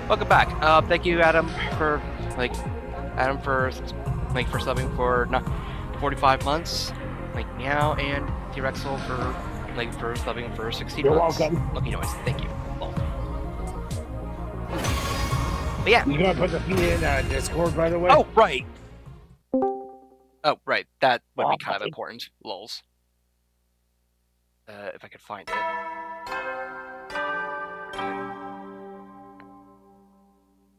Welcome back. Thank you, Adam, for for subbing for 45 months, meow, and T-Rexel for subbing for 16 You're months. welcome. Lucky noise. Thank you. But yeah. You gonna put the feed in Discord, by the way? Oh right. Oh right. That would be kind of important. Lols. If I could find it.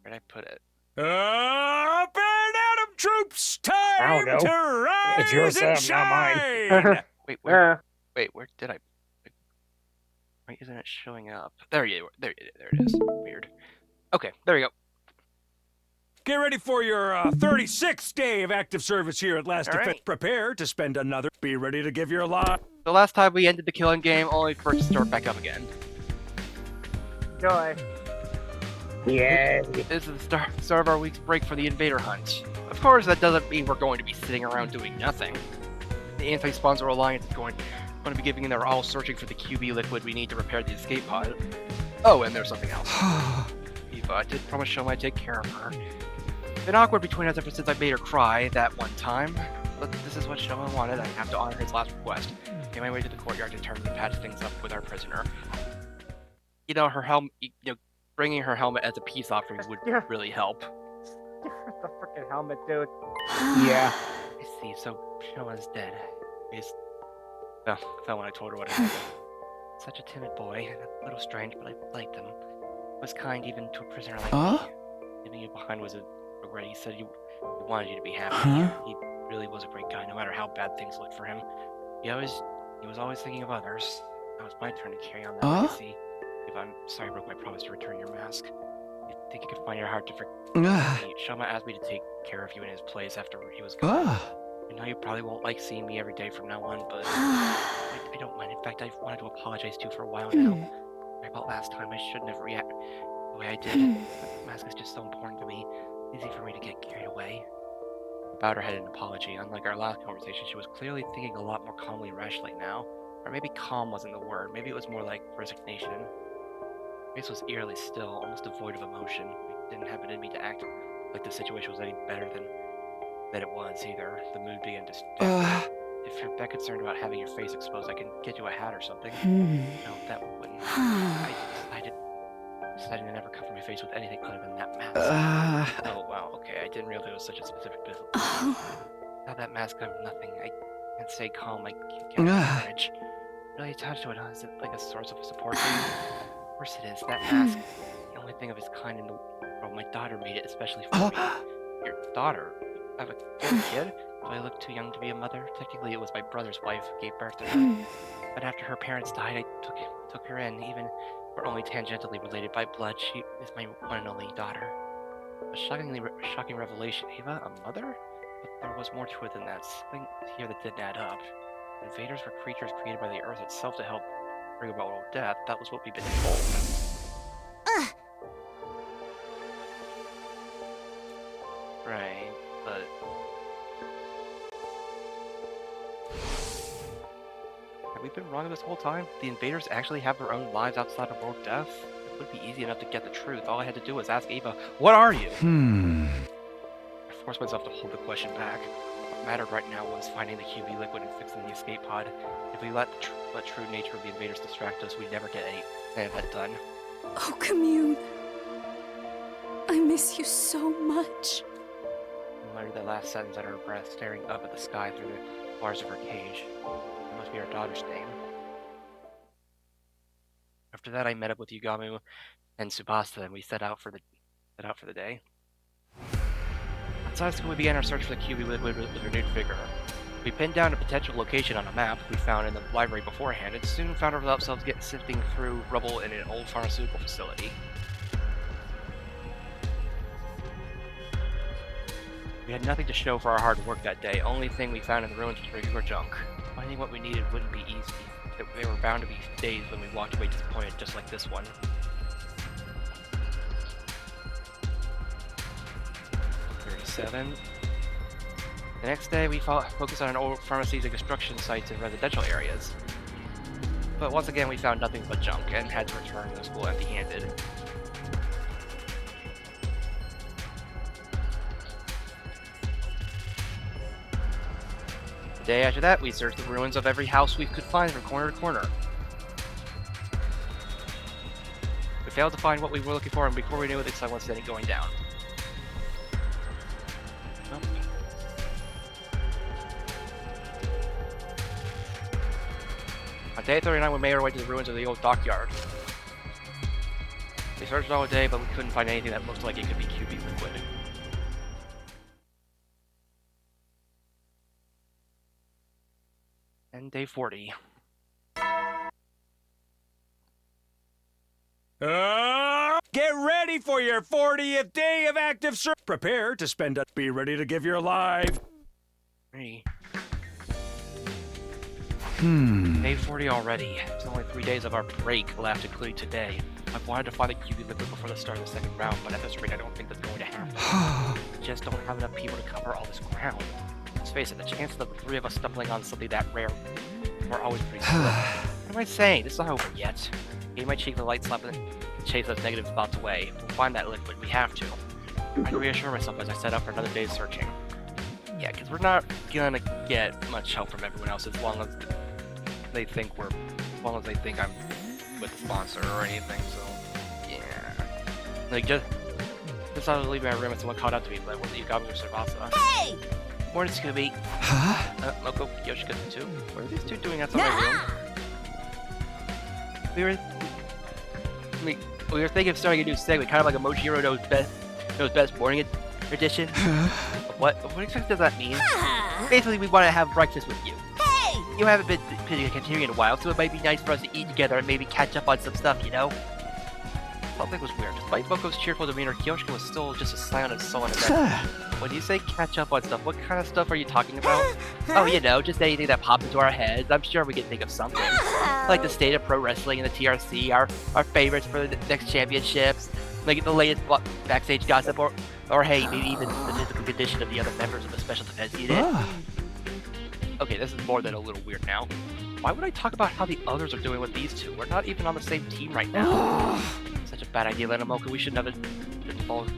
Where'd I put it? Up and Adam troops, time to rise it's your and shine. Wait, where did I? Why isn't it showing up? There it is. Weird. Okay, there we go. Get ready for your 36th day of active service here at Last Defense. Right. Prepare to spend another. Be ready to give your life. The last time we ended the killing game, only for it to start back up again. Joy. Yeah. This is the start of our week's break for the invader hunt. Of course, that doesn't mean we're going to be sitting around doing nothing. The Anti-Sponsor Alliance is going to be giving their all searching for the QB liquid we need to repair the escape pod. Oh, and there's something else. Eva, I did promise Shoma I'd take care of her. It's been awkward between us ever since I made her cry that one time. But this is what Shoma wanted. I have to honor his last request. Make my way to the courtyard to determine to patch things up with our prisoner. Her helmet. Bringing her helmet as a peace offering would really help. The freaking helmet, dude. Yeah. I see. So Shoma's dead. I felt when I told her what happened. Such a timid boy, a little strange, but I liked him. Was kind even to a prisoner like me. Leaving you behind was a regret. He said he wanted you to be happy. He really was a great guy, no matter how bad things looked for him. He was always thinking of others. Now it's my turn to carry on that legacy. If I'm sorry I broke my promise to return your mask. You think you could find your heart to forgive me? Shoma asked me to take care of you in his place after he was gone. I know you probably won't like seeing me every day from now on, but I don't mind. In fact, I've wanted to apologize to you for a while now. Sorry about last time. I shouldn't have reacted the way I did. The mask is just so important to me. It's easy for me to get carried away. I bowed her head in apology. Unlike our last conversation, she was clearly thinking a lot more calmly and rationally now. Or maybe calm wasn't the word. Maybe it was more like resignation. Her face was eerily still, almost devoid of emotion. It didn't have it in me to act like the situation was any better than it was either. The mood began to stiffen. If you're that concerned about having your face exposed, I can get you a hat or something. No, that wouldn't. I decided to never cover my face with anything other than that mask. Oh wow, okay, I didn't realize it was such a specific business. Without that mask, I'm nothing. I can't stay calm. I can't manage. Really attached to it, huh? Is it like a source of support for you? Of course it is. That mask, the only thing of its kind in the world. My daughter made it especially for me. Your daughter? I have a kid? Do I look too young to be a mother? Technically, it was my brother's wife who gave birth to her. But after her parents died, I took her in, even if we're only tangentially related by blood. She is my one and only daughter. A shocking revelation. Ava, a mother? But there was more to it than that. Something here that didn't add up. Invaders were creatures created by the earth itself to help bring about world death. That was what we've been told. Right, but... Have we been wrong this whole time? The invaders actually have their own lives outside of world death? It would be easy enough to get the truth. All I had to do was ask Ava, what are you? I forced myself to hold the question back. What mattered right now was finding the QB liquid and fixing the escape pod. If we let the true nature of the invaders distract us, we'd never get any of that done. Oh, Commune. I miss you so much. I muttered that last sentence under her breath, staring up at the sky through the bars of her cage. It must be our daughter's name. After that, I met up with Yugamu and Tsubasa, and we set out for the day. Outside school, we began our search for the QB liquid with renewed vigor. We pinned down a potential location on a map we found in the library beforehand, and soon found ourselves sifting through rubble in an old pharmaceutical facility. We had nothing to show for our hard work that day. Only thing we found in the ruins was regular junk. Finding what we needed wouldn't be easy. There were bound to be days when we walked away disappointed, just like this one. 37. The next day, we focused on old pharmacies and construction sites in residential areas. But once again, we found nothing but junk and had to return to the school empty-handed. The day after that, we searched the ruins of every house we could find from corner to corner. We failed to find what we were looking for, and before we knew it, the sun was steady going down. Nope. On day 39, we made our way to the ruins of the old dockyard. We searched all day, but we couldn't find anything that looked like it could be QB liquid. And day 40. Get ready for your 40th day of active service. Prepare to spend a... Be ready to give your life. Hey. Day 40 already. It's only 3 days of our break left, including today. I've wanted to find the QB liquid before the start of the second round, but at this rate, I don't think that's going to happen. We just don't have enough people to cover all this ground. Let's face it, the chances of the three of us stumbling on something that rare are always pretty slim. What am I saying? This is not over yet. Gave my cheek the light slap and chase those negative thoughts away. We'll find that liquid. We have to. I had to reassure myself as I set up for another day's searching. Yeah, because we're not gonna get much help from everyone else as long as they think I'm with the sponsor or anything, so yeah. Like just I was leaving my room and someone called out to me, like, what you got me with Sarvasa? Hey! Morning, Scooby. Huh? Moko, Yoshika too. What are these two doing outside my room? We were thinking of starting a new segment, kind of like a Mojiro knows best morning edition. What exactly does that mean? Basically, we want to have breakfast with you. Hey! You haven't been continuing in a while, so it might be nice for us to eat together and maybe catch up on some stuff, you know? Something was weird. Despite Moko's cheerful demeanor, Kyoshika was still just as silent as sullen as ever. When you say catch up on stuff, what kind of stuff are you talking about? Oh, you know, just anything that pops into our heads. I'm sure we can think of something. Like the state of pro wrestling and the TRC, our favorites for the next championships, like the latest backstage gossip, or hey, maybe even the physical condition of the other members of the special defense unit. Okay, this is more than a little weird now. Why would I talk about how the others are doing with these two? We're not even on the same team right now. Such a bad idea, Lenamoka. We should never involve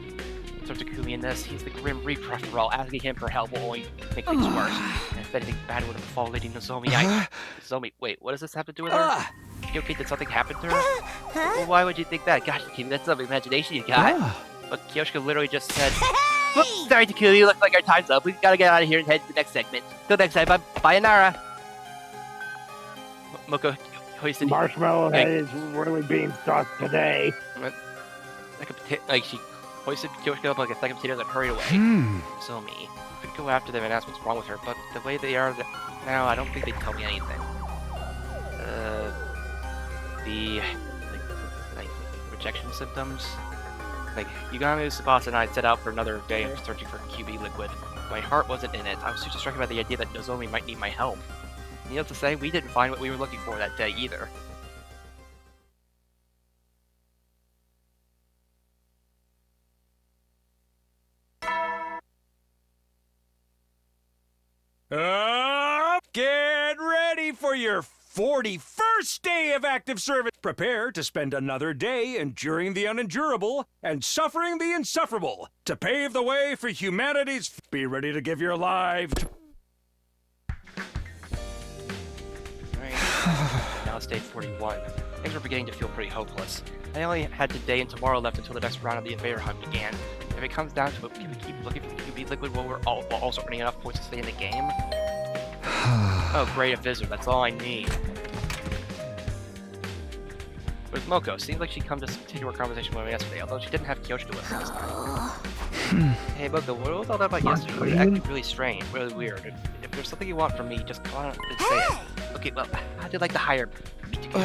Takumi in this. He's the Grim Reaper after all. Asking him for help will only make things worse. And if anything bad would have befallen Lady Nozomi, Nozomi, wait, what does this have to do with her? You okay, did something happen to her? Well, why would you think that? Gosh, Takumi, that's some imagination you got. But Kyoshika literally just said, "Whoops, sorry, Takumi, looks like our time's up. We've got to get out of here and head to the next segment. Till next time, bye, Nara." Moko hoisted... Marshmallow Head is really being sauced today. Like, she hoisted Kyoshika up like a second potato and hurried away. So me. I could go after them and ask what's wrong with her, but the way they are now, I don't think they'd tell me anything. The rejection symptoms? Like, Yugami, Tsubasa, and I set out for another day of searching for QB liquid. My heart wasn't in it. I was too distracted by the idea that Nozomi might need my help. Needless to say, we didn't find what we were looking for that day either. Get ready for your 41st day of active service. Prepare to spend another day enduring the unendurable and suffering the insufferable to pave the way for humanity's... Be ready to give your life. Now it's day 41. Things were beginning to feel pretty hopeless. I only had today and tomorrow left until the next round of the Invader Hunt began. If it comes down to it, can we keep looking for the QB liquid while we're also earning enough points to stay in the game? Oh great, a visitor, that's all I need. With Moko, seems like she'd come to continue our conversation with me yesterday, although she didn't have Kyoshika with her this time. Hey Moko, what was all that about yesterday? You acted really strange, really weird. If there's something you want from me, just come on and say it. Okay, well, how'd you like to hire me to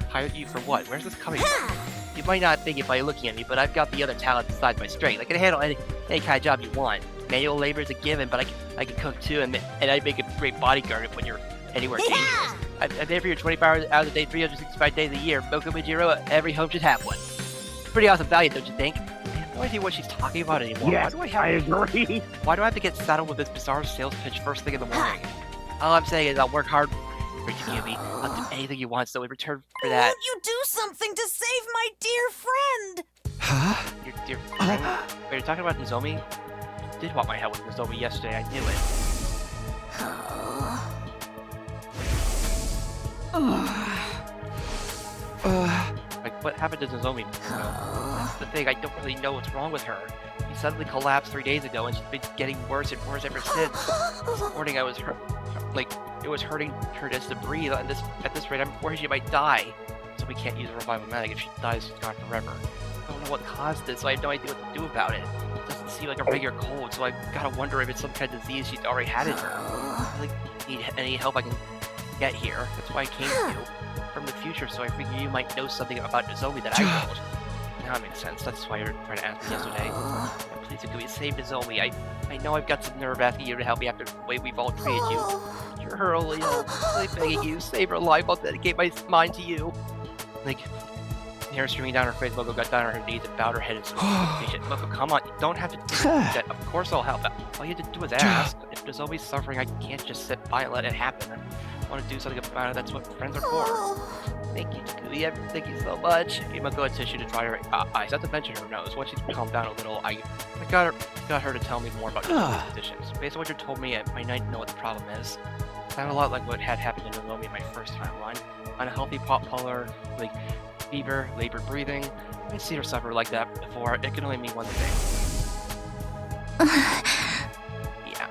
hire you for what? Where's this coming from? You might not think it by looking at me, but I've got the other talents besides my strength. I can handle any kind of job you want. Manual labor is a given, but I can cook too, and I make a great bodyguard when you're anywhere dangerous. I'm there for you 24 hours out of the day, 365 days a year. Moko Majiro, every home should have one. Pretty awesome value, don't you think? I have no idea what she's talking about anymore. Yes, I agree. Why do I have to get saddled with this bizarre sales pitch first thing in the morning? All I'm saying is I'll work hard Great Takumi. I'll do anything you want, so in return for that, Won't you do something to save my dear friend? Huh? your dear friend. Wait, you're talking about Nozomi? You did want my help with Nozomi yesterday, I knew it. Like, what happened to Nozomi? That's the thing, I don't really know what's wrong with her. She suddenly collapsed 3 days ago, and she's been getting worse and worse ever since. This morning I was like, it was hurting her just to breathe. At this rate, I'm worried she might die. So we can't use a revival medic. If she dies, she's gone forever. I don't know what caused this, so I have no idea what to do about it. It doesn't seem like a regular cold, so I gotta wonder if it's some kind of disease she's already had in her. I like, need any help I can get here. That's why I came to you from the future, so I figure you might know something about Nozomi that I don't. Now it makes sense. That's why you were trying to ask me yesterday. Yeah, please, Takumi, save Nozomi. I know I've got some nerve asking you to help me after the way we've all treated you. You're her only hope. I'm begging you, save her life. I'll dedicate my mind to you. Like, hair streaming down her face, Moko got down on her knees and bowed her head in supplication. Moko, come on, you don't have to do that. Of course I'll help. All you have to do is ask. If Nozomi's suffering, I can't just sit by and let it happen. I want to do something about it. That's what friends are for. Thank you, Takumi. Thank you so much. I gave Moko a tissue to dry her eyes, not to mention her nose. Once she's calmed down a little, I got her to tell me more about Nozomi's conditions. Based on what you told me, I might not know what the problem is. Sounded a lot like what had happened to Nozomi in my first timeline. Unhealthy pulse, like fever, labored breathing. I've seen her suffer like that before. It can only mean one thing. Yeah.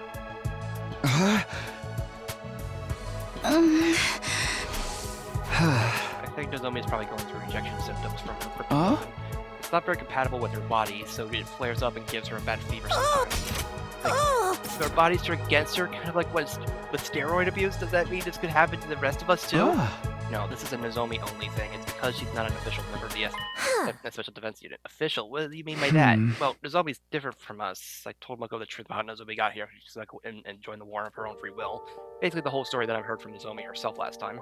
I think Nozomi is probably going through rejection symptoms from her kryptonite. It's not very compatible with her body, so it flares up and gives her a bad fever sometimes. Like, if her body's turned against her, kind of like with steroid abuse. Does that mean this could happen to the rest of us too? No, this is a Nozomi only thing. It's because she's not an official member of the Special Defense Unit. Official? What do you mean by that? Well, Nozomi's different from us. I told Moko the truth about how Nozomi got here. She's like and joined the war of her own free will. Basically the whole story that I've heard from Nozomi herself last time.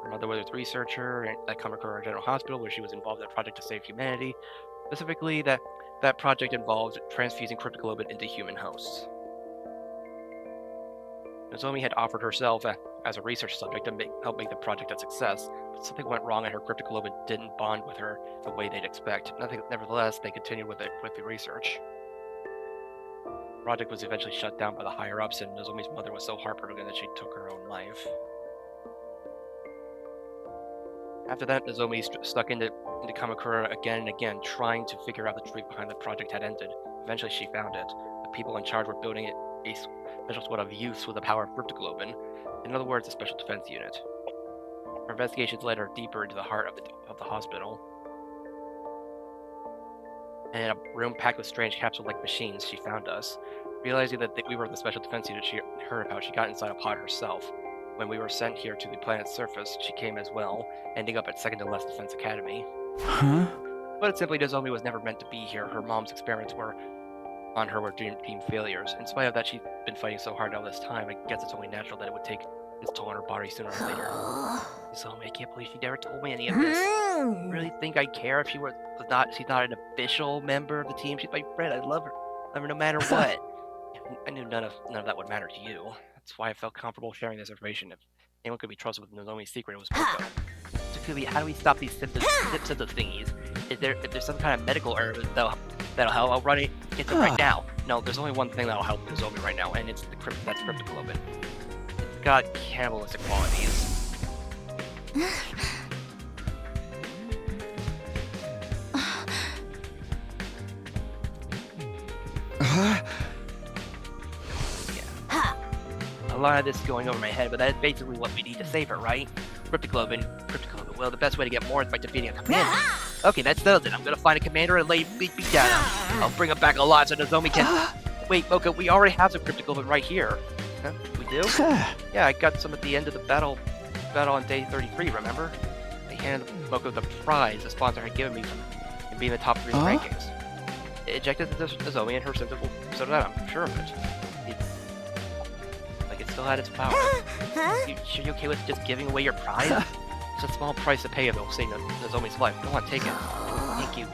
Her mother was a researcher at Kamakura General Hospital, where she was involved in a project to save humanity. Specifically, that project involved transfusing cryptoglobin into human hosts. Nozomi had offered herself as a research subject to help make the project a success, but something went wrong and her cryptoglobin didn't bond with her the way they'd expect. Nevertheless, they continued with the research. The project was eventually shut down by the higher-ups, and Nozomi's mother was so heartbroken that she took her own life. After that, Nozomi stuck into Kamakura again and again, trying to figure out the truth behind the project had ended. Eventually, she found it. The people in charge were building a special squad of youths with the power of cryptoglobin. In other words, a special defense unit. Her investigations led her deeper into the heart of the hospital. And in a room packed with strange capsule-like machines, she found us. Realizing that we were the special defense unit she heard about, she got inside a pod herself. When we were sent here to the planet's surface, she came as well, ending up at Second to Last Defense Academy. But it simply, Nozomi was never meant to be here. Her mom's experiments on her were deemed failures. In spite of that, she's been fighting so hard all this time. I guess it's only natural that it would take its toll on her body sooner or later. Nozomi, I can't believe she never told me any of this. You really think I care if she's not an official member of the team? She's my friend. I love her no matter what. I knew none of that would matter to you. That's why I felt comfortable sharing this information. If anyone could be trusted with Nozomi's secret, it was Moko. Takumi, how do we stop these symptoms thingies? If there's some kind of medical herb that'll help, I'll run it into right now. No, there's only one thing that'll help Nozomi right now, and it's that's cryptoglobin. It's got cannibalistic qualities. A lot of this is going over my head, but that's basically what we need to save her, right? Cryptoglobin. Well, the best way to get more is by defeating a commander. Okay, that settles it. I'm gonna find a commander and lay beat down. I'll bring him back alive so Nozomi can... Wait, Moko, we already have some cryptoglobin right here. Huh? We do? Yeah, I got some at the end of the battle on day 33, remember? I handed Moko the prize the sponsor had given me from being the top 3 rankings. It ejected Nozomi and her symptoms will so that I'm sure of it. It still had its power. You sure you're okay with just giving away your prize? It's a small price to pay if it'll save Nozomi's life. Go on, take it. Thank you.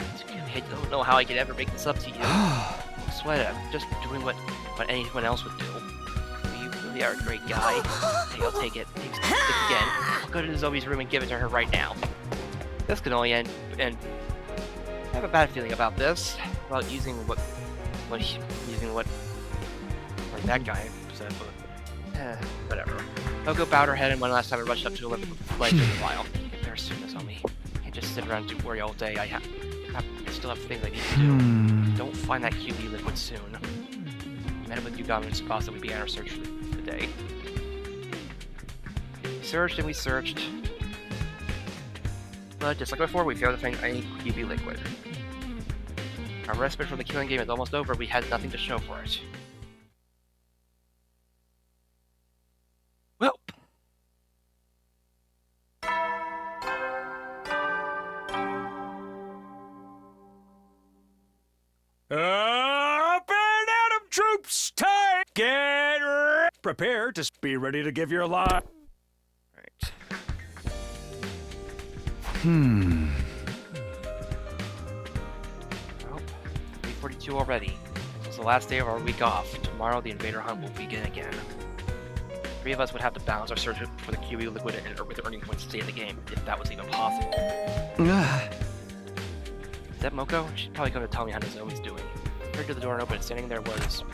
I don't know how I could ever make this up to you. Don't sweat it. I'm just doing what anyone else would do. You really really are a great guy. Hey, I'll take it. Take this again. I'll go to Zoe's room and give it to her right now. This can only end, and I have a bad feeling about this. About using what that guy said, but whatever. Moko bowed her head, and one last time I rushed up to Olympic life in a while. Get there as soon as Zoe. Can't just sit around and worry all day. I still have things I need to do. Don't find that QB liquid soon. I met up with Yugami and Tsubasa. We began our search for the day. We searched and we searched. But just like before, we failed to find any QB liquid. Our respite from the killing game is almost over. We had nothing to show for it. Well. Up and Adam troops, time! Get ready! Prepare to be ready to give your life. Alright. Well, 3:42 already. This is the last day of our week off. Tomorrow the invader hunt will begin again. Three of us would have to balance our search for the QB liquid and with earning points to stay in the game, if that was even possible. Is that Moko? She's probably going to tell me how Zoe's doing. I heard to the door and opened, and standing there was...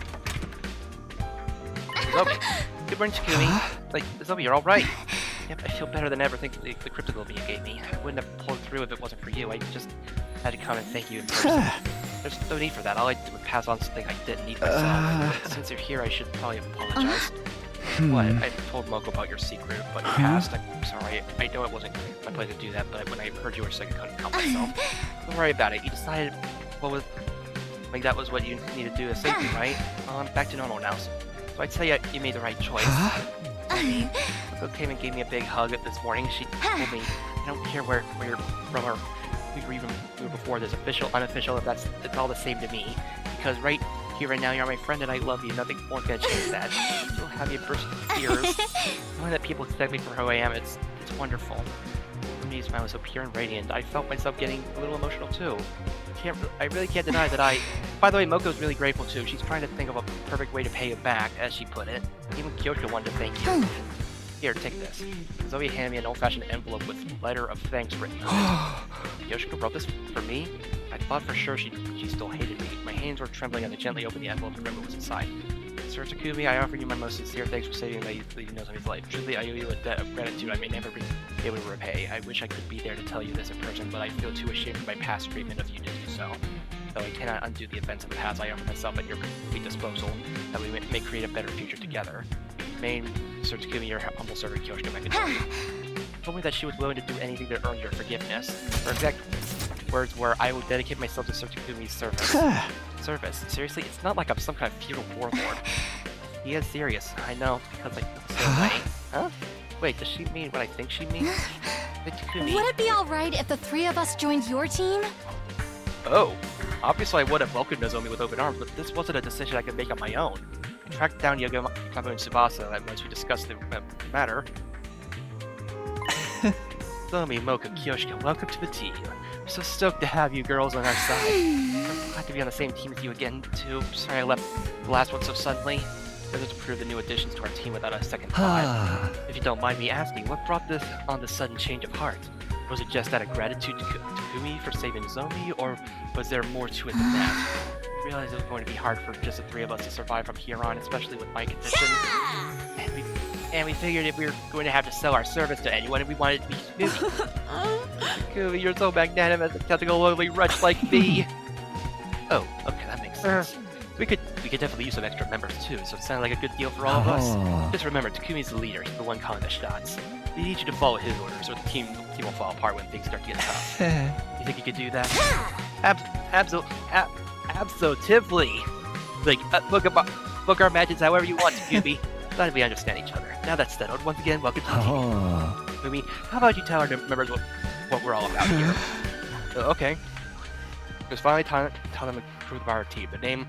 Zoe! Good morning, Takumi. Like, Zoe, you're alright. Yep, I feel better than ever thanks to the cryptoglobin you gave me. I wouldn't have pulled through if it wasn't for you. I just had to come and thank you in person. There's no need for that. All I did was pass on something I didn't need myself. Since you're here, I should probably apologize. What? I told Moko about your secret, but you passed. I'm sorry. I know it wasn't my place to do that, but when I heard you were sick, I couldn't help myself. Don't worry about it. You decided that was what you needed to do to save me, right? I'm back to normal now. So I'd say you made the right choice. Moko came and gave me a big hug this morning. She told me, I don't care where you're from or who we were before this, official, unofficial, it's all the same to me. Because right here and now, you're my friend and I love you. Nothing more can change that. You'll have me burst into tears. Knowing that people accept me for who I am, it's wonderful. Her smile was so pure and radiant. I felt myself getting a little emotional too. I really can't deny that By the way, Moko's really grateful too. She's trying to think of a perfect way to pay you back, as she put it. Even Kyoshika wanted to thank you. Here, take this. Zoe handed me an old-fashioned envelope with a letter of thanks written on it. Kyoshika wrote this for me? I thought for sure she still hated me. My hands were trembling as I gently opened the envelope and read what was inside. Sir Takumi, I offer you my most sincere thanks for saving Nozomi's life. Truly, I owe you a debt of gratitude I may never be able to repay. I wish I could be there to tell you this in person, but I feel too ashamed of my past treatment of you to do so. Though I cannot undo the events of the past, I offer myself at your complete disposal, that we may create a better future together. Remain, Sir Takumi, your humble servant, Kyoshika Megadori. Told me that she was willing to do anything to earn your forgiveness. Her exact words were, I will dedicate myself to Sir Takumi's service. Service? Seriously? It's not like I'm some kind of feudal warlord. He is serious. I know, because I feel the same way. Huh? Wait, does she mean what I think she means? Takumi. Would it be alright if the three of us joined your team? Oh. Obviously I would have welcomed Nozomi with open arms, but this wasn't a decision I could make on my own. I tracked down Yugami and Tsubasa once we discussed the matter. Nozomi, Moko, Kyoshika, welcome to the team. I'm so stoked to have you girls on our side. I'm glad to be on the same team as you again, too. Sorry I left the last one so suddenly. Better to prove the new additions to our team without a second thought. If you don't mind me asking, what brought this on the sudden change of heart? Was it just out of gratitude to Takumi for saving Zomi, or was there more to it than that? I realized it was going to be hard for just the three of us to survive from here on, especially with my condition. And we figured if we were going to have to sell our service to anyone, we wanted it to be Takumi. Takumi, you're so magnanimous, accepting a lowly wretch like me. Oh, okay, that makes sense. We could definitely use some extra members too, so it sounded like a good deal for all of us. Just remember, Takumi's the leader, he's the one calling the shots. We need you to follow his orders, or the team will fall apart when things start to get tough. You think you could do that? Absolutely. Like, book our matches however you want, Takumi. Glad we understand each other. Now that's settled, once again, welcome to the team. Takumi, how about you tell our members what we're all about here? Okay. It's finally time to tell them the truth about our team. The name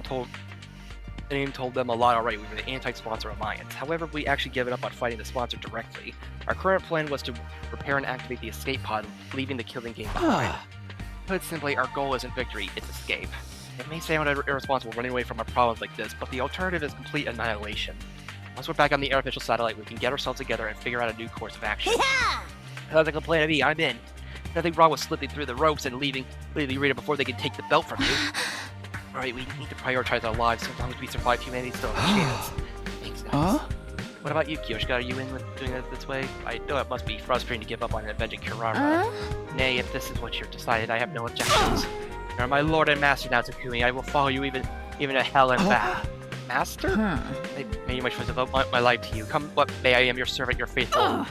told them a lot already. We were the anti-sponsor alliance. However, we actually given up on fighting the sponsor directly. Our current plan was to repair and activate the escape pod, leaving the killing game behind. Put simply, our goal isn't victory, it's escape. It may sound irresponsible running away from our problems like this, but the alternative is complete annihilation. Once we're back on the artificial satellite, we can get ourselves together and figure out a new course of action. Yeah! Sounds like a plan to me. I'm in. Nothing wrong with slipping through the ropes and leaving Rita before they can take the belt from you. Alright, we need to prioritize our lives. So long as we survive, humanity still has a chance. Makes sense. Huh? What about you, Kyoshika? Are you in with doing it this way? I know it must be frustrating to give up on avenging Kirara. Nay, if this is what you've decided, I have no objections. You're my lord and master now, Takumi. I will follow you even to hell and back. Master? I made my choice to devote my life to you. Come what may, I am your servant, your faithful...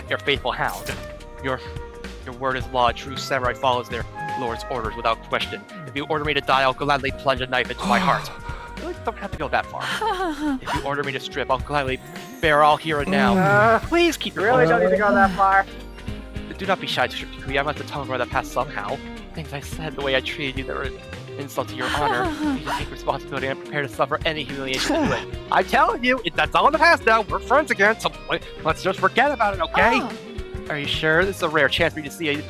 your faithful hound. Your word is law. A true samurai follows their lord's orders without question. If you order me to die, I'll gladly plunge a knife into my heart. You don't have to go that far. If you order me to strip, I'll gladly bear all here and now. Please keep You your really don't need to go that far. Do not be shy to strip Takumi. I must atone for the past somehow. Things I said, the way I treated you, that were an insult to your honor. You should take responsibility and prepare to suffer any humiliation to do it. I'm telling you, that's all in the past now. We're friends again, so let's just forget about it, okay? Are you sure? This is a rare chance for you to see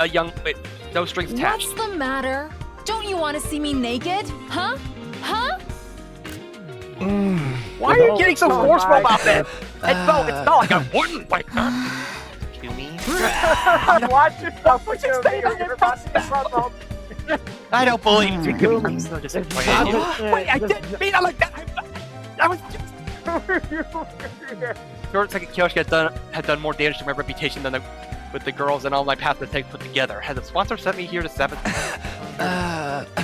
a young... Wait, no strings attached. What's the matter? Don't you want to see me naked? Huh? Huh? Why are you getting so forceful about this? It's not like I wouldn't like that. Watch yourself. What you say? I don't believe you. Takumi. I'm so disappointed in you. Wait, I didn't mean it like that. I was just... Short second Kyoshika had done more damage to my reputation than with the girls and all my past mistakes put together. Has the sponsor sent me here to 7th?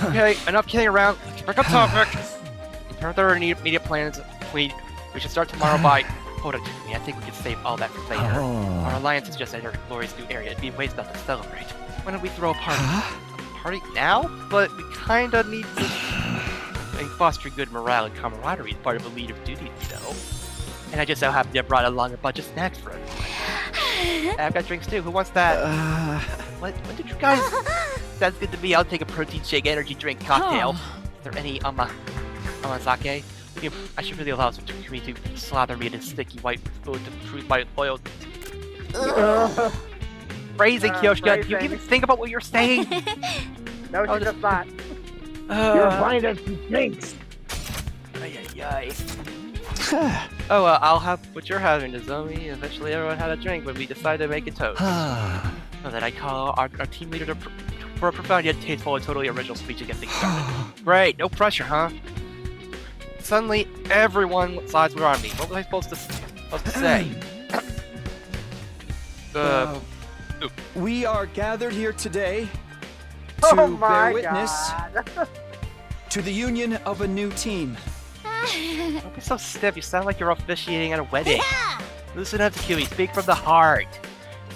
Okay, enough kidding around. Let's pick up topic. In terms of our immediate plans, we should start tomorrow by... Hold on, Takumi. I think we can save all that for later. Our alliance is just entered a glorious new area. It'd be a waste not to celebrate. Why don't we throw a party? A party now? But we kinda need to... fostering good morale and camaraderie is part of a leader's duties, you know. And I just so happen to have brought along a bunch of snacks for everyone. I've got drinks too. Who wants that? What did you guys... Sounds good to me. I'll take a protein shake, energy drink, cocktail. Is there any sake? I should really allow Takumi to slather me in his sticky white fluid to prove my loyalty. Phrasing, Kyoshika. Do you even think about what you're saying? No, she does not. You're finding some things. I'll have what you're having, Nozomi. Eventually everyone had a drink when we decided to make a toast. So that I call our team leader for a profound yet tasteful and totally original speech to get things started. Great, no pressure, huh? Suddenly, everyone's eyes were on me. What was I supposed to say? We are gathered here today Oh to my bear witness God. to the union of a new team. Don't be so stiff. You sound like you're officiating at a wedding. Loosen up, Takumi. Speak from the heart.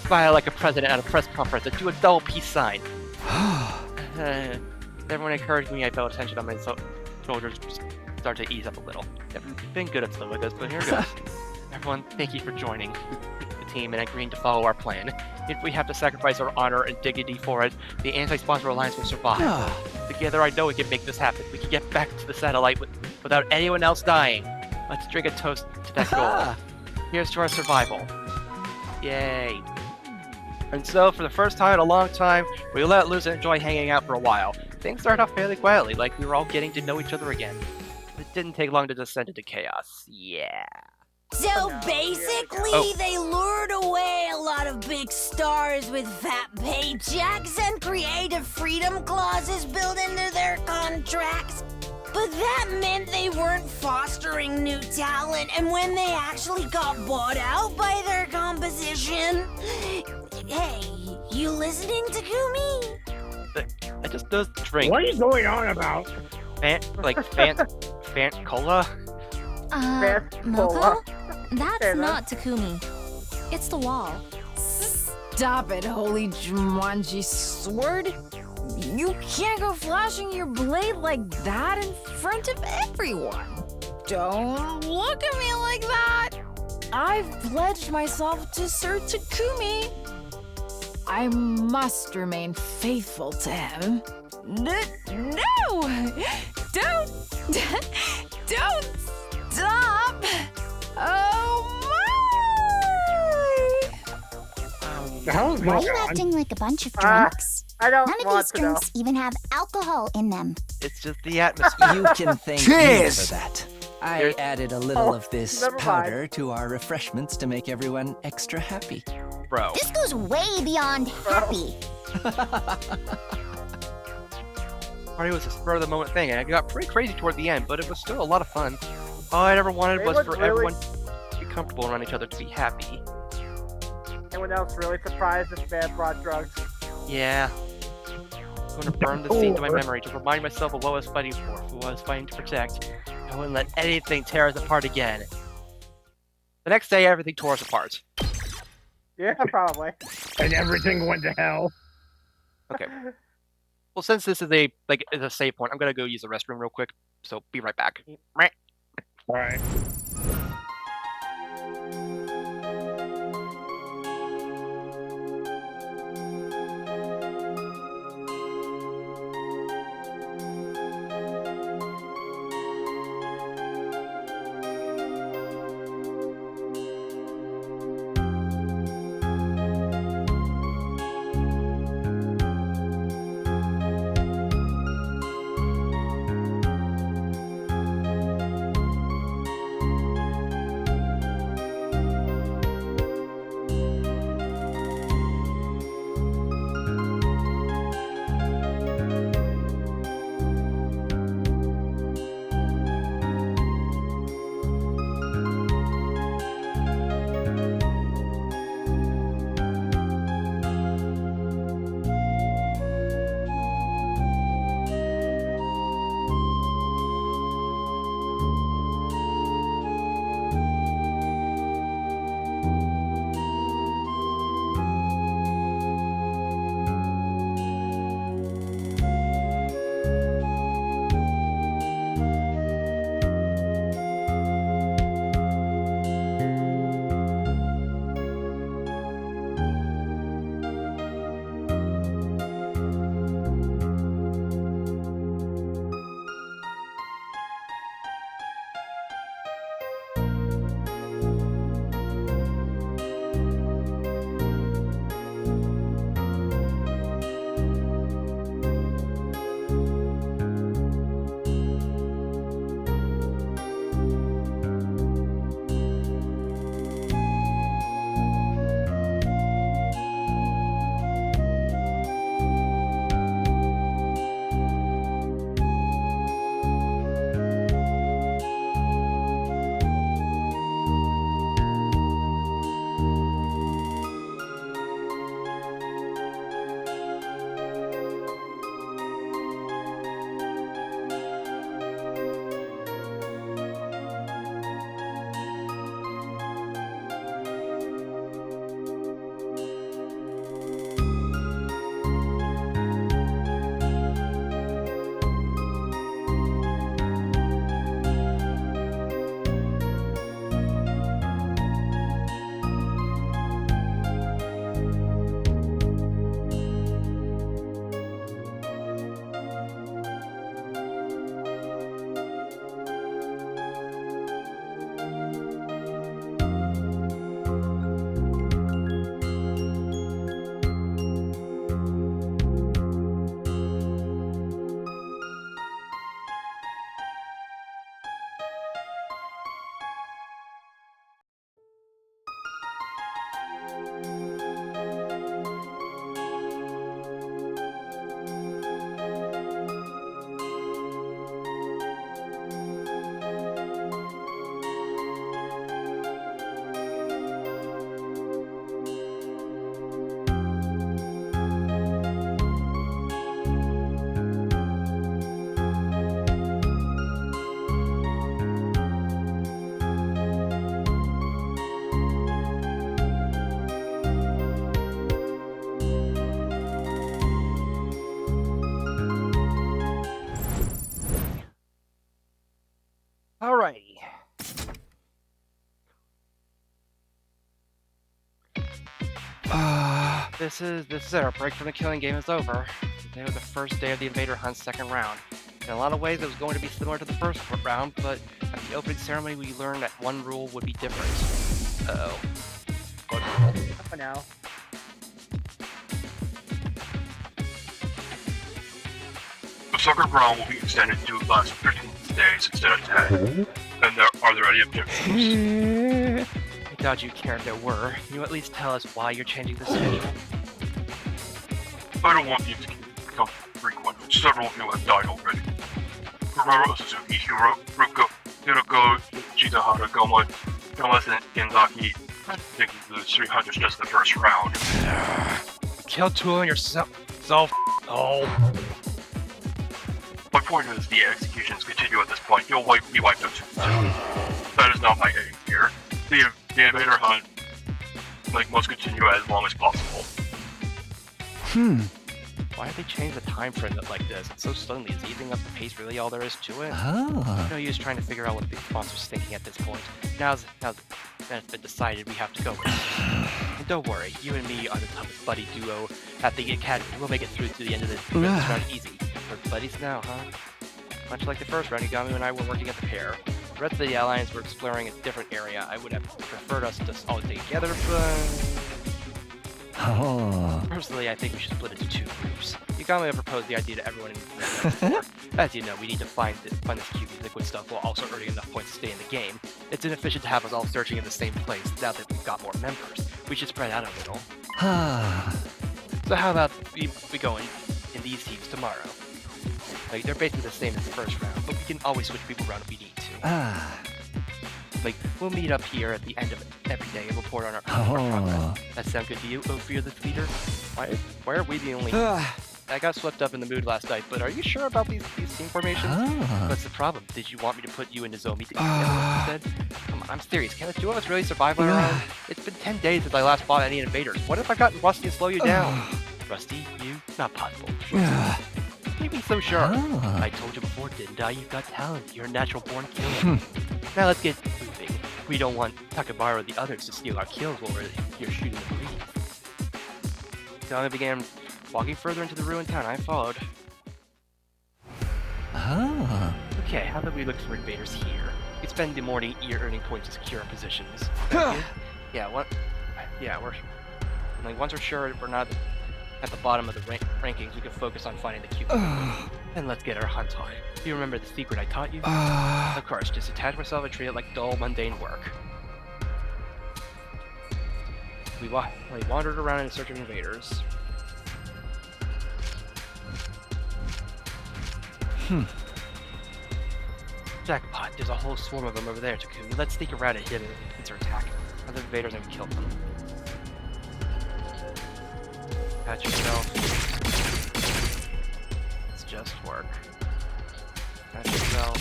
Smile like a president at a press conference and do a double peace sign. Everyone encouraged me. I felt tension on my shoulders start to ease up a little. Never been good at stuff like this, but here goes. Everyone, thank you for joining the team and agreeing to follow our plan. If we have to sacrifice our honor and dignity for it, the anti-sponsor alliance will survive. Together, I know we can make this happen. We can get back to the satellite without anyone else dying. Let's drink a toast to that goal. Here's to our survival. Yay. And so, for the first time in a long time, we let loose and enjoy hanging out for a while. Things started off fairly quietly, like we were all getting to know each other again. It didn't take long to descend into chaos. Yeah. So basically, they lured away a lot of big stars with fat paychecks and creative freedom clauses built into their contracts. But that meant they weren't fostering new talent, and when they actually got bought out by their composition... Hey, you listening, Takumi? I just does drink. What are you going on about? Fant cola? Moko? That's not Takumi. It's the wall. Stop it, holy Jumanji sword. You can't go flashing your blade like that in front of everyone. Don't look at me like that. I've pledged myself to Sir Takumi. I must remain faithful to him. No! Don't stop! Oh my! The hell is Are going you on? acting like a bunch of drunks? I don't None of want these to know. drinks even have alcohol in them. It's just the atmosphere. You can thank me Cheers! for that. I added a little Oh, of this never mind. powder to our refreshments to make everyone extra happy. Bro. This goes way beyond happy. Party was a spur of the moment thing, and it got pretty crazy toward the end, but it was still a lot of fun. All I ever wanted It was was for really- everyone to be comfortable around each other, to be happy. Anyone else really surprised this man brought drugs? Yeah. I'm going to burn the scene to my memory to remind myself of what I was fighting for, who I was fighting to protect. I wouldn't let anything tear us apart again. The next day, everything tore us apart. Yeah, probably. And everything went to hell. Okay. Well, since this is a save point, I'm gonna go use the restroom real quick. So be right back. Alright. Alrighty. This is it. Our break from the killing game is over. Today was the first day of the Invader Hunt's second round. In a lot of ways, it was going to be similar to the first round, but at the opening ceremony, we learned that one rule would be different. Uh-oh. What rule? Oh no. second round will be extended to last 15 days instead of 10. And are there any objections? I thought you cared if there were. Can you at least tell us why you're changing the schedule? I don't want these to become frequent. Several of you have died already. Kuroro, Suzuki, Ruko, Hiroko, Chizahara, Goma, and Genzaki. I think the 300's just the first round. You killed two of yourself. Oh. My point is, the executions continue at this point. You'll be wiped out too. That is not my aim here. The invader hunt must continue as long as possible. Why did they change the time frame like this? It's so suddenly. Is easing up the pace really all there is to it? Oh. No use trying to figure out what the sponsor's thinking at this point. Now that it's been decided, we have to go with it. And don't worry, you and me are the toughest buddy duo at the academy. We'll make it through to the end of this round easy. We're buddies now, huh? Much like the first round, Yagami and I were working at the pair. The rest of the Alliance were exploring a different area. I would have preferred us to all stay together, but... Oh. Personally, I think we should split into two groups. Yagami proposed the idea to everyone in the As you know, we need to find this QB liquid stuff while also earning enough points to stay in the game. It's inefficient to have us all searching in the same place now that we've got more members. We should spread out a little. So how about we go in these teams tomorrow? They're basically the same as the first round, but we can always switch people around if we need to. We'll meet up here at the end of every day and report on our progress. That sound good to you, oh fearless leader? Why are we the only... I got swept up in the mood last night, but are you sure about these team formations? What's the problem? Did you want me to put you and Nozomi together instead? Come on, I'm serious. Can the two of us really survive on our own? It's been 10 days since I last fought any invaders. What if I got Rusty to slow you down? Rusty? You? Not possible. You be so sure? I told you before, didn't I? You've got talent. You're a natural born killer. Now let's get moving. We don't want Takabara or the others to steal our kills while you're shooting the breeze. So I began walking further into the ruined town. I followed. Okay, how about we look for invaders here? We spend the morning earning points to secure our positions. Yeah, once we're sure we're not at the bottom of the rankings, we can focus on finding the QB. And let's get our hunt on. Do you remember the secret I taught you? Of course, just attach myself and treat it like dull, mundane work. We wandered around in search of invaders. Jackpot, there's a whole swarm of them over there, Takumi. Let's sneak around and hit it and attack. Other invaders and kill them. Patch yourself. Let's just work. Patch yourself.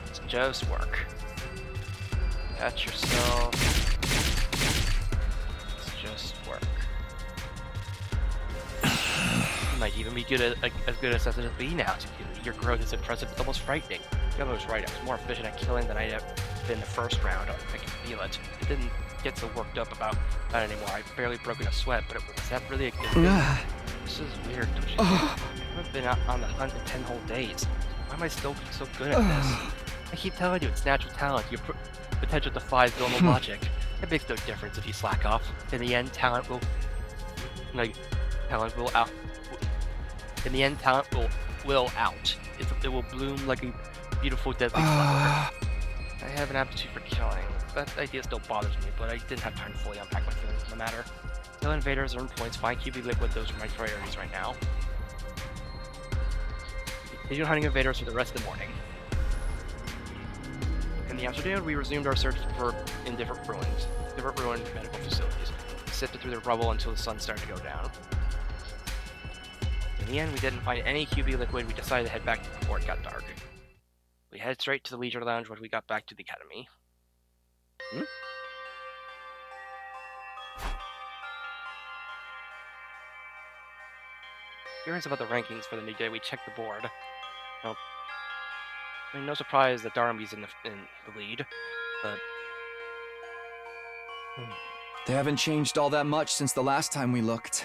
Let's just work. Patch yourself. Let's just work. You might even be as good as SSB now, Takumi. Your growth is impressive, it's almost frightening. Yama was right, I was more efficient at killing than I had been the first round. I can feel it. It didn't get so worked up about that anymore. I've barely broken a sweat, but was that really a good thing? This is weird. I haven't been out on the hunt in 10 whole days. Why am I still so good at this? I keep telling you, it's natural talent. Your potential defies normal logic. It makes no difference if you slack off. In the end, talent will out. In the end, talent will out. It will bloom like a beautiful deadly flower. I have an aptitude for killing. That idea still bothers me, but I didn't have time to fully unpack my feelings on the matter. Kill invaders, earn points, find QB liquid, those are my priorities right now. Continue hunting invaders for the rest of the morning. In the afternoon, we resumed our search in different ruined medical facilities. We sifted through the rubble until the sun started to go down. In the end, we didn't find any QB liquid. We decided to head back before it got dark. We headed straight to the leisure lounge when we got back to the academy. Curious about the rankings for the new day, we checked the board. Nope. I mean, no surprise that Darby's in the lead, but... They haven't changed all that much since the last time we looked.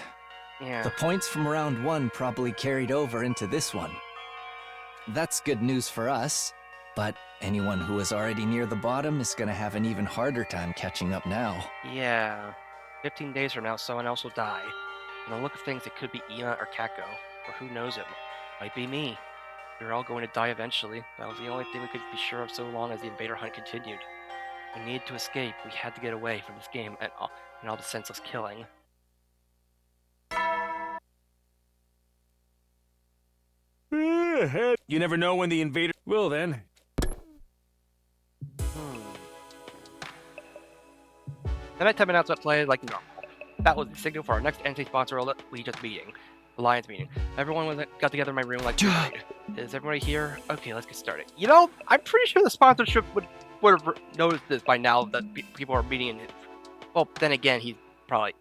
Yeah. The points from round 1 probably carried over into this one. That's good news for us, but anyone who is already near the bottom is gonna have an even harder time catching up now. Yeah. 15 days from now, someone else will die. From the look of things, it could be Ina or Kako. Or who knows, it might be me. We were all going to die eventually. That was the only thing we could be sure of so long as the invader hunt continued. We needed to escape. We had to get away from this game and all the senseless killing. You never know when the invader... Well then. The nighttime announcement played like normal. That was the signal for our next entity sponsor Legion's meeting. Alliance meeting. Everyone got together in my room like tonight. Is everybody here? Okay, let's get started. You know, I'm pretty sure the sponsorship would have noticed this by now that people are meeting in it. Well, then again, he's probably...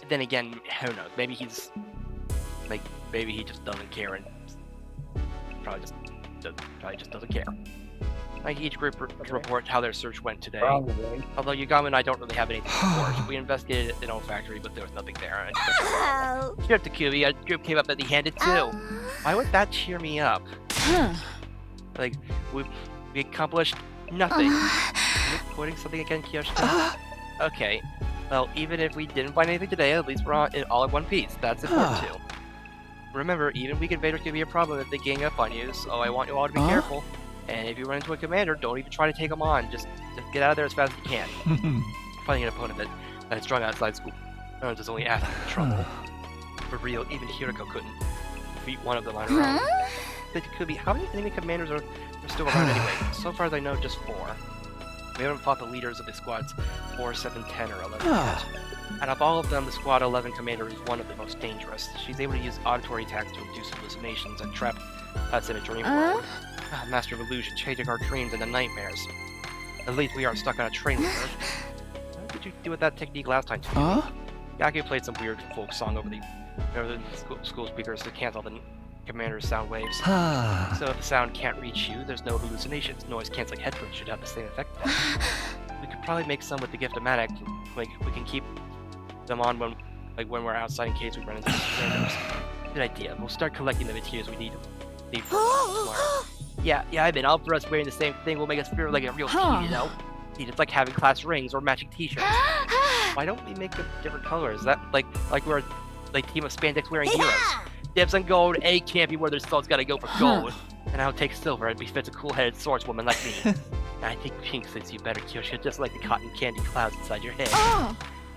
then again, who knows? Maybe he's... maybe he just doesn't care and... Probably just doesn't care. Like each group report how their search went today. Probably. Although Yugama and I don't really have anything to report. We investigated an old factory, but there was nothing there. Cheer up, Takumi. A group came up empty-handed too. Why would that cheer me up? Like we accomplished nothing. Quoting something again, Kiyoshita? Okay. Well, even if we didn't find anything today, at least we're all in one piece. That's important too. Remember, even weak invaders can be a problem if they gang up on you, so I want you all to be careful. And if you run into a commander, don't even try to take him on. Just get out of there as fast as you can. Finding an opponent that is strung outside school is only asking for trouble. For real, even Hiroko couldn't beat one of them on her own. It could be. How many enemy commanders are still around anyway? So far as I know, just 4. We haven't fought the leaders of the squads 4, 7, 10, or 11 yet. Out of all of them, the Squad 11 commander is one of the most dangerous. She's able to use auditory attacks to induce hallucinations and trap us in a dream world. Master of illusion, changing our dreams into nightmares. At least we aren't stuck on a train with her. What did you do with that technique last time, too? Yaku played some weird folk song over the school speakers to cancel the commander's sound waves. So if the sound can't reach you, there's no hallucinations. Noise-canceling headphones should have the same effect then. We could probably make some with the gift-o-matic. We can keep them on when we're outside in case we run into strangers. Good idea. We'll start collecting the materials we need for tomorrow. Yeah, I mean, all for us wearing the same thing will make us feel like a real team, you know? It's like having class rings or matching t-shirts. Why don't we make them different colors? That like we're like team of spandex wearing heroes. Dibs on gold, A can't be where their soul's gotta go for gold. And I'll take silver, it befits a cool-headed swordswoman like me. And I think pink suits you better, Kyosha, just like the cotton candy clouds inside your head.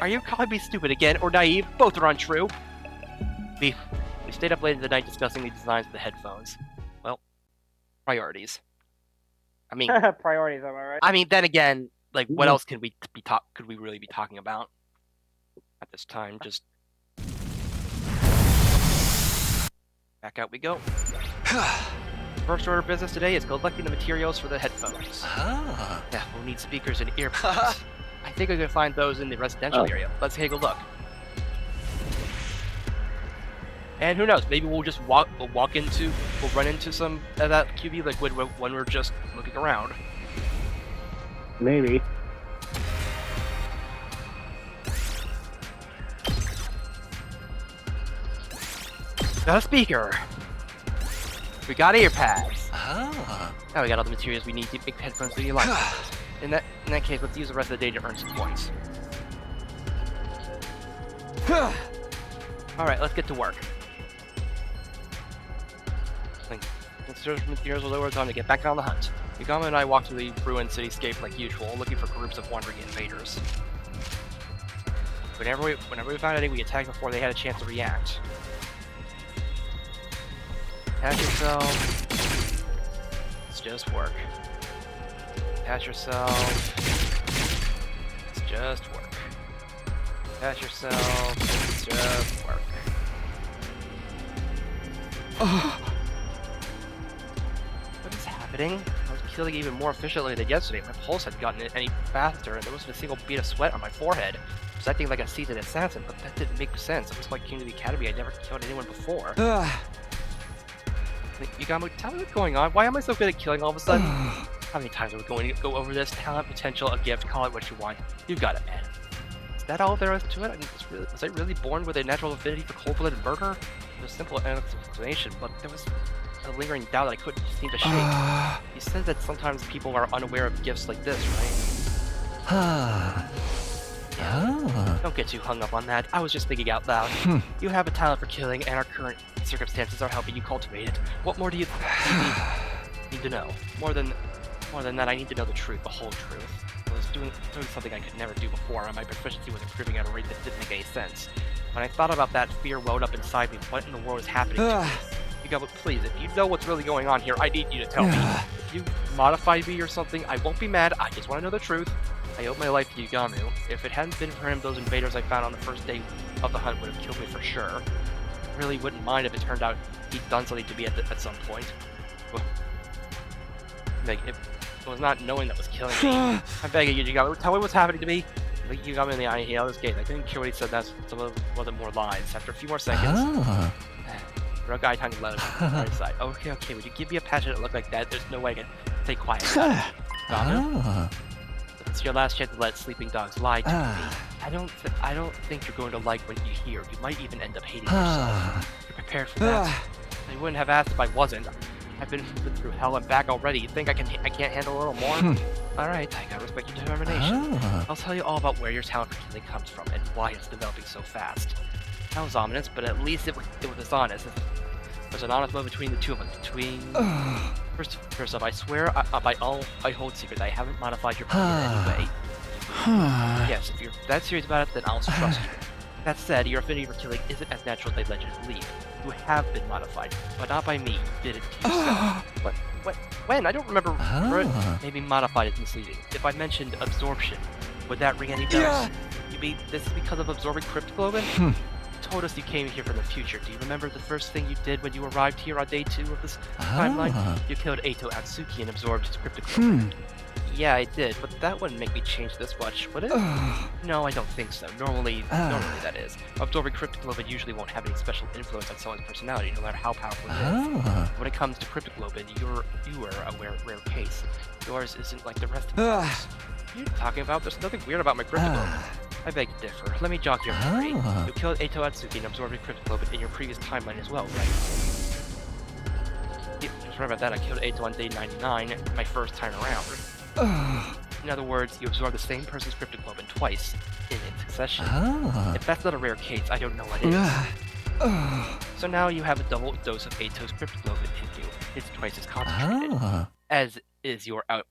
Are you calling me stupid again, or naive? Both are untrue. We stayed up late into the night discussing the designs of the headphones. Well, priorities. I mean, priorities, am I right? I mean, then again, like, what else could we really be talking about at this time? Just back out we go. First order of business today is collecting the materials for the headphones. Yeah, we'll need speakers and earphones. I think we can find those in the residential area. Let's take a look. And who knows? Maybe we'll just we'll run into some of that QB liquid when we're just looking around. Maybe. Got a speaker. We got ear pads. Now we got all the materials we need to make headphones that you like. In that case, let's use the rest of the day to earn some points. Alright, let's get to work. Search materials will lower time to get back on the hunt. Yugama and I walked through the ruined cityscape like usual, looking for groups of wandering invaders. Whenever we found anything, we attacked before they had a chance to react. Attach yourself. It's just work. Attach yourself. It's just work. Attach yourself. It's just work. What is happening? I was feeling even more efficiently than yesterday. My pulse had gotten any faster, and there wasn't a single bead of sweat on my forehead. I was acting like a seasoned assassin, but that didn't make sense. It was like came to the academy. I never killed anyone before. Yugama, tell me what's going on. Why am I so good at killing all of a sudden? How many times are we going to go over this? Talent, potential, a gift, call it what you want. You've got it, man. Is that all there is to it? I mean, was I really born with a natural affinity for cold-blooded murder? It was a simple explanation, but there was a lingering doubt that I couldn't seem to shake. You said that sometimes people are unaware of gifts like this, right? Yeah. Don't get too hung up on that. I was just thinking out loud. You have a talent for killing, and our current circumstances are helping you cultivate it. What more do you need to know? More than that, I need to know the truth, the whole truth. I was doing something I could never do before, and my proficiency was improving at a rate that didn't make any sense. When I thought about that, fear welled up inside me. What in the world is happening to me? Yugamo, please, if you know what's really going on here, I need you to tell me. If you modify me or something, I won't be mad. I just want to know the truth. I owe my life to Yugamo. If it hadn't been for him, those invaders I found on the first day of the hunt would have killed me for sure. I really wouldn't mind if it turned out he'd done something to me at some point. Like, it was not knowing that was killing me. I'm begging you, Yugamo, tell me what's happening to me. Like, you got me in the eye, he held his gate. I couldn't hear what he said. Some of it wasn't more lies. After a few more seconds, Rogue eye tongue low. Right side. Okay, would you give me a passionate look like that? There's no way I can stay quiet. Yugamo? It's your last chance to let sleeping dogs lie to me. I don't think you're going to like what you hear. You might even end up hating yourself. You're prepared for that. I wouldn't have asked if I wasn't. I've been through hell and back already. You think I can't handle a little more? Alright, I gotta respect your determination. I'll tell you all about where your talent for killing comes from and why it's developing so fast. That was ominous, but at least it was honest. There's an honest moment between the two of us. First off, I swear by all I hold secret, I haven't modified your plan in any way. Yes, if you're that serious about it, then I'll trust you. That said, your affinity for killing isn't as natural as they led you to believe. You have been modified, but not by me. You did it to yourself. When? I don't remember. Maybe modified is misleading. If I mentioned absorption, would that ring any bells? You mean this is because of absorbing cryptoglobin? You told us you came here from the future. Do you remember the first thing you did when you arrived here on day 2 of this timeline? You killed Eito Atsuki and absorbed his cryptoglobin. Yeah, I did, but that wouldn't make me change this much, would it? No, I don't think so. Normally that is. Absorbing cryptoglobin usually won't have any special influence on someone's personality, no matter how powerful it is. When it comes to cryptoglobin, you are a rare case. Yours isn't like the rest of us. What are you talking about? There's nothing weird about my cryptoglobin. I beg to differ. Let me jog your memory. You killed Eito Atsuki and absorbed your cryptoglobin in your previous timeline as well, right? Yeah, just remember that I killed Eito on day 99, my first time around. In other words, you absorb the same person's cryptoglobin twice in succession. If that's not a rare case, I don't know what is. So now you have a double dose of Eito's cryptoglobin in you. It's twice as concentrated, as is your Eito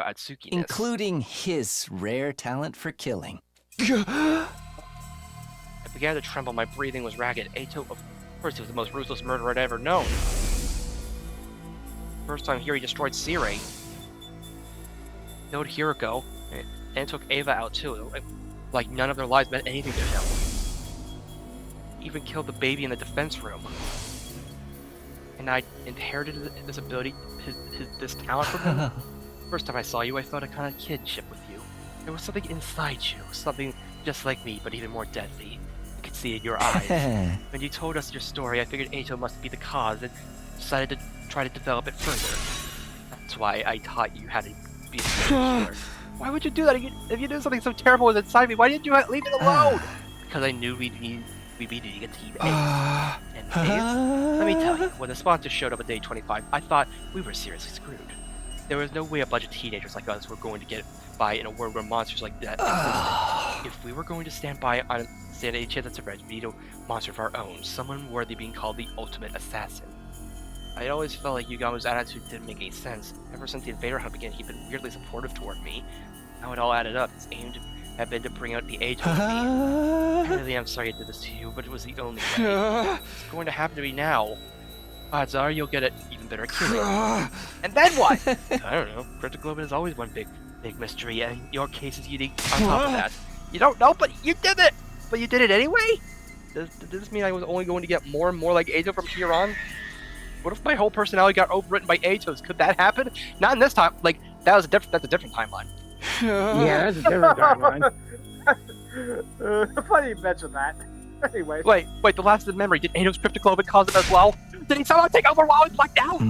Atsuki-ness. Including his rare talent for killing. I began to tremble. My breathing was ragged. Eito, of course, he was the most ruthless murderer I'd ever known. First time here, he destroyed Sirei. Killed Hiroko, and took Ava out too. Like none of their lives meant anything to him. Even killed the baby in the defense room. And I inherited this ability, this talent from him. First time I saw you, I felt a kind of kinship with you. There was something inside you, something just like me, but even more deadly. I could see it in your eyes. When you told us your story, I figured Eito must be the cause and decided to try to develop it further. That's why I taught you how to be a killer. Why would you do that? If you knew something so terrible was inside me, why didn't you leave it alone? Because I knew we needed to get Team Ace. And Ace, let me tell you, when the sponsor showed up at day 25, I thought we were seriously screwed. There was no way a bunch of teenagers like us were going to get by in a world where monsters like that existed. If we were going to stand a chance at survival, we need a monster of our own, someone worthy of being called the ultimate assassin. I always felt like Yugamo's attitude didn't make any sense. Ever since the invader hunt began, he'd been weirdly supportive toward me. Now it all added up. His aim had been to bring out the Eito in me. I really am sorry I did this to you, but it was the only way. It's going to happen to me now. Odds are you'll get it even better killing. And then what? I don't know. Cryptoglobin is always one big mystery, and your case is unique on top of that. You don't know, but you did it! But you did it anyway? Does this mean I was only going to get more and more like Eito from here on? What if my whole personality got overwritten by Eito's? Could that happen? Not in this time. Like, that's a different timeline. Yeah, that's a different timeline. Funny you mentioned that. Anyway. Wait, the last of the memory. Did Eito's cryptoglobin cause it as well? Did he somehow take over while I was blacked out?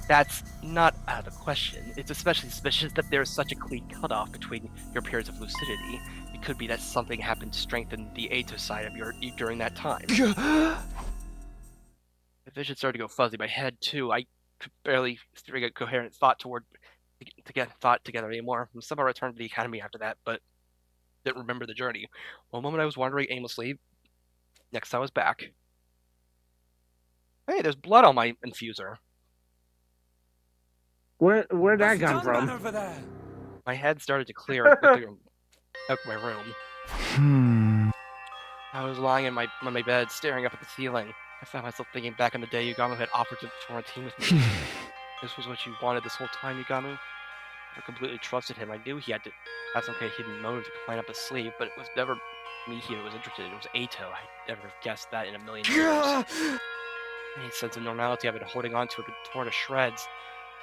That's not out of the question. It's especially suspicious that there is such a clean cutoff between your periods of lucidity. It could be that something happened to strengthen the Eito side of you during that time. The vision started to go fuzzy. My head too. I could barely string a coherent thought together anymore. I somehow returned to the academy after that, but didn't remember the journey. One moment I was wandering aimlessly, next I was back. Hey, there's blood on my infuser. Where'd that come from? Over there. My head started to clear and quickly out my room. I was lying in my bed, staring up at the ceiling. I found myself thinking back on the day Yugamo had offered to form a team with me. This was what you wanted this whole time, Yugamo? I completely trusted him. I knew he had to have some kind of hidden motive to climb up his sleeve, but it was never me he was interested in. It was Eito. I'd never have guessed that in a million years. Any sense of normality I've been holding on to had been torn to shreds.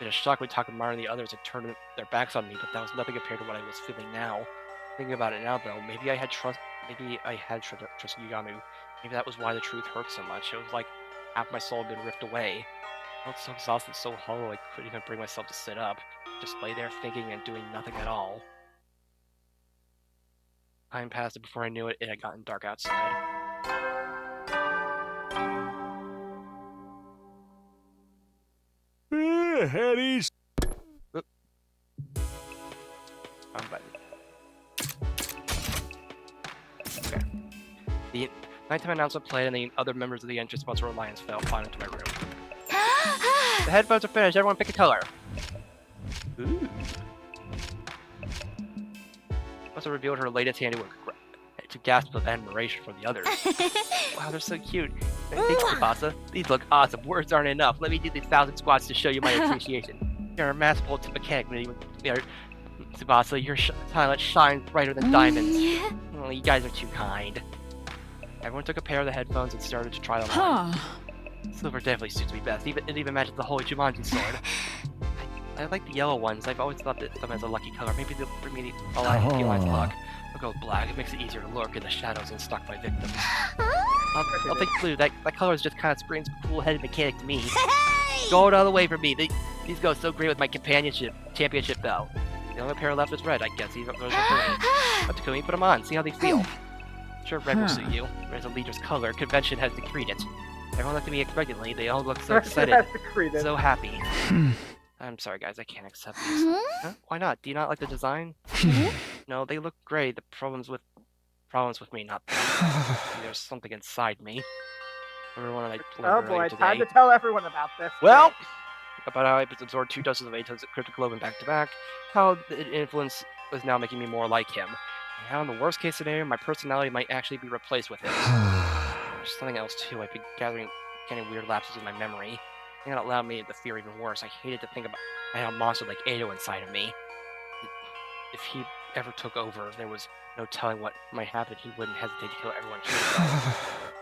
In a shock when Takumi and the others had turned their backs on me, but that was nothing compared to what I was feeling now. Thinking about it now, though, maybe I had trust Yugamo. Maybe that was why the truth hurt so much. It was like half my soul had been ripped away. I felt so exhausted, so hollow, I couldn't even bring myself to sit up. Just lay there thinking and doing nothing at all. Time passed, and before I knew it, it had gotten dark outside. Headies. I'm back. Okay. The nighttime announcement played, and the other members of the Entrance Monster Alliance filed into my room. The headphones are finished. Everyone pick a color. Ooh. Also revealed her latest handiwork to gasp with admiration from the others. Wow, they're so cute. Thanks, Tsubasa. These look awesome. Words aren't enough. Let me do these 1,000 squats to show you my appreciation. You're a masterful mechanic, Tsubasa. Your talent shines brighter than diamonds. Oh, you guys are too kind. Everyone took a pair of the headphones and started to try them on. Silver definitely suits me best. It even matches the holy Jumanji sword. I like the yellow ones. I've always thought that them as a lucky color. Maybe they'll bring me the Alliance luck. I'll go with black. It makes it easier to lurk in the shadows and stalk my victims. I'll take blue. That color is just kind of screams cool-headed mechanic to me. Go out of the way for me. These go so great with my championship though. The only pair left is red. I guess these are green. But Takumi, put them on. See how they feel. Sure, red will suit you. Red is a leader's color. Convention has decreed it. Everyone looked at me expectantly. They all look so excited, so happy. I'm sorry, guys. I can't accept these. Huh? Why not? Do you not like the design? No, they look great. The problems with me, not them. There's something inside me. Everyone I Oh boy, today. time to tell everyone about this. Well, about how I absorbed 2 doses of Eito's cryptic globin back to back. How the influence was now making me more like him. And how in the worst case scenario, my personality might actually be replaced with his. There's something else too. I've been getting weird lapses in my memory. And that allowed me to fear even worse. I hated to think about I had a monster like Eito inside of me. If he ever took over, there was no telling what might happen. He wouldn't hesitate to kill everyone he saw.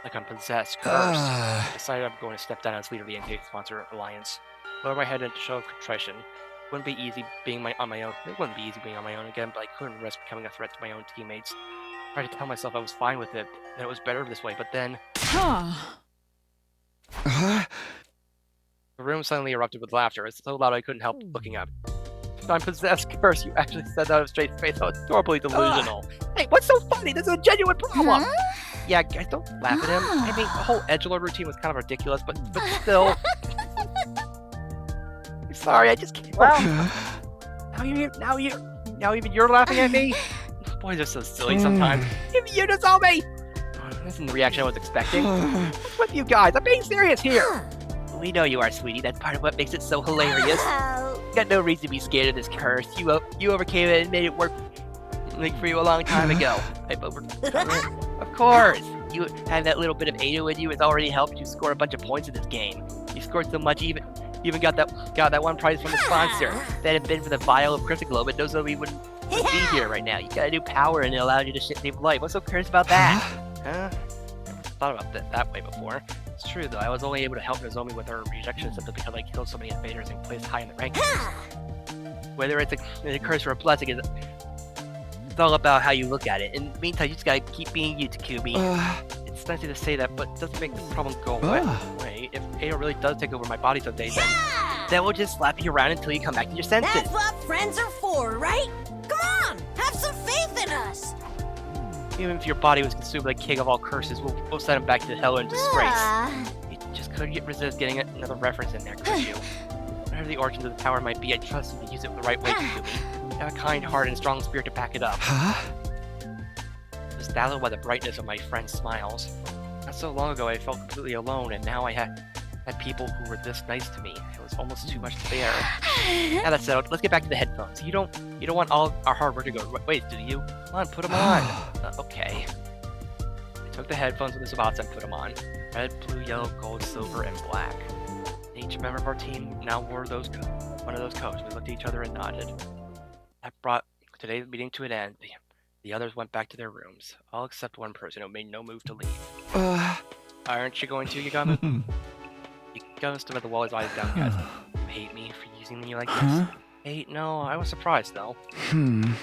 Like I'm possessed, cursed. I decided I'm going to step down as leader of the Entrance Monster Alliance. Lower my head in a show of contrition. It wouldn't be easy being on my own. It wouldn't be easy being on my own again, but I couldn't risk becoming a threat to my own teammates. I tried to tell myself I was fine with it, that it was better this way, but then... The room suddenly erupted with laughter. It's so loud I couldn't help looking up. I'm possessed, curse. You actually said that out of straight face. Oh, it's horribly delusional. Hey, what's so funny? This is a genuine problem. Yeah, guys, don't laugh at him. I mean, the whole edgelord routine was kind of ridiculous, but still. I'm sorry, I just can't. Well, now even you're laughing at me. Boys are so silly sometimes. Even you just saw me. This isn't the reaction I was expecting. What's with you guys? I'm being serious here. We know you are, sweetie. That's part of what makes it so hilarious. You got no reason to be scared of this curse. You overcame it and made it work for you a long time ago. Of course. You had that little bit of Eito in you has already helped you score a bunch of points in this game. You scored so much, you even got that one prize from the sponsor. If that had been for the vial of Crystal Globe, it knows that we wouldn't be here right now. You got a new power and it allowed you to save life. What's so curious about that? Huh? Never thought about that way before. It's true, though. I was only able to help Nozomi with her rejection simply because I killed so many invaders and placed high in the rankings. Whether it's a curse or a blessing, it's all about how you look at it. In the meantime, you just gotta keep being you, Takumi. It's nice to say that, but it doesn't make the problem go away. If Eito really does take over my body someday, then we'll just slap you around until you come back to your senses. That's what friends are for, right? Come on, have some faith in us. Even if your body was consumed by the king of all curses, we'll send him back to hell in disgrace. You just couldn't resist getting another reference in there, could you? Whatever the origins of the power might be, I trust you to use it the right way, Takumi. You have a kind heart and a strong spirit to back it up. was dazzled by the brightness of my friends' smiles. Not so long ago, I felt completely alone, and now I had people who were this nice to me. It was almost too much to bear. Now that's settled. Let's get back to the headphones. You don't want all our hard work to go to waste, do you? Come on, put them on. Okay. I took the headphones with the sabbats and put them on. Red, blue, yellow, gold, silver, and black. Each member of our team now wore one of those coats. We looked at each other and nodded. That brought today's meeting to an end. The others went back to their rooms, all except one person who made no move to leave. Aren't you going to, Yagamu? Yagamu stood at the wall, his eyes downcast. You hate me for using me like this? Hey, no, I was surprised though.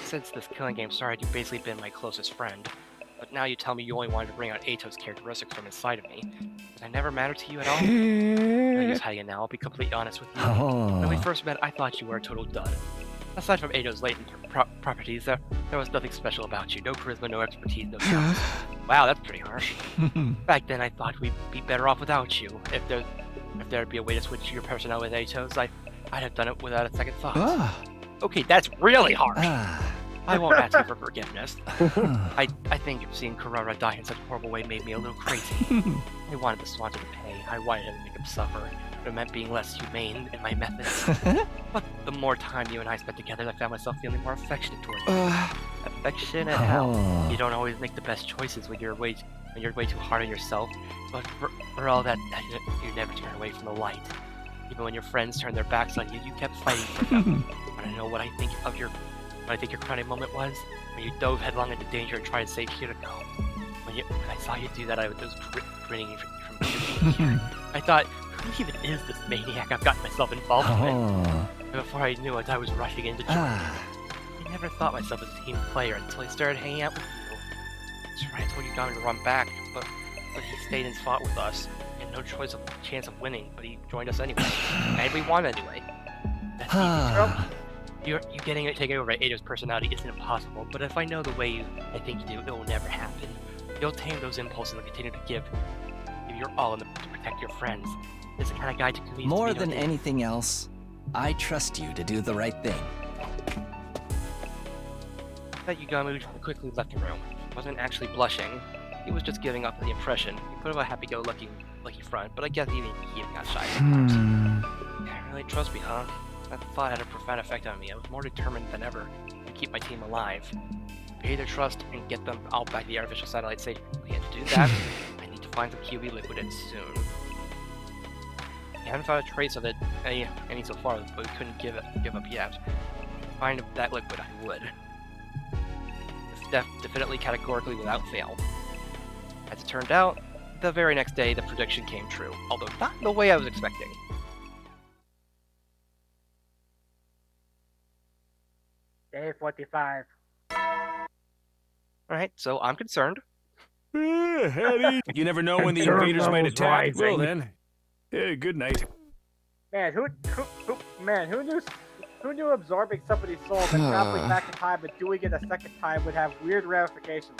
Since this killing game started, you've basically been my closest friend. But now you tell me you only wanted to bring out Ato's characteristics from inside of me. Did I never matter to you at all? I guess how you now, I'll be completely honest with you. When we first met, I thought you were a total dud. Aside from Ato's latent properties, there was nothing special about you. No charisma, no expertise, no skills. Wow, that's pretty harsh. Back then, I thought we'd be better off without you. If there'd be a way to switch your personnel with Ato's, I'd have done it without a second thought. Okay, that's really harsh. I won't ask you for forgiveness. I think seeing Carrara die in such a horrible way made me a little crazy. I wanted the Swan to pay. I wanted him to make him suffer. It meant being less humane in my methods. But the more time you and I spent together, I found myself feeling more affectionate toward you. Affectionate? Hell. You don't always make the best choices when you're way too hard on yourself. But for all that, you never turn away from the light. Even when your friends turned their backs on you, you kept fighting for them. Want to know what I think your crowning moment was? When you dove headlong into danger and tried to save Hirako. When I saw you do that, I was grinning from ear to ear. I thought, who even is this maniac I've gotten myself involved with? And before I knew it, I was rushing into joy. I never thought myself as a team player until I started hanging out with you. That's right, I told you Yagamu to run back, but he stayed and fought with us. He had no chance of winning, but he joined us anyway. And we won anyway. That's easy. You taking over Ato's personality isn't impossible, but if I know the way I think you do, it will never happen. You'll tame those impulses and continue to give your all to protect your friends. It's the kind of guy Takumi More than anything else, I trust you to do the right thing. That Yagamu quickly left the room. He wasn't actually blushing. He was just giving up the impression. He put up a happy-go-lucky front, but I guess he even got shy sometimes. You really trust me, huh? That thought had a profound effect on me. I was more determined than ever to keep my team alive. Pay their trust and get them all back to the artificial satellite safely. And to do that, I need to find some QB liquid and soon. I haven't found a trace of it any so far, but we couldn't give up yet. Find that liquid, I would. Definitely, categorically, without fail. As it turned out, the very next day, the prediction came true, although not in the way I was expecting. Day 45. Alright, so I'm concerned. You never know when the invaders might attack. Well then, good night. Man, who knew absorbing somebody's soul and traveling back in time and doing it a second time would have weird ramifications?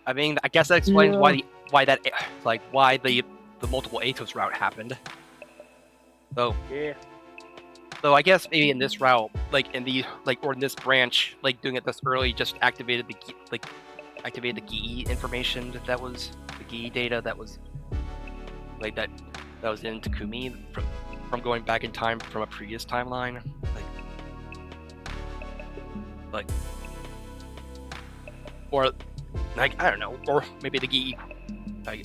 I mean, I guess that explains why the multiple Atos route happened. So yeah. So I guess maybe in this route, or in this branch, doing it this early, just activated the GE information that was the GE data that was that was in Takumi from going back in time from a previous timeline, or I don't know, or maybe the GE. I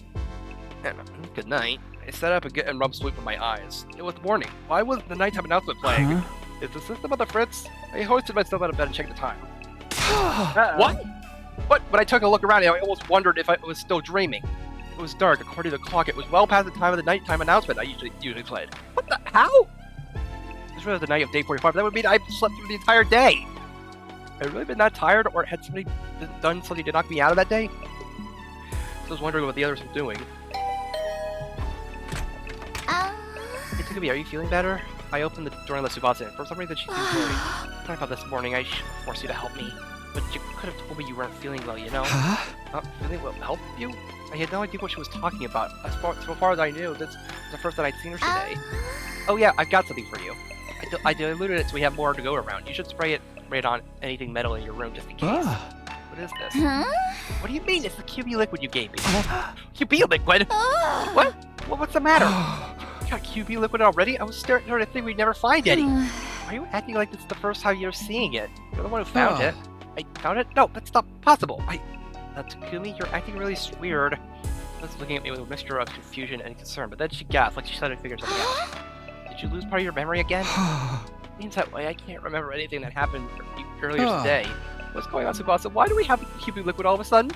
don't know. Good night. I sat up and rubbed sleep with my eyes. It was morning. Why was the nighttime announcement playing? Is the system on the fritz? I hoisted myself out of bed and checked the time. What? But when I took a look around, I almost wondered if I was still dreaming. It was dark. According to the clock, it was well past the time of the nighttime announcement I usually played. What the? How? This was the night of day 45. That would mean I slept through the entire day. Had I really been that tired, or had somebody done something to knock me out of that day? So I was wondering what the others were doing. Hey, Takumi, are you feeling better? I opened the door and let Tsubasa in. For some reason, she seemed worried. Sorry about this morning. I should have forced you to help me. But you could have told me you weren't feeling well, you know? Not feeling well? Help you? I had no idea what she was talking about. So far as I knew, this was the first that I'd seen her today. Oh yeah, I've got something for you. I diluted it so we have more to go around. You should spray it on anything metal in your room just in case. What is this? Huh? What do you mean? It's the QB liquid you gave me. QB liquid? What? What's the matter? You got QB liquid already? I was starting to think we'd never find any. Why are you acting like this is the first time you're seeing it? You're the one who found it. I found it? No, that's not possible. Takumi, you're acting really weird. She was looking at me with a mixture of confusion and concern, but then she gasped like she started to figure something out. Did you lose part of your memory again? Seems that way. I can't remember anything that happened earlier today. What's going on, Tsubasa? Why do we have QB liquid all of a sudden?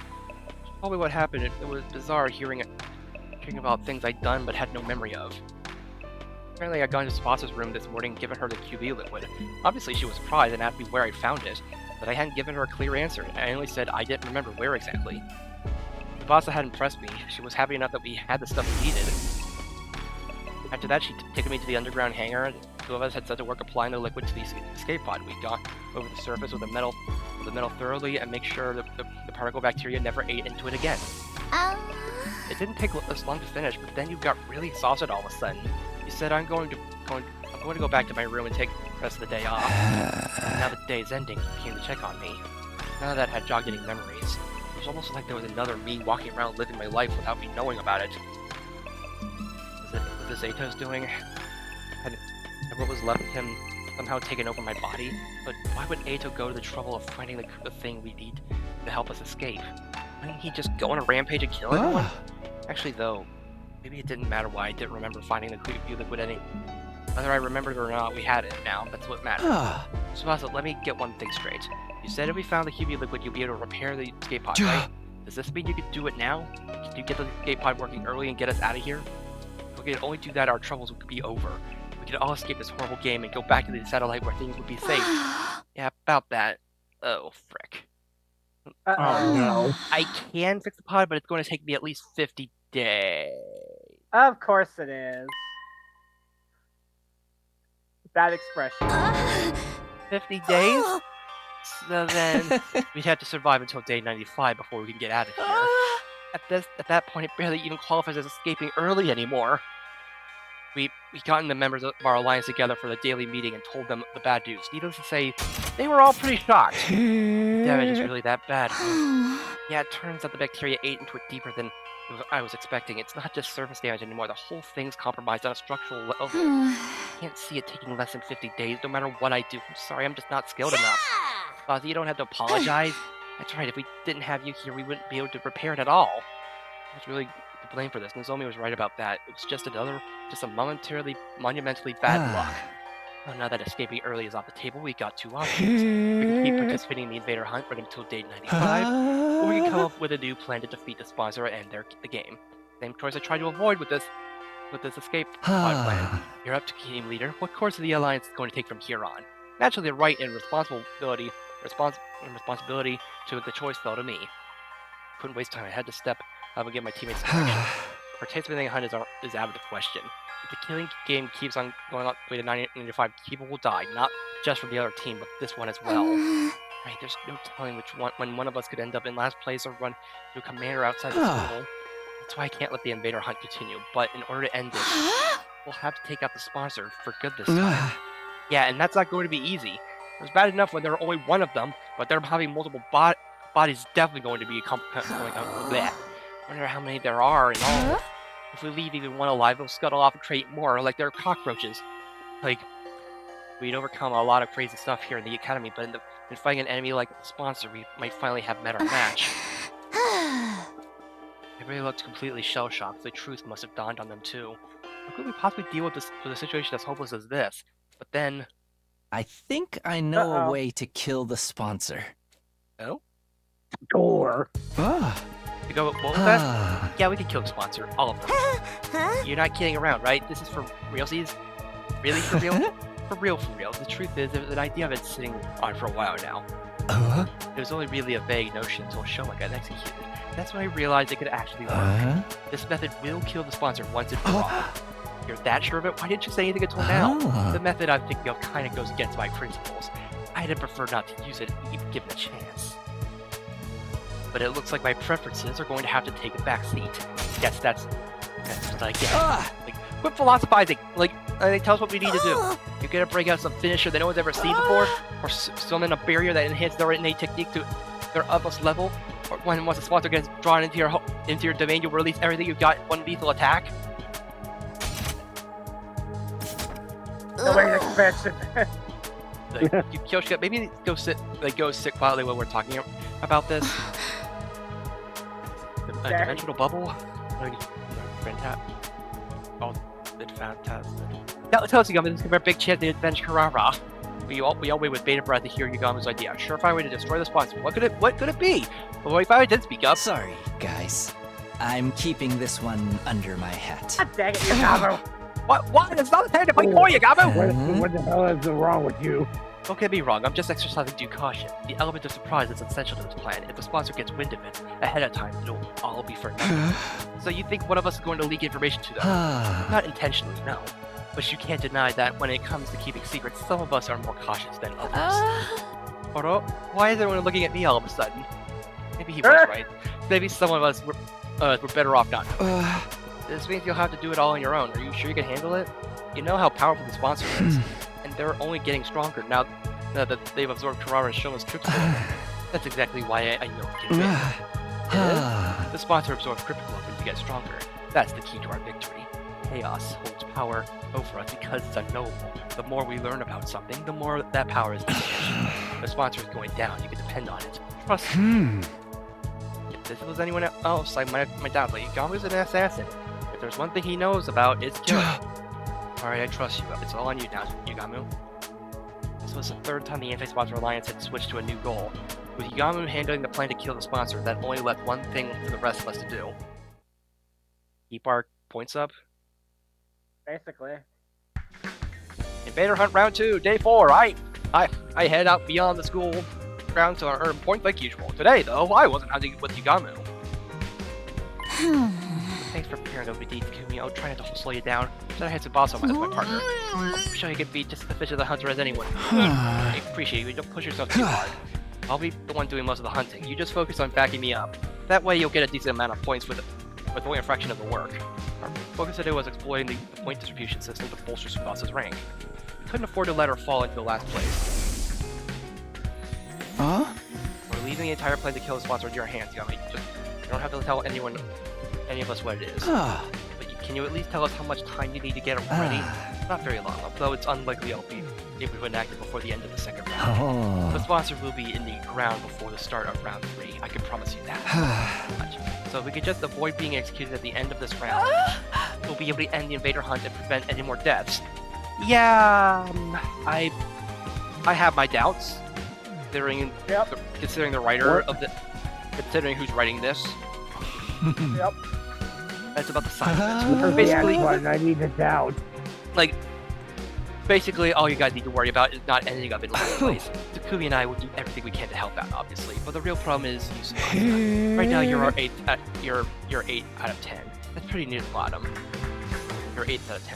Tell me what happened. It was bizarre hearing about things I'd done but had no memory of. Apparently, I'd gone to Tsubasa's room this morning and given her the QB liquid. Obviously, she was surprised and asked me where I found it, but I hadn't given her a clear answer. I only said I didn't remember where exactly. Tsubasa had impressed me. She was happy enough that we had the stuff we needed. After that, she taken me to the underground hangar. The two of us had set to work applying the liquid to the escape pod. We got over the surface with the metal thoroughly and make sure that the particle bacteria never ate into it again. It didn't take us long to finish, but then you got really exhausted all of a sudden. You said I'm going to go back to my room and take the rest of the day off. And now the day is ending, you came to check on me. None of that had jogged any memories. It was almost like there was another me walking around living my life without me knowing about it. Was this Ato's doing? Had what was left of him somehow taken over my body? But why would Ato go to the trouble of finding the thing we need to help us escape? Wouldn't he just go on a rampage and kill everyone? Actually, though, maybe it didn't matter why I didn't remember finding the QB liquid any. Whether I remembered it or not, we had it now. That's what matters. Tsubasa, let me get one thing straight. You said if we found the QB liquid, you'd be able to repair the escape pod, right? Does this mean you could do it now? Can you get the escape pod working early and get us out of here? If we could only do that, our troubles would be over. We could all escape this horrible game and go back to the satellite where things would be safe. Yeah, about that. Oh, frick. Oh no. I can fix the pod, but it's going to take me at least 50 days. Of course it is. That expression. 50 days? So then we'd have to survive until day 95 before we can get out of here. At that point, it barely even qualifies as escaping early anymore. We gotten the members of our alliance together for the daily meeting and told them the bad news. Needless to say, they were all pretty shocked. The damage is really that bad. Yeah, it turns out the bacteria ate into it deeper than I was expecting. It's not just surface damage anymore. The whole thing's compromised on a structural level. I can't see it taking less than 50 days, no matter what I do. I'm sorry, I'm just not skilled enough. Fozzie, you don't have to apologize. That's right, if we didn't have you here, we wouldn't be able to repair it at all. I was really to blame for this. Nozomi was right about that. It was just a monumentally bad luck. Well, now that escaping early is off the table, we got two options. We can keep participating in the invader hunt right until day 95, or we can come up with a new plan to defeat the sponsor and the game. Same choice I tried to avoid with this escape pod plan. You're up to team leader. What course of the alliance is going to take from here on? Naturally, the right and responsibility to the choice fell to me. Couldn't waste time. I had to step up and give my teammates direction. Participating in the hunt is out of the question. If the killing game keeps on going all the way to 95, people will die, not just from the other team, but this one as well. Right, there's no telling when one of us could end up in last place or run to a commander outside the school. That's why I can't let the invader hunt continue, but in order to end it, we'll have to take out the sponsor for good this time. Yeah, and that's not going to be easy. It was bad enough when there were only one of them, but them having multiple bodies is definitely going to be I wonder how many there are in all. If we leave even one alive, they'll scuttle off and create more, like they're cockroaches. Like, we'd overcome a lot of crazy stuff here in the academy, but in fighting an enemy like the sponsor, we might finally have met our match. Everybody looked completely shell-shocked. The truth must have dawned on them too. How could we possibly deal with a situation as hopeless as this? But then... I think I know a way to kill the sponsor. Oh? Door. You go, what was that? Yeah, we can kill the sponsor. All of them. You're not kidding around, right? This is for realsies? Really for real? For real. The truth is, there was an idea of it sitting on for a while now. It was only really a vague notion until Shoma got executed. That's when I realized it could actually work. This method will kill the sponsor once and for all. You're that sure of it? Why didn't you say anything until now? The method I'm thinking of kind of goes against my principles. I'd prefer not to use it, even given a chance. But it looks like my preferences are going to have to take a back seat. Yes, that's what I get. Like, quit philosophizing! Like, tell us what we need to do. You're gonna bring out some finisher that no one's ever seen before? Or summon a barrier that enhances their innate technique to their utmost level, or when once the sponsor gets drawn into your domain, you'll release everything you've got in one lethal attack. The way expansion. Kyoshika, maybe go sit quietly while we're talking about this. A dimensional bubble. Oh, it's fantastic. Tell us, Yugami, this is our big chance to avenge Karara. We all wait with bated breath to hear Yugami's idea. Surefire way to destroy the sponsor. What could it be? Well, we finally did speak up. Sorry, guys. I'm keeping this one under my hat. God dang it, Yugami. What? It's not a time to play for Yugami! What the hell is wrong with you? Don't get me wrong, I'm just exercising due caution. The element of surprise is essential to this plan. If the sponsor gets wind of it ahead of time, it'll all be for nothing. So you think one of us is going to leak information to them? Not intentionally, no. But you can't deny that when it comes to keeping secrets, some of us are more cautious than others. Oro, why is everyone looking at me all of a sudden? Maybe he was right. Maybe some of us were better off not knowing. This means you'll have to do it all on your own. Are you sure you can handle it? You know how powerful the sponsor is, and they're only getting stronger now that they've absorbed Karara and Shoma's troops. That's exactly why I know it can win. The sponsor absorbed Cryptic Weapons to get stronger. That's the key to our victory. Chaos holds power over us because it's unknowable. The more we learn about something, the more that power is diminished. The sponsor is going down. You can depend on it. Trust me. If this was anyone else, I might doubt, but Yugami's an assassin. If there's one thing he knows about, it's killing. Alright, I trust you. It's all on you now, Yugami. This was the third time the Anti-Sponsor Alliance had switched to a new goal. With Yugami handling the plan to kill the sponsor, that only left one thing for the rest of us to do. Keep our points up. Basically. Invader Hunt Round 2, Day 4. I head out beyond the school grounds to earn points like usual. Today, though, I wasn't hunting with Yugami. Thanks for preparing those deeds, Takumi. I'll try not to slow you down. Should I had Tsubasa as my partner? I'm sure you can be just as efficient a hunter as anyone. I appreciate you. Don't push yourself too hard. I'll be the one doing most of the hunting. You just focus on backing me up. That way you'll get a decent amount of points with only a fraction of the work. Our focus today was exploiting the point distribution system to bolster Tsubasa's rank. We couldn't afford to let her fall into the last place. We're leaving the entire plan to kill the sponsor in your hands, Yami. You don't have to tell any of us what it is. But can you at least tell us how much time you need to get it ready? Not very long, although it's unlikely I'll be able to enact it before the end of the second round. The sponsor will be in the ground before the start of round 3. I can promise you that. So if we could just avoid being executed at the end of this round, we'll be able to end the invader hunt and prevent any more deaths. Yeah, I have my doubts, considering the writer of the, considering who's writing this. Yep. That's about the size of it. Basically, I need to doubt. Like, basically, all you guys need to worry about is not ending up in last place. Takumi and I will do everything we can to help out, obviously, but the real problem is you. Right now, you're 8 out of 10. That's pretty near the bottom. You're 8th out of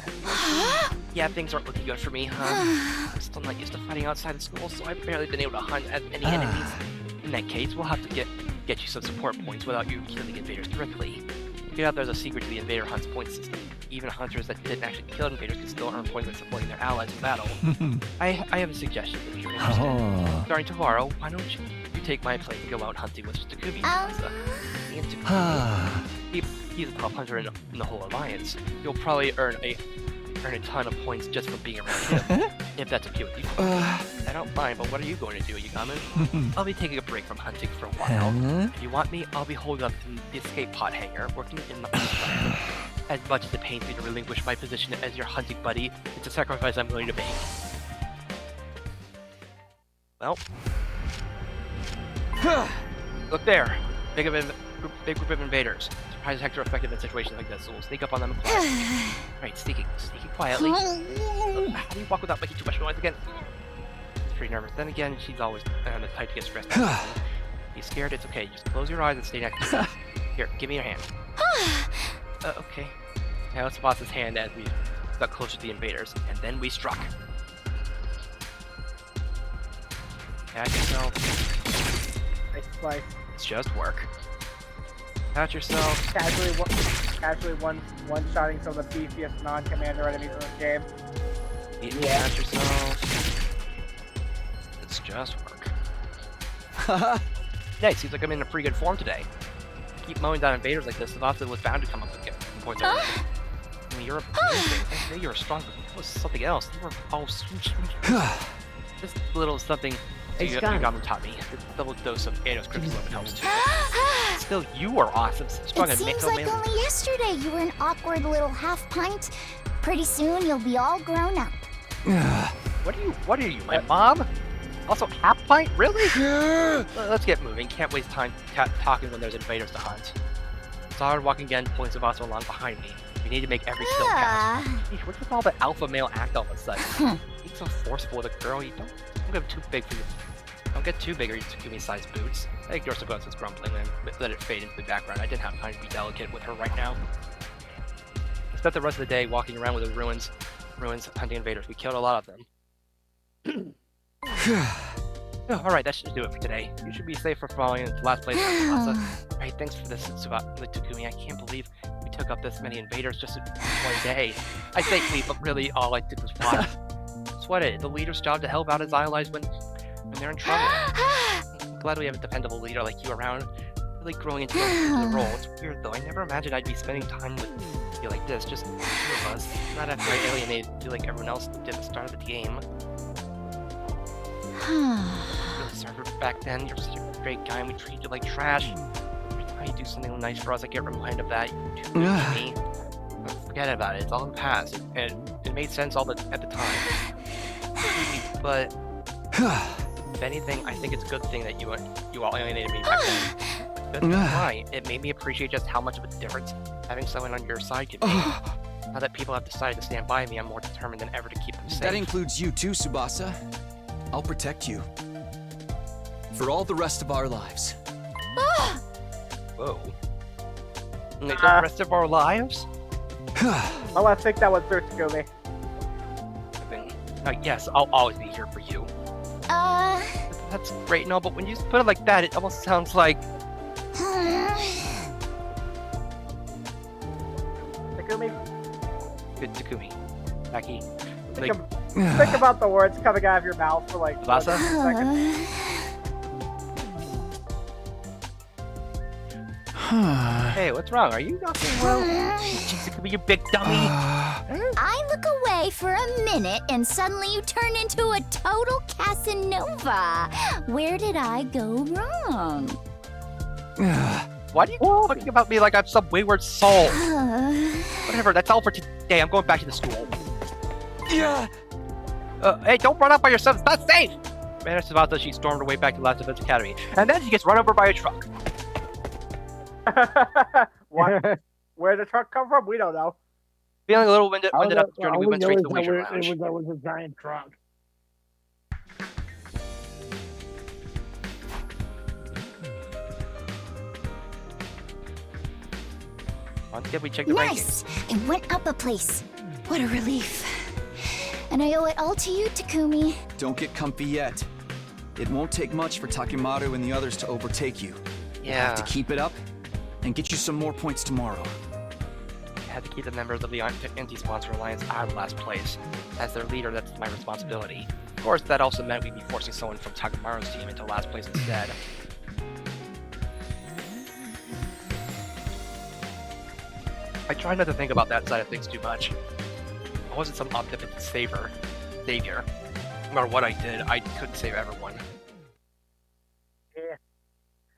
10. Yeah, things aren't looking good for me, huh? I'm still not used to fighting outside of school, so I've barely been able to hunt as many enemies. In that case, we'll have to get you some support points without you killing invaders directly. Get out there's a secret to the invader hunt's point system. Even hunters that didn't actually kill invaders can still earn points by supporting their allies in battle. I have a suggestion if you're interested. Starting tomorrow, why don't you take my place and go out hunting with Takumi and Takumi. He's a top hunter in the whole alliance. You'll probably earn a ton of points just from being around him, if that's okay with you. I don't mind, but what are you going to do, Yugami? I'll be taking a break from hunting for a while. If you want me, I'll be holed up in the escape pod hangar, working in the plan. As much as it pains me to relinquish my position as your hunting buddy, it's a sacrifice I'm willing to make. Well, look there. Big group of invaders. Surprise Hector effective in situations like this, so we'll sneak up on them and quietly. Right, sneaking quietly. How do you walk without making too much noise again? She's pretty nervous. Then again, she's always the type to get stressed out. Be scared? It's okay. Just close your eyes and stay next to me. Here, give me your hand. Okay. Now let's boss's hand as we got closer to the invaders, and then we struck. Pat yourself. Nice slice. It's just work. Pat yourself. Casually one-shotting some of the beefiest non-commander enemies in this game. Pat yourself. It's just work. Yeah, it seems like I'm in a pretty good form today. Keep mowing down invaders like this, Tsubasa was bound to come up with points over. I mean, you're amazing. I knew you were strong, but it was something else. You were all this little something Takumi taught me. This double dose of Ano's criticism helps too. Still, you are awesome. Strong It and seems like only yesterday you were an awkward little half pint. Pretty soon you'll be all grown up. What are you, my mom? Also, half pint? Really? Let's get moving. Can't waste time talking when there's invaders to hunt. Started walking again, pulling Tsubasa along behind me. We need to make every kill count. Sheesh, what's with all the alpha male act all of a sudden? Being so forceful with a girl, you don't get too big for you. Don't get too big or you give me size boots. I ignored Tsubasa's grumbling and let it fade into the background. I didn't have time to be delicate with her right now. I spent the rest of the day walking around with the ruins hunting invaders. We killed a lot of them. Alright, that should do it for today. You should be safe for falling into last place, Tsubasa. Alright, thanks for this, Takumi. I can't believe we took up this many invaders just in one day. I say we, but really all I did was watch. Sweat it. The leader's job to help out his allies when they're in trouble. I'm glad we have a dependable leader like you around, really growing into the role. It's weird though. I never imagined I'd be spending time with you like this, just the two of us. Not after I alienated you like everyone else did at the start of the game. Really sorry for back then. You're such a great guy and we treated you like trash. Every time you do something nice for us, I get reminded of that. You're too good to me. Forget about it. It's all in the past. And it made sense at the time. But if anything, I think it's a good thing that you all alienated me back then. That's why it made me appreciate just how much of a difference having someone on your side can make. Now that people have decided to stand by me, I'm more determined than ever to keep them safe. That includes you too, Tsubasa. I'll protect you. For all the rest of our lives. Whoa. Like the rest of our lives? Oh, I think that was Takumi. Yes, I'll always be here for you. That's great and all, but when you put it like that, it almost sounds like... Takumi? Good Takumi. Taki. Think about the words coming out of your mouth for like Tsubasa? 2 seconds. Hey, what's wrong? Are you not feeling well? Jeez, Takumi, you big dummy! I look away for a minute and suddenly you turn into a total Casanova. Where did I go wrong? Why do you keep talking about me like I'm some wayward soul? Whatever, that's all for today. I'm going back to the school. Hey, don't run out by yourself. It's not safe! Managed Tsubasa, she stormed her way back to Last Defense Academy. And then she gets run over by a truck. What? Where did the truck come from? We don't know. Feeling a little winded up the journey, we went straight to the leisure lounge. It was a giant truck. Once again, we checked the Nice! It went up a place. What a relief. And I owe it all to you, Takumi. Don't get comfy yet. It won't take much for Takemaru and the others to overtake you. You have to keep it up and get you some more points tomorrow. I had to keep the members of the Anti-Sponsor Alliance out of last place. As their leader, that's my responsibility. Of course, that also meant we'd be forcing someone from Takemaru's team into last place instead. I try not to think about that side of things too much. I wasn't some omnipotent savior. No matter what I did, I couldn't save everyone. Yeah.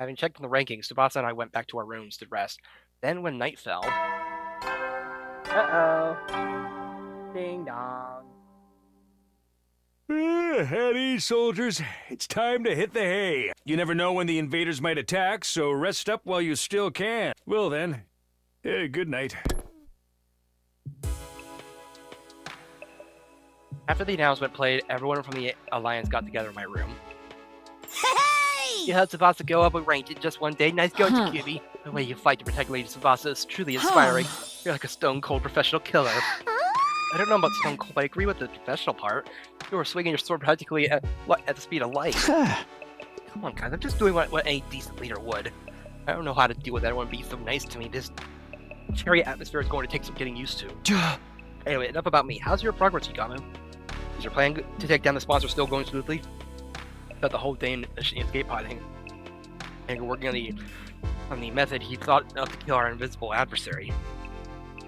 Having checked the rankings, Tsubasa and I went back to our rooms to rest. Then when night fell... Uh-oh. Ding dong. At ease, soldiers. It's time to hit the hay. You never know when the invaders might attack, so rest up while you still can. Well then, good night. After the announcement played, everyone from the Alliance got together in my room. Hey! You helped Tsubasa go up a rank in just one day. Nice going, Takumi. The way you fight to protect Lady Tsubasa is truly inspiring. You're like a stone-cold professional killer. I don't know about stone cold, but I agree with the professional part. You were swinging your sword practically at the speed of light. Come on, guys. I'm just doing what any decent leader would. I don't know how to deal with everyone being so nice to me. This cherry atmosphere is going to take some getting used to. Anyway, enough about me. How's your progress, Hikamu? Is your plan to take down the sponsor still going smoothly? About the whole day in escape potting. and working on the method he thought of to kill our invisible adversary.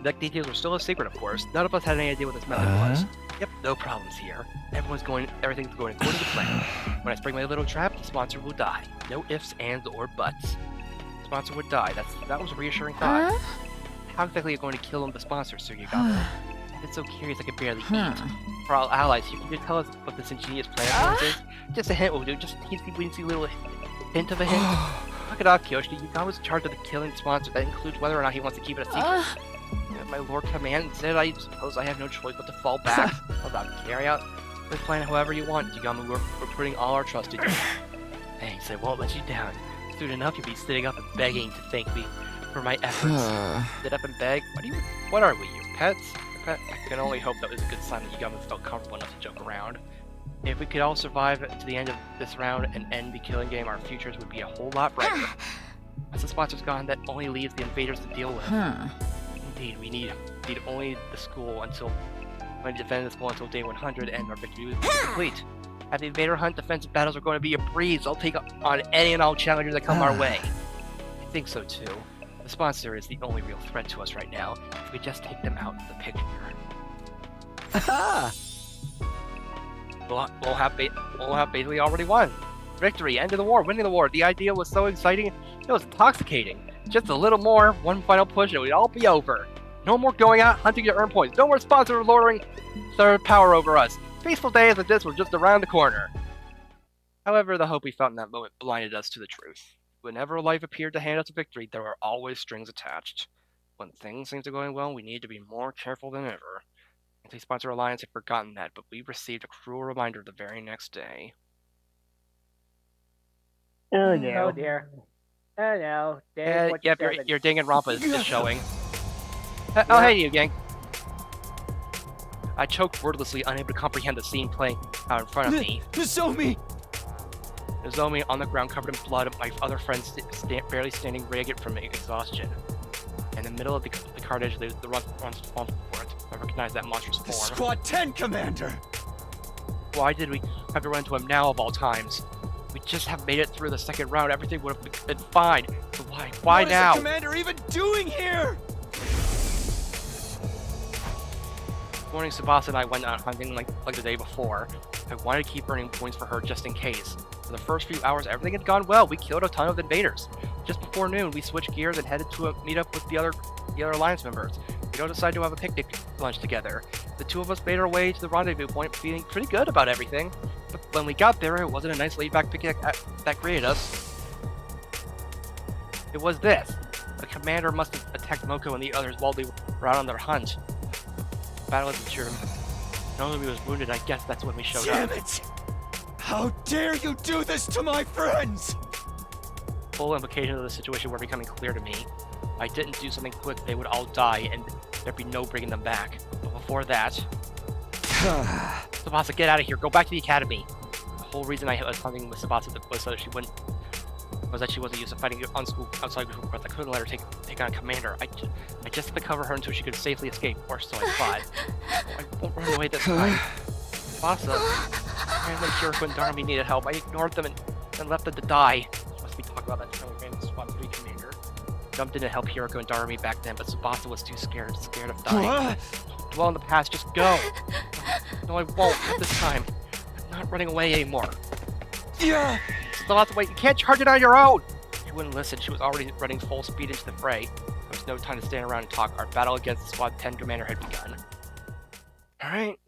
The details were still a secret, of course. None of us had any idea what this method was. Yep, no problems here. Everything's going according to plan. When I spring my little trap, the sponsor will die. No ifs, ands, or buts. The sponsor would die. That was a reassuring thought. How exactly are you going to kill the sponsor, Sir Yagami? It's so curious I could barely eat. For our allies, you can tell us what this ingenious plan of yours is? Just a hint will do. Just a teensy little hint of a hint. Knock it off, Kyoshi. Yagami's in charge of the killing the sponsor. That includes whether or not he wants to keep it a secret. My lord command said I suppose I have no choice but to fall back. About carry out this plan however you want, Yagami. We're putting all our trust in you. Thanks, I won't let you down. Soon enough, you'll be sitting up and begging to thank me for my efforts. Sit up and beg? What are we, your pets? I can only hope that was a good sign that Yagami felt comfortable enough to joke around. If we could all survive to the end of this round and end the killing game, our futures would be a whole lot brighter. As the sponsor's gone, that only leaves the invaders to deal with. Indeed, we need only the school until when to defend the school until day 100 and our victory will be complete. At the invader hunt, defensive battles are going to be a breeze. I'll take on any and all challenges that come our way. I think so too. The sponsor is the only real threat to us right now. If we just take them out of the picture. We'll have basically already won. Victory, end of the war, winning the war. The idea was so exciting, it was intoxicating. Just a little more, one final push, and we'd all be over. No more going out hunting to earn points. No more sponsor lording their power over us. Peaceful days like this were just around the corner. However, the hope we felt in that moment blinded us to the truth. Whenever life appeared to hand us a victory, there were always strings attached. When things seemed to go well, we needed to be more careful than ever. Anti-Sponsor Alliance had forgotten that, but we received a cruel reminder the very next day. Oh no. Oh dear. Oh no. Dang, Yep, your Danganronpa is showing. Oh, hey you, gang. I choked wordlessly, unable to comprehend the scene playing out in front of me. Nozomi! Nozomi on the ground covered in blood, my other friends barely standing ragged from exhaustion. In the middle of the carnage, the runs responsible for it. I recognize that monstrous form. Squad 10, Commander! Why did we have to run into him now of all times? We just have made it through the second round. Everything would have been fine. So why now? What is the Commander even doing here? This morning, Tsubasa and I went out hunting like the day before. I wanted to keep earning points for her just in case. For the first few hours, everything had gone well. We killed a ton of invaders. Just before noon, we switched gears and headed to a meet up with the other Alliance members. We all decided to have a picnic lunch together. The two of us made our way to the rendezvous point, feeling pretty good about everything. But when we got there, it wasn't a nice laid-back picnic that greeted us. It was this. The commander must have attacked Moko and the others while they were out on their hunt. The battle had matured. Not only was wounded, I guess that's when we showed up. Damn it! How dare you do this to my friends! Full implications of the situation were becoming clear to me. If I didn't do something quick, they would all die, and there'd be no bringing them back. But before that... Tsubasa, get out of here. Go back to the academy. The whole reason I was hunting with Tsubasa was so that she wouldn't... was that she wasn't used to fighting outside school requests. I couldn't let her take on a commander. I just had to cover her until she could safely escape, or so I thought. I won't run away this time. Tsubasa, apparently Kiriko and Darmi needed help. I ignored them and left them to die. We talked about that time we ran into Squad 3 commander. Jumped in to help Hiroko and Darumi back then, but Tsubasa was too scared of dying. Don't dwell in the past, just go! No, I won't, not this time. I'm not running away anymore. Yeah. Tsubasa, wait, you can't charge it on your own! She wouldn't listen, she was already running full speed into the fray. There was no time to stand around and talk. Our battle against the Squad 10 commander had begun. Alright.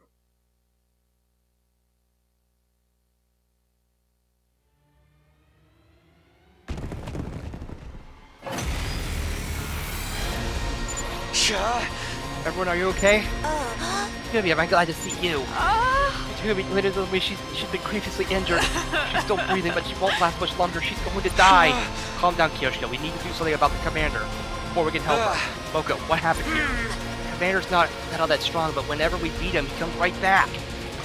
Everyone, are you okay? Takumi, I'm glad to see you. Takumi, later told me she's been grievously injured. She's still breathing, but she won't last much longer. She's going to die. Calm down, Kyoshiko. We need to do something about the commander before we can help her. Moko, what happened here? The commander's not all that strong, but whenever we beat him, he comes right back.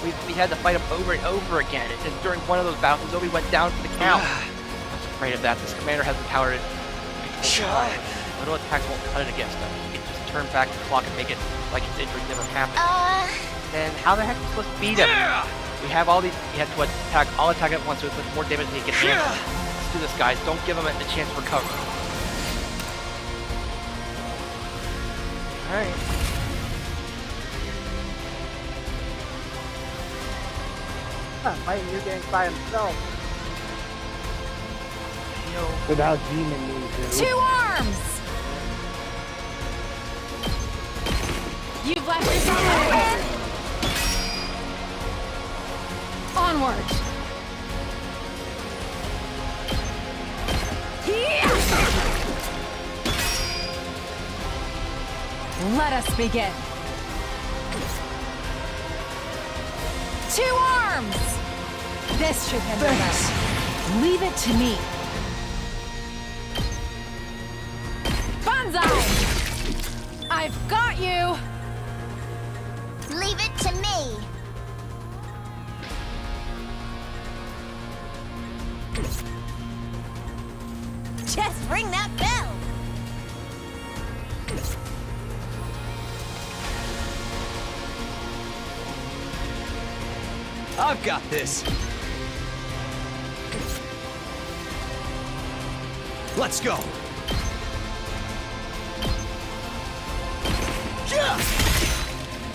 We had to fight him over and over again, and during one of those battles, Zoe went down for the count. I was afraid of that. This commander has the power to control time. Little attacks won't cut it against him. He can just turn back the clock and make it like his injury never happened. Then how the heck are we supposed to beat him? We have all these. We had to attack at once, so it puts more damage than he can handle. do this, guys. Don't give him a chance to recover. Alright. Fighting New Gang by himself. Without demon ninja. 2 arms! You've left yourself open! Onward! Yeah! Let us begin. 2 arms! This should hinder them. Leave it to me. Banzai! I've got you! Leave it to me. Just ring that bell. I've got this. Let's go.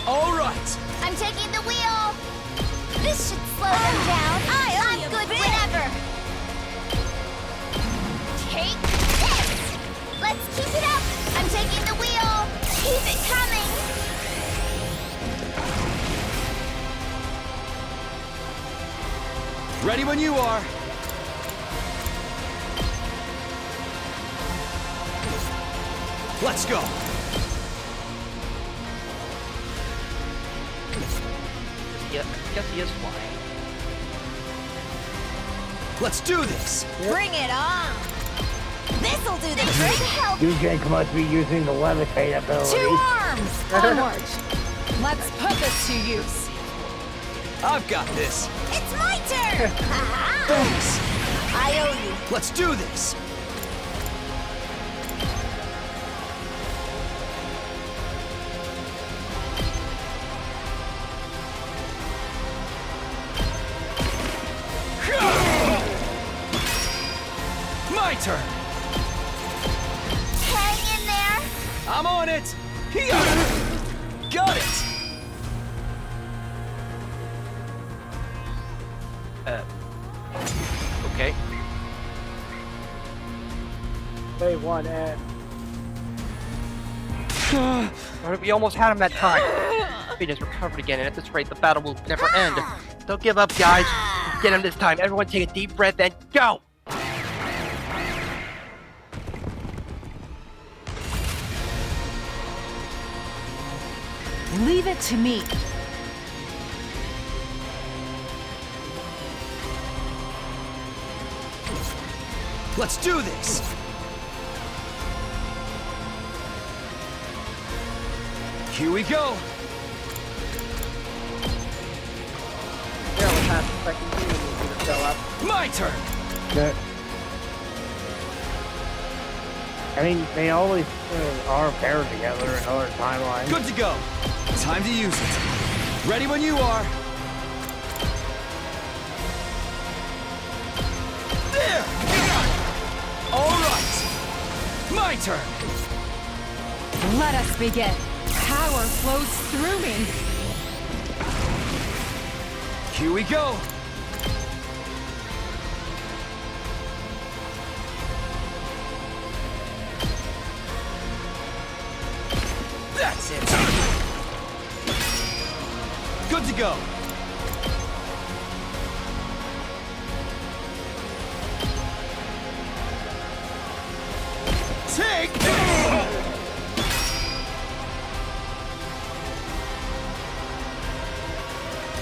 All right. I'm taking the wheel. This should slow them down. I'm good whenever. Take this. Let's keep it up. I'm taking the wheel. Keep it coming. Ready when you are. Let's go. Yeah, I guess he is flying. Let's do this. Bring it on. This'll do the trick. New Gang must be using the levitate ability. 2 arms! Onward! Let's put this to use. I've got this. It's my turn. Thanks. I owe you. Let's do this. My turn. Hang in there. I'm on it. Here. Got it. Okay. Day 1 and We almost had him that time. He just recovered again, and at this rate, the battle will never end. Don't give up, guys. Get him this time. Everyone take a deep breath and go! Leave it to me. Let's do this. Here we go. barely past the second team to show up. My turn. I mean, they always are paired together in other timelines. Good to go. Time to use it. Ready when you are. There! All right. My turn. Let us begin. Power flows through me. Here we go. That's it. Good to go. Take this!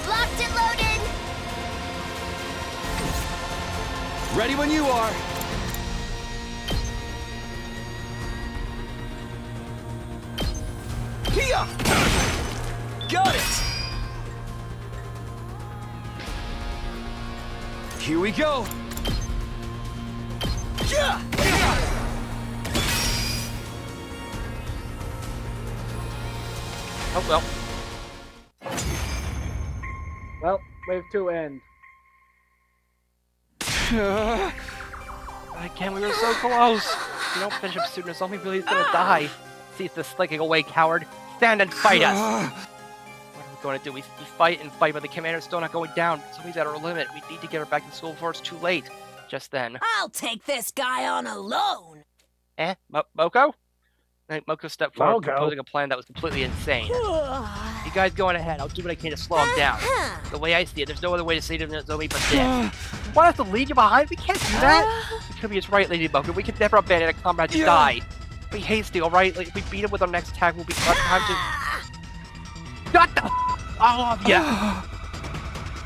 Locked and loaded. Ready when you are. Here! Got it! Here we go! Yeah! Oh well. Well, wave 2 end. Again, we were so close. If you don't finish up soon, Nozomi really is gonna die. See this slinking away, coward. Stand and fight us. What are we going to do? We fight and fight, but the commander's still not going down. Nozomi's at our limit. We need to get her back to school before it's too late. Just then. I'll take this guy on alone. Moko? Moko stepped forward, Moko? proposing a plan that was completely insane. You guys going ahead. I'll do what I can to slow him down. The way I see it, there's no other way to save Nozomi but this. You want us to leave you behind? We can't do that. Takumi is right, Lady Moko. We can never abandon a comrade to die. Be hasty, alright? Like, if we beat him with our next attack, we'll be time to... Shut the all of ya!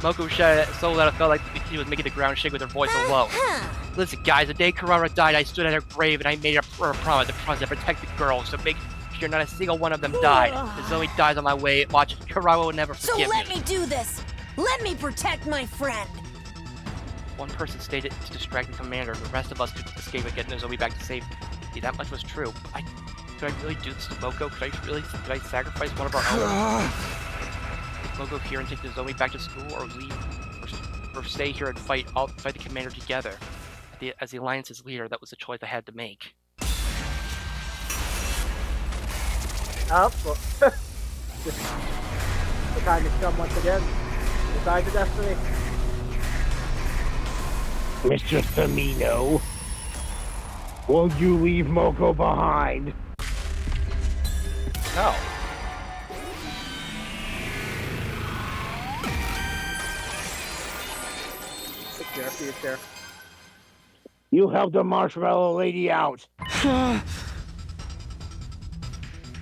Moko shouted so that it felt like he was making the ground shake with her voice alone. Listen, guys, the day Karara died, I stood at her grave and I made her a promise to protect the girls, so make sure not a single one of them died. If Zoe dies on my way, watch, Karara will never forgive me. So let me do this! Let me protect my friend! One person stayed to distract the commander, the rest of us could escape and get Nozomi back to safety. That much was true. Could I really do this to Moko? Could I sacrifice one of our own? Take Moko here and take Nozomi back to school, or leave, or stay here and fight the commander together? As the Alliance's leader, that was the choice I had to make. Well, the kind of scum once again. Decide the destiny. Mr. Samino, will you leave Moko behind? No. See it there. You helped the marshmallow lady out.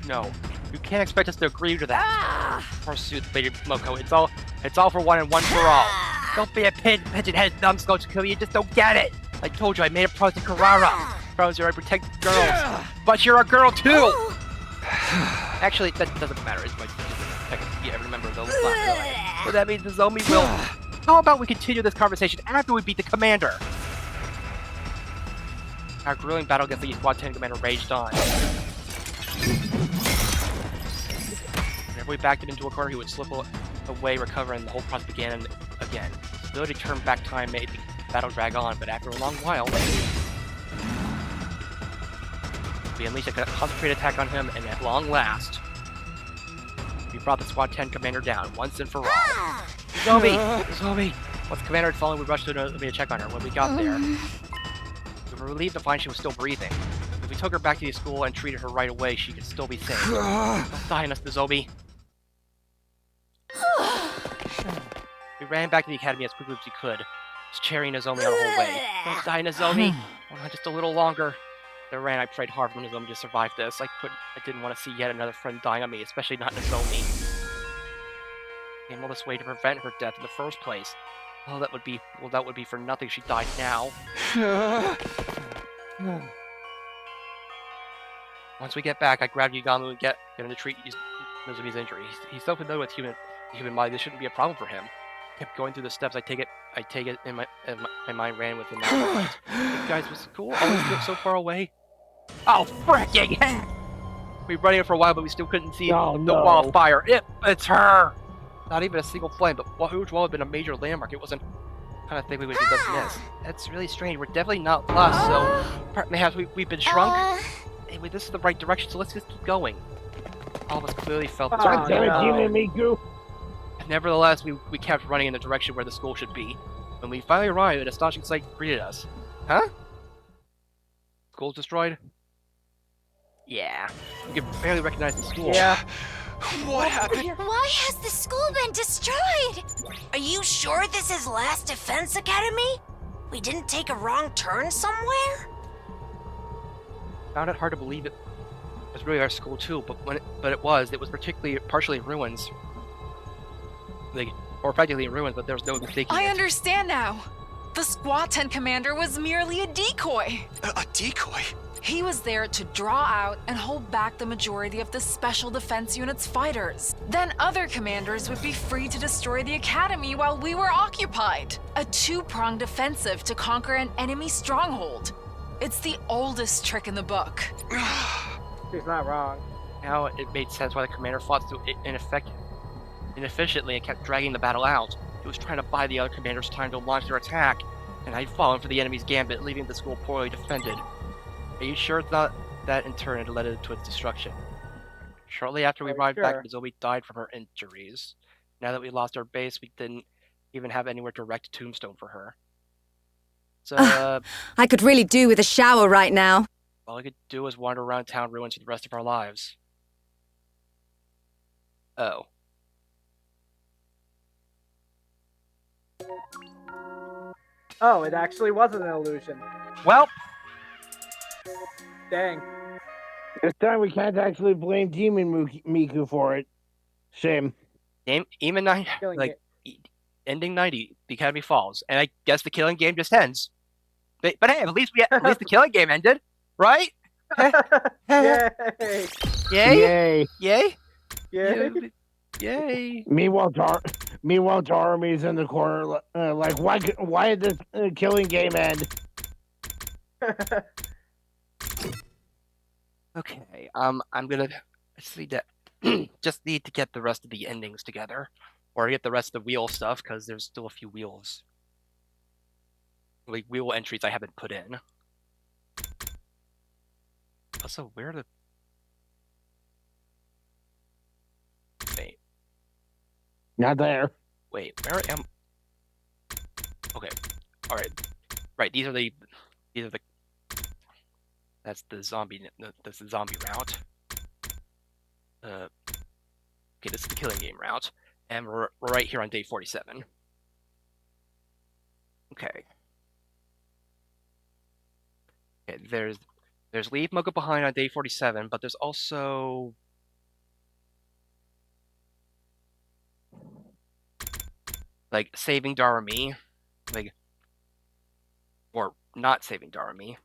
No. You can't expect us to agree to that. Forsooth, Lady Moko. It's all for one and one for all. Don't be a pigeon-headed numbskull, Takumi. You just don't get it. I told you I made a promise to Karara. Promise you I protect the girls. But you're a girl too. Actually, that doesn't matter. It's my yeah, remember those last. So that means Nozomi will. How about we continue this conversation after we beat the commander? Our grueling battle against the Squad 10 commander raged on. Whenever we backed him into a corner, he would slip away, recover, and the whole process began again. The ability to turn back time made the battle drag on, but after a long while, we unleashed a concentrated attack on him, and at long last, we brought the Squad 10 commander down, once and for all. Nozomi! Once the commander had fallen, we rushed to Nozomi to check on her. When we got there, we were relieved to find she was still breathing. If we took her back to the school and treated her right away, she could still be safe. Don't die on us, Nozomi. We ran back to the academy as quickly as we could, just carrying Nozomi on the whole way. Don't die, Nozomi! Just a little longer. I ran, I prayed hard for Nozomi to survive this. I didn't want to see yet another friend dying on me, especially not Nozomi. I came all this way to prevent her death in the first place. Oh, that would be for nothing. She died now. Once we get back, I grabbed Yugamu and get him to treat Nozomi's injury. He's so familiar with human body, this shouldn't be a problem for him. Kept going through the steps. I take it in my mind ran with him. Guys, was cool. Always so far away. Oh, fricking heck! We were running it for a while, but we still couldn't see the wall of fire. It's her! Not even a single flame, but a huge wall had been a major landmark. It wasn't the kind of thing we would just miss. That's really strange. We're definitely not lost, so perhaps we've been shrunk? Anyway, this is the right direction, so let's just keep going. All of us clearly felt Nevertheless, we kept running in the direction where the school should be. When we finally arrived, an astonishing sight greeted us. Huh? School's destroyed? Yeah. We could barely recognize the school. Yeah. What happened? Why has the school been destroyed? Are you sure this is Last Defense Academy? We didn't take a wrong turn somewhere? Found it hard to believe it was really our school too, but it was partially in ruins. Or practically in ruins, but there was no mistaking I it. understand now. The Squad 10 commander was merely a decoy. A decoy? He was there to draw out and hold back the majority of the Special Defense Unit's fighters. Then other commanders would be free to destroy the academy while we were occupied. A two-pronged offensive to conquer an enemy stronghold. It's the oldest trick in the book. She's not wrong. Now it made sense why the commander fought so inefficiently and kept dragging the battle out. He was trying to buy the other commanders time to launch their attack. and I'd fallen for the enemy's gambit, leaving the school poorly defended. Are you sure it's not that in turn had led to its destruction? Shortly after we arrived back, Mizobi died from her injuries. Now that we lost our base, we didn't even have anywhere to erect a tombstone for her. So, I could really do with a shower right now. all I could do was wander around town ruins for the rest of our lives. Oh. Oh, it actually wasn't an illusion. Well, Dang. This time we can't actually blame Demon Miku for it. Shame. Even 90, ending 90, the Academy falls, and I guess the killing game just ends. But hey, at least the killing game ended, right? Yay! Yay! Yay! Yay! Yay! Meanwhile, Darumy's in the corner, like, why did this killing game end? Okay, I'm gonna just need to get the rest of the endings together, or get the rest of the wheel stuff, because there's still a few wheels, like wheel entries I haven't put in. Also, where the wait? Not there. Wait, where am? Okay, all right, right. These are the. That's the zombie. That's the zombie route. Okay, this is the killing game route, and we're right here on day 47. Okay. Okay, there's leave Mocha behind on day 47, but there's also like saving Darumi, like, or not saving Darumi.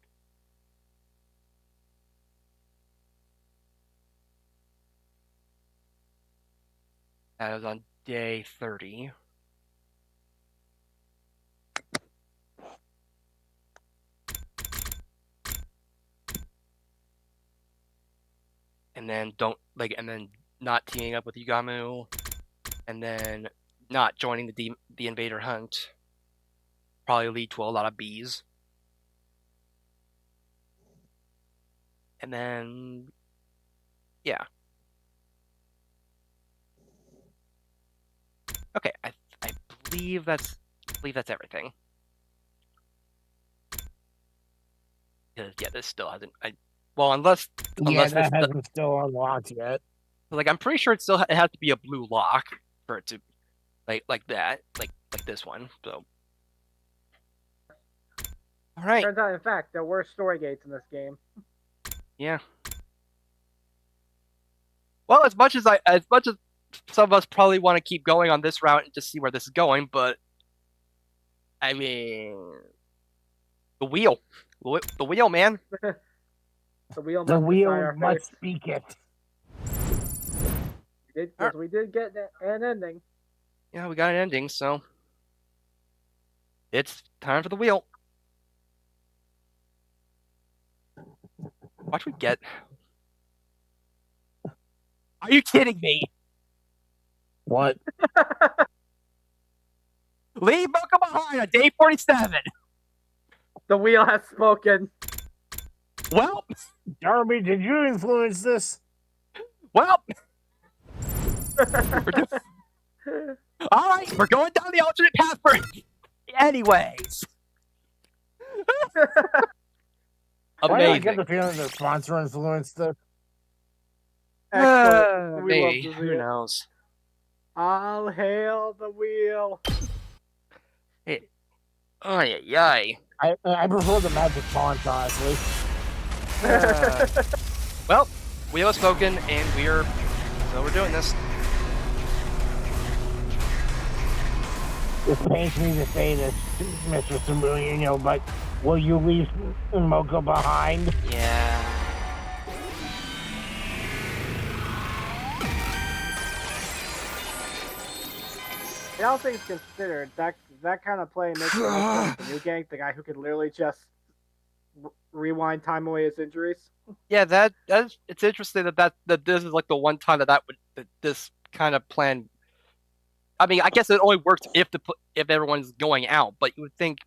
That was on day 30. And then and then not teaming up with Yugamu, and then not joining the invader hunt. Probably lead to a lot of bees. And then, yeah. Okay, I believe that's everything. Because yeah, this still hasn't. Unless that hasn't still unlocked yet. Like, I'm pretty sure it has to be a blue lock for it to like that, like this one. So, all right. Turns out, in fact, there were story gates in this game. Yeah. Well, as much as some of us probably want to keep going on this route and just see where this is going, but I mean, the wheel, man. The wheel must speak it. We did get an ending. Yeah, we got an ending, so it's time for the wheel. Watch we get. Are you kidding me? What? Leave Mocha behind on day 47. The wheel has spoken. Well, Darby, did you influence this? Well, all right, we're going down the alternate path for anyways. Why do I Amazing. get the feeling the sponsor influenced this? Maybe. Who knows? I'll hail the wheel. Hey. Oh, yeah. I prefer the magic font, honestly. Well, wheel has spoken, and we're doing this. It pains me to say this, Mr. Samuel, but will you leave Mocha behind? Yeah. In all things considered, that kind of play makes it like the new gang, the guy who could literally just rewind time away his injuries. Yeah, that's it's interesting that this is like the one time that this kind of plan. I mean, I guess it only works if everyone's going out, but you would think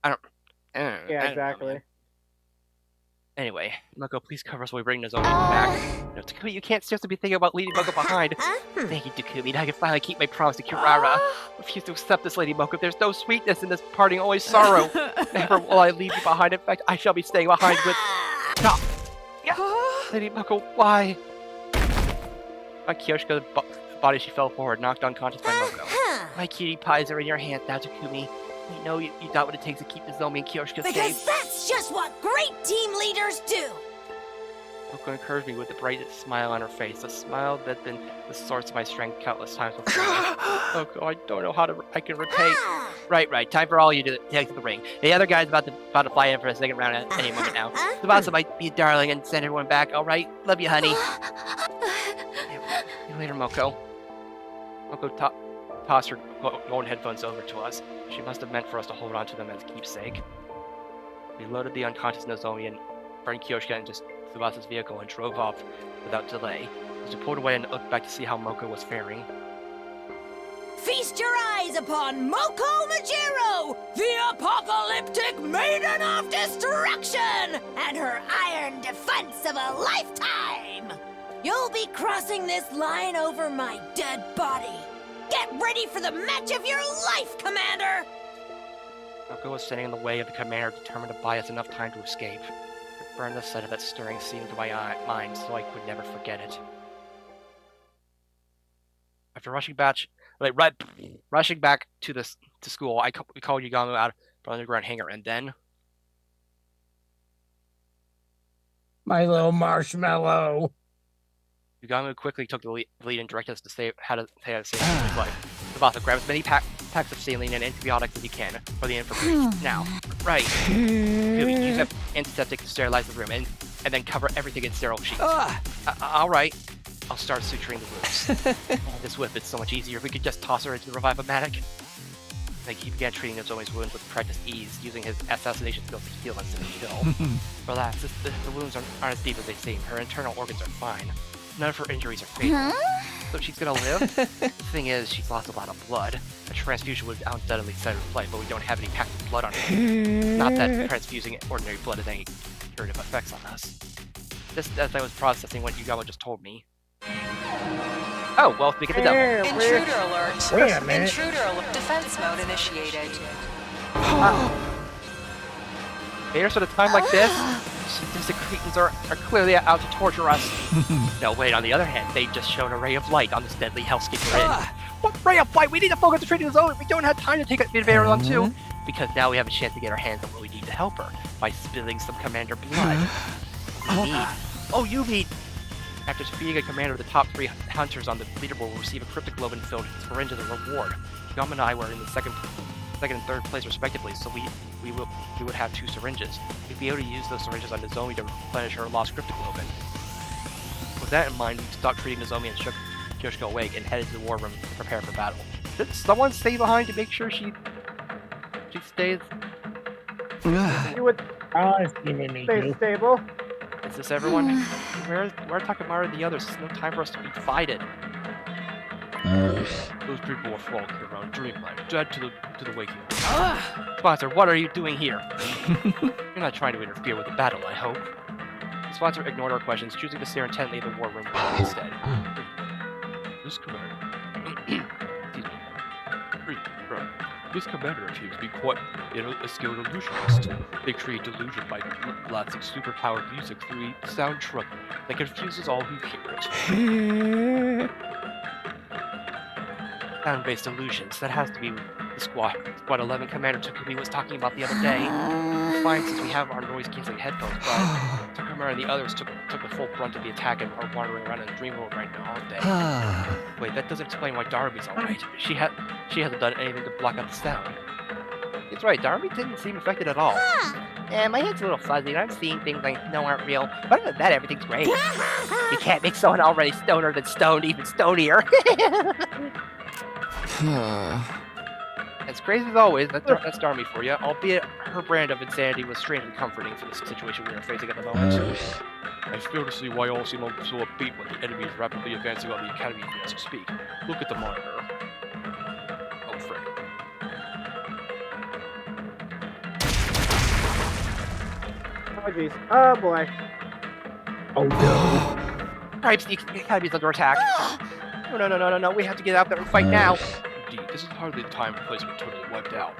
I don't Yeah, know, exactly. man. Anyway, Moko, please cover us while we bring Nozomi back. No, Takumi, you can't seriously be thinking about leaving Moko behind. Thank you, Takumi. Now I can finally keep my promise to Kirara. Refuse to accept this, Lady Moko. There's no sweetness in this parting, only sorrow. Never will I leave you behind. In fact, I shall be staying behind with... Stop! Yeah. Lady Moko, why? My Kyoshiko's body, she fell forward, knocked unconscious by Moko. My cutie pies are in your hands now, Takumi. We know you got what it takes to keep Nozomi and Kyoshiko safe. Because that's just what great team leaders do! Moko encouraged me with the brightest smile on her face, a smile that had been the source of my strength countless times before. Moko, I don't know how I can repay. Right. Time for all you to take to the ring. The other guy's about to fly in for a second round at any moment now. Tsubasa might be a darling and send everyone back, alright? Love you, honey. See you later, Moko. Moko tossed her golden headphones over to us. She must have meant for us to hold on to them as keepsake. We loaded the unconscious Nozomi and burned Kyoshika into Tsubasa's vehicle and drove off without delay. As we pulled away and looked back to see how Moko was faring. Feast your eyes upon Moko Majiro, the apocalyptic maiden of destruction, and her iron defense of a lifetime! You'll be crossing this line over my dead body. Get ready for the match of your life, Commander! Moko was standing in the way of the commander, determined to buy us enough time to escape. It burned the sight of that stirring scene into my mind, so I could never forget it. After rushing back to school, we called Yugamo out from the underground hangar, and then... My little marshmallow. Yugamo quickly took the lead and directed us to how to save his life. Tsubasa, grab as many packs of saline and antibiotics as you can for the infirmary. Now. Right. Use that antiseptic to sterilize the room, and then cover everything in sterile sheets. Alright. I'll start suturing the wounds. This whip is so much easier if we could just toss her into the revive-o-matic. Like, he began treating Nozomi's wounds with practiced ease, using his assassination skills to heal instead of kill. Relax, the wounds aren't as deep as they seem. Her internal organs are fine. None of her injuries are fatal. So she's gonna live? The thing is, she's lost a lot of blood. A transfusion would undoubtedly set her flight, but we don't have any packs of blood on her. Not that transfusing ordinary blood has any curative effects on us. Just as I was processing what Yugamo just told me. Oh, well, speak of the devil. Intruder alert. Wait a minute. Intruder alert. Defense mode initiated. Haters at a time like this, sadistic cretins are clearly out to torture us. No, wait, on the other hand, they've just shown a ray of light on this deadly hellscape we're in. What ray of light? We need to focus on treating the zone. We don't have time to take advantage of on too. Because now we have a chance to get our hands on what we need to help her by spilling some commander blood. You mean... After defeating a commander of the top 3 hunters on the leaderboard will receive a cryptic globe-filled syringe as a reward. Yum and I were in the second and third place respectively, so we would have 2 syringes. We'd be able to use those syringes on Nozomi to replenish her lost cryptic globe. With that in mind, we stopped treating Nozomi and shook Kyoshiko awake and headed to the war room to prepare for battle. Did someone stay behind to make sure she stays? You would stay stable. Is this everyone? Where are Takamaru and the others? There's no time for us to be divided. Those people will fall to their own dreamland, dead to the waking. Sponsor, what are you doing here? You're not trying to interfere with the battle, I hope. The sponsor ignored our questions, choosing to stare intently at the war room instead. This commander... This commander appears to be quite a skilled illusionist. They create delusion by blasting superpowered music through a soundtrack that confuses all who hear it. Sound-based illusions. That has to be the Squad 11 Commander Takumi was talking about the other day. It's fine since we have our noise-canceling headphones, but Takamaru and the others took the full brunt of the attack and are wandering around in the dream world right now, aren't they? Wait, that doesn't explain why Darby's alright. She hasn't done anything to block out the sound. It's right, Darby didn't seem affected at all. Yeah, my head's a little fuzzy and I'm seeing things I know aren't real. But other than that, everything's great. You can't make someone already stoner than stoned even stonier. As crazy as always, that's Darby for you, albeit her brand of insanity was strangely comforting for the situation we are facing at the moment. I fail to see why all seem so upbeat when the enemy is rapidly advancing on the academy as we speak. Look at the monitor. Oh, frick. Oh jeez. Oh boy. Oh no. Stripes, you gotta be under attack. No. We have to get out there and fight now. Indeed, this is hardly the time and place we're totally wiped out.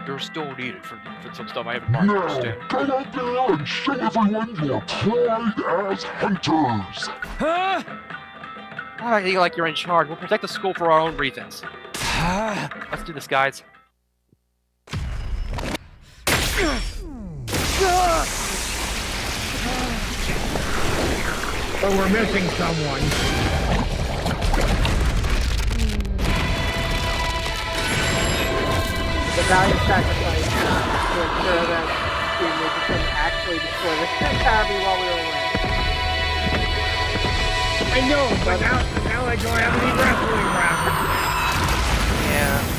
You're still needed for some stuff I haven't marked. Now, go out there and show everyone your pride as hunters! Huh? I feel like you're in charge. We'll protect the school for our own reasons. Let's do this, guys. But we're missing someone. The valiant sacrifice to ensure that teammates couldn't actually destroy the academy while we were away. I know, but now I don't have any wrestling rounds. Yeah.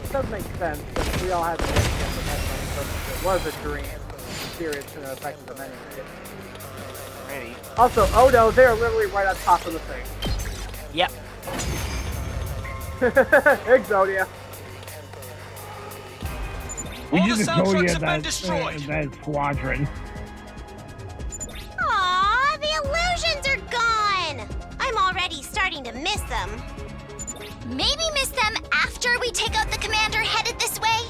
It does make sense that we all had to get the next one, but it was a dream. Experience and it affected them anyway. Alrighty. Also, oh no, they're literally right on top of the thing. Yep. Exodia. We All need the to sound go trucks get have been destroyed. that squadron. Aw, the illusions are gone. I'm already starting to miss them. Maybe miss them after we take out the commander headed this way?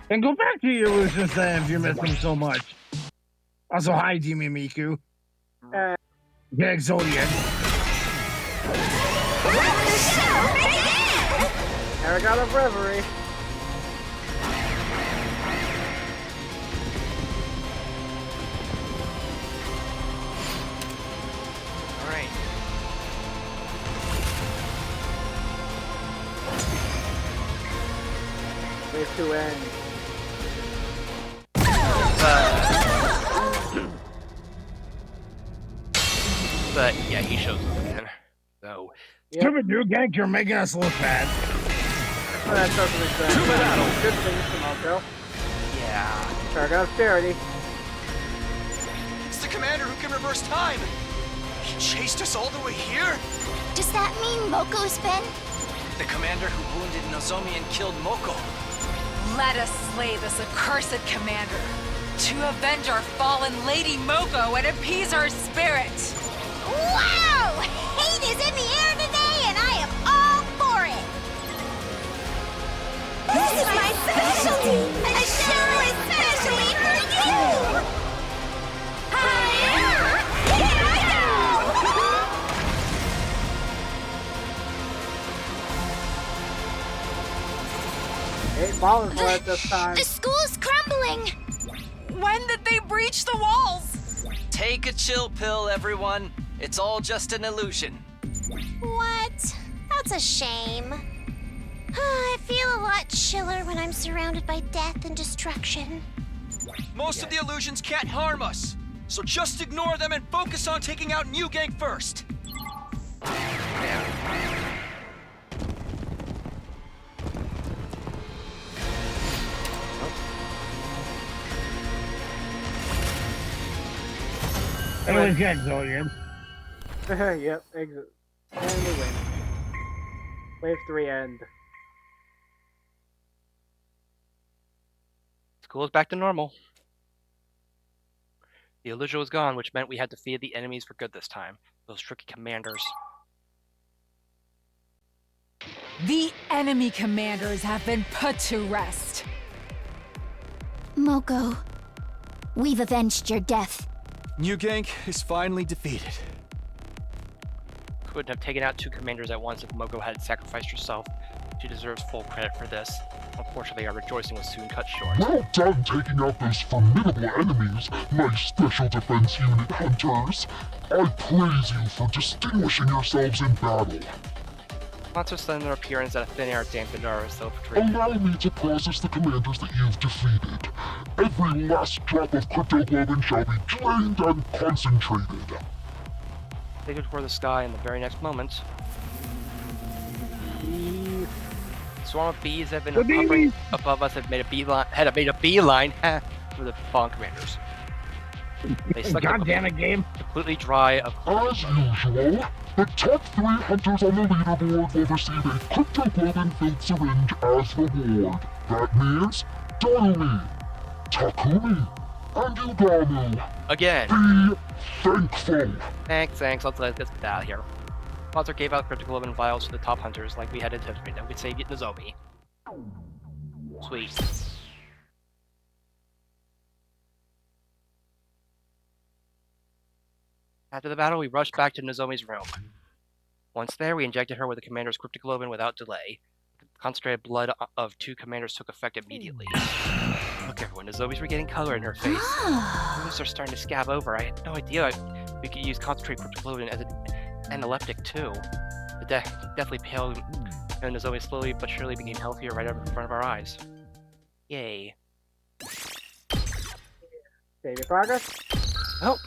Then go back to your illusions then if you miss them so much. Also, hi, Jimmy Miku. Yeah, Exodia. Aragon of Reverie. Alright. Wave to end. But yeah, he shows up again. So Yep. Stupid new gank, you're making us look bad. Oh, that doesn't make sense. Good things, Tomoko. yeah. Aragon of Charity. It's the commander who can reverse time! He chased us all the way here? Does that mean Moko's been? The commander who wounded Nozomi and killed Moko. Let us slay this accursed commander to avenge our fallen Lady Moko and appease her spirit. Wow! Hate is in the air today, and I am all for it! This is my specialty! A show especially for you! Hi-ya! Here I go! Ain't falling for it this time. The school's crumbling! When did they breach the walls? Take a chill pill, everyone. It's all just an illusion. What? That's a shame. I feel a lot chiller when I'm surrounded by death and destruction. Most of the illusions can't harm us, so just ignore them and focus on taking out New Gang first. Anyways, yeah, Exodia. Yep, exit. And we win. Wave 3 end. School is back to normal. The illusion was gone, which meant we had defeated the enemies for good this time. Those tricky commanders. The enemy commanders have been put to rest. Moko, we've avenged your death. New Gang is finally defeated. Couldn't have taken out two commanders at once if Moko had sacrificed herself. She deserves full credit for this. Unfortunately, our rejoicing was soon cut short. Well done taking out those formidable enemies, my Special Defense Unit hunters. I praise you for distinguishing yourselves in battle. Not so sudden their appearance out of thin air dampened our celebratory. Allow me to process the commanders that you've defeated. Every last drop of cryptoglobin shall be drained and concentrated. They go toward the sky in the very next moment. swarm of bees have been hovering above us. Have made a beeline. Had made a beeline for the fallen commanders. They sucked God damn it, game. completely dry of. As usual, the top 3 hunters on the leaderboard will receive a cryptoglobin-filled syringe as reward. That means Takumi, Takumi, and Udamu. Again. Be thankful. Thanks. Let's get out of here. Sponsor gave out cryptoglobin vials to the top hunters like we had anticipated. That we'd save Nozomi. Sweet. After the battle, we rushed back to Nozomi's room. Once there, we injected her with the commander's cryptoglobin without delay. The concentrated blood of 2 commanders took effect immediately. Look, everyone, Nozomi's regaining color in her face. Wounds are starting to scab over. I had no idea we could use concentrated cryptoglobin as an analeptic, too. The deathly pale Nozomi slowly but surely became healthier right in front of our eyes. Yay. Save your progress. Oh.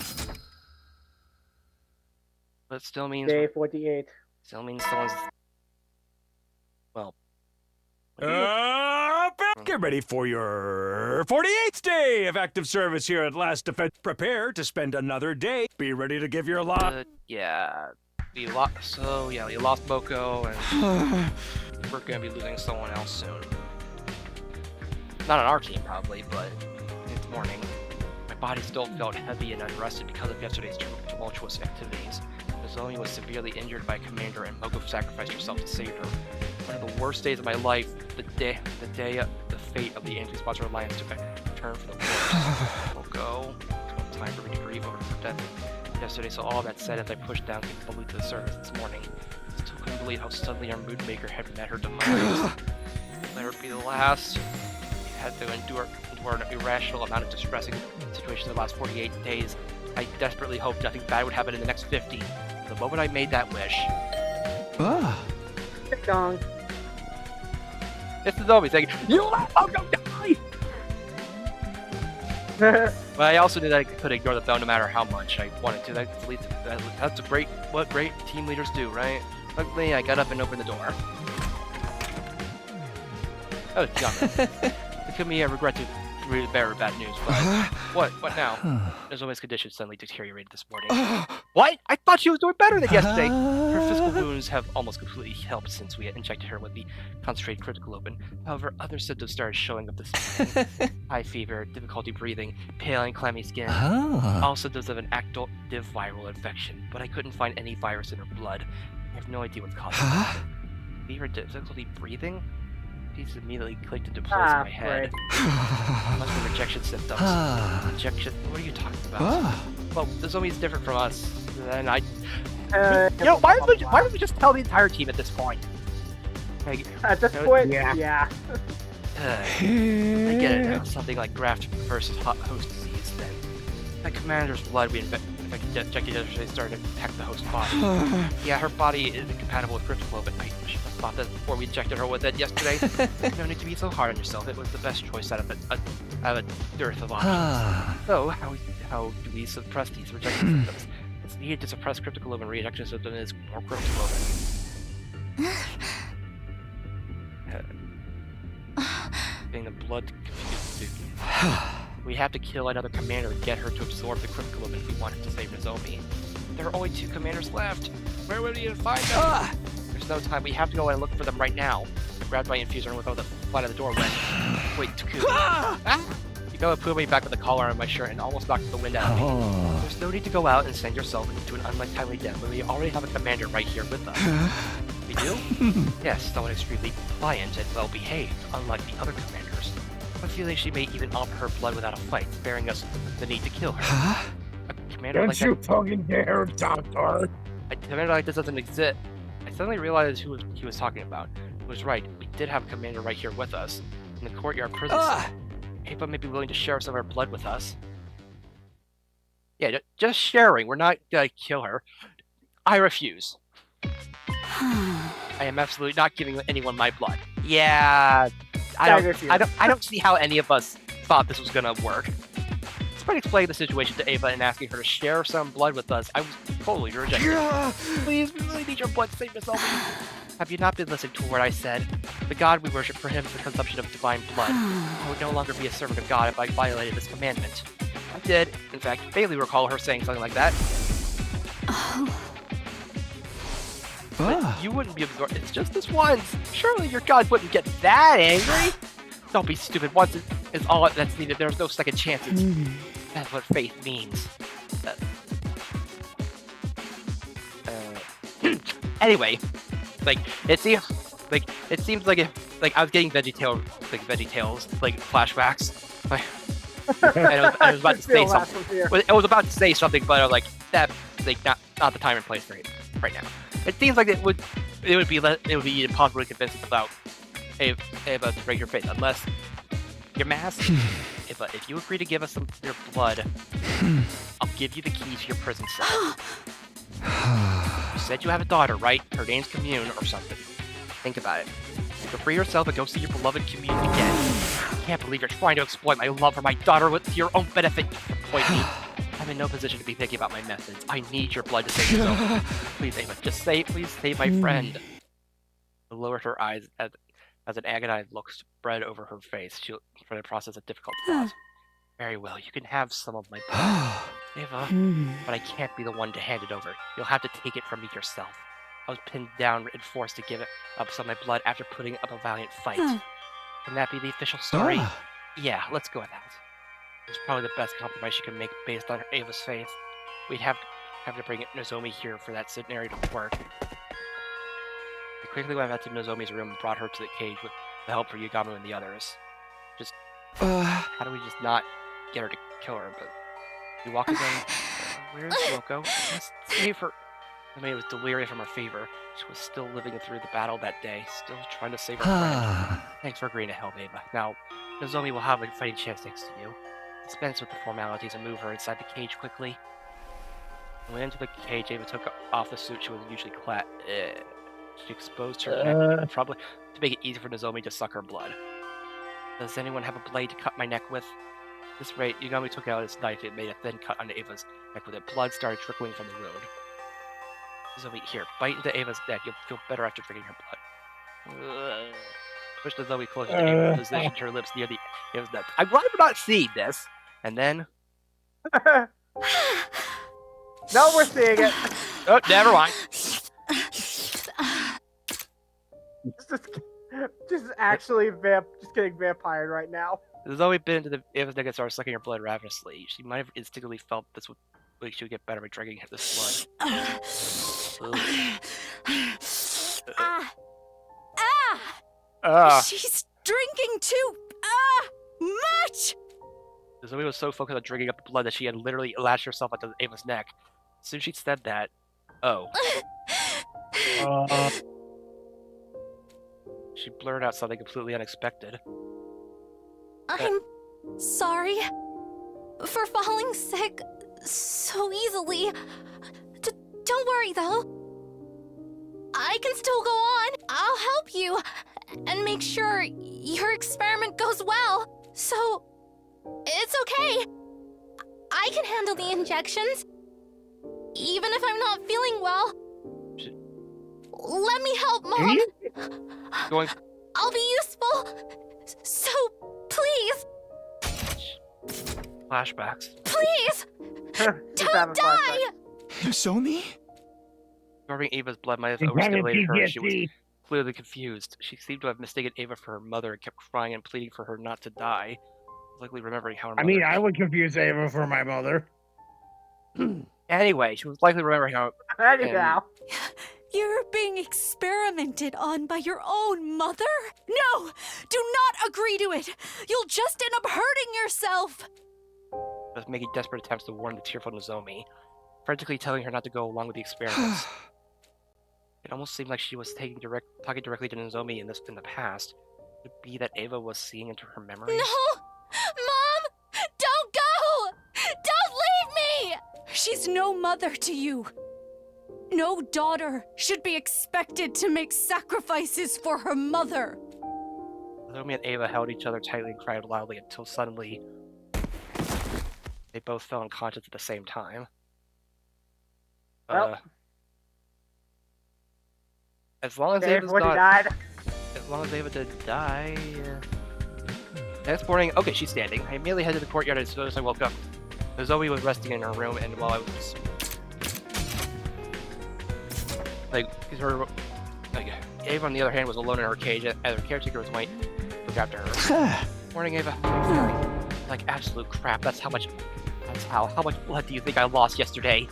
But it still means... Day 48. Still means someone's... Well... Get ready for your 48th day of active service here at Last Defense. Prepare to spend another day. Be ready to give your lot. Yeah. We lost Boko, and we're gonna be losing someone else soon. Not on our team, probably, but it's morning. My body still felt heavy and unrested because of yesterday's tumultuous activities. Nozomi was severely injured by a commander, and Moko sacrificed herself to save her. One of the worst days of my life, the day the fate of the anti-sponsor alliance took a turn for the worse. Moko, it's no time for me to grieve over her death yesterday, so all that said, as I pushed down fully to the surface this morning, I still couldn't believe how suddenly our mood maker had met her demise. Let her be the last. We had to endure an irrational amount of distressing situations in the last 48 days. I desperately hoped nothing bad would happen in the next 50. The moment I made that wish. Ding dong. It's Nozomi saying, "You let Moko die!" But I also knew that I could ignore the bell no matter how much I wanted to. That's what great team leaders do, right? Luckily, I got up and opened the door. Oh, John. Takumi, I regret to bear bad news, but what now? Nozomi's condition suddenly deteriorated this morning. What? I thought she was doing better than yesterday! Her physical wounds have almost completely helped since we had injected her with the concentrated cryptoglobin. However, other symptoms started showing up this morning. High fever, difficulty breathing, pale and clammy skin. All symptoms of an active viral infection, but I couldn't find any virus in her blood. I have no idea what's causing it. Fever, difficulty breathing? These immediately clicked into place in my head. Must be rejection symptoms. Rejection? What are you talking about? Well, Nozomi's different from us, and I... why would we just tell the entire team at this point? At this point, yeah. I get it. It's something like graft versus host disease, then. That commander's blood we injected yesterday started to attack the host body. Yeah, her body is incompatible with cryptoglobin. I should have thought that before we injected her with it yesterday. No need to be so hard on yourself. It was the best choice out of a dearth of options. So, how do we suppress these rejection symptoms? It's needed to suppress cryptoglobin rejection symptoms is more cryptoglobin. Getting the blood confused. We have to kill another commander and get her to absorb the cryptoglobin if we wanted to save Nozomi. There are only 2 commanders left. Where would we find them? There's no time. We have to go and look for them right now. I grabbed my infuser and without the flat of the door when... Wait, Takumi. You go and put me back with the collar on my shirt and almost knocked the wind out of me. There's no need to go out and send yourself into an untimely death when we already have a commander right here with us. We do? Yes, someone extremely pliant and well-behaved, unlike the other commanders. I feel like she may even offer her blood without a fight, sparing us the need to kill her. A commander Don't like you that... fucking dare, Doctor! A commander like this doesn't exist. I suddenly realized who he was talking about. He was right. We did have a commander right here with us, in the courtyard prison cell. Ava may be willing to share some of her blood with us. Yeah, just sharing. We're not gonna kill her. I refuse. I am absolutely not giving anyone my blood. Yeah, I don't see how any of us thought this was gonna work. Despite explaining the situation to Ava and asking her to share some blood with us, I was totally rejected. Please, we really need your blood to save Nozomi. Have you not been listening to what I said? The god we worship prohibits the consumption of divine blood. I would no longer be a servant of God if I violated this commandment. I did. In fact, Bailey recall her saying something like that. But you wouldn't be absorbed. It's just this once. Surely your god wouldn't get that angry. Don't be stupid. Once is all that's needed. There's no second chances. That's what faith means. Anyway, like it seems like I was getting VeggieTales flashbacks. And I was about to say something. I was about to say something, but I was like, that not the time and place for it right now. It seems like it would be impossible to convince us without Ava to break your faith, unless your mask. If you agree to give us your blood, I'll give you the key to your prison cell. You said you have a daughter, right? Her name's Commune or something. Think about it. Go free yourself and go see your beloved Commune again. I can't believe you're trying to exploit my love for my daughter with your own benefit. Disappoint me. I'm in no position to be picky about my methods. I need your blood to save yourself. Please, Ava, please save my friend. She lowered her eyes as an agonized look spread over her face. She tried to process a difficult thought. Very well, you can have some of my blood, Ava, but I can't be the one to hand it over. You'll have to take it from me yourself. I was pinned down and forced to give up some of my blood after putting up a valiant fight. Can that be the official story? Yeah, let's go with that. It's probably the best compromise you can make based on Ava's faith. We'd have to bring Nozomi here for that scenario to work. We quickly went back to Nozomi's room and brought her to the cage with the help from Yugamo and the others. How do we just not get her to kill her? But we walk again. Where's Yoko? Let's save her. I mean, it was delirious from her fever. She was still living through the battle that day, still trying to save her friend. Thanks for agreeing to help, Ava. Now, Nozomi will have a fighting chance next to you. Dispense with the formalities and move her inside the cage quickly. When we went into the cage, Ava took off the suit she was usually clad. She exposed her neck, probably to make it easy for Nozomi to suck her blood. Does anyone have a blade to cut my neck with? At this rate, Yugami took out his knife and made a thin cut onto Ava's neck with it. Blood started trickling from the wound. Nozomi, here, bite into Ava's neck. You'll feel better after drinking her blood. Pushed Nozomi closer to Ava and positioned her lips near Ava's neck. I'm glad we're not seeing this. And then... No, we're seeing it. Oh, never mind. Just actually just getting vampired right now. Nozomi bit into Ava's neck and started sucking her blood ravenously. She might have instinctively felt this would she would get better by drinking this blood. She's drinking too much. Nozomi was so focused on drinking up the blood that she had literally latched herself onto Ava's neck. As soon as she said that, she blurted out something completely unexpected. I'm sorry for falling sick so easily. Don't worry, though. I can still go on. I'll help you and make sure your experiment goes well. So, it's okay. I can handle the injections, even if I'm not feeling well. Let me help, Mom. I'll be useful. So, please. Flashbacks. Please! Don't die! Nozomi? Absorbing Ava's blood might have overstimulated her. She was clearly confused. She seemed to have mistaken Ava for her mother and kept crying and pleading for her not to die. Likely remembering how her mother... I would confuse Ava for my mother. Anyway, she was likely remembering how... Anyhow. You're being experimented on by your own mother? No! Do not agree to it! You'll just end up hurting yourself! Was making desperate attempts to warn the tearful Nozomi, frantically telling her not to go along with the experiments. It almost seemed like she was talking directly to Nozomi in the past. Could it be that Ava was seeing into her memories? No! Mom! Don't go! Don't leave me! She's no mother to you. No daughter should be expected to make sacrifices for her mother. Nozomi and Ava held each other tightly and cried loudly until suddenly they both fell unconscious at the same time. As long as Dave, Ava's when he not... died. As long as Ava didn't die... Next morning, okay, she's standing. I immediately headed to the courtyard as soon as I woke up. Zoe was resting in her room, and while I was... Ava, on the other hand, was alone in her cage, as her caretaker was waiting to look after her. Morning, Ava. I'm feeling like absolute crap. That's how much blood do you think I lost yesterday?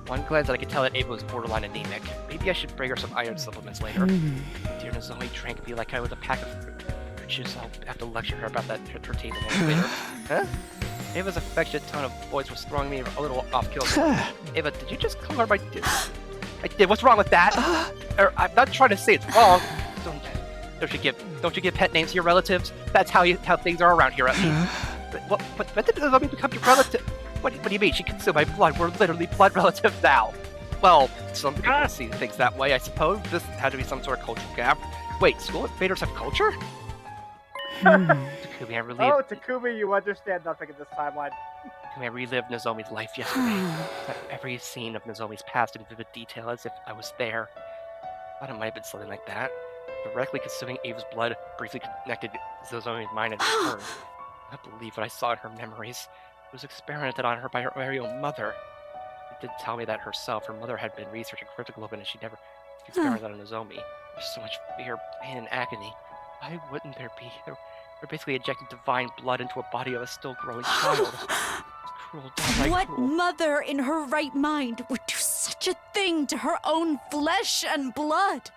One glance and I could tell that Ava was borderline anemic. Maybe I should bring her some iron supplements later. Dear Nozomi drank me like I was a pack of fruit juice. I'll have to lecture her about that her teeth later. Huh? Ava's affectionate tone of voice was throwing me a little off kilter. Ava, did you just call her by... I did. What's wrong with that? I'm not trying to say it's wrong. Don't you give pet names to your relatives? That's how things are around here, at least. But when did Nozomi become your relative? What do you mean? She consumed my blood. We're literally blood relatives now. Well, some people see things that way, I suppose. This had to be some sort of cultural gap. Wait, school invaders have culture? Takumi, I relived... Oh, Takumi, you understand nothing in this timeline. I relived Nozomi's life yesterday. Every scene of Nozomi's past in vivid detail, as if I was there. I thought it might have been something like that. Directly consuming Ava's blood briefly connected Nozomi's mind and her. I can't believe what I saw in her memories. It was experimented on her by her very own mother. She did tell me that herself, her mother had been researching cryptoglobin and she never experimented on Nozomi. There's so much fear, pain, and agony. Why wouldn't there be? They're basically injecting divine blood into a body of a still growing child. Cruel, What cruel. mother in her right mind would do such a thing to her own flesh and blood?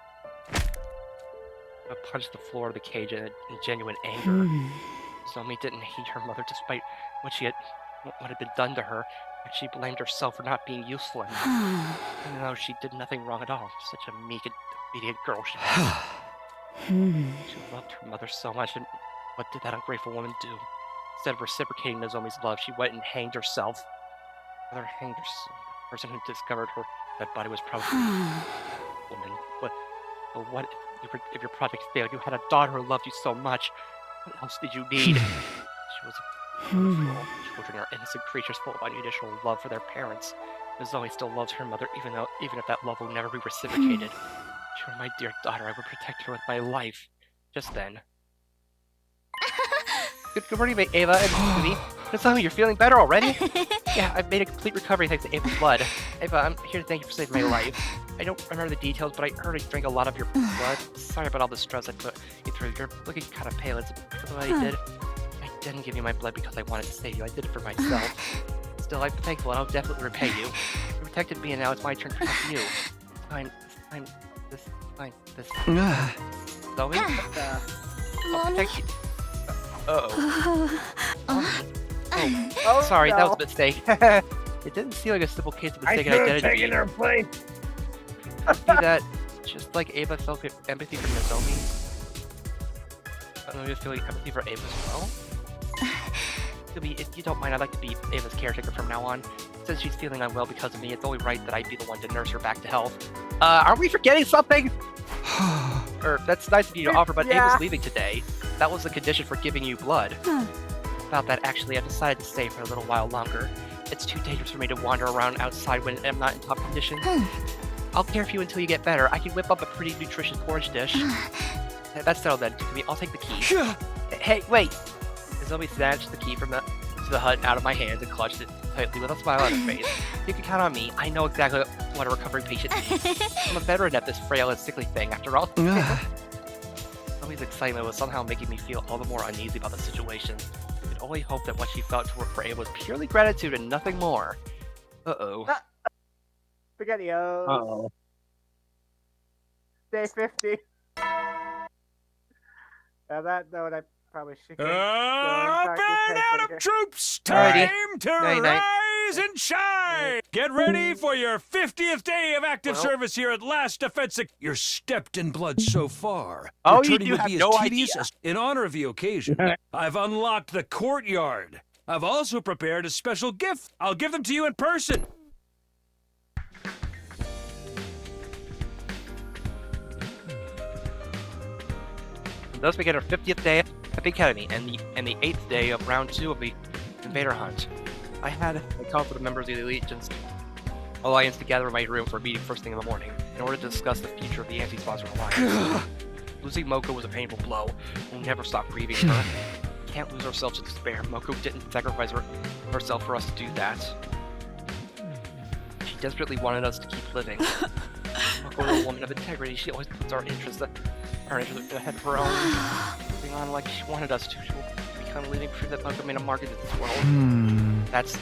I punched the floor of the cage in genuine anger. Nozomi didn't hate her mother despite what had been done to her, and she blamed herself for not being useful enough. Even though she did nothing wrong at all. Such a meek and obedient girl she was. She loved her mother so much, and what did that ungrateful woman do? Instead of reciprocating Nozomi's love, she went and hanged herself. Mother hanged herself. The person who discovered her dead body was probably a woman. But what if your project failed? You had a daughter who loved you so much. What else did you need? She was a beautiful. Children are innocent creatures full of unconditional love for their parents. Nozomi still loves her mother, even if that love will never be reciprocated. She were my dear daughter. I would protect her with my life. Just then. Good morning, Ava and Takumi. Nozomi, you're feeling better already? Yeah, I've made a complete recovery thanks to Ava's blood. Ava, I'm here to thank you for saving my life. I don't remember the details, but I heard I drank a lot of your blood. Sorry about all the stress I put you through. You're looking kind of pale. It's what I did. I didn't give you my blood because I wanted to save you. I did it for myself. Still, I'm thankful, and I'll definitely repay you. You protected me, and now it's my turn to protect you. Fine. Zoe? I'll protect you. Oh, sorry, no. that was a mistake. It didn't seem like a simple case of mistaken identity. taking her place. See that, just like Ava felt empathy for Nozomi, I'm going to feel empathy for Ava as well. If you don't mind, I'd like to be Ava's caretaker from now on. Since she's feeling unwell because of me, it's only right that I be the one to nurse her back to health. Aren't we forgetting something? That's nice of you to offer, but Yeah. Ava's leaving today. That was the condition for giving you blood. About that, actually, I decided to stay for a little while longer. It's too dangerous for me to wander around outside when I'm not in top condition. I'll care for you until you get better. I can whip up a pretty nutritious porridge dish. That's settled then, Takumi. I'll take the key. Hey, wait! Nozomi snatched the key from the hut out of my hands and clutched it tightly with a smile on her face. You can count on me. I know exactly what a recovering patient needs. I'm a veteran at this frail and sickly thing, after all. Nozomi's excitement was somehow making me feel all the more uneasy about the situation. I could only hope that what she felt for Ava was purely gratitude and nothing more. Uh-oh. SpaghettiOs. Uh-oh. Day 50. On that note, I probably should get going. Band out of troops! Alrighty. Time to Night-night. rise and shine! Get ready for your 50th day of active service here at Last Defense. You're stepped in blood so far. Oh, Your you journey do would have be as no tedious idea. as- In honor of the occasion, I've unlocked the courtyard. I've also prepared a special gift. I'll give them to you in person. Thus begin our 50th day at the Academy and the 8th day of round 2 of the Invader Hunt. I had a call for the members of the Allegiance Alliance to gather in my room for a meeting first thing in the morning, in order to discuss the future of the anti-sponsor alliance. Losing Moko was a painful blow. We'll never stop grieving her. We can't lose ourselves to despair. Moko didn't sacrifice herself for us to do that. She desperately wanted us to keep living. Moko was a woman of integrity. She always puts our interests ahead of her own. Moving on like she wanted us to. She will become living proof that Moko made a mark in this world. That's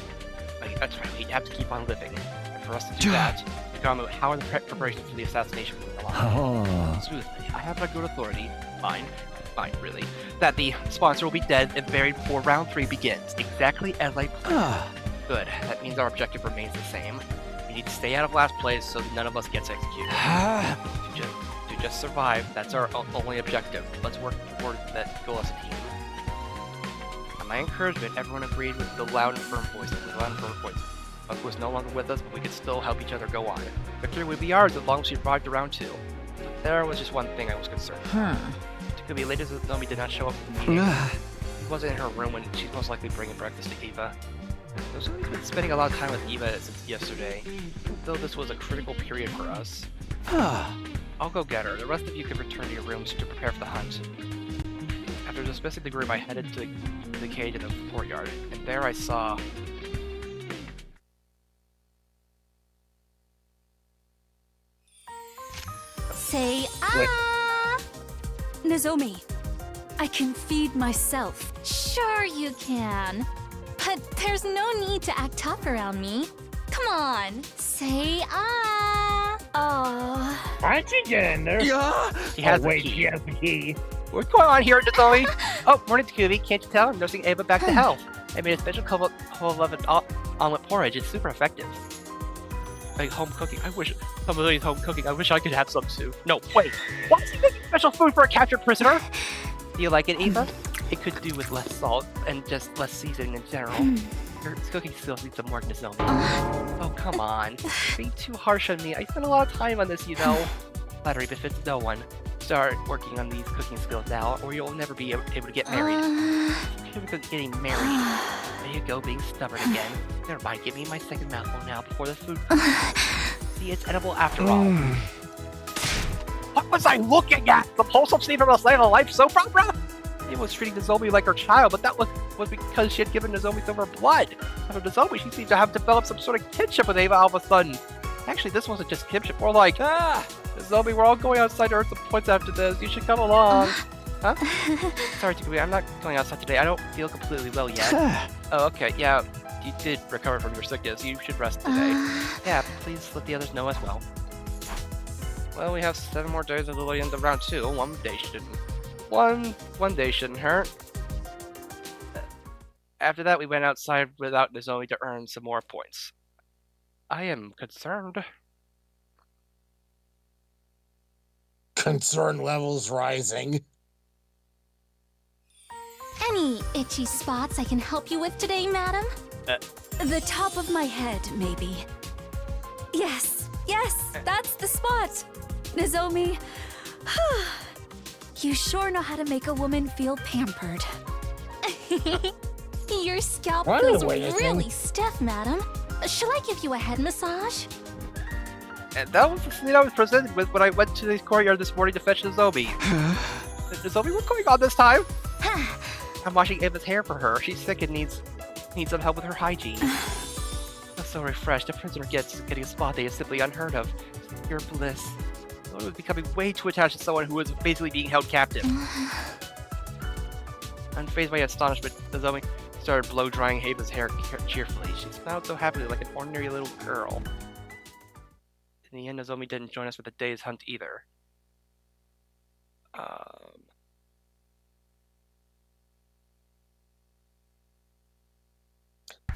right. We have to keep on living. And for us to do that, how are the preparations for the assassination moving along? Smoothly. I have a good authority. Fine, really. That the sponsor will be dead and buried before round 3 begins, exactly as I planned. Good. That means our objective remains the same. We need to stay out of last place so that none of us gets executed. To just survive, that's our only objective. Let's work toward that goal as a team. At my encouragement, everyone agreed with the loud and firm voice. Moko was no longer with us, but we could still help each other go on. Victory would be ours as long as we survived to round 2. But there was just one thing I was concerned about. Takumi, late as Nomi did not show up at the meeting. She wasn't in her room when she's most likely bringing breakfast to Eva. Nozomi's been spending a lot of time with Eva since yesterday, though this was a critical period for us. I'll go get her. The rest of you can return to your rooms to prepare for the hunt. After dismissing the group, I headed to the cage in the courtyard, and there I saw... Say ah! Nozomi, I can feed myself. Sure you can. But there's no need to act tough around me. Come on, say ah. Oh. How'd she get in there? Yeah. She has the wait, key. she has the key. What's going on here, Nozomi? Oh, morning, Takumi. Can't you tell? I'm nursing Eva back to health. I made a special whole-level omelet porridge. It's super effective. Like home cooking. I wish somebody's home cooking. I wish I could have some too. No, wait. Why is he making special food for a captured prisoner? Do you like it, Eva? It could do with less salt and just less seasoning in general. Your cooking skills need some work, Nozomi. Oh, come on. You're being too harsh on me. I spent a lot of time on this, you know. Flattery befits no one. Start working on these cooking skills now, or you'll never be able to get married. Typically getting married. There you go, being stubborn again. Never mind, give me my second mouthful now before the food. See, it's edible after all. What was I looking at? The wholesome scene from a Slice of Life soap opera? It was treating Nozomi like her child, but that was because she had given Nozomi some of her blood. After Nozomi, she seemed to have developed some sort of kinship with Eva all of a sudden. Actually, this wasn't just kinship, more like, Nozomi, we're all going outside to earn some points after this. You should come along. Huh? Sorry, Takumi, I'm not going outside today. I don't feel completely well yet. Oh, okay, yeah. You did recover from your sickness. You should rest today. Yeah, please let the others know as well. Well, we have 7 more days until the end of round 2. One day shouldn't hurt. After that, we went outside without Nozomi to earn some more points. I am concerned. Concern levels rising. Any itchy spots I can help you with today, madam? The top of my head, maybe. Yes, that's the spot. Nozomi, you sure know how to make a woman feel pampered. Your scalp feels really stiff, madam. Shall I give you a head massage? And that was the scene I was presented with when I went to the courtyard this morning to fetch Nozomi. Nozomi, what's going on this time? I'm washing Eva's hair for her. She's sick and needs some help with her hygiene. I'm so refreshed. A prisoner getting a spa day is simply unheard of. Pure bliss. I was becoming way too attached to someone who was basically being held captive. Unfazed by astonishment, Nozomi started blow-drying Eva's hair cheerfully. She smiled so happily like an ordinary little girl. In the end, Nozomi didn't join us for the day's hunt either.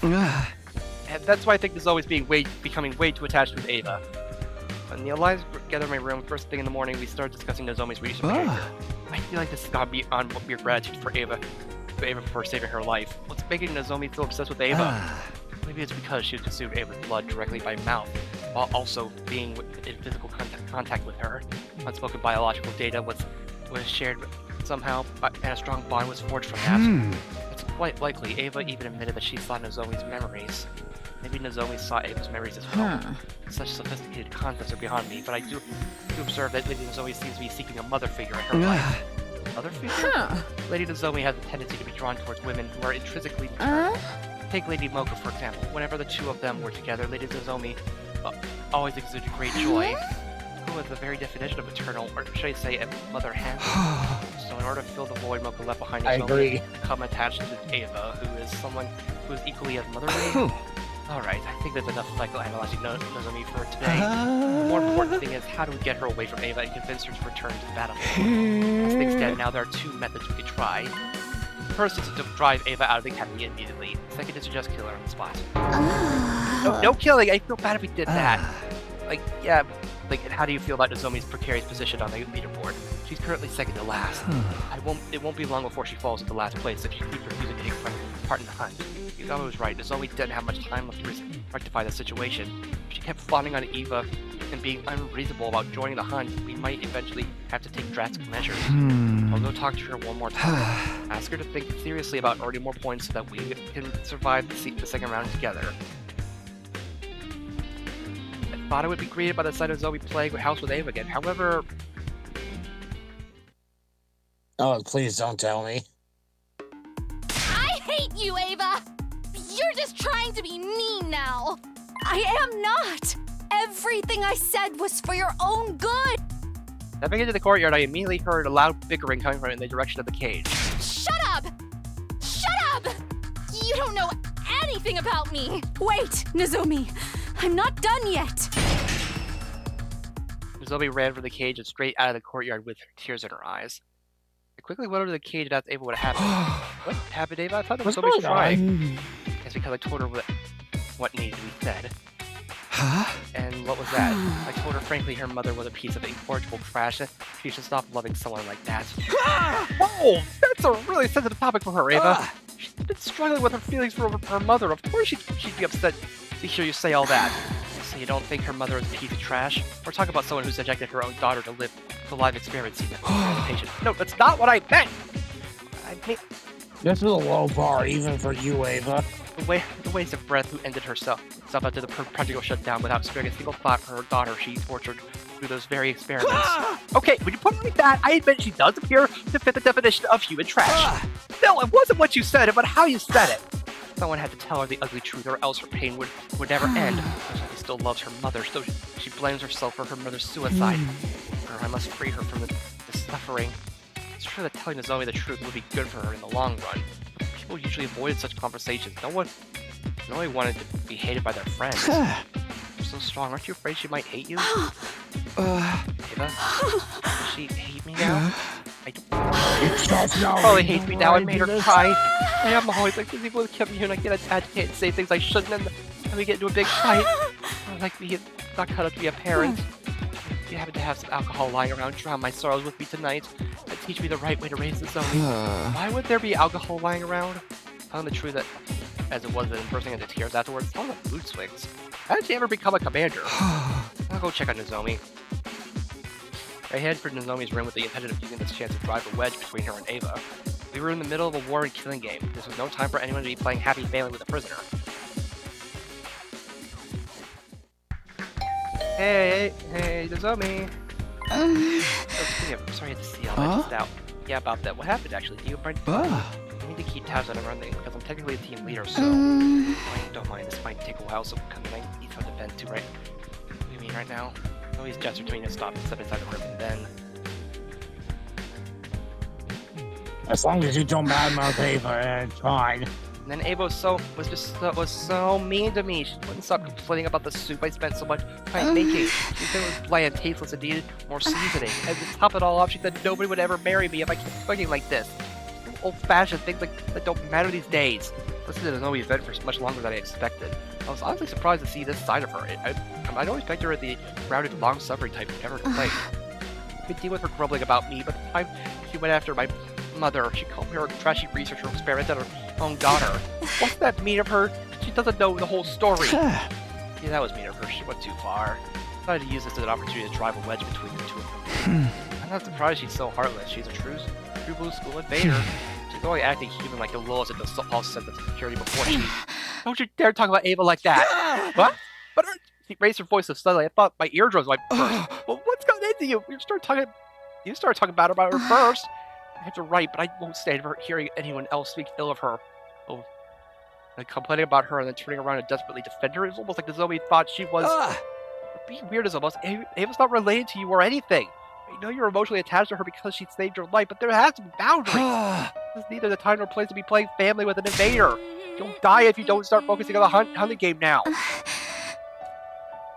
And that's why I think Nozomi's becoming way too attached with Eva. When the Alliance gathered in my room first thing in the morning, we started discussing Nozomi's recent behavior. I feel like this has gone beyond your gratitude for Eva for saving her life. What's making Nozomi so obsessed with Eva? Maybe it's because she consumed Eva's blood directly by mouth, while also being in physical contact with her. Unspoken biological data was shared somehow, and a strong bond was forged from that. It's quite likely Eva even admitted that she saw Nozomi's memories. Maybe Nozomi saw Ava's memories as well. Such sophisticated concepts are beyond me, but I do observe that Lady Nozomi seems to be seeking a mother figure in her life. Mother figure? Lady Nozomi has a tendency to be drawn towards women who are intrinsically maternal. Take Lady Mocha, for example. Whenever the two of them were together, Lady Nozomi always exuded great joy. Who was the very definition of maternal, or should I say, a mother hen? So in order to fill the void Mocha left behind, Nozomi become attached to Ava, who is someone who is equally as motherly. Alright, I think that's enough psychoanalyzing Nozomi for today. The more important thing is, how do we get her away from Ava and convince her to return to the battlefield? As things stand now, there are two methods we could try. First is to drive Ava out of the academy immediately. Second is to just kill her on the spot. No killing, I feel bad if we did that. Like, yeah, like, how do you feel about Nozomi's precarious position on the leaderboard? She's currently second to last. It won't be long before she falls into last place if she keeps refusing to take part in the hunt. Yugawa was right, Nozomi didn't have much time left to rectify the situation. If she kept fawning on Eva and being unreasonable about joining the hunt, we might eventually have to take drastic measures. I'll go talk to her one more time. Ask her to think seriously about earning more points so that we can survive the second round together. I thought I would be greeted by the sight of Zoe playing house with Ava again. However... Oh, please don't tell me. I hate you, Ava! You're just trying to be mean now! I am not! Everything I said was for your own good! Stepping into the courtyard, I immediately heard a loud bickering coming from in the direction of the cage. Shut up! Shut up! You don't know anything about me! Wait, Nozomi! I'm not done yet! Nozomi ran from the cage and straight out of the courtyard with tears in her eyes. I quickly went over to the cage and asked Ava what happened. What happened, Ava? I thought there was somebody crying. It's because I told her what needed to be said. And what was that? I told her frankly her mother was a piece of incorrigible trash and she should stop loving someone like that. Whoa! That's a really sensitive topic for her, Ava. She's been struggling with her feelings for her mother. Of course she'd be upset to hear you say all that. So you don't think her mother is a piece of trash? We're talking about someone who subjected her own daughter to live the life experience. No, that's not what I meant! This is a low bar, even for you, Ava. The waste of breath who ended herself after the practical shutdown without sparing a single thought for her daughter she tortured through those very experiments. Okay, when you put it like that, I admit she does appear to fit the definition of human trash. No, it wasn't what you said, but how you said it. Someone had to tell her the ugly truth, or else her pain would never end. She still loves her mother, so she blames herself for her mother's suicide. I must free her from the suffering. It's true that telling Nozomi the truth would be good for her in the long run. People usually avoided such conversations. No one wanted to be hated by their friends. You're so strong. Aren't you afraid she might hate you? Ava? Does she hate me now? Probably hates me now. I made her cry. I am always like these people who kept me here and I get agitated and say things I shouldn't and we get into a big fight. Like me, not cut up to be a parent. You happen to have some alcohol lying around, drown my sorrows with me tonight, and teach me the right way to raise this Zoe. Why would there be alcohol lying around? Telling the truth that, as it was, then bursting into tears afterwards, all the mood swings. How did she ever become a commander? I'll go check on Nozomi. I headed for Nozomi's room with the intention of using this chance to drive a wedge between her and Ava. We were in the middle of a war and killing game. This was no time for anyone to be playing happy family with a prisoner. Hey, Nozomi. I'm sorry I had to see all that just out. Yeah, about that. What happened, actually? Do you mind? I need to keep tabs on everything, because I'm technically a team leader, so... Don't mind, this might take a while, so I need some defense too, right? What do you mean right now? Always gesture to me to stop and step inside the room, and then... As long as you don't badmouth Ava, it's fine. And then Ava was so mean to me. She wouldn't stop complaining about the soup I spent so much time making. She said it was bland, tasteless, and needed more seasoning. And to top it all off, she said nobody would ever marry me if I kept cooking like this. Old-fashioned things that don't matter these days. Listened to the Nozomi event for much longer than I expected. I was honestly surprised to see this side of her. I don't expect her the routed, long-suffering type ever to play. I could deal with her grumbling about me, but the time she went after my mother, she called her a trashy researcher who experimented on her own daughter. Wasn't that mean of her? She doesn't know the whole story. Yeah, that was mean of her. She went too far. I decided to use this as an opportunity to drive a wedge between the two of them. I'm not surprised she's so heartless. She's a true blue school invader. She's only acting human like the lowest at the false sense of security before she Don't you dare talk about Ava like that. What? But she raised her voice so suddenly, I thought my eardrums might burst. Well, what's going into you? You started talking bad about her first. You're right, but I won't stand for hearing anyone else speak ill of her. Oh, and complaining about her and then turning around and desperately defend her. It's almost like the zombie thought she was... Being weird is almost... Ava's not related to you or anything. I know you're emotionally attached to her because she saved your life, but there has to be boundaries. This is neither the time nor place to be playing family with an invader. You'll die if you don't start focusing on the hunting game now.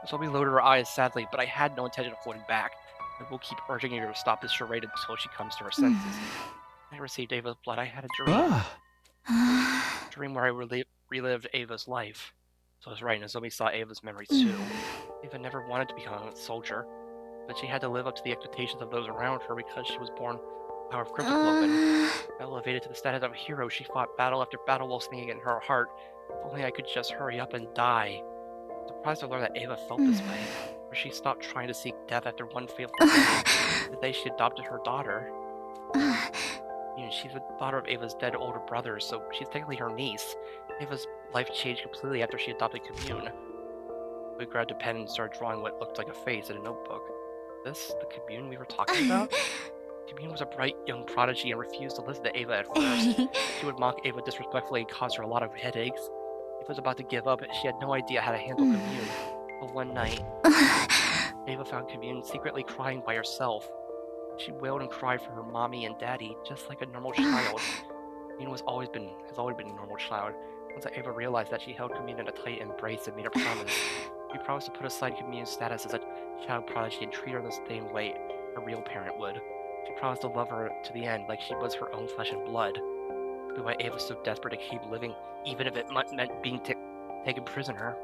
Zombie loaded her eyes sadly, but I had no intention of holding back. I will keep urging her to stop this charade until she comes to her senses. I received Ava's blood. I had a dream. A dream where I relived Ava's life. So I was right, and Nozomi saw Ava's memories too. Ava never wanted to become a soldier, but she had to live up to the expectations of those around her because she was born with the power of cryptoglobin. Elevated to the status of a hero, she fought battle after battle while singing in her heart. If only I could just hurry up and die. I'm surprised to learn that Ava felt this way, where she stopped trying to seek death after one fateful day, the day she adopted her daughter. You know, she's the daughter of Ava's dead older brother, so she's technically her niece. Ava's life changed completely after she adopted Commune. We grabbed a pen and started drawing what looked like a face in a notebook. This, the Commune we were talking about? Commune was a bright young prodigy and refused to listen to Ava at first. She would mock Ava disrespectfully and cause her a lot of headaches. Ava was about to give up, and she had no idea how to handle Commune. But one night, Ava found Commune secretly crying by herself. She wailed and cried for her mommy and daddy, just like a normal child. Commune has always been a normal child. Once Ava realized that, she held Commune in a tight embrace and made a promise. She promised to put aside Commune's status as a child prodigy and treat her the same way a real parent would. She promised to love her to the end, like she was her own flesh and blood. But why Ava was so desperate to keep living, even if it meant being taken prisoner.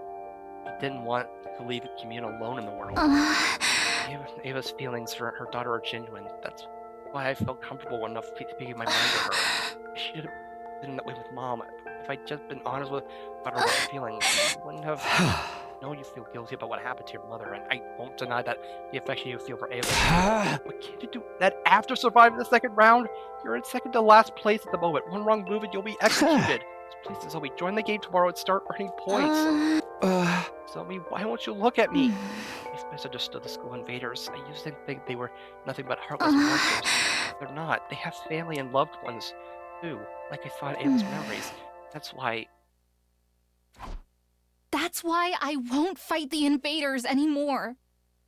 She didn't want to leave Commune alone in the world. Ava's feelings for her daughter are genuine. That's why I felt comfortable enough speaking my mind to her. She should have been that way with Mom. If I'd just been honest about her feelings, I wouldn't have known you feel guilty about what happened to your mother, and I won't deny that the affection you feel for Ava. But can't you do that after surviving the second round? You're in second to last place at the moment. One wrong move and you'll be executed. So please, Zoe, join the game tomorrow and start earning points. Zoe, why won't you look at me? I misunderstood the school invaders. I used to think they were nothing but heartless monsters. They're not. They have family and loved ones, too. Like I thought Ava's memories. That's why I won't fight the invaders anymore.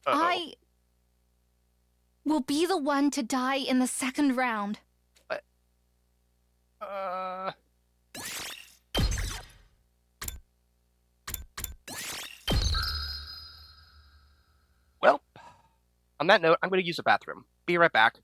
I will be the one to die in the second round. Well, on that note, I'm going to use the bathroom. Be right back.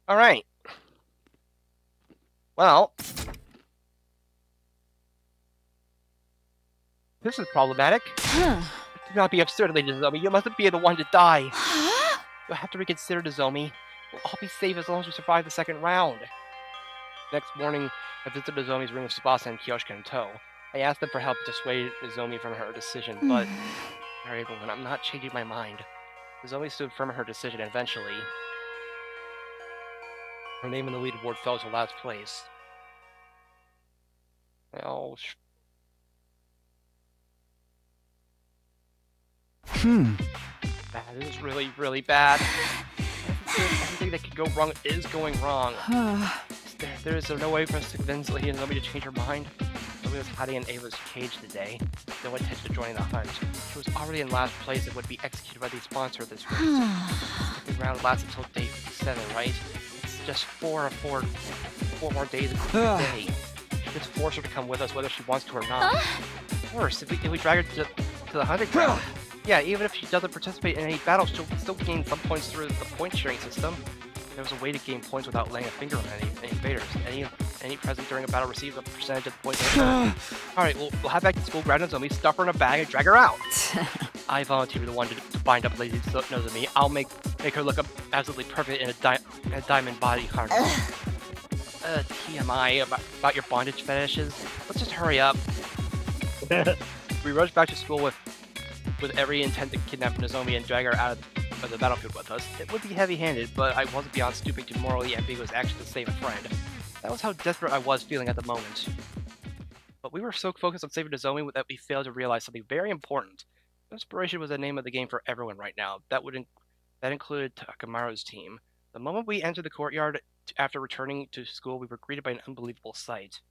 All right. Well, this is problematic. Do not be absurd, Lady Nozomi. You mustn't be the one to die. You'll have to reconsider, Nozomi. We'll all be safe as long as we survive the second round. Next morning, I visited Nozomi's room with Tsubasa and Kyoshika in tow. I asked them for help to dissuade Nozomi from her decision, but they're able, and I'm not changing my mind. Nozomi stood firm in her decision, and eventually, her name in the leaderboard fell to last place. Well, bad. This is really, really bad. Everything that could go wrong is going wrong. There is no way for us to convince Lady Nozomi to change her mind. Nozomi was hiding in Ava's cage today. No intention of joining the hunt. She was already in last place and would be executed by the sponsor of this race. The second round lasts until day 7, right? It's just 4 more days of the day. Let's force her to come with us whether she wants to or not. Of course, if we drag her to the hunting ground, yeah, even if she doesn't participate in any battles, she'll still gain some points through the point sharing system. There was a way to gain points without laying a finger on any invaders. Any present during a battle receives a percentage of the points. Alright, we'll head back to school, grab Nozomi, stuff her in a bag, and drag her out. I volunteer to be the one to bind up Lady Nozomi. I'll make her look absolutely perfect in a diamond body harness. TMI about your bondage fetishes. Let's just hurry up. We rush back to school with every intent to kidnap Nozomi and drag her out of the battlefield with us. It would be heavy-handed, but I wasn't beyond stooping to morally ambiguous action to save a friend. That was how desperate I was feeling at the moment. But we were so focused on saving Nozomi that we failed to realize something very important. Inspiration was the name of the game for everyone right now. That included Takamaru's team. The moment we entered the courtyard after returning to school, we were greeted by an unbelievable sight.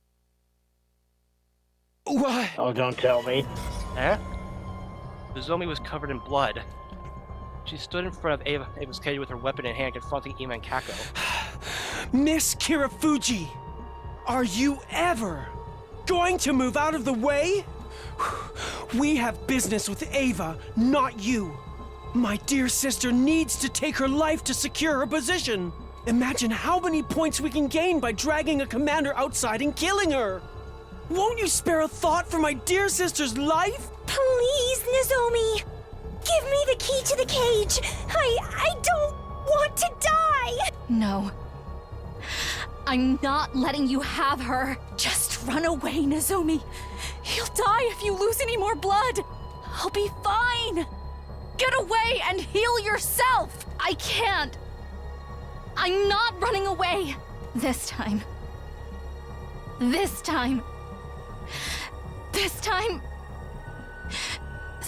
What? Oh, don't tell me. Eh? Nozomi was covered in blood. She stood in front of Ava's cage with her weapon in hand, confronting Ima and Kako. Miss Kirafuji, are you ever going to move out of the way? We have business with Ava, not you. My dear sister needs to take her life to secure her position. Imagine how many points we can gain by dragging a commander outside and killing her. Won't you spare a thought for my dear sister's life? Please, Nozomi! Give me the key to the cage! I don't want to die! No. I'm not letting you have her. Just run away, Nozomi. You'll die if you lose any more blood. I'll be fine. Get away and heal yourself. I can't. I'm not running away. This time. This time. This time.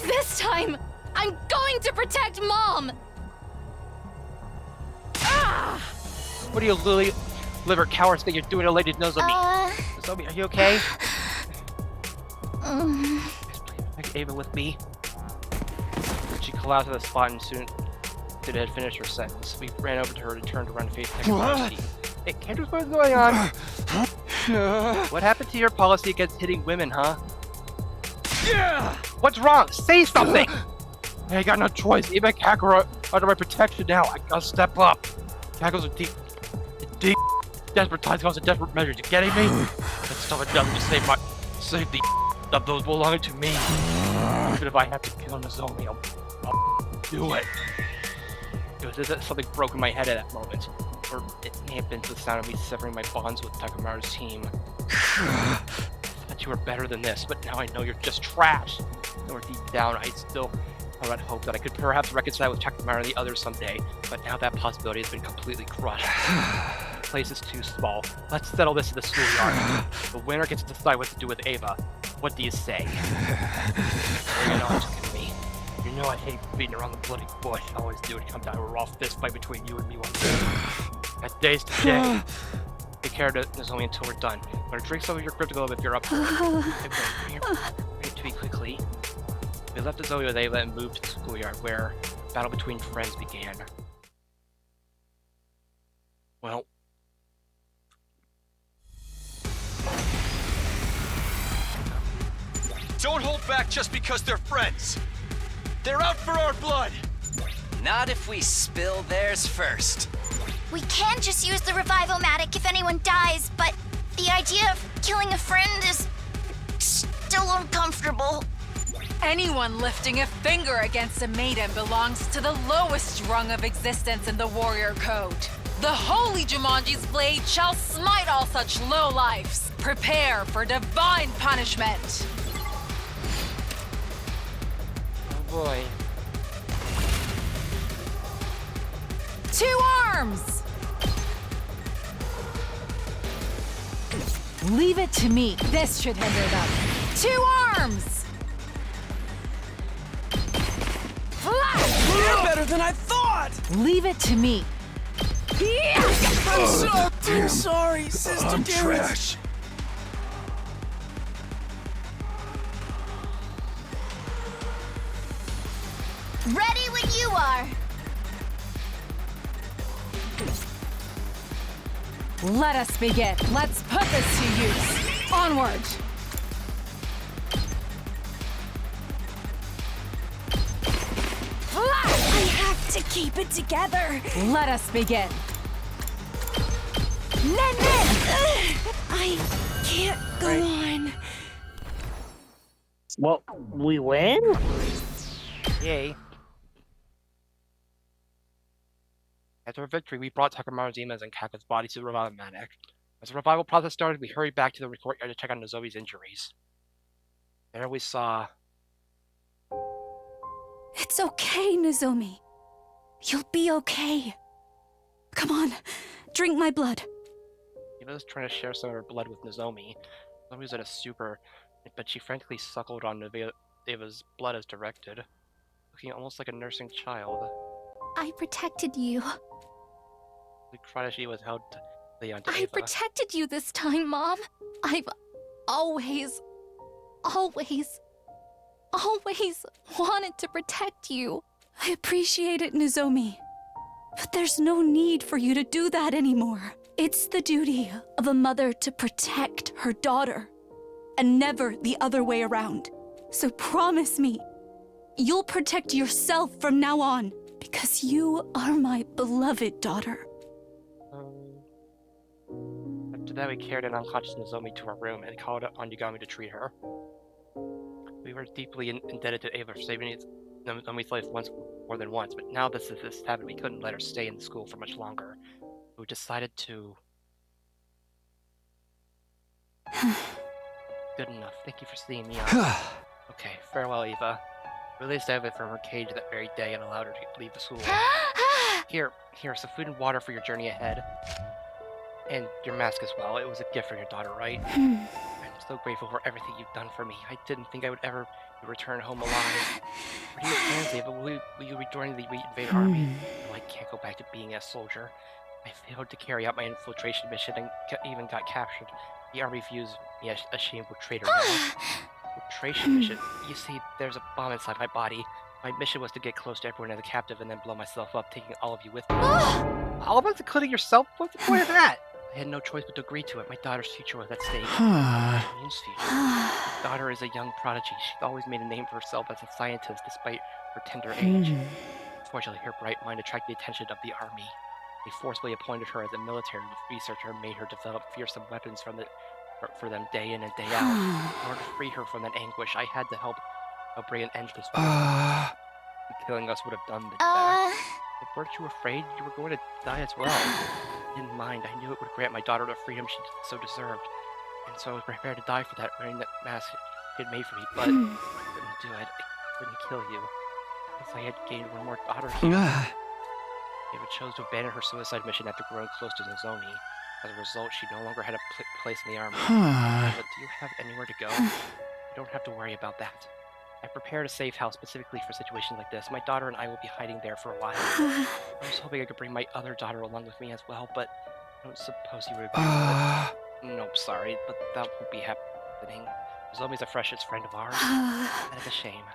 This time, I'm going to protect Mom! Ah! What are you, liver cowards think you're doing to Lady Nozomi? Nozomi, are you okay? Take Ava with me. She collapsed at the spot and soon had finished her sentence. We ran over to her and turned around to face Takumi. Hey, Kendrick, what's going on? What happened to your policy against hitting women, huh? Yeah! What's wrong? Say something! I got no choice. Even Kako are under my protection now. I gotta step up. Kako's a deep desperate times cause a desperate measures. You getting me? Let's stop it done to save the of those belonging to me. Even if I have to kill Nozomi, I'll do it. Something broke in my head at that moment. Or it may have been the sound of me severing my bonds with Takamaru's team. I thought you were better than this, but now I know you're just trash. Or deep down, I had hope that I could perhaps reconcile with Takamaru and the others someday, but now that possibility has been completely crushed. The place is too small. Let's settle this in the schoolyard. The winner gets to decide what to do with Ava. What do you say? Bring it on, Takumi. You know I hate beating around the bloody bush. I always do when it comes down to a raw fist fight between you and me one day. That day's today. Take care of Nozomi until we're done. I'm gonna drink some of your crypto if you're up for it. Bring it to me quickly. We left Nozomi with Ava and moved to the schoolyard, where a battle between friends began. Well. Don't hold back just because they're friends. They're out for our blood. Not if we spill theirs first. We can just use the revival-matic if anyone dies, but the idea of killing a friend is still uncomfortable. Anyone lifting a finger against a maiden belongs to the lowest rung of existence in the warrior code. The holy Jumanji's blade shall smite all such lowlifes. Prepare for divine punishment. Oh boy. 2 arms! Leave it to me. This should hinder them. 2 arms! Flash! You're better than I thought! Leave it to me. I'm so damn sorry, Sister I'm Dearest. trash. Ready when you are. Let us begin. Let's put this to use. Onward. Flash! I have to keep it together. Let us begin. Nen! I can't go on. Well, we win? Yay. After a victory, we brought Takamaruzima's and Kaka's bodies to the revival-matic. As the revival process started, we hurried back to the courtyard to check on Nozomi's injuries. There we saw... It's okay, Nozomi. You'll be okay. Come on, drink my blood. Eva was trying to share some of her blood with Nozomi. Nozomi was at a super, but she frankly suckled on Eva's blood as directed, looking almost like a nursing child. I protected you. We cried as she was held onto I Eva. protected you this time, Mom. I've always wanted to protect you. I appreciate it, Nozomi. But there's no need for you to do that anymore. It's the duty of a mother to protect her daughter, and never the other way around. So promise me, you'll protect yourself from now on, because you are my beloved daughter. After that, we carried an unconscious Nozomi to our room and called on Yagami to treat her. We were deeply indebted to Eva for saving Nozomi's life more than once, but now this happened, we couldn't let her stay in the school for much longer. We decided to... Good enough. Thank you for seeing me out. Okay, farewell, Eva. We released Eva from her cage that very day and allowed her to leave the school. Here, some food and water for your journey ahead. And your mask as well. It was a gift from your daughter, right? I'm so grateful for everything you've done for me. I didn't think I would ever return home alive. What are your plans, Eva? Will you rejoin the Invader Army? No, I can't go back to being a soldier. I failed to carry out my infiltration mission and even got captured. The army views me as a shameful traitor now. Infiltration mission? You see, there's a bomb inside my body. My mission was to get close to everyone as a captive and then blow myself up, taking all of you with me. All of us, including yourself? What's the point of that? I had no choice but to agree to it. My daughter's future was at stake. Immune future. My daughter is a young prodigy. She's always made a name for herself as a scientist despite her tender age. Unfortunately, her bright mind attracted the attention of the army. They forcibly appointed her as a military researcher and made her develop fearsome weapons for them day in and day out. In order to free her from that anguish, I had to help bring an end to this war. Killing us would have done the best. But weren't you afraid you were going to die as well? I didn't mind. I knew it would grant my daughter the freedom she so deserved. And so I was prepared to die for that, wearing that mask she had made for me. But I couldn't do it. I couldn't kill you. Since I had gained one more daughter here. Eva chose to abandon her suicide mission after growing close to Nozomi. As a result, she no longer had a place in the army. But do you have anywhere to go? You don't have to worry about that. I prepared a safe house specifically for situations like this. My daughter and I will be hiding there for a while. I was hoping I could bring my other daughter along with me as well, but I don't suppose you would agree with it. Nope, sorry, but that won't be happening. Nozomi's the freshest friend of ours. That is a shame.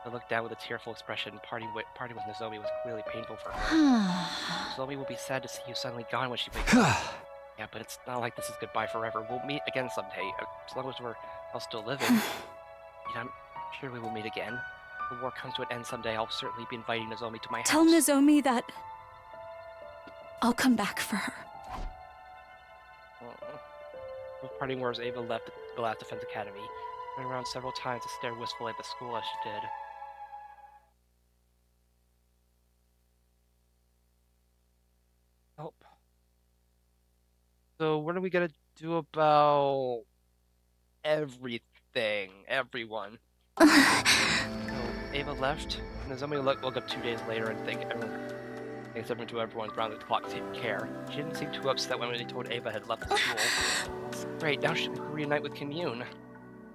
I looked down with a tearful expression. Parting with Nozomi was clearly painful for her. Nozomi will be sad to see you suddenly gone when she wakes up. Yeah, but it's not like this is goodbye forever. We'll meet again someday, as long as we're all still living. You know, I'm sure we will meet again. If the war comes to an end someday, I'll certainly be inviting Nozomi to my house. Tell Nozomi that I'll come back for her. Those parting words, Ava left the last Defense Academy, went around several times to stare wistfully at the school as she did. Oh. So what are we gonna do about everything, everyone? So Ava left, and Nozomi woke up 2 days later and thanked everyone to everyone around the clock taking care. She didn't seem too upset when they told Ava had left the school. Great, now she can reunite with Commune.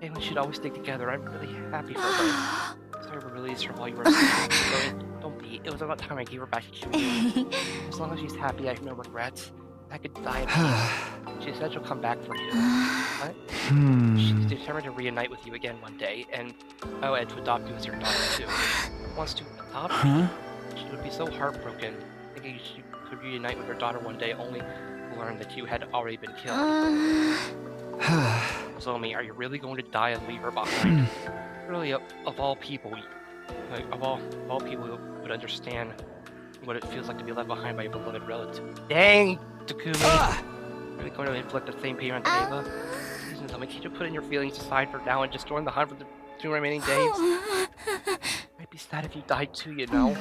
Ava should always stick together. I'm really happy for her. Sorry we released her while you were asleep. So don't be. It was about time I gave her back to Commune. As long as she's happy, I have no regrets. I could die in peace. She said she'll come back for you. What? She's determined to reunite with you again one day, and and to adopt you as her daughter too. Wants to adopt me? She would be so heartbroken, thinking she could reunite with her daughter one day, only to learn that you had already been killed. Nozomi, are you really going to die and leave her behind? Really, of all people, of all people who would understand what it feels like to be left behind by a beloved relative. Dang, Takumi! Are you going to inflict the same pain on Ava? Please, Nozomi, can't you put in your feelings aside for now and just join the hunt for the 2 remaining days? I'd be sad if you died too, you know?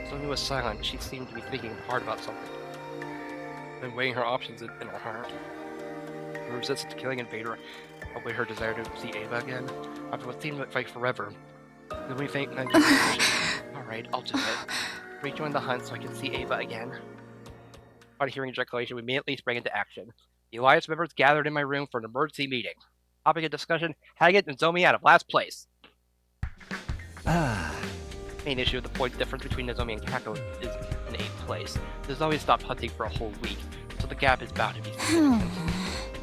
Nozomi was silent. She seemed to be thinking hard about something, then weighing her options in her heart. Her resistance to killing Invader outweighed her desire to see Ava again. After what seemed like forever, then we think alright, I'll do it. Rejoin the hunt so I can see Ava again. Upon hearing ejaculation, we immediately sprang into action. The Alliance members gathered in my room for an emergency meeting. Topic of discussion, how to get Nozomi out of last place. Main issue of the point difference between Nozomi and Kako is in 8th place. Nozomi stopped hunting for a whole week, so the gap is bound to be significant.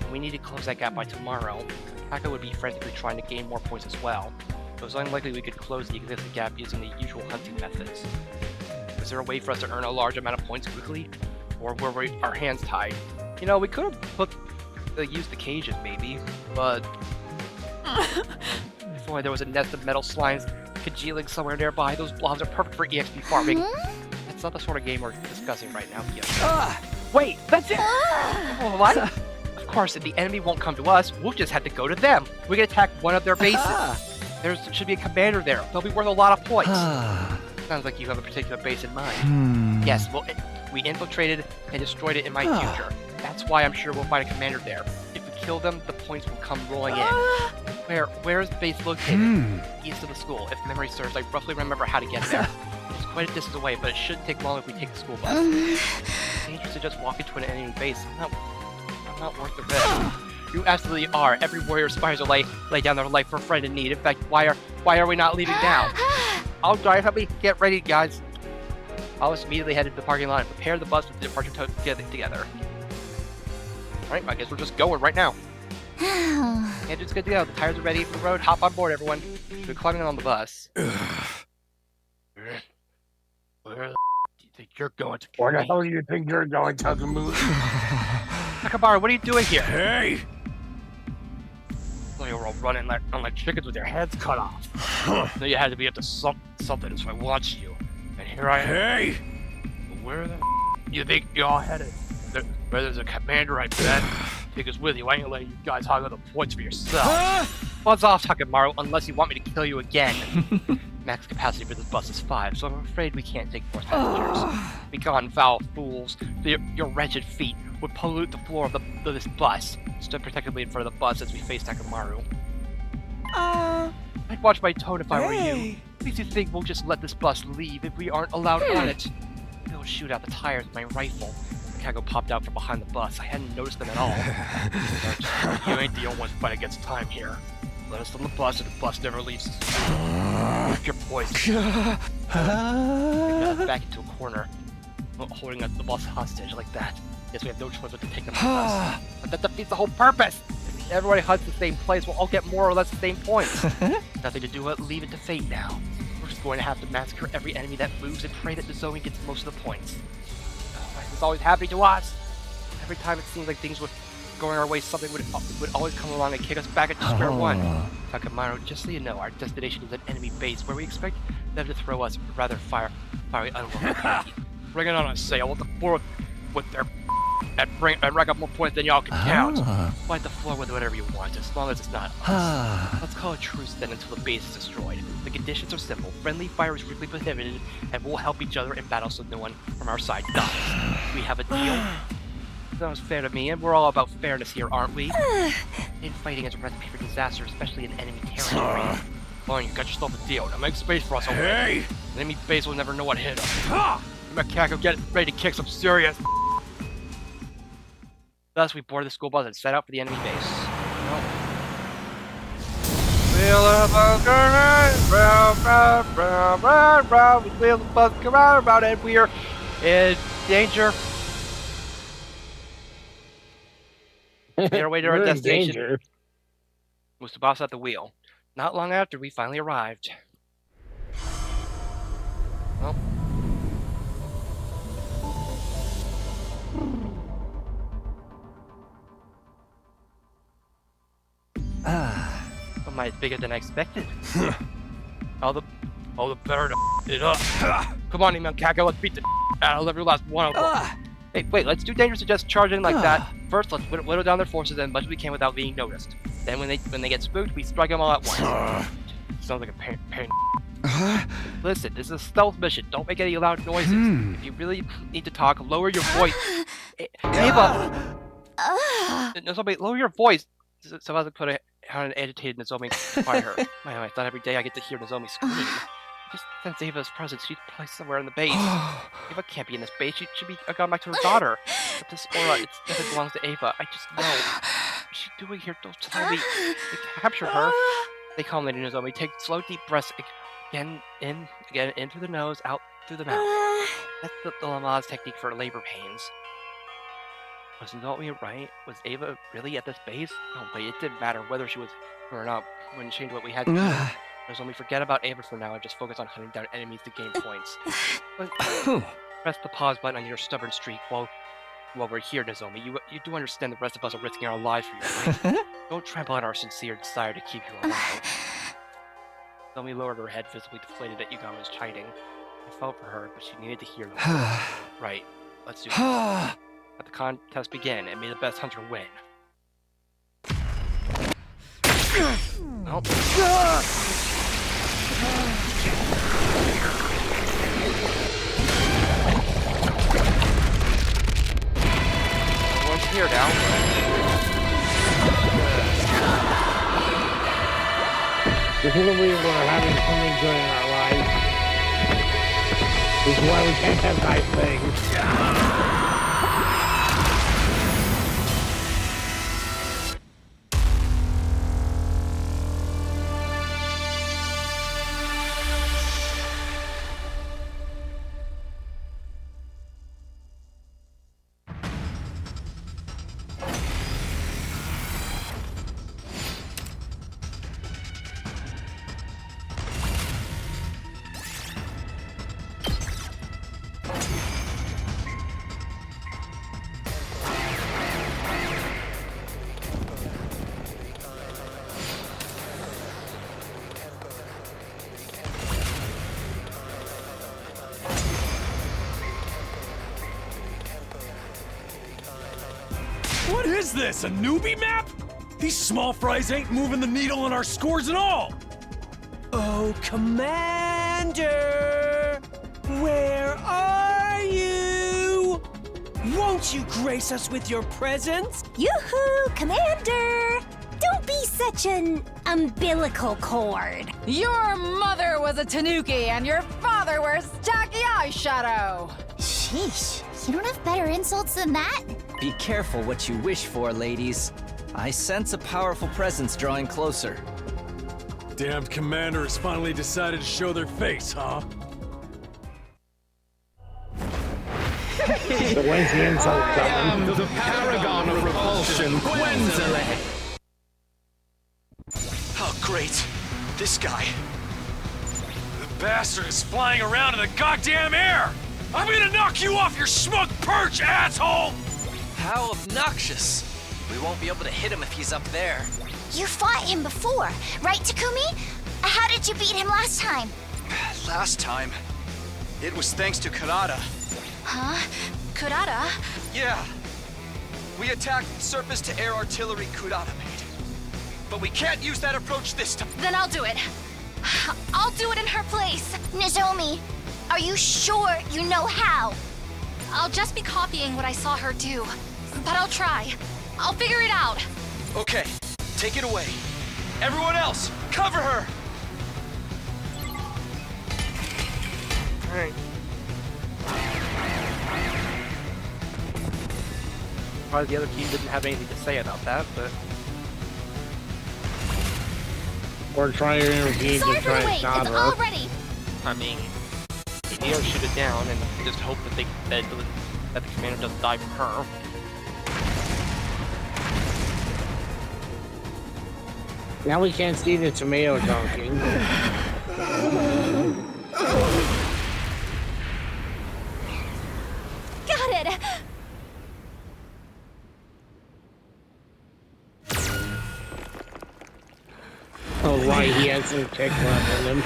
And we need to close that gap by tomorrow. Kako would be frantically trying to gain more points as well. It was unlikely we could close the existing gap using the usual hunting methods. Is there a way for us to earn a large amount of points quickly? Or were our hands tied? You know, we could have used the cages maybe, but if only there was a nest of metal slimes congealing somewhere nearby. Those blobs are perfect for EXP farming. It's not the sort of game we're discussing right now, Pia. Wait, that's it! What? Of course, if the enemy won't come to us, we'll just have to go to them. We can attack one of their bases. There should be a commander there. They'll be worth a lot of points. Sounds like you have a particular base in mind. Yes, well, we infiltrated and destroyed it in my future. That's why I'm sure we'll find a commander there. If we kill them, the points will come rolling in. Where is the base located? East of the school. If memory serves, I roughly remember how to get there. It's quite a distance away, but it shouldn't take long if we take the school bus. It's dangerous to just walk into an enemy base. I'm not worth the risk. You absolutely are. Every warrior aspires to lay down their life for a friend in need. In fact, why are we not leaving now? I'll drive. Help me get ready, guys. I'll just immediately head into the parking lot and prepare the bus for the departure together. Alright, I guess we're just going right now. Engine's good to go. The tires are ready for the road. Hop on board, everyone. We're climbing on the bus. Where the do you think you're going to? Where the hell do you think you're going, Takumi? Nakabara, what are you doing here? Hey! So you were all running like chickens with your heads cut off. So you had to be up to something, so I watched you. And here I am. Hey! Where the you think you're all headed? Where there's a commander, I bet. Take us with you. I ain't letting you guys hog on the points for yourself. Buzz off, Takemaru, unless you want me to kill you again. Max capacity for this bus is 5, so I'm afraid we can't take more passengers. Begone, foul fools. Your wretched feet would pollute the floor of this bus. Stood protectively in front of the bus as we faced Takemaru. I'd watch my tone if I were you. Please, you think we'll just let this bus leave if we aren't allowed on it? I'll shoot out the tires with my rifle. Kago popped out from behind the bus. I hadn't noticed them at all. But you ain't the only one fighting against time here. Let us on the bus, and the bus never leaves. If you're poisoned. Back into a corner, holding the bus hostage like that. Guess we have no choice but to take them to the bus. But that defeats the whole purpose. If everybody hunts the same place, we'll all get more or less the same points. Nothing to do but leave it to fate now. We're just going to have to massacre every enemy that moves and pray that Nozomi gets most of the points. It's always happening to us. Every time it seems like things were going our way, something would always come along and kick us back at square one. Takemaru, just so you know, our destination is an enemy base where we expect them to throw us rather fiery unwelcome. bring it on a sale with the floor with their and rack up more points than y'all can count. Fight the floor with whatever you want, as long as it's not us. Let's call a truce then until the base is destroyed. The conditions are simple. Friendly fire is strictly prohibited, and we'll help each other in battle so no one from our side dies. We have a deal? Sounds fair to me, and we're all about fairness here, aren't we? Infighting is a recipe for disaster, especially in enemy territory. Fine, you got yourself a deal. Now make space for us over there. Hey! The enemy base will never know what hit us. Macaco, get ready to kick some serious. Thus, we board the school bus and set out for the enemy base. We wheel the bus around and we're in danger. Made our way to our destination. Was the boss at the wheel. Not long after, we finally arrived. Well. Might bigger than I expected. all the better to it up. Come on, Macaco, let's beat the out of every last one of them. Hey, wait, let's do dangerous to just charge in like that. First, let's whittle down their forces as much as we can without being noticed. Then, when they get spooked, we strike them all at once. Sounds like a pain. Listen, this is a stealth mission. Don't make any loud noises. If you really need to talk, lower your voice. Ava! No, somebody, lower your voice. So as to put how an agitated Nozomi by her. Man, I thought every day I get to hear Nozomi scream. Just sense Ava's presence. She's placed somewhere in the base. Ava can't be in this base. She should be gone back to her daughter. But this aura, it definitely belongs to Ava. I just know. What's she doing here? Don't tell me. They capture her. They calm Lady Nozomi. Take slow, deep breaths. Again in through the nose, out through the mouth. That's the Lamaze technique for labor pains. Was Nozomi right? Was Ava really at this base? No way, it didn't matter whether she was or not. Wouldn't change what we had to do. Nozomi, forget about Ava for now and just focus on hunting down enemies to gain points. Press the pause button on your stubborn streak while we're here, Nozomi. You do understand the rest of us are risking our lives for you, right? Don't trample on our sincere desire to keep you alive. Nozomi lowered her head, visibly deflated that Yuga was chiding. I felt for her, but she needed to hear this. Right, let's do this. Let the contest begin, and may the best hunter win. Oh. Everyone's here now. This is when we were having something good in our lives. This is why we can't have nice things. What is this, a newbie map? These small fries ain't moving the needle on our scores at all! Oh, Commander! Where are you? Won't you grace us with your presence? Yoo-hoo, Commander! Don't be such an umbilical cord. Your mother was a tanuki and your father wears tacky eyeshadow. Sheesh, you don't have better insults than that? Be careful what you wish for, ladies. I sense a powerful presence drawing closer. Damned commander has finally decided to show their face, huh? So when's the insult coming? The paragon of repulsion, Gwenzile. Oh, great. This guy. The bastard is flying around in the goddamn air! I'm gonna knock you off your smug perch, asshole! How obnoxious! We won't be able to hit him if he's up there. You fought him before, right, Takumi? How did you beat him last time? Last time, it was thanks to Kanata. Huh? Kurata? Yeah. We attacked surface-to-air artillery Kurata made. But we can't use that approach this time. Then I'll do it. I'll do it in her place. Nozomi, are you sure you know how? I'll just be copying what I saw her do. But I'll try. I'll figure it out. Okay, take it away. Everyone else, cover her! Alright. Probably the other team didn't have anything to say about that, but... Or try to intervene to try and stop her. All ready. I mean, they either shoot it down and just hope that that the commander doesn't die from her. Now we can't see the tomato dunking. Got it. Oh, right, he has some kick left in him.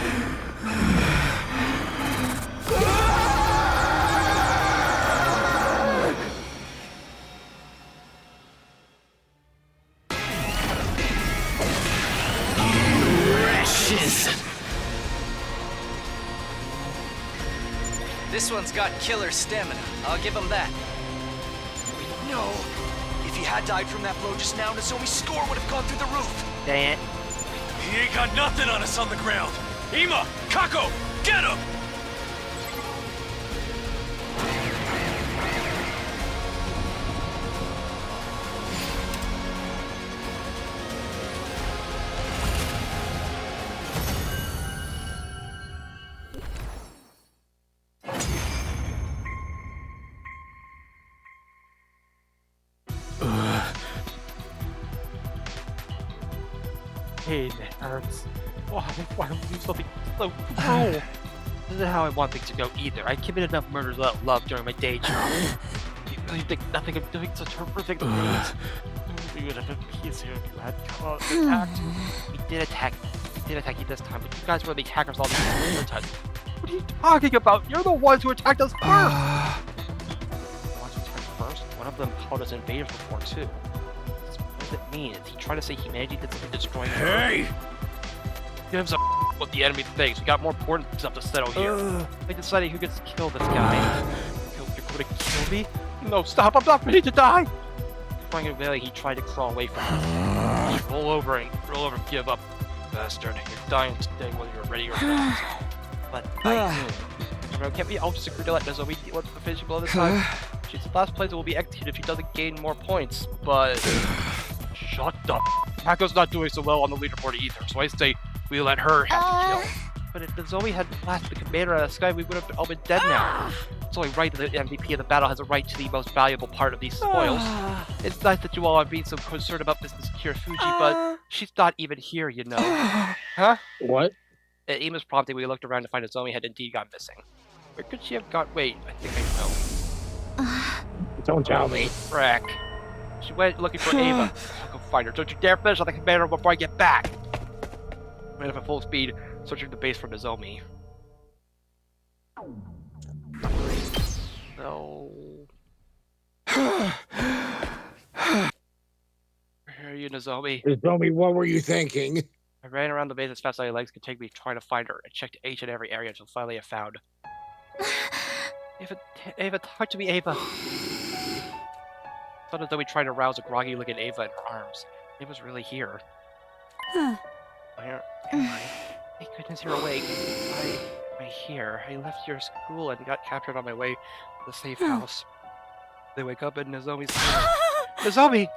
This one's got killer stamina. I'll give him that. No! If he had died from that blow just now, Nozomi's score would have gone through the roof! Dang it. He ain't got nothing on us on the ground! Ima! Kako! Get him! Pain hurts. Why would you do something so cruel? This isn't how I want things to go either. I committed enough murders without love during my day job. You really think nothing of doing such horrific things? We would have been easier if you had come out and attacked. We did attack you this time, but you guys were the attackers all the time. What are you talking about? You're the ones who attacked us first! The ones who attacked first? One of them called us invaders before, too. What does it mean? Is he trying to say humanity did something destroying the Earth? Hey! Gives a what the enemy thinks. We got more important stuff to settle here. I decided who gets to kill this guy. You're going to kill me? No, stop! I'm not ready to die! Trying to really, he tried to crawl away from us. Just roll over and give up, bastard. You're dying today whether you're ready or not. But can't we all just agree to let Nozomi deal with the finishing blow this time? She's the last place that will be executed if she doesn't gain more points. But shut up. Tako's not doing so well on the leaderboard either, so I say we let her have the kill. But if Nozomi had blasted the commander out of the sky, we would have all been dead now. It's only right that the MVP of the battle has a right to the most valuable part of these spoils. It's nice that you all are being so concerned about Mrs. Kirafuji, but she's not even here, you know. Huh? What? At Ima's prompting, we looked around to find Nozomi had indeed gone missing. Where could she have gone? Wait, I think I know. Don't tell me. Frack. She went looking for Ava. I'll go find her. Don't you dare finish on the commander before I get back! Ran up at full speed, searching the base for Nozomi. No. Where are you, Nozomi? Nozomi, what were you thinking? I ran around the base as fast as my legs could take me trying to find her. I checked each and every area until finally I found. Ava, talk to me, Ava. Thought Nozomi tried to rouse a groggy-looking Ava in her arms. Ava's really here. Where am I? Thank goodness you're awake. Why am I here? I left your school and got captured on my way to the safe house. They wake up and Nozomi's Nozomi!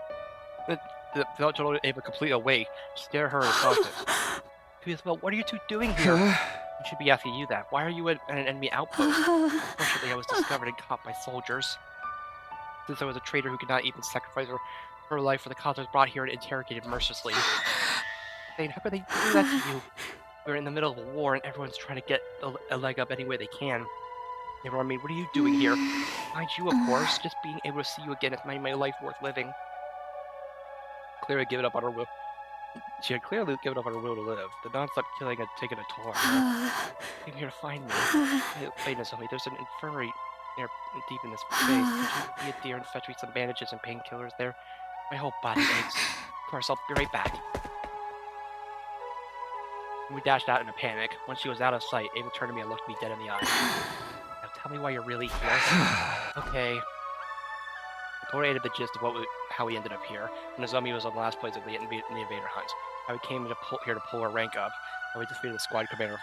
The total Ava completely awake. Stare her exhausted. Well, what are you two doing here? I should be asking you that. Why are you at an enemy outpost? Fortunately, I was discovered and caught by soldiers. Since I was a traitor who could not even sacrifice her life for the cause, I was brought here and interrogated mercilessly. Saying, how could they do that to you? We're in the middle of a war and everyone's trying to get a leg up any way they can. They were, I mean, what are you doing here? Mind you, of course, just being able to see you again has made my life worth living. Clearly given up on her will. She had clearly given up on her will to live. The non-stop killing had taken a toll on her. Came here to find me. Wait, Nozomi, there's an infirmary Near deep in this space. Could you be a dear and fetch me some bandages and painkillers there? My whole body aches. Of course, I'll be right back. We dashed out in a panic. Once she was out of sight, Ava turned to me and looked me dead in the eye. Now tell me why you're really here. Okay. I told Ada the gist of how we ended up here. Nozomi was on the last place of the invader hunt. How we came here to pull her rank up. How we defeated the squad commander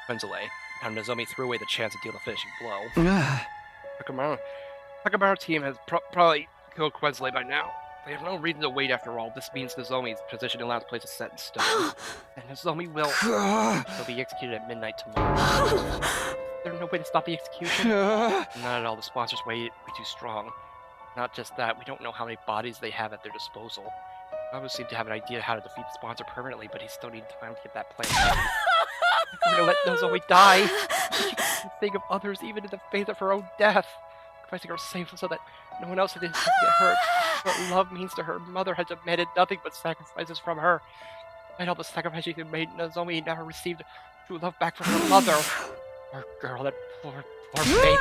Quinzale. How Nozomi threw away the chance to deal a finishing blow. Takamaru's team has probably killed Quinzale by now. They have no reason to wait after all. This means Nozomi's position in last place is set in stone. And Nozomi will be executed at midnight tomorrow. There's no way to stop the execution? Not at all. The sponsor's way too strong. Not just that, we don't know how many bodies they have at their disposal. Robert seemed to have an idea how to defeat the sponsor permanently, but he still needed time to get that plan ready. I'm going to let Nozomi die. She can think of others even in the face of her own death. Sacrificing her safe so that no one else didn't have to get hurt. What love means to her mother has demanded nothing but sacrifices from her. Despite all the sacrifices she made, Nozomi never received true love back from her mother. Poor girl, that poor baby.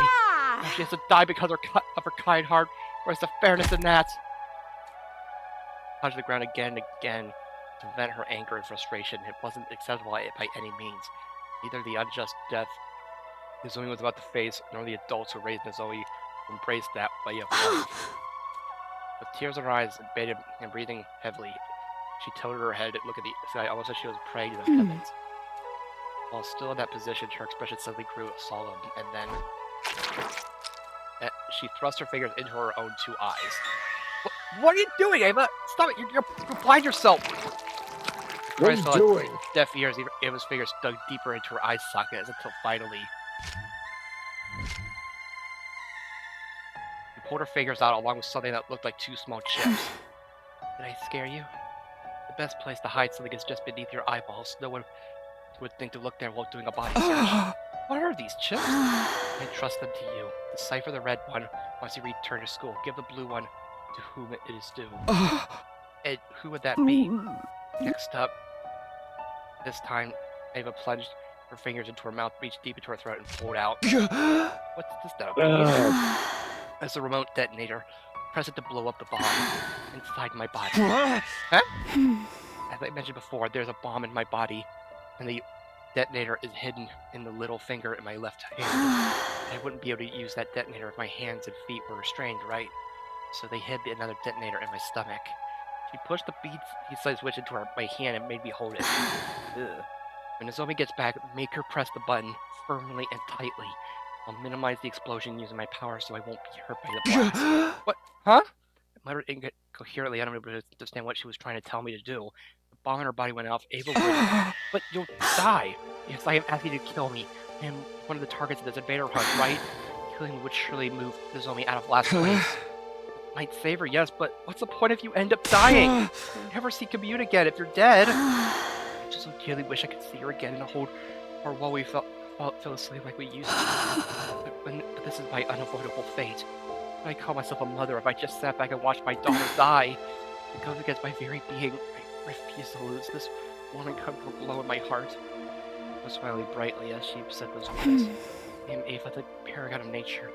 Now she has to die because of her kind heart. Where's the fairness in that? Touched the ground again and again to vent her anger and frustration. It wasn't acceptable by any means. Neither the unjust death Nozomi was about to face, nor the adults who raised Nozomi embraced that way of life. With tears in her eyes and breathing heavily, she tilted her head and looked at the sky almost as she was praying to the heavens. While still in that position, her expression suddenly grew solemn, and then she thrust her fingers into her own two eyes. What are you doing, Ava? Stop it! You're blind yourself! What are you doing? Deaf ears, Ava's fingers dug deeper into her eye sockets until finally she pulled her fingers out along with something that looked like two small chips. Did I scare you? The best place to hide something is just beneath your eyeballs. No one would think to look there while doing a body search. What are these chips? I trust them to you. Decipher the red one once you return to school. Give the blue one to whom it is due. And who would that be? Next up. This time, Ava plunged her fingers into her mouth, reached deep into her throat, and pulled out. What's this now? As the remote detonator, press it to blow up the bomb inside my body. Huh? As I mentioned before, there's a bomb in my body, and the detonator is hidden in the little finger in my left hand. I wouldn't be able to use that detonator if my hands and feet were restrained, right? So they hid another detonator in my stomach. She pushed the bead-sized switch into my hand and made me hold it. Ugh. When Nozomi gets back, make her press the button firmly and tightly. I'll minimize the explosion using my power so I won't be hurt by the blast. What? Huh? I muttered incoherently, unable to understand what she was trying to tell me to do. The bomb in her body went off. Ava would... But you'll die! Yes, I am asking you to kill me. I am one of the targets of this invader hunt, right? Killing me would surely move Nozomi out of last place. Might save her, yes, but what's the point if you end up dying? You'll never see Commute again if you're dead. I just so dearly wish I could see her again and hold her while we fell asleep like we used to. But this is my unavoidable fate. I call myself a mother if I just sat back and watched my daughter die. It goes against my very being. I refuse to lose this one uncomfortable glow in my heart. I was smiling brightly as she said those words. I am Ava, the paragon of nature.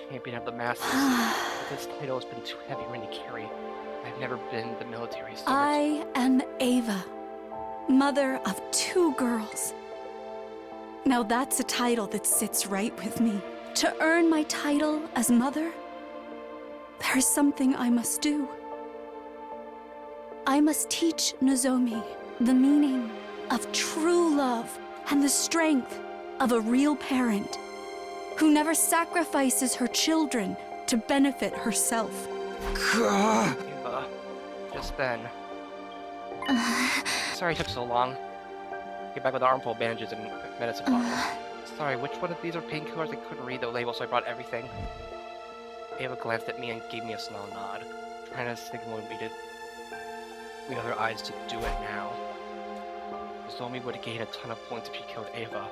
Champion of the masses. But this title has been too heavy for me to carry. I've never been the military sort. I am Ava, mother of 2 girls. Now that's a title that sits right with me. To earn my title as mother, there is something I must do. I must teach Nozomi the meaning of true love and the strength of a real parent who never sacrifices her children to benefit herself. Just then. Sorry it took so long. Get back with an armful of bandages and medicine bottles. Sorry, which one of these are painkillers? I couldn't read the label, so I brought everything. Ava glanced at me and gave me a slow nod, trying to signal me to the other eyes to do it now. Nozomi would gain a ton of points if she killed Ava.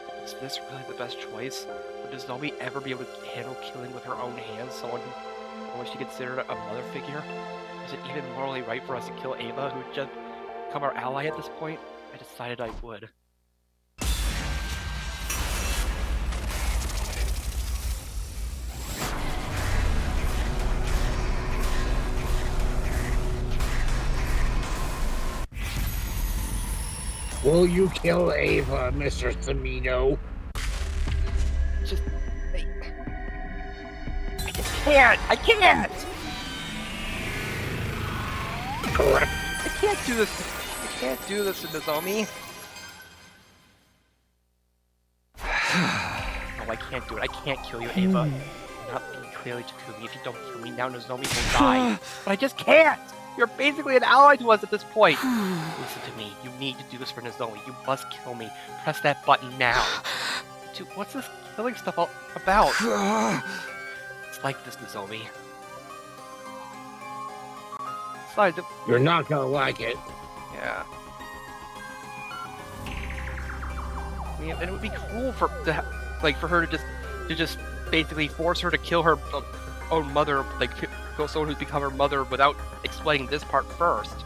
But is this really the best choice? Would Nozomi ever be able to handle killing with her own hands someone who she considered a mother figure? Is it even morally right for us to kill Ava, who had just become our ally at this point? I decided I would. Will you kill Ava, Mr. Samino? Just... I can't! Correct. I can't do this. I can't do this to Nozomi. No, I can't do it. I can't kill you, Ava. Not being clearly Takumi. If you don't kill me now, Nozomi will die. But I just can't! You're basically an ally to us at this point. Listen to me. You need to do this for Nozomi. You must kill me. Press that button now. Dude, what's this killing stuff all about? It's like this, Nozomi. Besides, You're not gonna like it. yeah. I mean, and it would be cruel for her to just basically force her to kill her own mother, like kill someone who's become her mother without explaining this part first.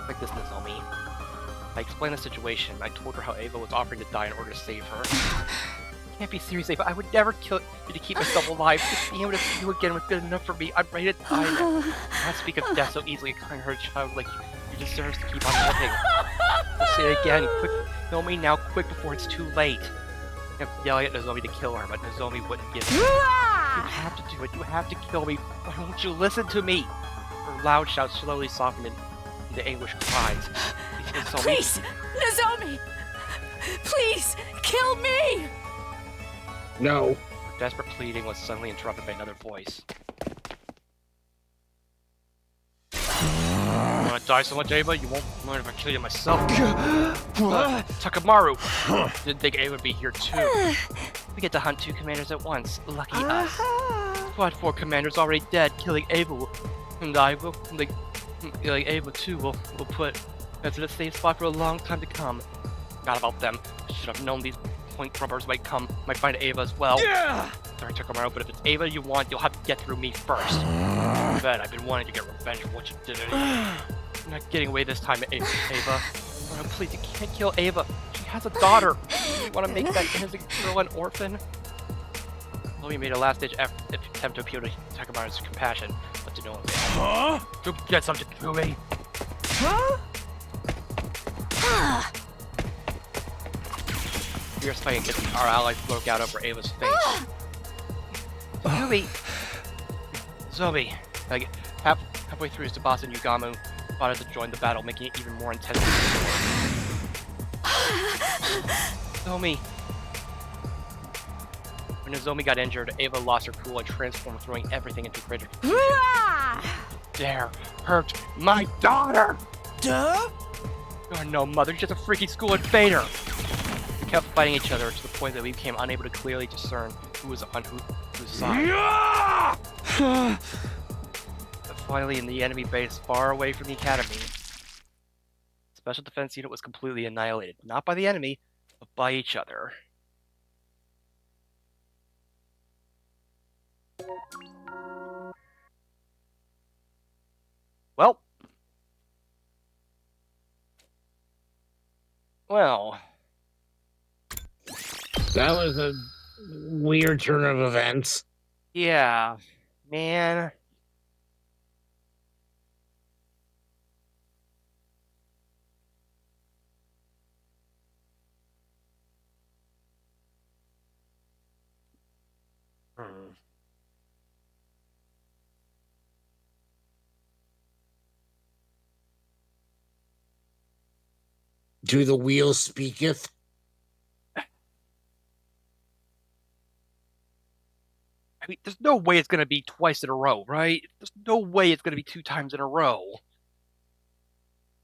Like this, Nozomi. I explained the situation. I told her how Ava was offering to die in order to save her. You can't be serious, Ava. I would never kill you to keep myself alive. Just being able to see you again was good enough for me. I'm ready to die now. I can't speak of death so easily. A kind-hearted child like you deserves to keep on living. I'll say it again. Quick, kill me now, quick, before it's too late. I'm yelling at Nozomi to kill her, but Nozomi wouldn't give in. You have to do it. You have to kill me. Why won't you listen to me? Her loud shouts slowly softened into anguished cries. Please, Nozomi! Please, kill me! No. Her desperate pleading was suddenly interrupted by another voice. You wanna die so much, Ava? You won't mind if I kill you myself. Takamaru! Didn't think Ava would be here too. We get to hunt 2 commanders at once. Lucky us. Squad 4 commanders already dead. Killing Ava and I will, killing Ava too, will put us in a safe spot for a long time to come. Forgot about them. Should have known these point rubbers might find Ava as well. Yeah! Sorry, Takamaru, but if it's Ava you want, you'll have to get through me first. I bet I've been wanting to get revenge for what you did to me. I'm not getting away this time, Ava. Oh, no, please, you can't kill Ava. She has a daughter. You want to make that innocent girl an orphan? Chloe made a last-ditch attempt to appeal to Takamaru's compassion, but to no avail. Huh? To get something to me. Huh? Fierce fighting against our allies broke out over Ava's face. Zoe! Like, halfway through, Tsubasa and Yugamu fought to join the battle, making it even more intense. Nozomi! When Nozomi got injured, Ava lost her cool and transformed, throwing everything into greater confusion. Dare hurt my daughter! Duh? You're no mother, you're just a freaky school invader! We kept fighting each other to the point that we became unable to clearly discern who was on whose side. But finally, in the enemy base far away from the academy, the Special Defense Unit was completely annihilated. Not by the enemy, but by each other. Well. That was a weird turn of events. Yeah, man. Do the wheel speaketh? I mean, there's no way it's going to be twice in a row, right? There's no way it's going to be 2 times in a row.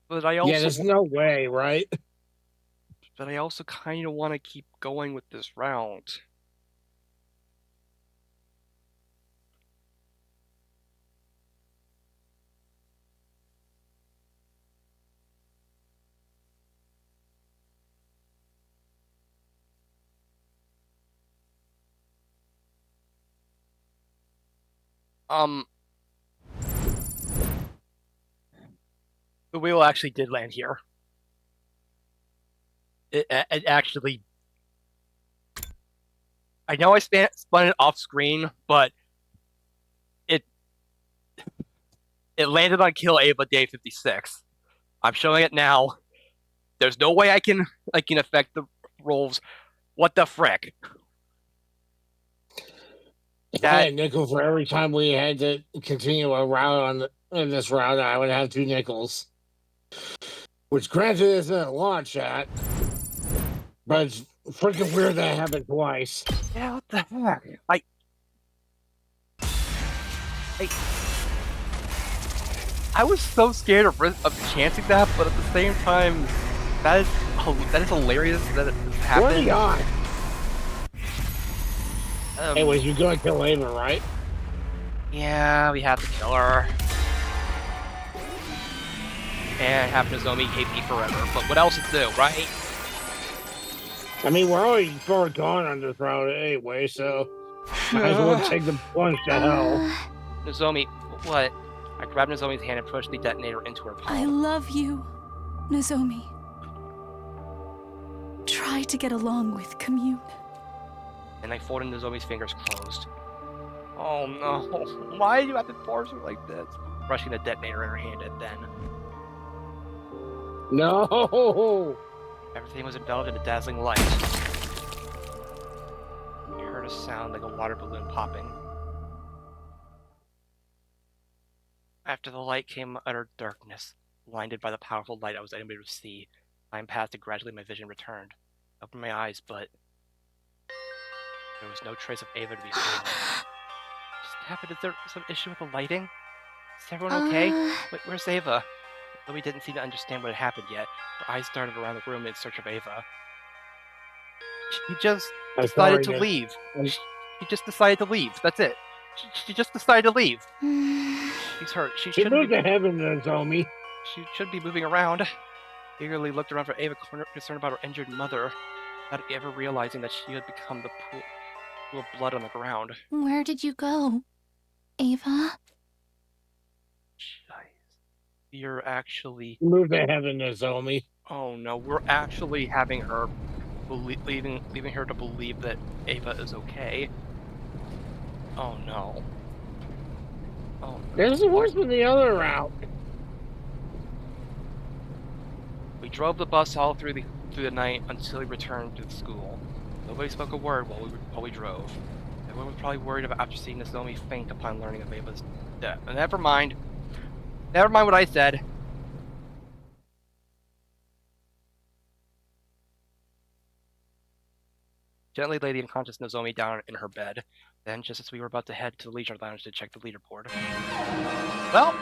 But I also... Yeah, there's no way, right? But I also kind of want to keep going with this round. The wheel actually did land here. It actually... I know I spun it off screen, but it landed on Kill Ava Day 56. I'm showing it now. There's no way I can affect the rolls. What the frick? I had a nickel for every time we had to continue a route in this route. I would have 2 nickels, which granted isn't a lot shot, but it's freaking weird that happened twice. Yeah, what the heck? I was so scared of chancing that, but at the same time, that is hilarious that it happened. What are you on? Hey, was you going to kill Ava, right? Yeah, we have to kill her. And have Nozomi KP forever. But what else to do, right? I mean, we're already far gone on this route anyway, so might as well take the plunge to hell. Nozomi, what? I grabbed Nozomi's hand and pushed the detonator into her palm. I love you, Nozomi. Try to get along with Commune. And I folded Nozomi's fingers closed. Oh no, why do you have to force her like this? Brushing the detonator in her hand and then... No! Everything was enveloped in a dazzling light. I heard a sound like a water balloon popping. After the light came utter darkness. Blinded by the powerful light I was unable to see. Time passed and gradually my vision returned. I opened my eyes, but there was no trace of Ava to be seen. Just happened. Is there some issue with the lighting? Is everyone okay? Wait, where's Ava? Though didn't seem to understand what had happened yet. Her eyes darted around the room in search of Ava. She just decided to leave. She just decided to leave. That's it. She just decided to leave. She's hurt. She moved to heaven, Nozomi. She should be moving around. Eagerly looked around for Ava, concerned about her injured mother, without ever realizing that she had become the pool of blood on the ground. Where did you go, Ava? You're actually... Move to heaven, Nozomi. Oh no, we're actually having her... leaving her to believe that Ava is okay. Oh no. Oh no. This is worse than the other route. We drove the bus all through the night until we returned to the school. Nobody spoke a word while we drove. Everyone was probably worried about after seeing Nozomi faint upon learning of Ava's death. And never mind what I said. Gently laid the unconscious Nozomi down in her bed. Then, just as we were about to head to the leisure lounge to check the leaderboard. Well,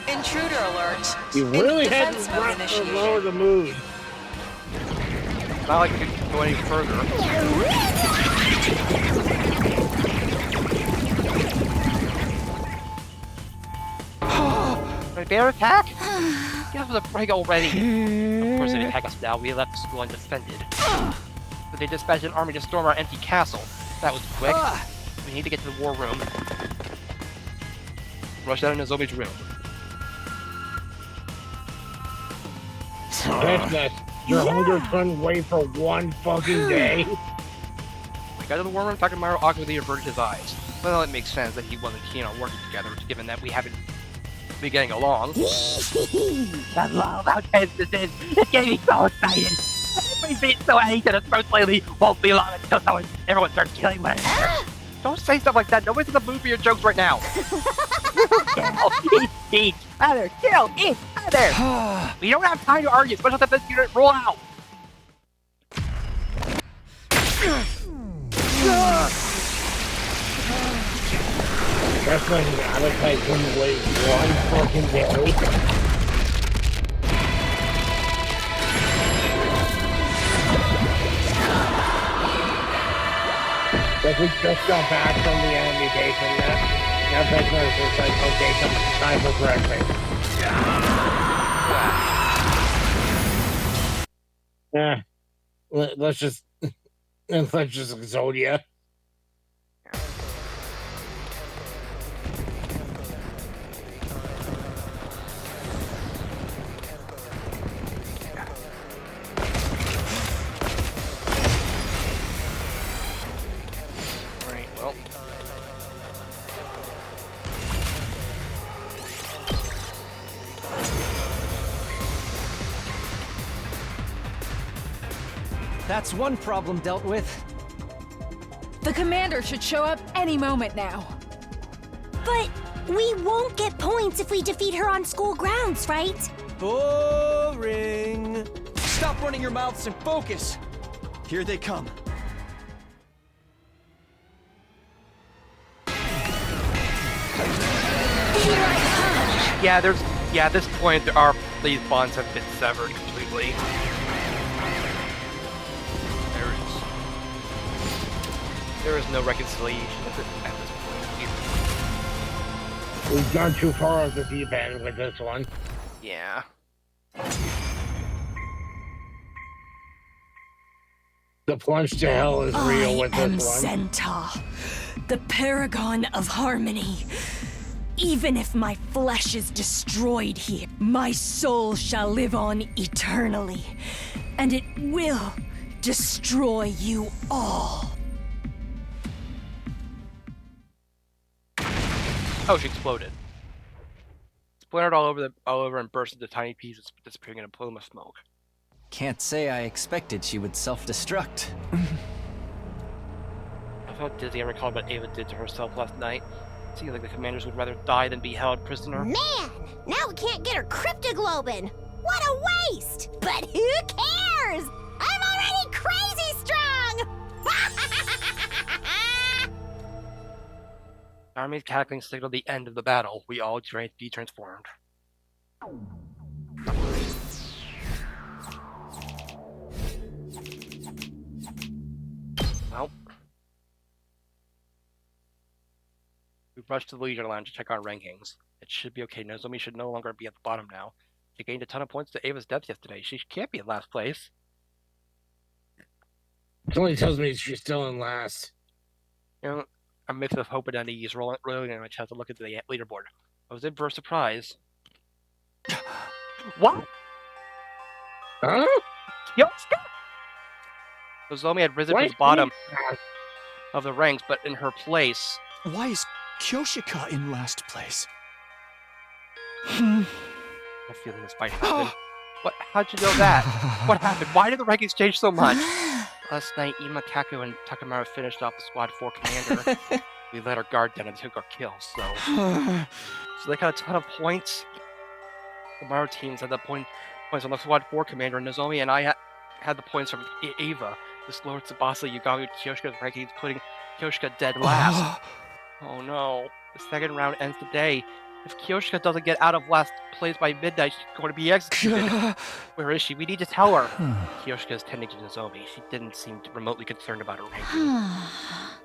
intruder alert. You really had to lower the mood. It's not like we could go any further. Bear attack? Give us a break already. Of course they attack us now. We left the school undefended. But they dispatched an army to storm our empty castle. That was quick. We need to get to the war room. Rush out of Nozomi's room. Your hunger couldn't wait for one fucking day. We got to the war room. Takumi awkwardly averted his eyes. Well, it makes sense that he wasn't keen on working together, given that we haven't been getting along. I love how tense this is. It's getting me so excited. Everybody's being so at each other's throats lately. Won't be long until everyone starts killing one another. Don't say stuff like that. Nobody's in the mood for your jokes right now. Kill each other. Kill each other. We don't have time to argue, especially if this unit roll out. That's like an appetite couldn't wait one fucking day. Like we just got back from the enemy base and now Vecna's just like, okay, time for breakfast. Yeah. Let's just Exodia. That's one problem dealt with. The commander should show up any moment now. But we won't get points if we defeat her on school grounds, right? Boring. Stop running your mouths and focus. Here they come. Yeah, at this point, these bonds have been severed completely. There is no reconciliation at this point here. We've gone too far off the deep end with this one. Yeah. The plunge to hell is real with this one. Centaur, the paragon of harmony. Even if my flesh is destroyed here, my soul shall live on eternally, and it will destroy you all. Oh, she exploded. Splintered all over and burst into tiny pieces, disappearing in a plume of smoke. Can't say I expected she would self-destruct. I felt dizzy and recalled what Ava did to herself last night. Seems like the commanders would rather die than be held prisoner. Man, now we can't get her cryptoglobin. What a waste! But who cares? I'm already crazy strong! The army's cackling signaled the end of the battle. We all de-transformed. Well, we rushed to the Leisure Lounge to check our rankings. It should be okay. Nozomi should no longer be at the bottom now. She gained a ton of points to Ava's death yesterday. She can't be in last place. It only tells me she's still in last. You know, a mix of hope and unease rolling in my chest to look at the leaderboard. I was in for a surprise. What? Huh? Kyosuke? Nozomi had risen to the bottom of the ranks, but in her place... Why is Kyoshika in last place? I have a feeling this might happen. What? How'd you know that? What happened? Why did the rankings change so much? Last night, Ima, Kaku, and Takamaru finished off the Squad 4 commander. We let our guard down and took our kills, so they got a ton of points. The Maru teams had the points on the Squad 4 commander, and Nozomi and I had the points from Ava. This lowered Tsubasa, Yugami, and Kyoshika's rankings, putting Kyoshika dead last. Oh no, the second round ends today. If Kyoshika doesn't get out of last place by midnight, she's going to be executed. Where is she? We need to tell her. Kyoshika is tending to Nozomi. She didn't seem remotely concerned about her ranking.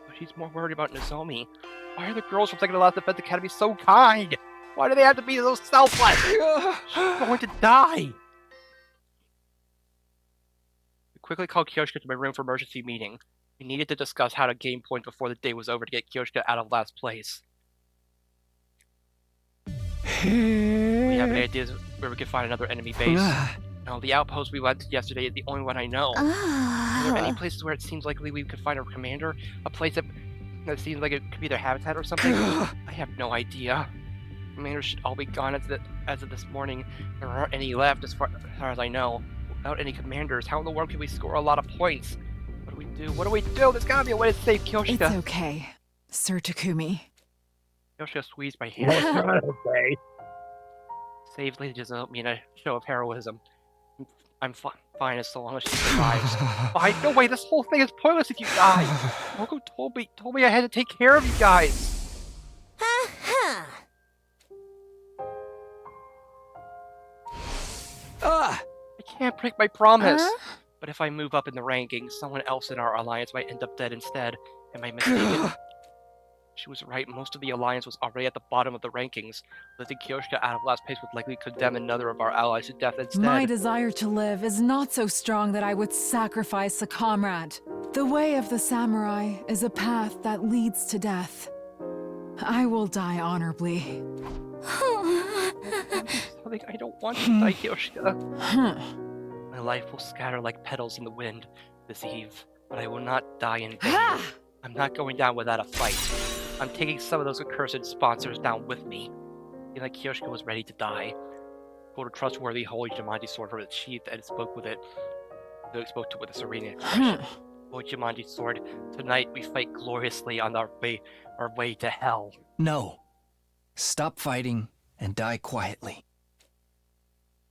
But she's more worried about Nozomi. Why are the girls from Second to Last Defense Academy so kind? Why do they have to be so selfless? She's going to die. We quickly called Kyoshika to my room for emergency meeting. We needed to discuss how to gain points before the day was over to get Kyoshika out of last place. We have any ideas where we could find another enemy base? No, the outpost we went to yesterday is the only one I know. Are there any places where it seems likely we could find a commander? A place that seems like it could be their habitat or something? I have no idea. Commanders should all be gone as of this morning. There aren't any left as far as I know. Without any commanders, how in the world can we score a lot of points? What do we do? What do we do? There's gotta be a way to save Kyoshika. It's okay, Sir Takumi. Kyoshika squeezed my hand. It's not okay. Save Lady Nozomi in a show of heroism. I'm fine as long as she survives. Fine. No way, this whole thing is pointless if you die. Moko told me I had to take care of you guys. I can't break my promise. But if I move up in the rankings, someone else in our alliance might end up dead instead. Am I mistaken? She was right. Most of the alliance was already at the bottom of the rankings. Letting Kyoshika out of last place would likely condemn another of our allies to death instead. My desire to live is not so strong that I would sacrifice a comrade. The way of the samurai is a path that leads to death. I will die honorably. I don't want to die, Kyoshika. My life will scatter like petals in the wind this eve, but I will not die in vain. I'm not going down without a fight. I'm taking some of those accursed sponsors down with me. Feeling like Kyoshika was ready to die. Pulled a trustworthy holy Jumanji sword from its sheath and spoke with it. Luke spoke to with a serene expression. Lord Jumanji's sword, tonight we fight gloriously on our way to hell. No. Stop fighting and die quietly.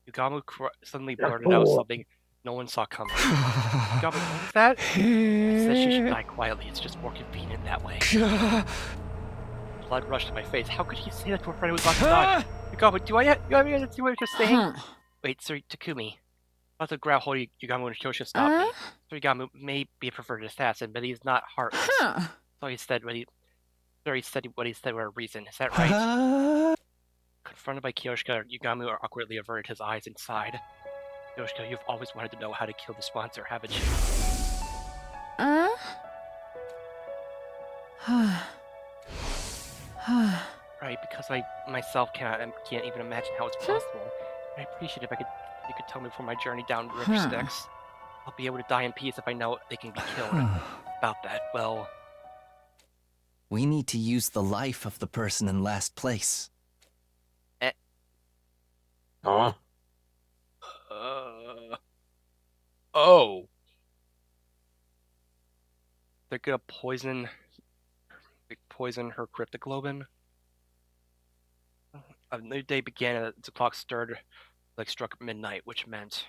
Yugamu suddenly blurted out something no one saw coming. Yugamu, what was that? He said she should die quietly. It's just more convenient that way. Blood rushed to my face. How could he say that to a friend who was about to die? Yugamu, do you have any idea what you're saying? Wait, sir, Takumi. About to grab hold of Yugamu and Kyoshi stopped me. Sir Yugamu may be a preferred assassin, but he's not heartless. So he said what he said for a reason. Is that right? Confronted by Kyoshka, Yugamu awkwardly averted his eyes and sighed. Kyoshka, you've always wanted to know how to kill the sponsor, haven't you? Right, because I myself can't even imagine how it's possible. I'd appreciate if you could tell me before my journey down River Styx. I'll be able to die in peace if I know they can be killed. About that, well... We need to use the life of the person in last place. Huh? Oh. They're gonna poison her cryptoglobin. A new day began as the clock struck midnight, which meant...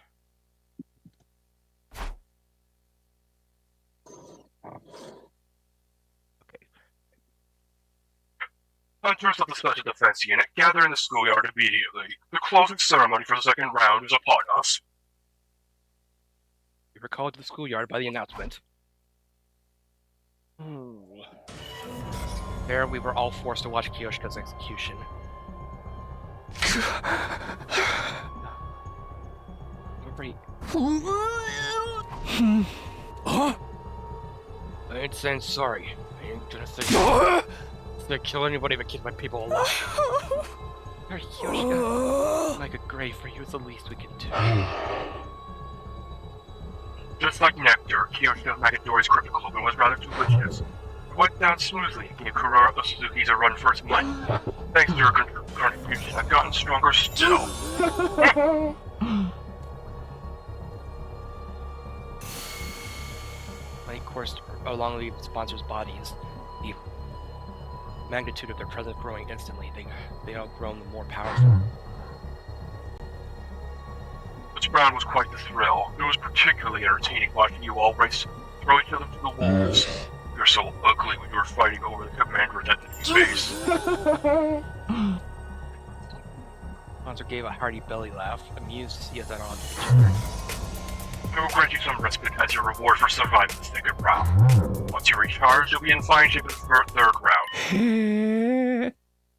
Hunters of the Special Defense Unit gather in the schoolyard immediately. The closing ceremony for the second round is upon us. We were called to the schoolyard by the announcement. There we were all forced to watch Kyoshika's execution. I ain't saying sorry. I ain't gonna say sorry. They kill anybody that keeps my people alive. Sorry, Kyoshika. Like a grave for you is the least we can do. Just like Nectar, Kyoshika Magadori's cryptoglobin was rather delicious. It went down smoothly and gave Kurara Suzuki a run for its money. Thanks to her contribution, I've gotten stronger still. When he coursed along the sponsors' bodies, the magnitude of their presence growing instantly, they outgrown the more powerful. This round was quite the thrill. It was particularly entertaining watching you all race, throw each other to the walls. You're so ugly when you were fighting over the commander identity's base. Sponsor gave a hearty belly laugh, amused to see us at odds with each other. I will grant you some respite as your reward for surviving the second round. Once you recharge, you'll be in fine shape for the third round.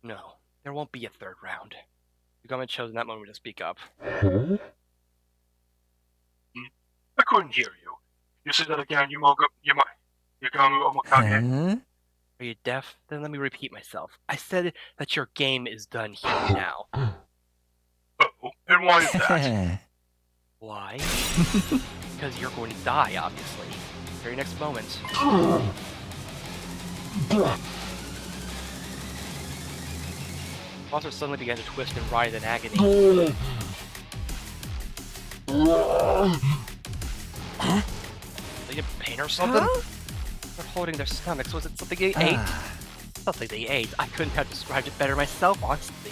No, there won't be a third round. Yugami chose in that moment to speak up. I couldn't hear you. You said that again, Yugamu Omokage. Are you deaf? Then let me repeat myself. I said that your game is done here now. Oh, and why is that? Why? Because you're going to die, obviously. Very next moment. Monster suddenly began to twist and writhe in agony. They in pain or something? They're holding their stomachs. Was it something they ate? Something they ate. I couldn't have described it better myself, honestly.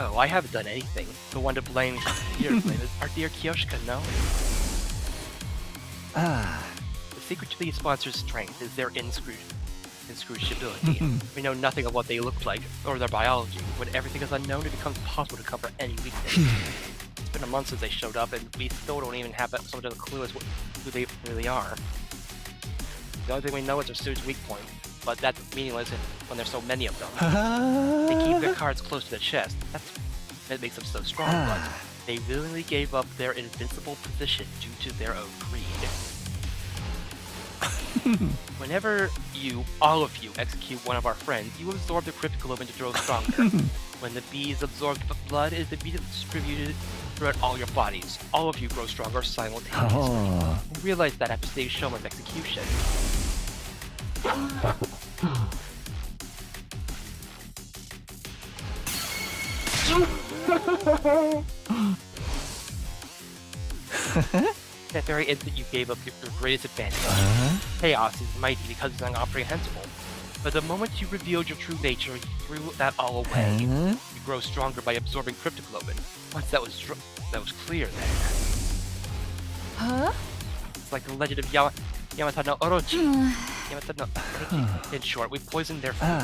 Oh, I haven't done anything. The one to blame is our dear Kyoshika, no? The secret to the sponsor's strength is their inscrutability. We know nothing of what they look like, or their biology. When everything is unknown, it becomes impossible to cover any weakness. It's been a month since they showed up, and we still don't even have so much of a clue as who they really are. The only thing we know is their suit's weak point, but that's meaningless when there's so many of them. They keep their cards close to the chest. That makes them so strong, but they willingly gave up their invincible position due to their own greed. Whenever all of you, execute one of our friends, you absorb the cryptoglobin to grow stronger. When the bees absorb the blood, it is immediately distributed throughout all your bodies. All of you grow stronger simultaneously. Realize that after seeing Shoma's execution. That very instant you gave up your greatest advantage. Chaos is mighty because it's incomprehensible. But the moment you revealed your true nature, you threw that all away. You grow stronger by absorbing cryptoglobin. Once that was clear then. Huh? It's like the legend of Yamata no Orochi. Yamata no Orochi. In short, we poisoned their food.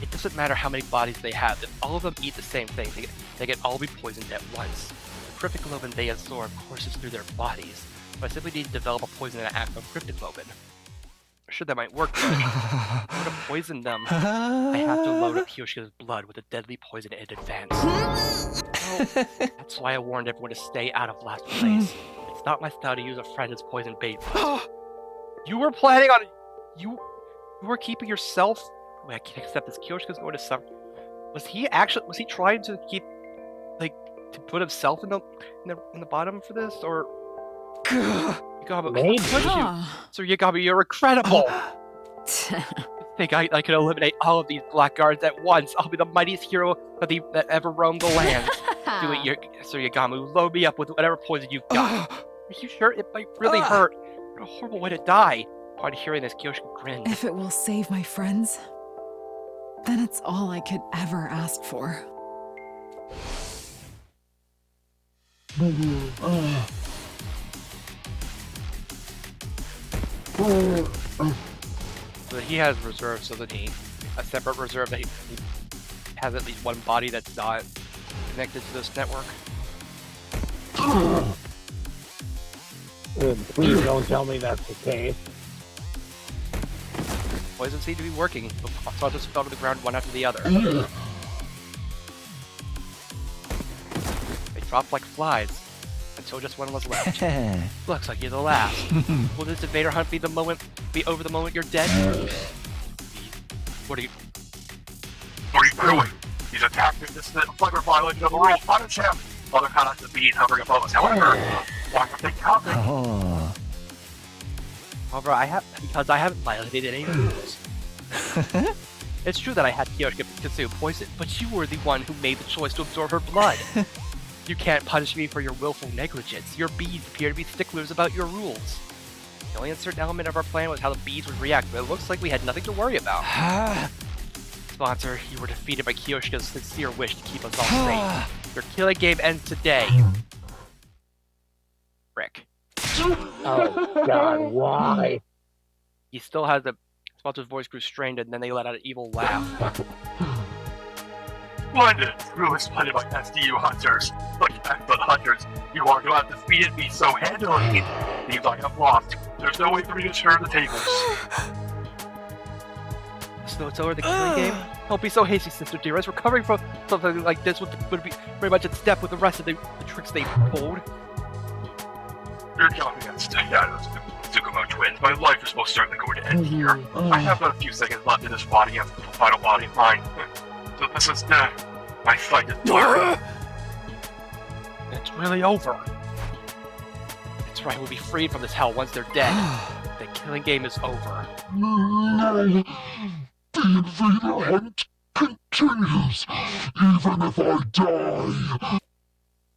It doesn't matter how many bodies they have. If all of them eat the same thing, they can all be poisoned at once. The cryptoglobin they absorb courses through their bodies. So I simply need to develop a poison in an act of cryptoglobin. Sure, that might work, but in order to poison them, I have to load up Kiyoshika's blood with a deadly poison in advance. So, that's why I warned everyone to stay out of last place. It's not my style to use a friend as poison bait. You were planning on... You were keeping yourself... Wait, I can't accept this. Kiyoshika's going to suffer. Was he trying to keep... Like, to put himself in the bottom for this, or... Maybe. So Yagami, you're incredible! I think I can eliminate all of these blackguards at once. I'll be the mightiest hero that ever roamed the land. Do it, so Yagami, load me up with whatever poison you've got. Are you sure? It might really hurt. What a horrible way to die. Upon hearing this, Kiyoshika grinned. If it will save my friends, then it's all I could ever ask for. So he has reserves, so that a separate reserve that he has at least one body that's not connected to this network. Please don't tell me that's the case. Poison seemed to be working. The sponsors fell to the ground one after the other. They dropped like flies. Until just one was left. Looks like you're the last. Will this invader hunt be over the moment you're dead? What are you doing? He's attacking this flagrant violation of the rules. Punish him! Other conduct of being hovering above us. However, why are they coming? However, because I haven't violated any rules. It's true that I had Kiyoshika consume poison, but you were the one who made the choice to absorb her blood. You can't punish me for your willful negligence. Your bees appear to be sticklers about your rules. The only uncertain element of our plan was how the bees would react, but it looks like we had nothing to worry about. Sponsor, you were defeated by Kiyoshika's sincere wish to keep us all safe. Your killing game ends today. Rick. Oh god, why? He still has the... Sponsor's voice grew strained, and then they let out an evil laugh. Splendid! Really splendid by SDU hunters. Like excellent hunters, you are to have defeated me so handily. Seems like I've lost. There's no way for me to turn the tables. So it's over the killing game? Don't be so hasty, Sister Dearest. Recovering from something like this would be very much in step with the rest of the tricks they pulled. You're jumping against the Tsukumo twins. My life is most certainly going to end here. I have but a few seconds left in this body of the final body of mine. So this is my fight is over. It's really over. That's right, we'll be freed from this hell once they're dead. The killing game is over. No! The invader hunt continues, even if I die.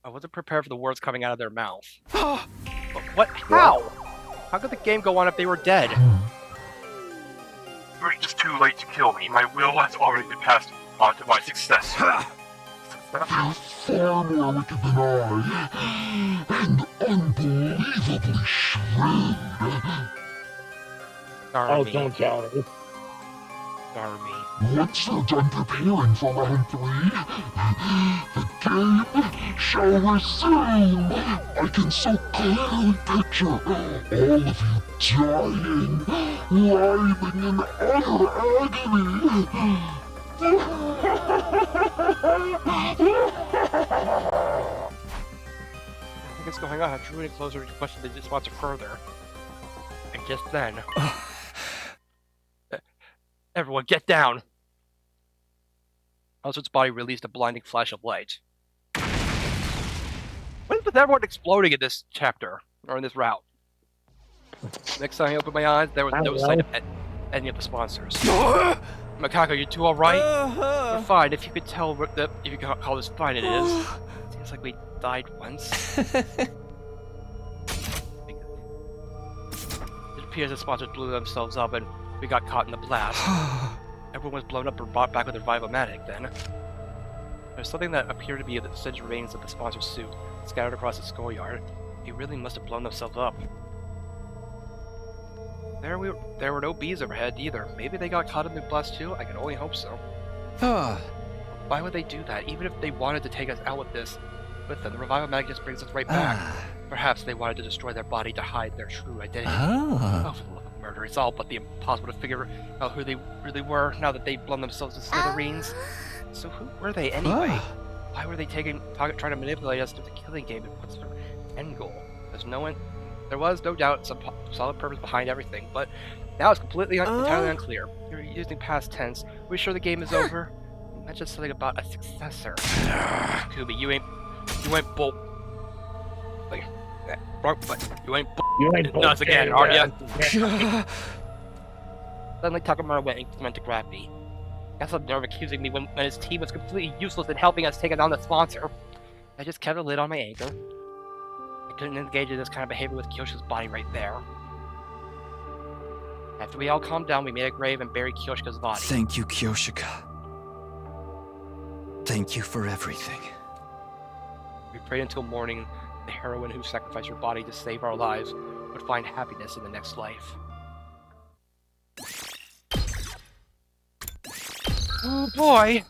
I wasn't prepared for the words coming out of their mouth. What? How? How could the game go on if they were dead? You're just too late to kill me. My will has already been passed on to my successor. You're far more wicked than I, and unbelievably shrewd. Oh, don't tell me. Once you're done preparing for round 3, the game shall resume. I can so clearly picture all of you dying, writhing in utter agony. What's going on? I drew it closer to question the sponsor further. And just then... Everyone, get down! Alzard's body released a blinding flash of light. When was everyone exploding in this chapter? Or in this route? Next time I opened my eyes, there was no sign of any of the sponsors. Macaco, you two alright? We're fine, if you could tell if you can call this fine, it is. Looks like we died once. It appears the sponsors blew themselves up and we got caught in the blast. Everyone was blown up or brought back with a Revivomatic then. There's something that appeared to be the singed remains of the sponsor's suit scattered across the schoolyard. They really must have blown themselves up. There were no bees overhead either. Maybe they got caught in the blast too? I can only hope so. Why would they do that? Even if they wanted to take us out with them, the Revivomatic just brings us right back. Perhaps they wanted to destroy their body to hide their true identity. Oh, for the love of murder, it's all but the impossible to figure out who they really were now that they've blown themselves to smithereens. So who were they anyway? Why were they trying to manipulate us to the killing game and what's their end goal? There was no doubt some solid purpose behind everything, but now it's completely entirely unclear. You're using past tense. Are we sure the game is over? You mentioned something about a successor. Takumi, you ain't bull. Like, wrong button. You ain't nuts again, are ya? Suddenly Takumi went to grab me. Got some nerve accusing me when his team was completely useless in helping us take down the sponsor. I just kept a lid on my anger. I couldn't engage in this kind of behavior with Kyoshika's body right there. After we all calmed down, we made a grave and buried Kyoshika's body. Thank you, Kyoshika. Thank you for everything. We prayed until morning the heroine who sacrificed her body to save our lives would find happiness in the next life. Oh boy!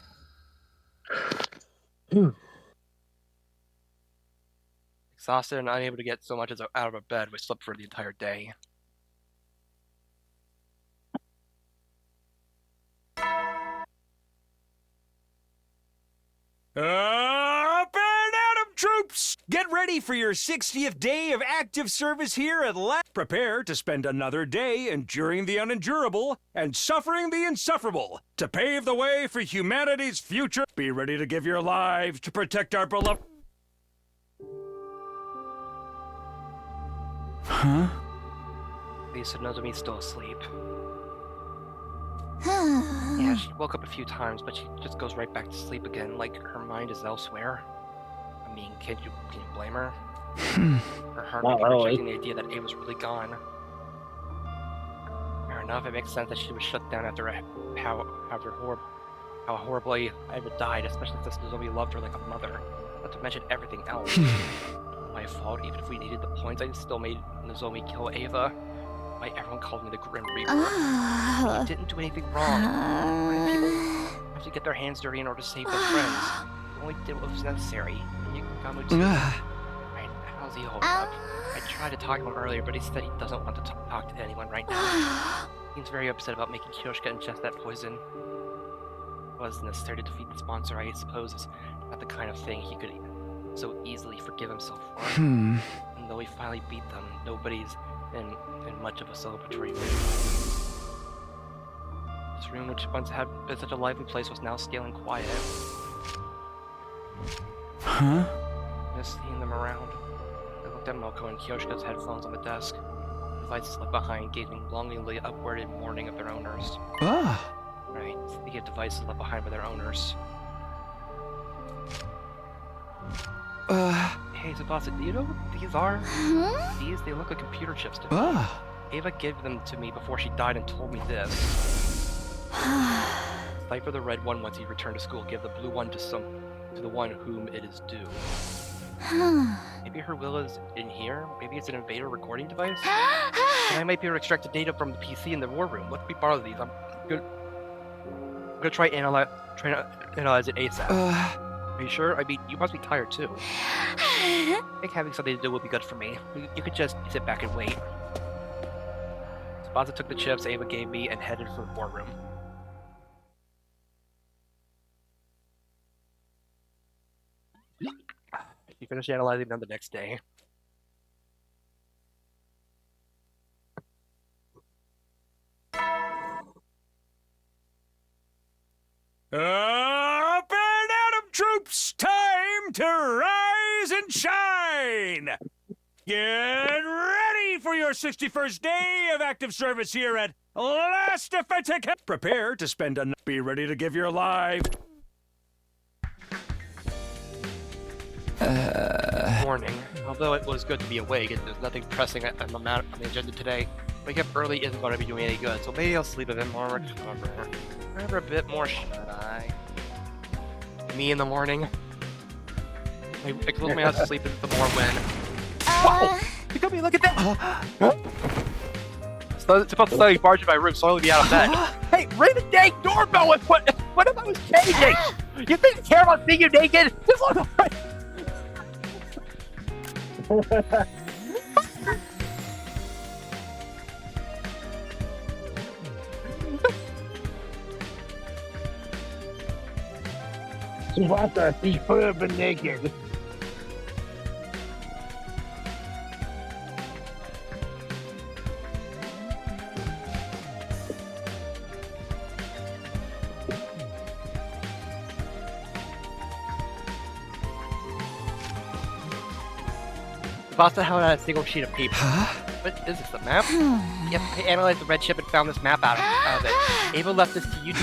Exhausted and unable to get so much as out of bed, we slept for the entire day. Up and at 'em, troops! Get ready for your 60th day of active service here at last. Prepare to spend another day enduring the unendurable and suffering the insufferable to pave the way for humanity's future. Be ready to give your lives to protect our beloved. Huh? Lisa Nozomi's still asleep. Yeah, she woke up a few times, but she just goes right back to sleep again, like her mind is elsewhere. I mean, can you blame her? Her heart may be rejecting the idea that Ava's really gone. Fair enough, it makes sense that she was shut down after how horribly Ava died, especially since Nozomi loved her like a mother. Not to mention everything else. My fault, even if we needed the points, I still made Nozomi kill Ava. Why everyone called me the Grim Reaper. I didn't do anything wrong. Why do people have to get their hands dirty in order to save their friends? You only did what was necessary. And you got right, how's he holding up? I tried to talk to him earlier, but he said he doesn't want to talk to anyone right now. He's very upset about making Kyoshika ingest that poison. It wasn't necessary to defeat the sponsor, I suppose. It's not the kind of thing he could so easily forgive himself for. And though he finally beat them, nobody's in much of a celebratory mood. This room, which once had been such a lively place, was now stale and quiet. Just seeing them around. I looked at Moko and Kyoshika's headphones on the desk. Devices left behind, gazing longingly upward in mourning of their owners. Right, speaking of devices left behind by their owners. Hey, Tsubasa, do you know what these are? They look like computer chips to me. Ava gave them to me before she died and told me this. Cipher the red one once you return to school. Give the blue one to the one whom it is due. Maybe her will is in here. Maybe it's an invader recording device. And I might be able to extract the data from the PC in the war room. Let me borrow these. I'm gonna try to analyze it ASAP. Are you sure? I mean, you must be tired too. I think having something to do would be good for me. You could just sit back and wait. Tsubasa took the chips Ava gave me and headed for the war room. He finished analyzing them the next day. Up and at 'em, troops! Time to rise and shine! Get ready for your 61st day of active service here at Last Defense. Prepare to spend a... Be ready to give your life. Morning. Although it was good to be awake, there's nothing pressing on the agenda today. Waking up early isn't going to be doing any good, so maybe I'll sleep a bit more, recover a bit more, should I? Me in the morning? I close my eyes to sleep the more when... Wow! Takumi, look at that! So it's about to suddenly barge in my room, so I'll only be out of bed. Hey, ring the dang doorbell! What if I was changing? You think I care about seeing you naked? This looks like... Tsubasa, he could have been naked. Basta held out a single sheet of paper. What is this, a map? Yep, I analyzed the red chip and found this map out of it. Ava left this to you,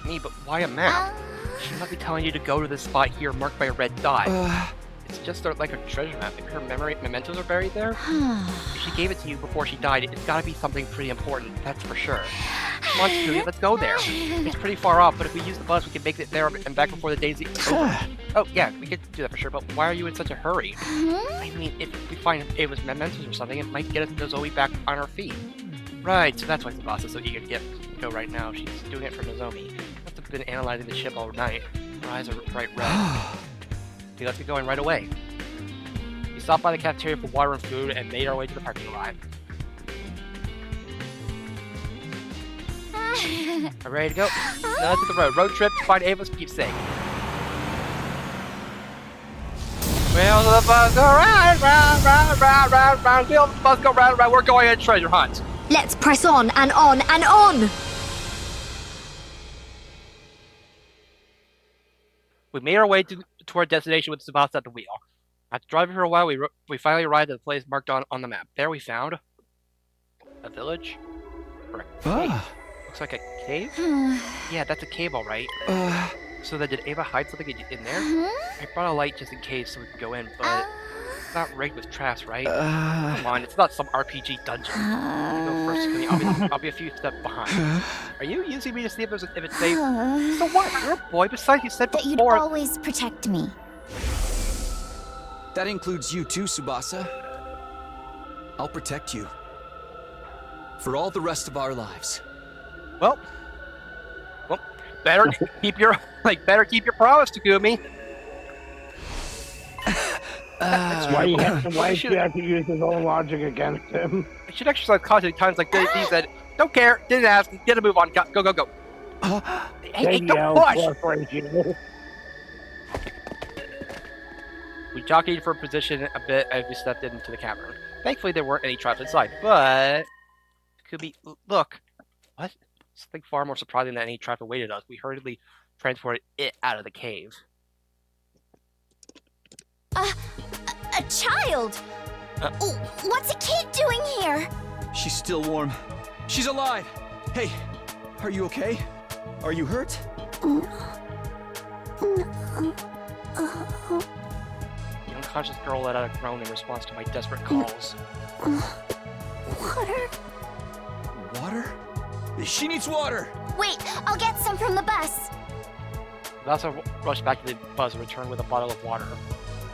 me, but why a map? She must be telling you to go to this spot here marked by a red dot. It's just like a treasure map. If her mementos are buried there, if she gave it to you before she died, it's gotta be something pretty important, that's for sure. Come on, Julia, let's go there. It's pretty far off, but if we use the bus, we can make it there and back before the day's over. Oh, yeah, we could do that for sure, but why are you in such a hurry? I mean, if we find Ava's mementos or something, it might get us Nozomi back on our feet. Right, so that's why Tsubasa is so eager to go right now. She's doing it for Nozomi. Must have been analyzing the ship all night. Her eyes are bright red. Okay, let's get going right away. We stopped by the cafeteria for water and food and made our way to the parking lot. Are ready to go? Now let's hit the road. Road trip to find Ava's keepsake. Well, the bus go round, round. Feel the bus go round, round. We're going on a treasure hunt. Let's press on and on and on! We made our way to our destination with Tsubasa at the wheel. After driving for a while, we finally arrived at the place marked on the map. There we found a village or a cave. Looks like a cave? Yeah, that's a cave, all right. So then did Ava hide something in there? I brought a light just in case so we could go in, but it's not rigged with traps, right? Come on, it's not some RPG dungeon. You go first, Takumi. I'll be a few steps behind. Are you using me to see if it's safe? So what? You're a boy. Besides, you said that before... you'd always protect me. That includes you too, Tsubasa. I'll protect you. For all the rest of our lives. Well, better keep your promise, Takumi. That's why you have to use his own logic against him. I should exercise caution at times like these that don't care, didn't ask, get a move on, go. Hey, don't push! We jockeyed for position a bit as we stepped into the cavern. Thankfully, there weren't any traps inside, but could be. Look, what? Something far more surprising than any trap awaited us. We hurriedly transported it out of the cave. A child? What's a kid doing here? She's still warm. She's alive! Hey, are you okay? Are you hurt? The unconscious girl let out a groan in response to my desperate calls. Water? Water? She needs water! Wait, I'll get some from the bus. We also rushed back to the bus and returned with a bottle of water.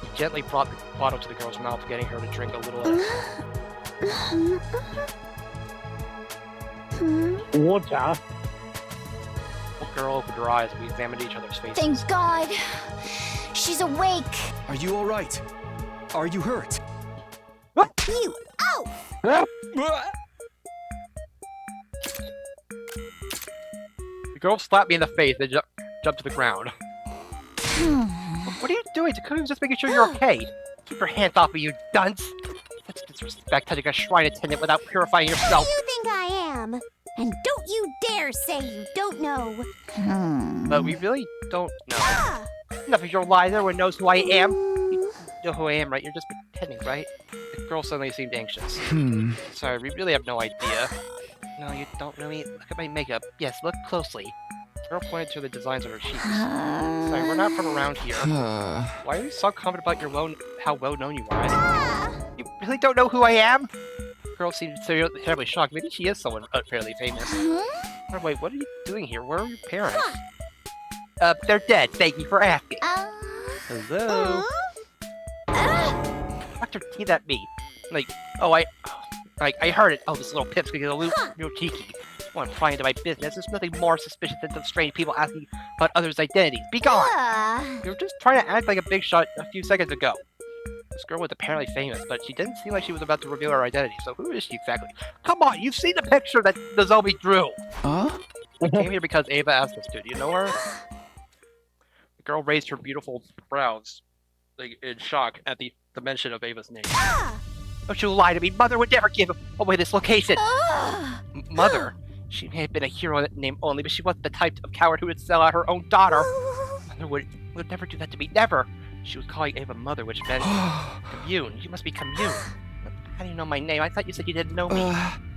He gently brought the bottle to the girl's mouth, getting her to drink a little of it. Water? The girl opened her eyes and we examined each other's faces. Thank God. She's awake. Are you alright? Are you hurt? You! Oh! The girl slapped me in the face and jumped to the ground. What are you doing? Takumi was just making sure you're okay. Keep your hands off me, you dunce! Such disrespect, touching a shrine attendant without purifying yourself. Who do you think I am? And don't you dare say you don't know. But we really don't know. Enough of your lies, everyone knows who I am. You know who I am, right? You're just pretending, right? The girl suddenly seemed anxious. Sorry, we really have no idea. No, you don't know me. Look at my makeup. Yes, look closely. Girl pointed to the designs on her cheeks. Sorry, we're not from around here. Why are you so confident about how well known you are? You really don't know who I am? Girl seemed terribly shocked. Maybe she is someone fairly famous. Oh, wait, what are you doing here? Where are your parents? They're dead. Thank you for asking. Hello? Dr. T at me. Like, oh, I heard it. Oh, this little pip's gonna get a little cheeky. Want to pry into my business. There's nothing more suspicious than some strange people asking about others' identities. Be gone! You were just trying to act like a big shot a few seconds ago. This girl was apparently famous, but she didn't seem like she was about to reveal her identity, so who is she exactly? Come on, you've seen the picture that Nozomi drew! Huh? We came here because Ava asked us to. Do you know her? The girl raised her beautiful brows, like, in shock at the mention of Ava's name. Don't you lie to me! Mother would never give away this location! Mother? She may have been a hero in name only, but she wasn't the type of coward who would sell out her own daughter. Mother would never do that to me, never! She was calling Ava Mother, which meant Commune. You must be Commune. How do you know my name? I thought you said you didn't know me.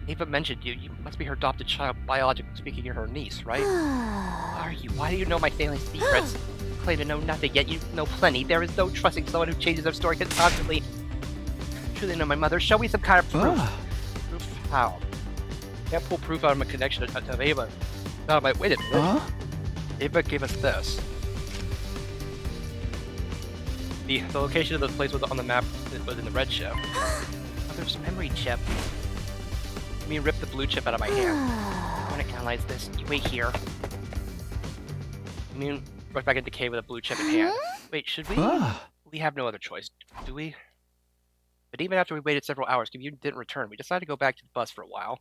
Ava mentioned you. You must be her adopted child, biologically speaking, you're her niece, right? Who are you? Why do you know my family's secrets? You claim to know nothing, yet you know plenty. There is no trusting someone who changes their story constantly. Truly know my mother. Show me some kind of proof. Proof how? Can't pull proof out of my connection of Ava. No, wait a minute. Ava gave us this. The location of the place was on the map. It was in the red chip. Mother's memory chip. Let me rip the blue chip out of my hand. I want to analyze this. You wait here. I mean, right back into the cave with a blue chip in hand. Wait, should we? We have no other choice, do we? But even after we waited several hours, Commune didn't return. We decided to go back to the bus for a while.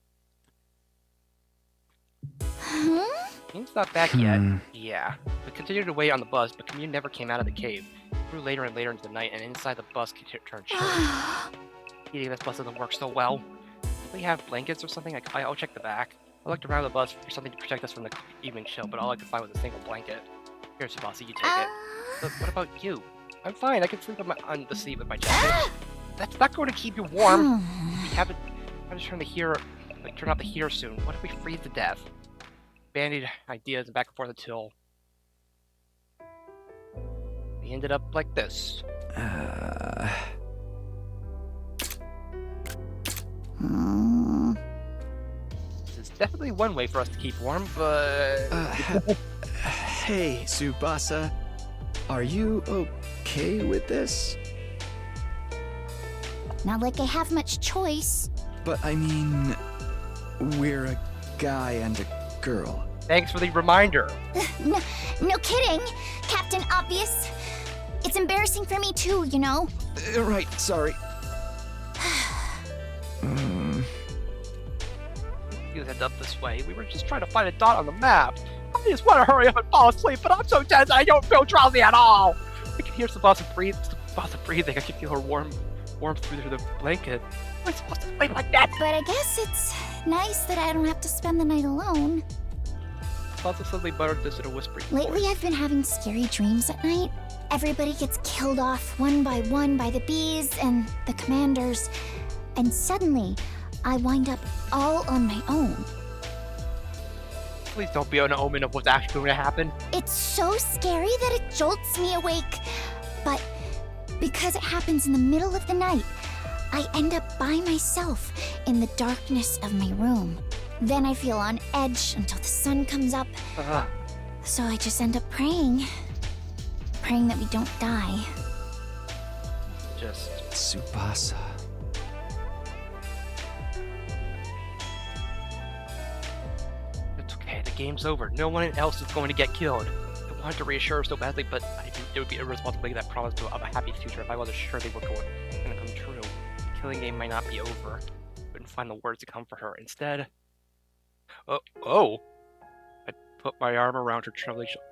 Commune's not back yet. Yeah. We continued to wait on the bus, but Commune never came out of the cave. It grew later and later into the night, and inside the bus turned chilly. Eating this bus doesn't work so well. Do we have blankets or something? I'll check the back. I looked around the bus for something to protect us from the evening chill, but all I could find was a single blanket. Here, Tsubasa, you take it. But what about you? I'm fine. I can sleep on the seat with my jacket. That's not going to keep you warm. We haven't to turn off the heater soon. What if we freeze to death? Bandied ideas back and forth until we ended up like this. This is definitely one way for us to keep warm, but... Hey, Tsubasa. Are you okay with this? Not like I have much choice. But I mean, we're a guy and a girl. Thanks for the reminder. No kidding, Captain Obvious. It's embarrassing for me too, you know. Right, sorry. You end up this way. We were just trying to find a dot on the map. I just want to hurry up and fall asleep, but I'm so tense I don't feel drowsy at all. I can hear Tsubasa breathing. I can feel her warmth through the blanket. Am I supposed to sleep like that? But I guess it's nice that I don't have to spend the night alone. Tsubasa suddenly muttered this in a whispering Lately voice. I've been having scary dreams at night. Everybody gets killed off one by one by the bees and the commanders. And suddenly, I wind up all on my own. Please don't be an omen of what's actually going to happen. It's so scary that it jolts me awake. But because it happens in the middle of the night, I end up by myself in the darkness of my room. Then I feel on edge until the sun comes up. So I just end up praying. Praying that we don't die. Just... Tsubasa. It's okay, the game's over. No one else is going to get killed. I wanted to reassure her so badly, but I knew it would be irresponsible to make that promise of a happy future if I wasn't sure they were going to come true. The killing game might not be over. I couldn't find the words to comfort her. Instead... Oh! I put my arm around her trembling shoulder.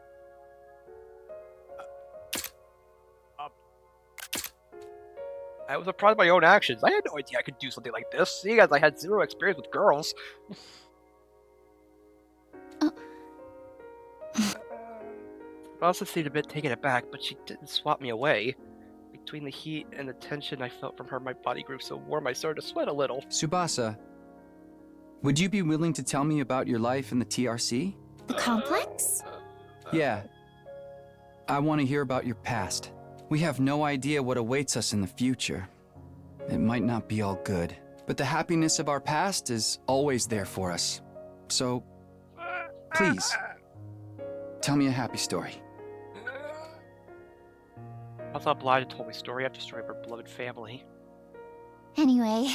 I was surprised by my own actions. I had no idea I could do something like this, seeing as I had zero experience with girls. I also seemed a bit taken aback, but she didn't swat me away. Between the heat and the tension I felt from her, my body grew so warm I started to sweat a little. Tsubasa, would you be willing to tell me about your life in the TRC? The complex? Yeah. I want to hear about your past. We have no idea what awaits us in the future. It might not be all good, but the happiness of our past is always there for us. So, please, tell me a happy story. I thought Blythe told me story after story of her beloved family. Anyway,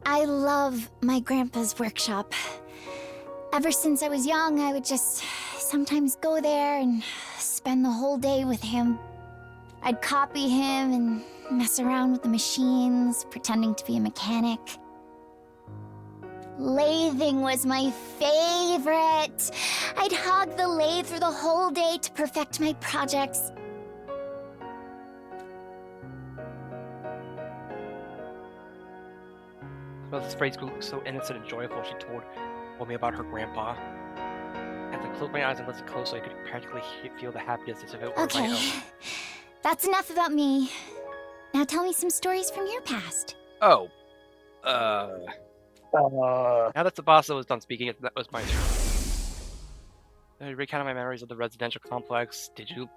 I love my grandpa's workshop. Ever since I was young, I would just sometimes go there and spend the whole day with him. I'd copy him and mess around with the machines, pretending to be a mechanic. Lathing was my favorite. I'd hog the lathe for the whole day to perfect my projects. Well, this phrase looked so innocent and joyful. She told me about her grandpa. As I closed my eyes and listened closely, I could practically feel the happiness as if it were my own. That's enough about me. Now tell me some stories from your past. Oh. Now that Tsubasa was done speaking, that was my turn. I recounted my memories of the residential complex. Did you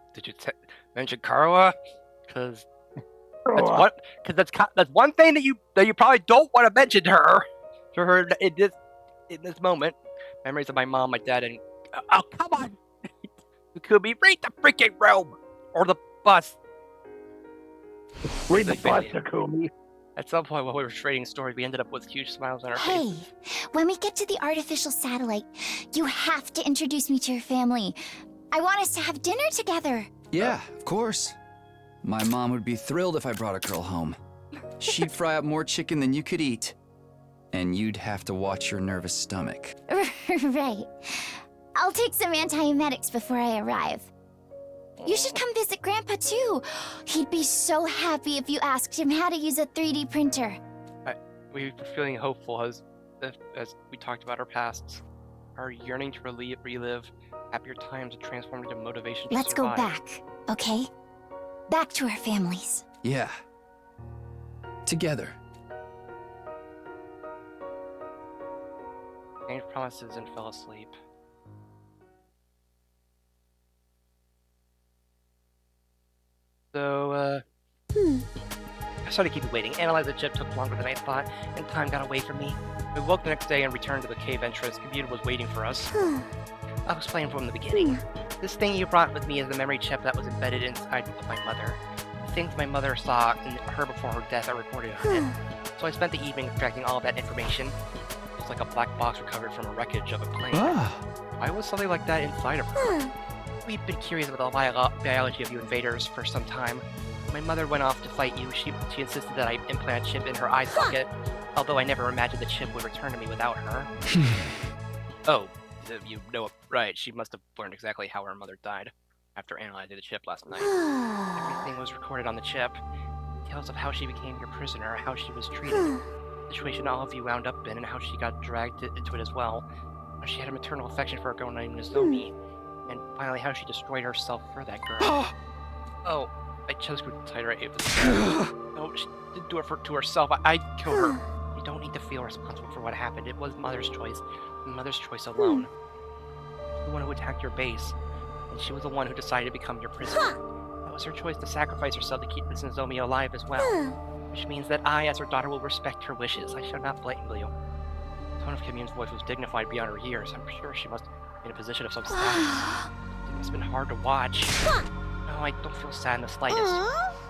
mention Karawa? Because that's one thing that you probably don't want to mention to her in this moment. Memories of my mom, my dad, and oh come on, Takumi, read the freaking room or the bus. Read the bus, Takumi. At some point while we were trading stories, we ended up with huge smiles on our faces. Hey, when we get to the artificial satellite, you have to introduce me to your family. I want us to have dinner together. Yeah, of course. My mom would be thrilled if I brought a girl home. She'd fry up more chicken than you could eat. And you'd have to watch your nervous stomach. Right. I'll take some antiemetics before I arrive. You should come visit Grandpa too. He'd be so happy if you asked him how to use a 3D printer. We were feeling hopeful as we talked about our pasts, our yearning to relive happier times and transform into motivation to Let's go survive. back, okay? Back to our families. Yeah. Together. Made promises and fell asleep. So, I started to keep waiting. Analyze the chip took longer than I thought, and time got away from me. We woke the next day and returned to the cave entrance. The computer was waiting for us. I'll explain from the beginning. This thing you brought with me is the memory chip that was embedded inside of my mother. The things my mother saw and heard before her death are recorded on it. So I spent the evening extracting all of that information. It was like a black box recovered from a wreckage of a plane. Why was something like that inside of her? We've been curious about the biology of you invaders for some time. When my mother went off to fight you, she insisted that I implant a chip in her eye socket, although I never imagined the chip would return to me without her. Oh, you know it right. She must have learned exactly how her mother died after analyzing the chip last night. Everything was recorded on the chip. Details of how she became your prisoner, how she was treated, the situation all of you wound up in, and how she got dragged into it as well. How she had a maternal affection for a girl named Nozomi, and finally how she destroyed herself for that girl. Oh, I just grew tighter. It was no, she didn't do it to herself. I killed her. You don't need to feel responsible for what happened. It was Mother's choice. Mother's choice alone. The one who attacked your base, and she was the one who decided to become your prisoner. That was her choice to sacrifice herself to keep this Nozomi alive as well. Which means that I, as her daughter, will respect her wishes. I shall not blame you. The tone of Kimmy's voice was dignified beyond her years. I'm sure she must be in a position of some status. It must have been hard to watch. No, I don't feel sad in the slightest.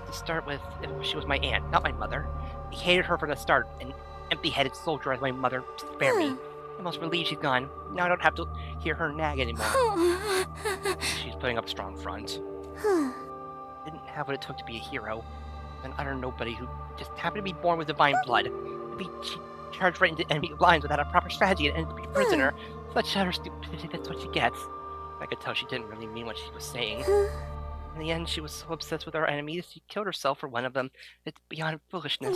To start with, she was my aunt, not my mother. I hated her from the start, an empty-headed soldier as my mother. Spare me. I'm most relieved she's gone. Now I don't have to hear her nag anymore. She's putting up a strong front. Didn't have what it took to be a hero. An utter nobody who just happened to be born with divine blood. She charged right into enemy lines without a proper strategy and ended up a prisoner. Such utter stupidity, that's what she gets. I could tell she didn't really mean what she was saying. In the end, she was so obsessed with our enemies, she killed herself for one of them. It's beyond foolishness.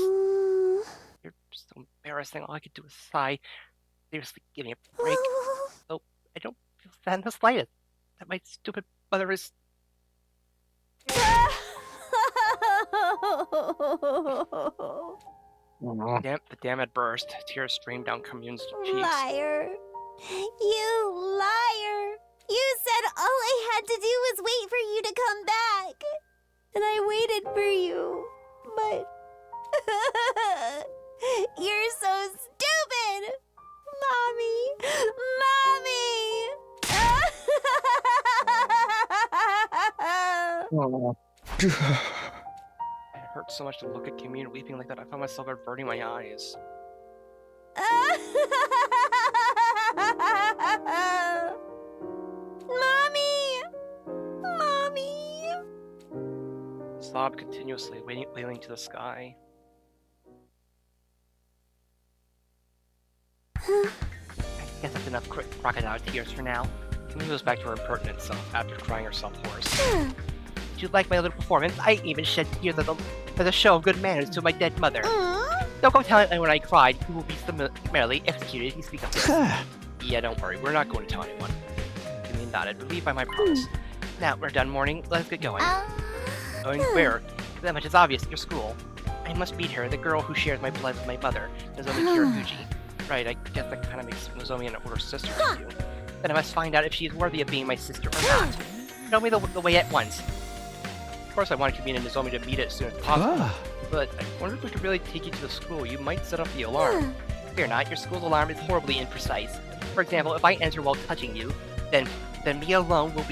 You're so embarrassing. All I could do was sigh. Seriously, give me a break. Oh, I don't feel sad in the slightest. That my stupid mother is... The dam had burst. Tears streamed down Commune's cheeks. Liar. You liar! You said all I had to do was wait for you to come back. And I waited for you. But... You're so stupid! Mommy! Mommy! It hurt so much to look at Commune weeping like that. I found myself averting my eyes. Mommy! Mommy! Sobbed continuously, wailing to the sky. I guess that's enough crocodile tears for now. Commune goes back to her impertinent self after crying herself hoarse. Did you like my little performance? I even shed tears as a show of good manners to my dead mother. Don't go tell anyone I cried. You will be summarily executed if you speak of this. Yeah, don't worry. We're not going to tell anyone. Commune nodded, relieved by my promise. Now we're done mourning. Let's get going. Going where? That much is obvious. Your school. I must meet her, the girl who shares my blood with my mother, Nozomi Kirafuji. Right, I guess that kind of makes Nozomi an older sister to you. Then I must find out if she is worthy of being my sister or not. Tell me the way at once. Of course, I wanted Commune and Nozomi to meet it as soon as possible. But I wonder if we could really take you to the school. You might set off the alarm. Fear not, your school's alarm is horribly imprecise. For example, if I enter while touching you, then me alone will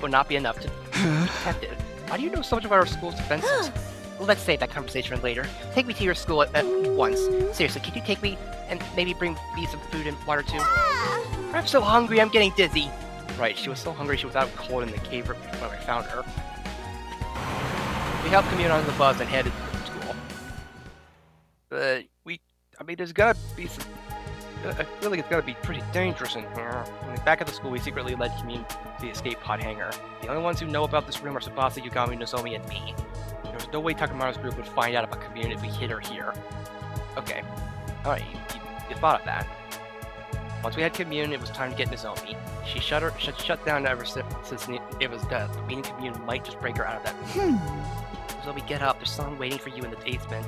not be enough to detect it. Why do you know so much about our school's defenses? Let's save that conversation for later. Take me to your school at once. Seriously, can you take me and maybe bring me some food and water too? I'm so hungry, I'm getting dizzy. Right, she was so hungry she was out cold in the cave when I found her. We helped Commune onto the bus and headed to school. There's gotta be some... I feel like it's gotta be pretty dangerous in here. Back at the school, we secretly led Commune to the escape pod hangar. The only ones who know about this room are Tsubasa, Yugami, Nozomi, and me. There was no way Takamaru's group would find out about Commune if we hid her here. Okay. Alright, you thought of that. Once we had Commune, it was time to get Nozomi. She shut down ever since Eva's death, but meaning Commune might just break her out of that room. Nozomi, get up. There's someone waiting for you in the basement.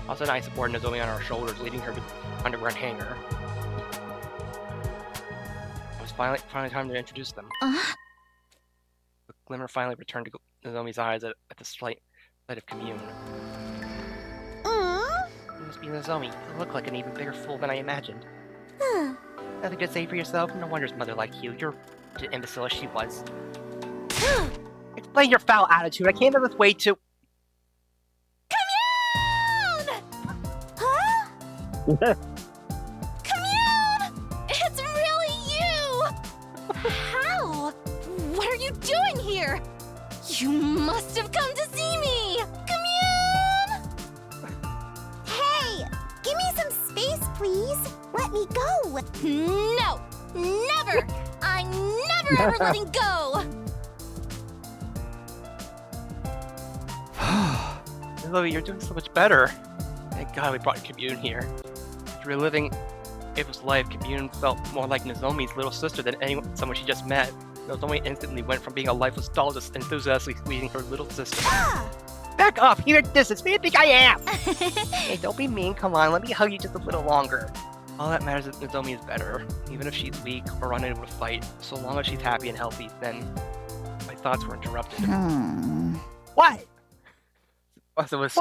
Also, and I supported Nozomi on our shoulders, leading her to the underground hangar. It was finally time to introduce them. The glimmer finally returned to Nozomi's eyes at the slight light of Commune. You must be Nozomi. You look like an even bigger fool than I imagined. Nothing to say for yourself? No wonder his mother liked you. You're the imbecile as she was. Explain your foul attitude. I came to this way to... Commune! It's really you! How? What are you doing here? You must have come to see me! Commune! Hey! Give me some space, please! Let me go! No! Never! I'm never ever letting go! Nozomi, you're doing so much better. Thank God we brought Commune here. After reliving Ava's life, Commune felt more like Nozomi's little sister than someone she just met. Nozomi instantly went from being a lifeless doll to enthusiastically squeezing her little sister. Back off! You're distance. Who do you think I am? Hey, don't be mean. Come on, let me hug you just a little longer. All that matters is that Nozomi is better. Even if she's weak or unable to fight, so long as she's happy and healthy, then my thoughts were interrupted. What? So was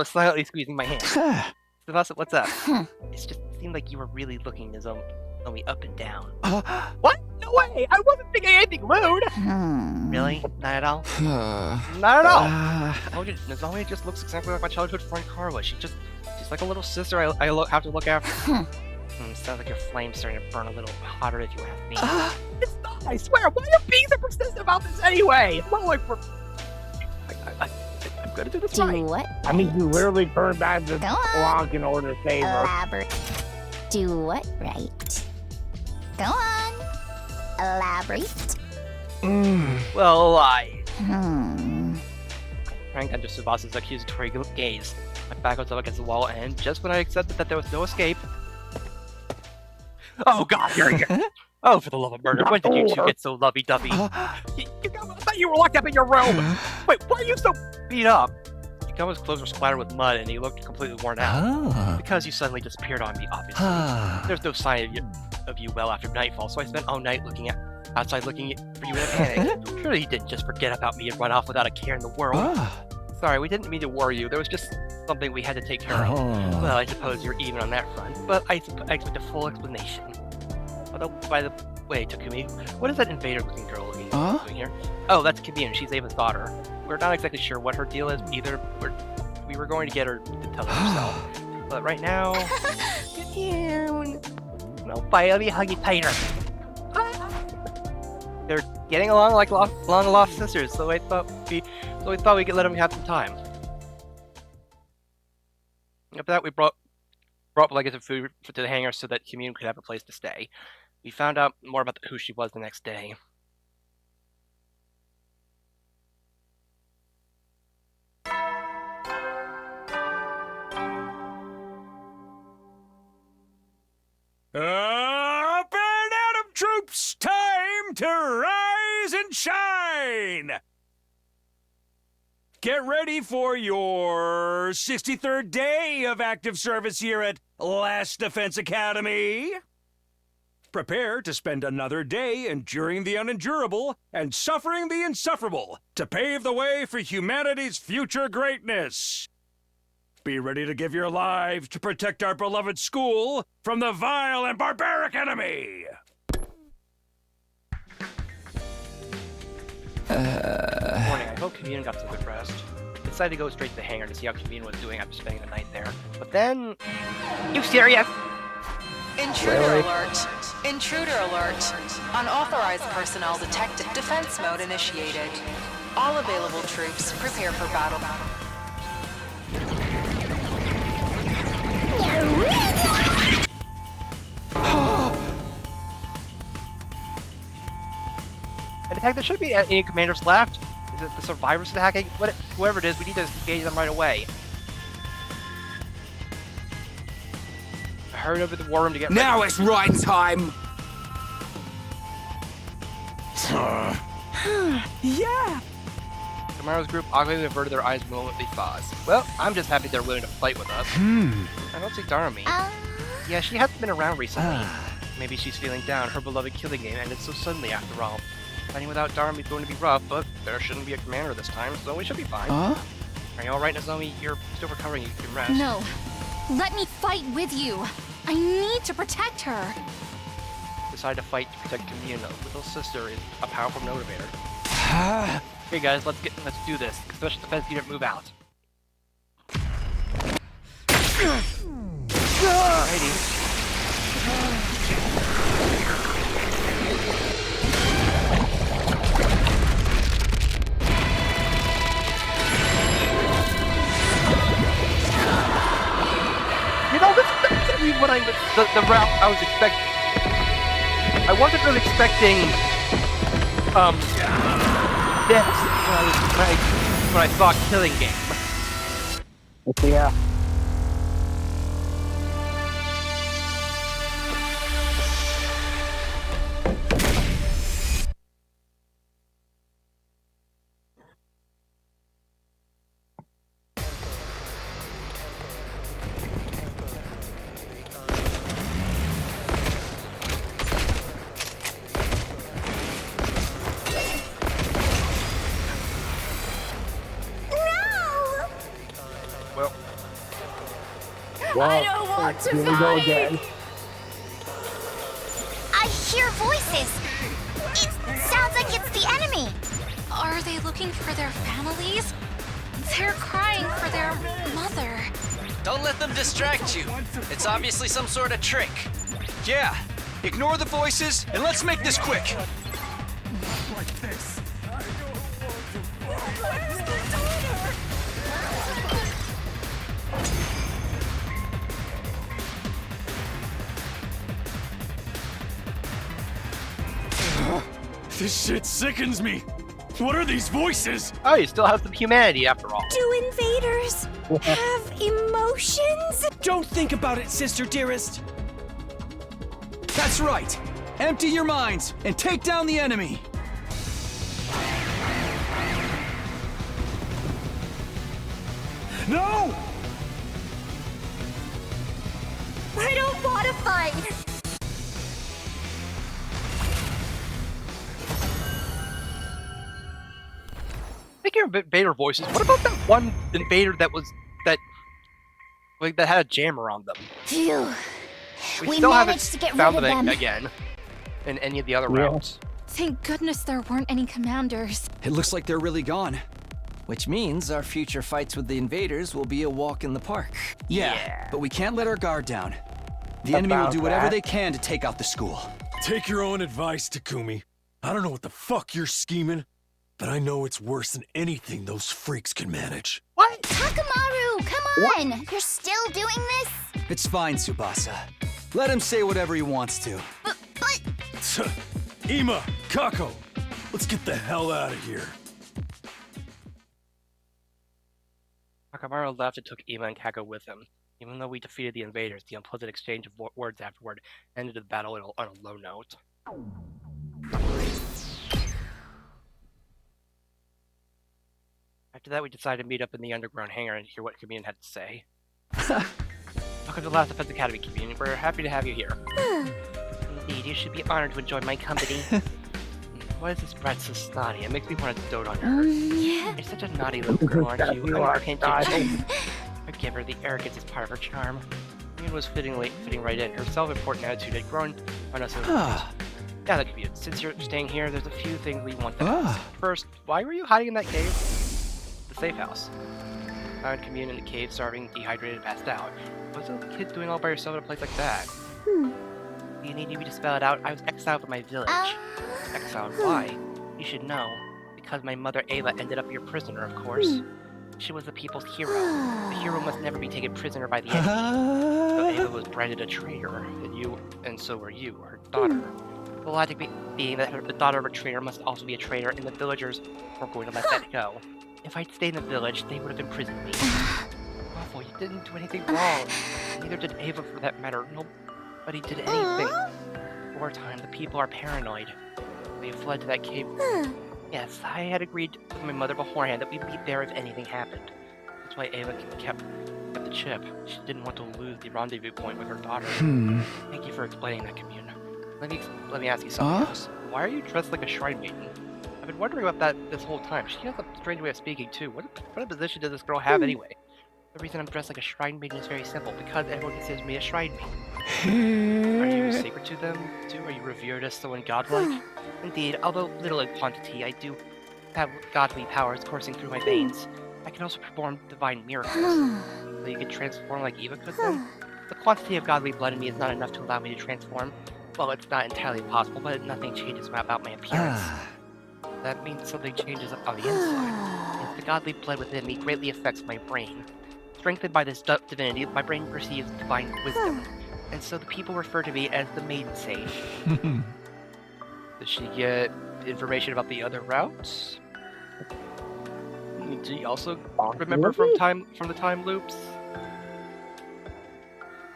silently squeezing my hand. Tsubasa, what's up? It just seemed like you were really looking Nozomi up and down. What? No way! I wasn't thinking anything rude! Really? Not at all? Not at all! Nozomi just looks exactly like my childhood friend Karwa. She's like a little sister I have to look after. Sounds like your flame's starting to burn a little hotter if you ask me. It's not, I swear! Why are you being so persistent about this anyway? It's not like I'm gonna do this right. Do what? I mean, you literally turned back the clock in order to save her. Elaborate. Do what right? Go on. Elaborate. Well, Frank under Tsubasa's accusatory gaze. My back was up against the wall, and just when I accepted that there was no escape... Oh god, here you go! Oh, for the love of murder, when did you two get so lovey-dovey? I thought you were locked up in your room! Wait, why are you so beat up? Takuma's clothes were splattered with mud, and he looked completely worn out. Because you suddenly disappeared on me, obviously. There's no sign of you well after nightfall, so I spent all night outside looking for you in a panic. Surely you didn't just forget about me and run off without a care in the world. Sorry, we didn't mean to worry you. There was just something we had to take care of. Well, I suppose you're even on that front, but I expect a full explanation. Although, by the way, Takumi, what is that invader-looking girl doing here? Oh, that's Commune. She's Ava's daughter. We're not exactly sure what her deal is either. We were going to get her to tell us herself. But right now... Commune! No, bye, let me hug you tighter. They're getting along like long-lost sisters, so we thought we could let them have some time. After that, we brought blankets of food to the hangar so that Commune could have a place to stay. We found out more about who she was the next day. Up and Atom troops, time to rise and shine! Get ready for your 63rd day of active service here at Last Defense Academy. Prepare to spend another day enduring the unendurable and suffering the insufferable to pave the way for humanity's future greatness. Be ready to give your lives to protect our beloved school from the vile and barbaric enemy! Morning, I hope Commune got some good rest. I decided to go straight to the hangar to see how Commune was doing after spending the night there. But then... You serious? Intruder alert! Intruder alert! Unauthorized personnel detected. Defense mode initiated. All available troops prepare for battle. And in fact, there shouldn't be any commanders left. Is it the survivors attacking? Whoever it is, we need to engage them right away. I hurried over to the war room to get now ready. It's right time! Yeah! Tomorrow's group awkwardly averted their eyes when they thought. Well, I'm just happy they're willing to fight with us. I don't see Darumi. Yeah, she hasn't been around recently. Maybe she's feeling down. Her beloved killing game ended so suddenly after all. Fighting without Darumi is going to be rough, but there shouldn't be a commander this time, so we should be fine. Are you alright, Nozomi? You're still recovering. You can rest. No. Let me fight with you. I need to protect her. Decided to fight to protect Commune. Little sister is a powerful motivator. Okay, guys, let's do this. Special defense unit, move out. Alrighty. You know, this is what the route I was expecting. I wasn't really expecting death when I saw Killing Game. Yeah. I don't want to Here we go again. I hear voices. It sounds like it's the enemy. Are they looking for their families? They're crying for their mother. Don't let them distract you. It's obviously some sort of trick. Yeah, ignore the voices and let's make this quick. Like this. This shit sickens me. What are these voices? Oh, you still have some humanity after all. Do invaders have emotions? Don't think about it, sister dearest. That's right. Empty your minds and take down the enemy. No! I don't want to fight! Speaking of invader voices, what about that one invader that had a jammer on them? Phew. We still haven't managed to get found rid of them them. again in any of the other routes. Thank goodness there weren't any commanders. It looks like they're really gone. Which means our future fights with the invaders will be a walk in the park. Yeah, but we can't let our guard down. The enemy will do whatever they can to take out the school. Take your own advice, Takumi. I don't know what the fuck you're scheming, but I know it's worse than anything those freaks can manage. What? Takamaru, come on! You're still doing this? It's fine, Tsubasa. Let him say whatever he wants to. But... Ima, Kako, let's get the hell out of here. Takamaru left and took Ima and Kako with him. Even though we defeated the invaders, the unpleasant exchange of words afterward ended the battle on a low note. After that, we decided to meet up in the underground hangar and hear what Communion had to say. Welcome to the Last Defense Academy, Communion. We're happy to have you here. Indeed, you should be honored to enjoy my company. Why is this brat so snotty? It makes me want to dote on her. Yeah. You're such a naughty little girl, aren't you? Forgive her, the arrogance is part of her charm. Communion was fitting right in. Her self-important attitude had grown on us. Yeah, that could be it. Since you're staying here, there's a few things we want to ask. First, why were you hiding in that cave? The safe house. Found Communion in the cave, starving, dehydrated, and passed out. What's a kid doing all by yourself in a place like that? Do you need me to spell it out? I was exiled from my village. Exiled? Why? You should know. Because my mother Ava ended up your prisoner, of course. She was the people's hero. The hero must never be taken prisoner by the enemy. So Ava was branded a traitor, and so were you, her daughter. The logic being that the daughter of a traitor must also be a traitor, and the villagers weren't going to let that go. If I'd stayed in the village, they would have imprisoned me. Awful, you didn't do anything wrong. Neither did Ava, for that matter. Nobody did anything. Wartime, the people are paranoid. They fled to that cave. Yes, I had agreed with my mother beforehand that we'd be there if anything happened. That's why Ava kept the chip. She didn't want to lose the rendezvous point with her daughter. Thank you for explaining that, Commune. Let me ask you something else. Why are you dressed like a shrine maiden? I've been wondering about that this whole time. She has a strange way of speaking too. What a position does this girl have anyway? The reason I'm dressed like a shrine maiden is very simple, because everyone considers me a shrine maiden. Are you sacred to them too? Are you revered as someone godlike? Indeed, although little in quantity, I do have godly powers coursing through my veins. I can also perform divine miracles. So you can transform like Eva could then? The quantity of godly blood in me is not enough to allow me to transform. Well, it's not entirely impossible, but nothing changes about my appearance. That means something changes on the inside. If the godly blood within me greatly affects my brain. Strengthened by this divinity, my brain perceives divine wisdom. And so the people refer to me as the Maiden Sage. Does she get information about the other routes? Do you also remember from the time loops?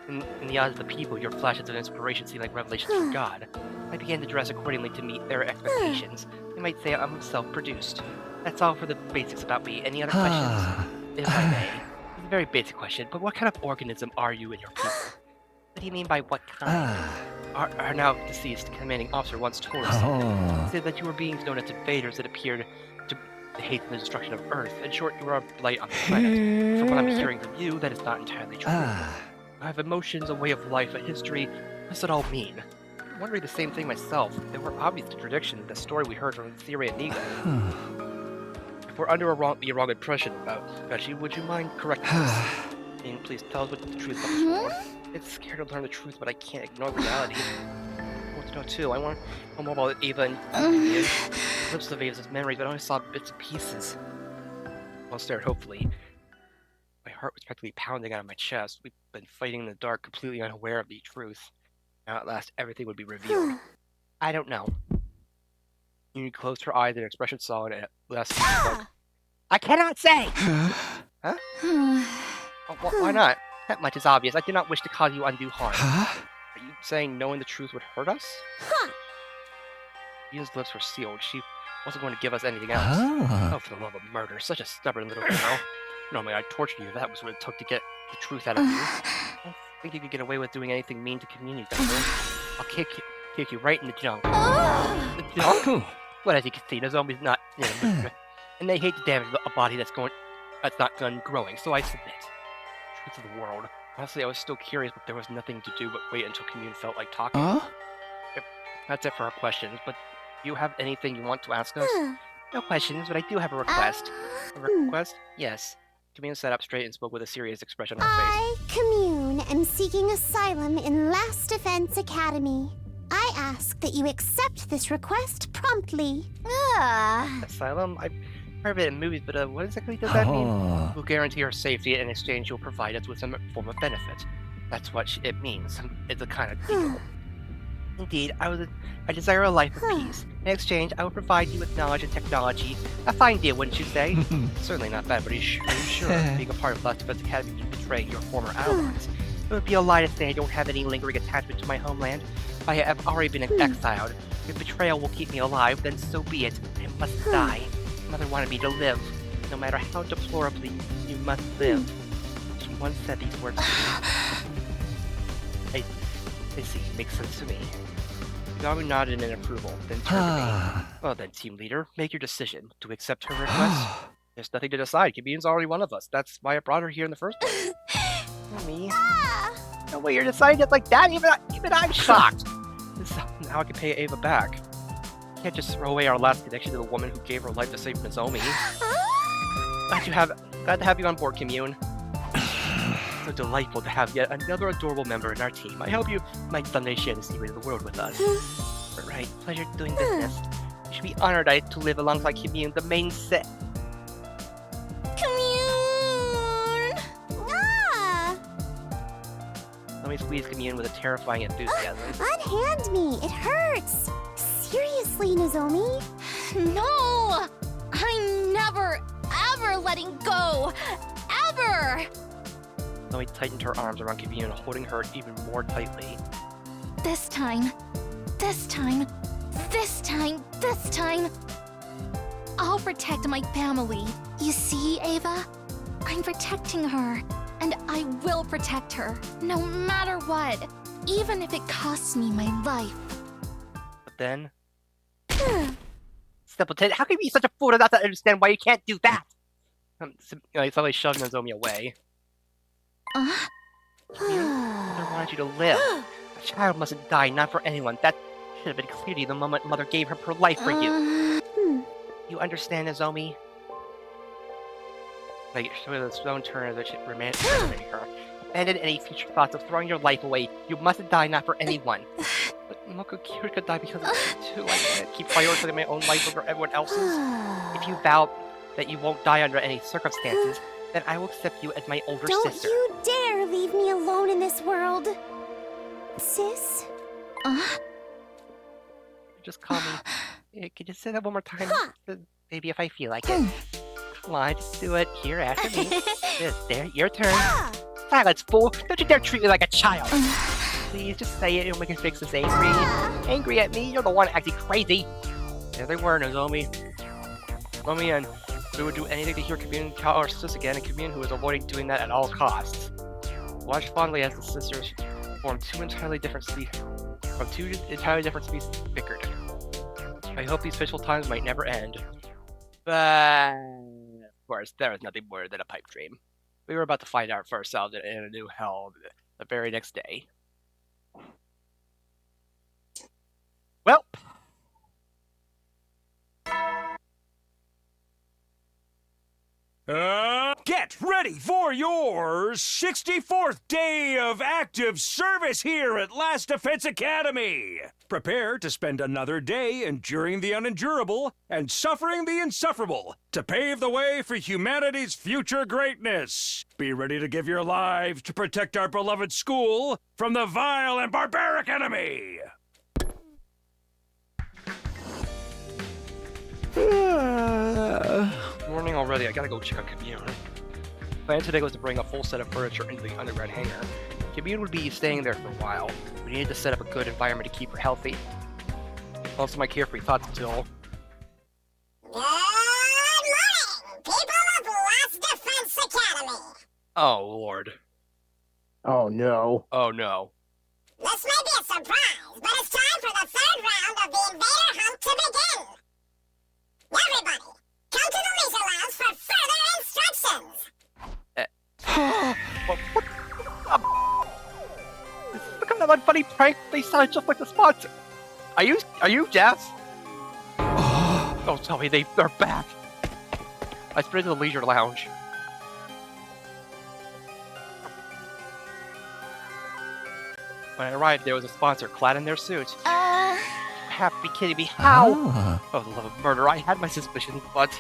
In the eyes of the people, your flashes of inspiration seem like revelations from God. I began to dress accordingly to meet their expectations. You might say I'm self-produced. That's all for the basics about me. Any other questions? If I may. It's a very basic question, but what kind of organism are you and your people? What do you mean by what kind? Our now deceased commanding officer once told us. He said that you were beings known as invaders that appeared to hate the destruction of Earth. In short, you are a blight on the planet. From what I'm hearing from you, that is not entirely true. I have emotions, a way of life, a history. What does it all mean? I'm wondering the same thing myself. There were obvious contradictions in the story we heard from Theory and Nigo. If we're under the wrong impression about you, would you mind correcting us? And please tell us what the truth comes from. It's scared to learn the truth, but I can't ignore reality. I want to know too. I want to know more about Ava and lips of Ava's memories, but I only saw bits and pieces. Well, stared hopefully. My heart was practically pounding out of my chest. We've been fighting in the dark, completely unaware of the truth. Now at last, everything would be revealed. I don't know. Yumi closed her eyes and her expression solid and at last spoke. I cannot say! Huh? Why not? That much is obvious. I did not wish to cause you undue harm. Are you saying knowing the truth would hurt us? Yuna's lips were sealed. She wasn't going to give us anything else. Oh, for the love of murder. Such a stubborn little girl. Normally I'd torture you if that was what it took to get the truth out of you. I don't think you could get away with doing anything mean to community, I'll kick you right in the junk. The junk? What, as you can see, Nozomi's not, and they hate to damage a body that's not done growing, so I submit. Truth of the world. Honestly, I was still curious, but there was nothing to do but wait until Commune felt like talking. Yep, that's it for our questions, but do you have anything you want to ask us? No questions, but I do have a request. A request? Yes. Commune sat up straight and spoke with a serious expression on her face. I, Commune, am seeking asylum in Last Defense Academy. I ask that you accept this request promptly. Asylum? I've heard of it in movies, but what exactly does that mean? We'll guarantee our safety, and in exchange you'll provide us with some form of benefit. That's what it means. It's a kind of deal. Indeed, I desire a life of peace. In exchange, I will provide you with knowledge and technology. A fine deal, wouldn't you say? Certainly not bad, but are you sure being a part of Last Defense Academy would betray your former allies? It would be a lie to say I don't have any lingering attachment to my homeland. If I have already been exiled, if betrayal will keep me alive, then so be it. I must die. Mother wanted me to live. No matter how deplorably, you must live. She once said these words to me. I see, makes sense to me. Garu nodded in approval, then turned to me. Well then, team leader, make your decision. Do we accept her request? There's nothing to decide. Commune's already one of us. That's why I brought her here in the first place. Me? No way you're deciding it like that? Even I'm shocked. Now I can pay Ava back. Can't just throw away our last connection to the woman who gave her life to save Nozomi. Glad to have you on board, Commune. So delightful to have yet another adorable member in our team. I hope you might someday share the secret of the world with us. But right, pleasure doing business. You should be honored to live alongside Commune, the main set. Commune! Let me squeeze Commune with a terrifying enthusiasm. Unhand me! It hurts! Seriously, Nozomi? No! I'm never, ever letting go! Ever! Zoe tightened her arms around Commune, holding her even more tightly. This time, I'll protect my family. You see, Ava? I'm protecting her, and I will protect her, no matter what, even if it costs me my life. But then... Simpleton, how can you be such a fool to not understand why you can't do that? He suddenly shoved Nozomi away. Mother wanted you to live. A child mustn't die, not for anyone. That should have been clear to you the moment Mother gave her life for you. You understand, Nozomi? Like, show the stone turn as it remains her. Abandon any future thoughts of throwing your life away. You mustn't die, not for anyone. But Moko Kira could die because of it too. I can't keep prioritizing my own life over everyone else's. If you vow that you won't die under any circumstances, then I will accept you as my older sister. Don't you dare leave me alone in this world, sis. Just call me. Can you say that one more time? Maybe if I feel like it. Come on, just do it. Here, after me. There, your turn. Silence, fool! Don't you dare treat me like a child! Please, just say it, it'll make your fixes angry. Angry at me? You're the one acting crazy! There they were, Nozomi. Nozomi and we would do anything to hear Commune call our sis again, and Commune who was avoiding doing that at all costs. Watched fondly as the sisters formed two entirely different species bickered. I hope these peaceful times might never end. But of course, there was nothing more than a pipe dream. We were about to find out for ourselves in a new hell the very next day. Well. Get ready for your 64th day of active service here at Last Defense Academy. Prepare to spend another day enduring the unendurable and suffering the insufferable to pave the way for humanity's future greatness. Be ready to give your lives to protect our beloved school from the vile and barbaric enemy. Morning already, I gotta go check on Commune. Plan today was to bring a full set of furniture into the underground hangar. Commune would be staying there for a while. We needed to set up a good environment to keep her healthy. Also my carefree thoughts until... Good morning, people of Last Defense Oh, Lord. Oh, no. Oh, no. This may be a surprise, but it's time for the third round of the Invader Hunt to begin. Everybody, come to the Leisure Lounge for further instructions. This is the kind of unfunny prank. They sound just like the sponsor. Are you Jess? Don't tell me they're back. I sprint to the Leisure Lounge. When I arrived, there was a sponsor clad in their suits. You have to be kidding me. How? Oh, the love of murder. I had my suspicions, but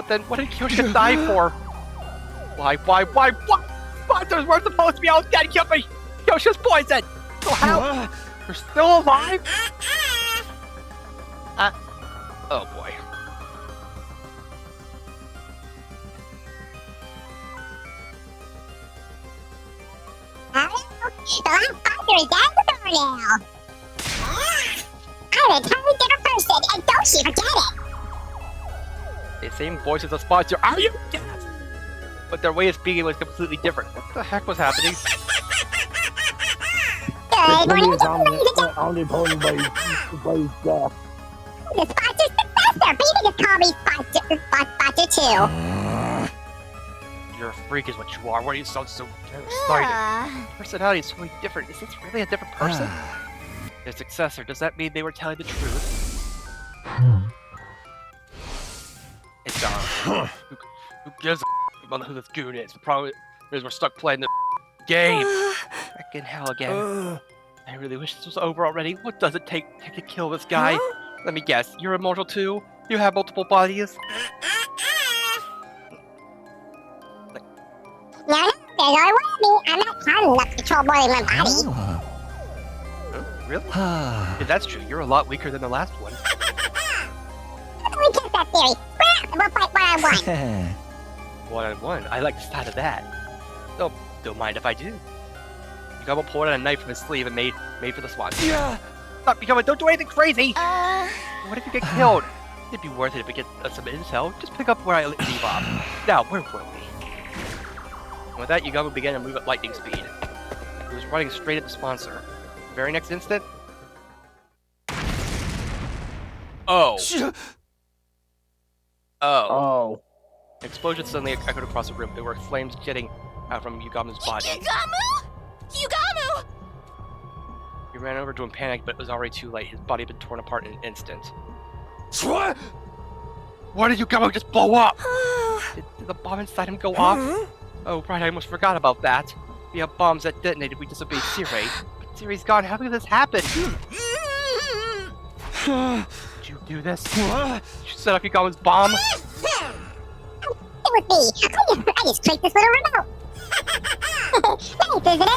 then what did Kyosha die for? Why? Sponsors weren't supposed to be out dead. Kill me. Kyosha's poisoned. So how? You're still alive? Oh boy. The last sponsor is at the door now. I'm a totally different person, and don't you forget it. The same voice as the sponsor. Are you Jess? But their way of speaking was completely different. What the heck was happening? Good morning, Omnipotent by Death. The sponsor's successor. People just call me sponsor too. You're a freak is what you are. Why do you sound so excited? Personality is so different. Is this really a different person? Their successor, does that mean they were telling the truth? It's who gives a about who this goon is? The problem is we're stuck playing the game. Back in hell again. I really wish this was over already. What does it take to kill this guy? Let me guess, you're immortal too? You have multiple bodies? No, there's only one of me. I'm not strong enough to control more than one body. Really? If that's true, you're a lot weaker than the last one. We test that theory. We'll fight one-on-one. One-on-one? I like the sound of that. Oh, don't mind if I do. Yugamo pulled out a knife from his sleeve and made for the swat. Yeah! Stop, Yugamo, don't do anything crazy! What if you get killed? It'd be worth it if we get some intel. Just pick up where I leave off. Now, where were we? And with that, Yugamo began to move at lightning speed. He was running straight at the sponsor. The very next instant... Oh. Oh. An explosion suddenly echoed across the room. There were flames jetting out from Yugamo's body. Yugamu! He ran over to him panicked, but it was already too late. His body had been torn apart in an instant. What? Why did Yugamo just blow up? Did the bomb inside him go off? Oh, right, I almost forgot about that. We have bombs that detonated. We disobeyed Sirei. But Sirei's gone. How could this happen? Did you do this? Did you set up Yugamo's bomb? It was me. I just clicked this little remote. Nice, isn't it?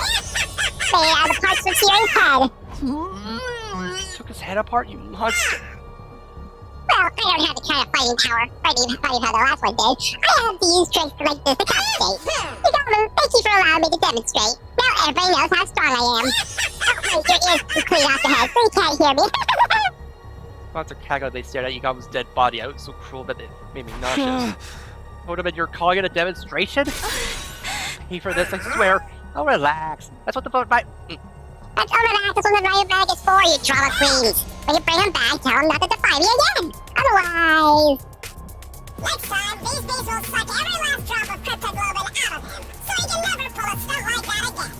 They are the parts from Siri's head. Took his head apart, you monster. Well, I don't have the kind of fighting power. Fighting how the last one did. I have to use tricks like this to compensate. Thank you for allowing me to demonstrate. Now everybody knows how strong I am. Oh, wait, your ears are clean off the head, so you can't hear me. Monster cackled. They stared at Yugamo's dead body. I was so cruel that it made me nauseous. What about you're calling it a demonstration? Pay for this, I swear. Oh, relax. That's what the vote might. That's relax. That's what the riot bag is for, you drama queens. When you bring them back, tell them not to defy me again. Otherwise. Next time, these bees will suck every last drop of cryptoglobin out of him, so he can never pull a stunt like that again.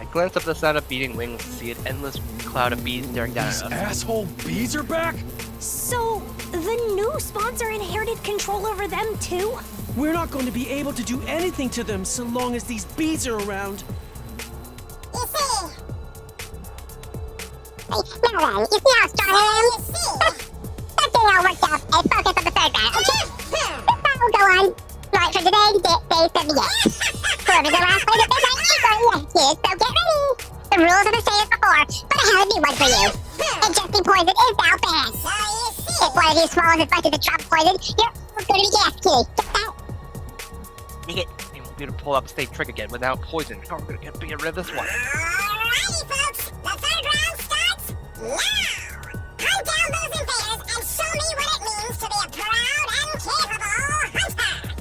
I glanced up at the sound of beating wings to see an endless cloud of bees staring down at us. Asshole bees are back? So, the new sponsor inherited control over them too? We're not going to be able to do anything to them so long as these bees are around. You see? Hey, now then, you see how strong I am? You see? That thing all worked out and focus on the third round, okay? This round will go on. Right for today, day 78. Whoever's the last player to finish is going to execute, so get ready. The rules are the same as before, but I have a new one for you. Ingesting poison is now banned. So you see? If one of you swallows as much as a drop of poison, you're all going to be executed. Get that? Dang it! We won't be able to pull out the same trick again without poison. How are we gonna get rid of this one? Alrighty, folks. The third round starts now. Hunt down those invaders and show me what it means to be a proud and capable hunter.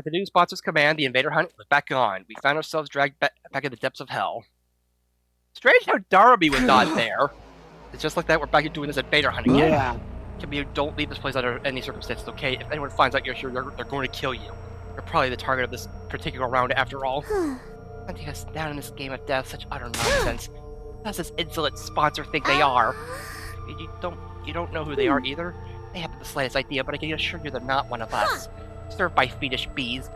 at the new sponsor's command, the invader hunt was back on. We found ourselves dragged back in the depths of hell. Strange how Darby was not there. It's just like that, we're back to doing this invader hunt again. Yeah. Don't leave this place under any circumstances, okay? If anyone finds out you're here, they're going to kill you. You're probably the target of this particular round after all. Hunting us down in this game of death, such utter nonsense. That's this insolent sponsor think they are. You don't know who they are either? They haven't the slightest idea, but I can assure you they're not one of us. Served by fiendish bees.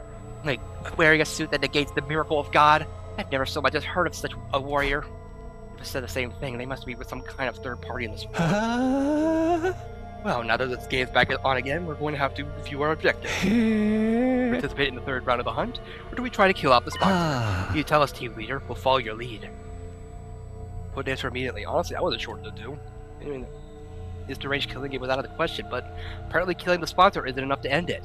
Like, wearing a suit that negates the miracle of God. I've never so much as heard of such a warrior. If it said the same thing, they must be with some kind of third party in this world. Well, now that this game's back on again, we're going to have to review our objectives. Participate in the third round of the hunt, or do we try to kill off the sponsor? You tell us, team leader. We'll follow your lead. Put an answer immediately. Honestly, I wasn't sure what to do. I mean, this deranged killing game was out of the question, but apparently killing the sponsor isn't enough to end it.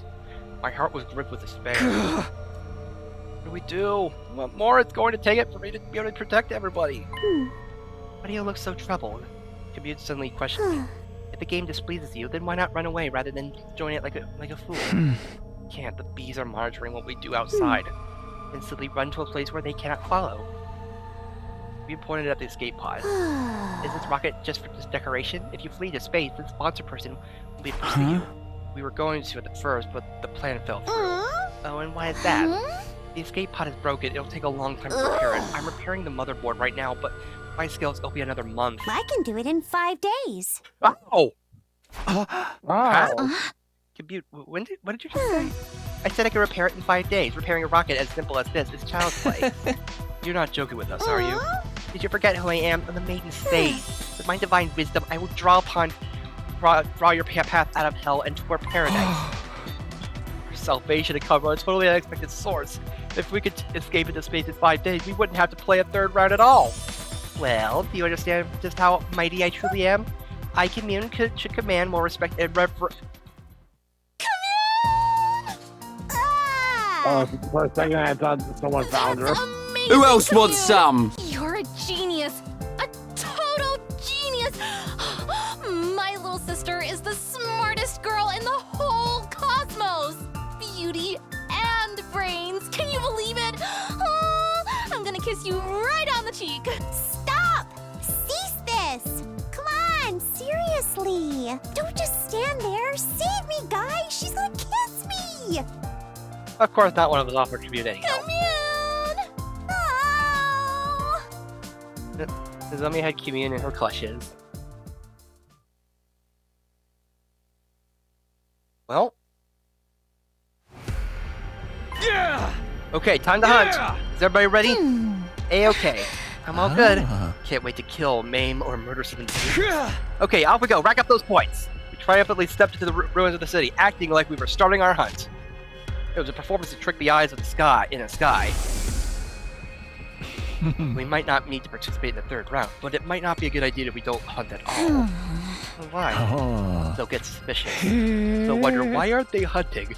My heart was gripped with despair. What do we do? What more it's going to take it for me to be able to protect everybody? Why do you look so troubled? Commute suddenly questioned me. If the game displeases you, then why not run away rather than join it like a fool? Can't. The bees are monitoring what we do outside. Instantly run to a place where they cannot follow. We pointed at the escape pod. Is this rocket just for this decoration? If you flee to space, the sponsor person will be pursue you. We were going to at first, but the plan fell through. Oh, and why is that? The escape pod is broken. It'll take a long time to repair it. I'm repairing the motherboard right now, but my skills it'll be another month. I can do it in 5 days. Oh! Commute, what did you just say? I said I could repair it in 5 days. Repairing a rocket as simple as this is child's play. You're not joking with us, are you? Did you forget who I am? I'm the maiden sage. With my divine wisdom, I will draw your path out of hell and toward paradise. For salvation to come from a totally unexpected source. If we could escape into space in 5 days, we wouldn't have to play a third round at all. Well, do you understand just how mighty I truly am? I should command more respect and reverence. Oh, the first thing I thought someone found her. Who else wants some? You're a genius. A total genius. My little sister is the smartest girl in the whole cosmos. Beauty and brains. Can you believe it? I'm gonna kiss you right on the cheek. Stop! Cease this! Come on, seriously. Don't just stand there. Save me, guys. She's gonna kiss me. Of course, not one of us offered community. Nozomi had Commune in her clutches. Well. Yeah! Okay, time to hunt. Is everybody ready? A-okay. I'm all good. Can't wait to kill, maim, or murder some individuals. Okay, off we go. Rack up those points. We triumphantly stepped into the ruins of the city, acting like we were starting our hunt. It was a performance to trick the eyes of the sky in the sky. We might not need to participate in the third round, but it might not be a good idea if we don't hunt at all. Why? They'll get suspicious. They'll wonder, why aren't they hunting?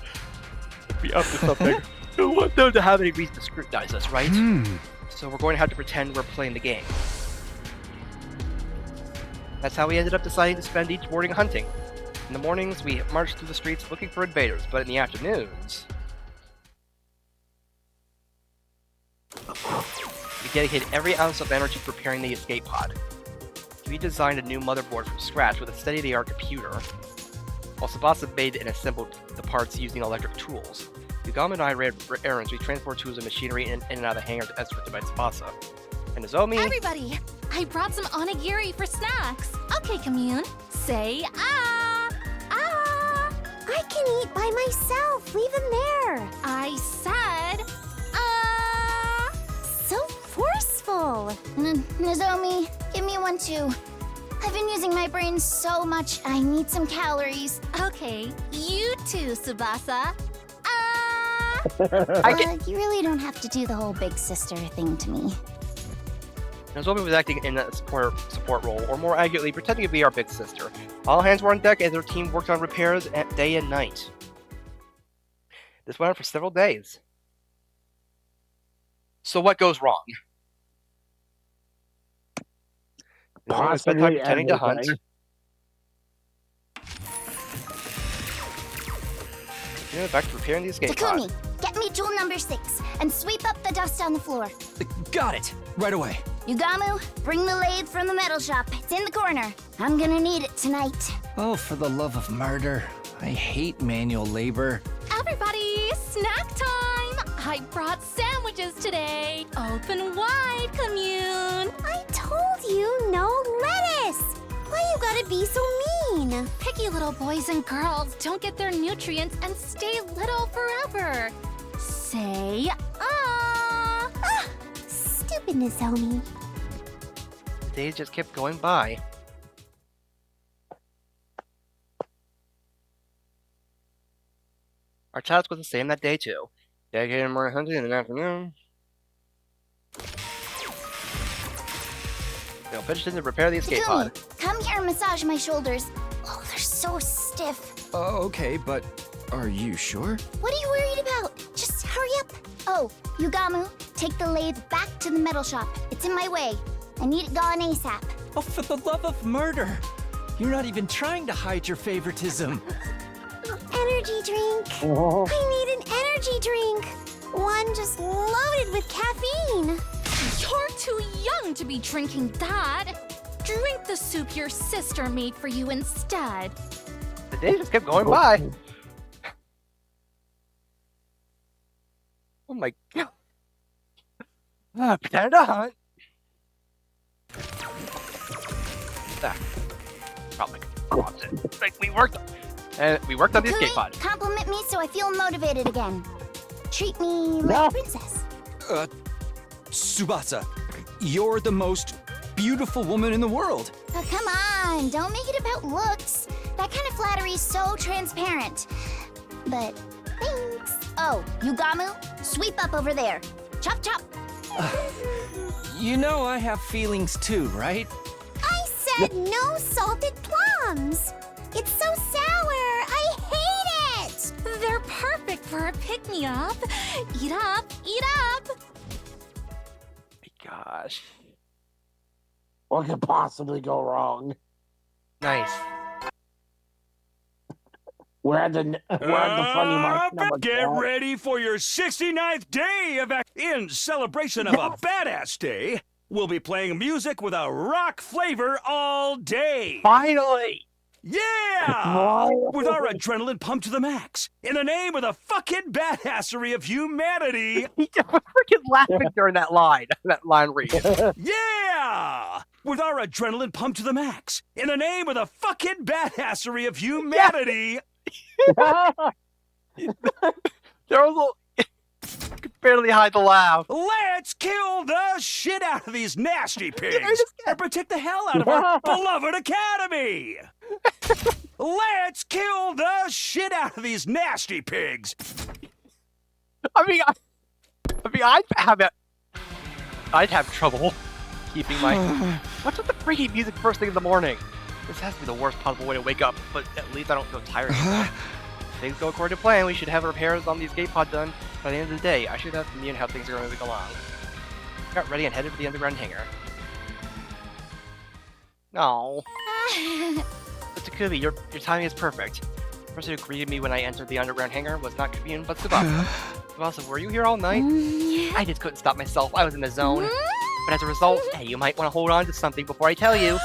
If we up to something, we don't want them to have any reason to scrutinize us, right? So we're going to have to pretend we're playing the game. That's how we ended up deciding to spend each morning hunting. In the mornings, we marched through the streets looking for invaders, but in the afternoons... we dedicated every ounce of energy preparing the escape pod. We designed a new motherboard from scratch with a state-of-the-art computer, while Tsubasa made and assembled the parts using electric tools. Yugama and I ran errands. We transport tools and machinery in and out of the hangars as directed by Tsubasa. And Nozomi... Everybody, I brought some onigiri for snacks. Okay, Commune, say ah! Ah! I can eat by myself. Leave them there. I said so forceful. Nozomi, give me one too. I've been using my brain so much, I need some calories. Okay, you too, Tsubasa. You really don't have to do the whole big sister thing to me. Nozomi was acting in a support role, or more accurately, pretending to be our big sister. All hands were on deck as their team worked on repairs day and night. This went on for several days. So what goes wrong? Nozomi spent time pretending to hunt. Back to repairing the escape pod. Takumi, get me me jewel number 6 and sweep up the dust on the floor. Got it. Right away. Yugamu, bring the lathe from the metal shop. It's in the corner. I'm gonna need it tonight. Oh, for the love of murder. I hate manual labor. Everybody, snack time! I brought sandwiches today. Open wide, commune. I told you no lettuce. Why you gotta be so mean? Picky little boys and girls don't get their nutrients and stay little forever. Say ah. Stupid Nozomi. The days just kept going by. Our task was the same that day too. Dedicated more hunting in the afternoon. They'll finish to repair the escape pod. Takumi, come here and massage my shoulders. Oh, they're so stiff. Okay, but are you sure? What are you worried about? Just hurry up. Oh, Yugamu, take the lathe back to the metal shop. It's in my way. I need it gone ASAP. Oh, for the love of murder! You're not even trying to hide your favoritism. Energy drink. I need an energy drink. One just loaded with caffeine. You're too young to be drinking that. Drink the soup your sister made for you instead. The days just kept going by. Oh my god. Pretend to hunt. Probably cross it. Like we worked on the escape pod. Compliment me so I feel motivated again. Treat me like a princess. Tsubasa, you're the most beautiful woman in the world. Oh, come on, don't make it about looks. That kind of flattery is so transparent. But thanks. Oh, Yugamu, sweep up over there. Chop, chop. You know I have feelings too, right? I said no salted plums. It's so sour. I hate it. They're perfect for a pick-me-up. Eat up, eat up. Gosh. What could possibly go wrong? Nice. We're at the funny mark number Get 12. ready for your 69th day of in celebration of a badass day. We'll be playing music with a rock flavor all day. Finally! Yeah! With our adrenaline pumped to the max. In the name of the fucking badassery of humanity. He just was freaking laughing during that line read. Yeah! With our adrenaline pumped to the max. In the name of the fucking badassery of humanity. There was I could barely hide the laugh. Let's kill the shit out of these nasty pigs and protect the hell out of our beloved academy. Let's kill the shit out of these nasty pigs. I'd have trouble keeping my. What's with the freaking music first thing in the morning? This has to be the worst possible way to wake up, but at least I don't feel tired anymore. Things go according to plan. We should have repairs on the escape pod done by the end of the day. I should have to mean how things are going to go along. Got ready and headed for the underground hangar. No. But Takumi, your timing is perfect. The person who greeted me when I entered the underground hangar was not Commune, but Tsubasa. Tsubasa, were you here all night? Yeah. I just couldn't stop myself. I was in the zone. But as a result, hey, you might want to hold on to something before I tell you.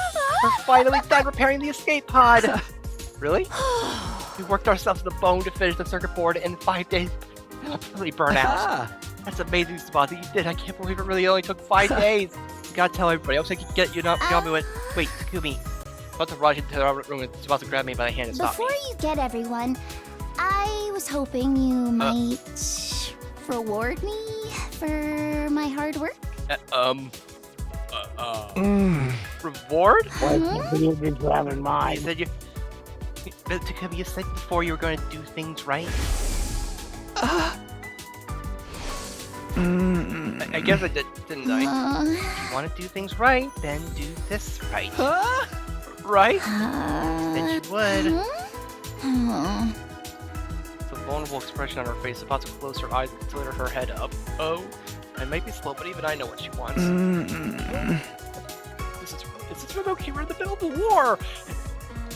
We're finally done repairing the escape pod. Really? We worked ourselves to the bone to finish the circuit board in 5 days. Completely burn out. That's amazing, Tsubasa. You did. I can't believe it really only took 5 days. You gotta tell everybody. else I can get you not Yami went. Wait, Takumi. I'm about to rush into the room and Tsubasa grabbed me by the hand and stopped me. Before you get everyone, I was hoping you might reward me for my hard work. Reward? What did you have in mind? You said Takumi, you said before you were going to do things right. I guess I did, didn't I? If you want to do things right, then do this right. Right? Then you would. The vulnerable expression on her face, about to close her eyes and consider her head up. Oh, I might be slow, but even I know what she wants. This is really okay. We're in the middle of the war.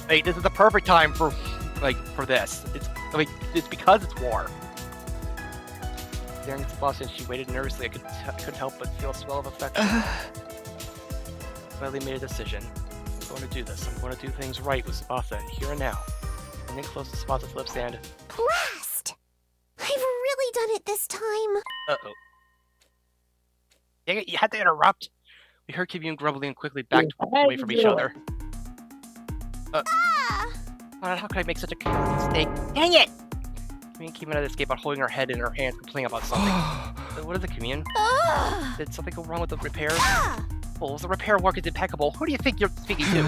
Hey, this is the perfect time for this. It's because it's war. Staring at Tsubasa, and she waited nervously. I couldn't help but feel a swell of affection. Finally made a decision. I'm going to do this. I'm going to do things right with Tsubasa, and here and now. And then close to Tsubasa's lips and... Blast! I've really done it this time. Uh-oh. Dang it, you had to interrupt! We heard Kimmy grumbling and quickly backed away from each other. How could I make such a mistake? Dang it! Kimmy came out of the escape by holding her head in her hands, complaining about something. What is it, Kimmy? Did something go wrong with the repairs? Well, the repair work is impeccable. Who do you think you're speaking to?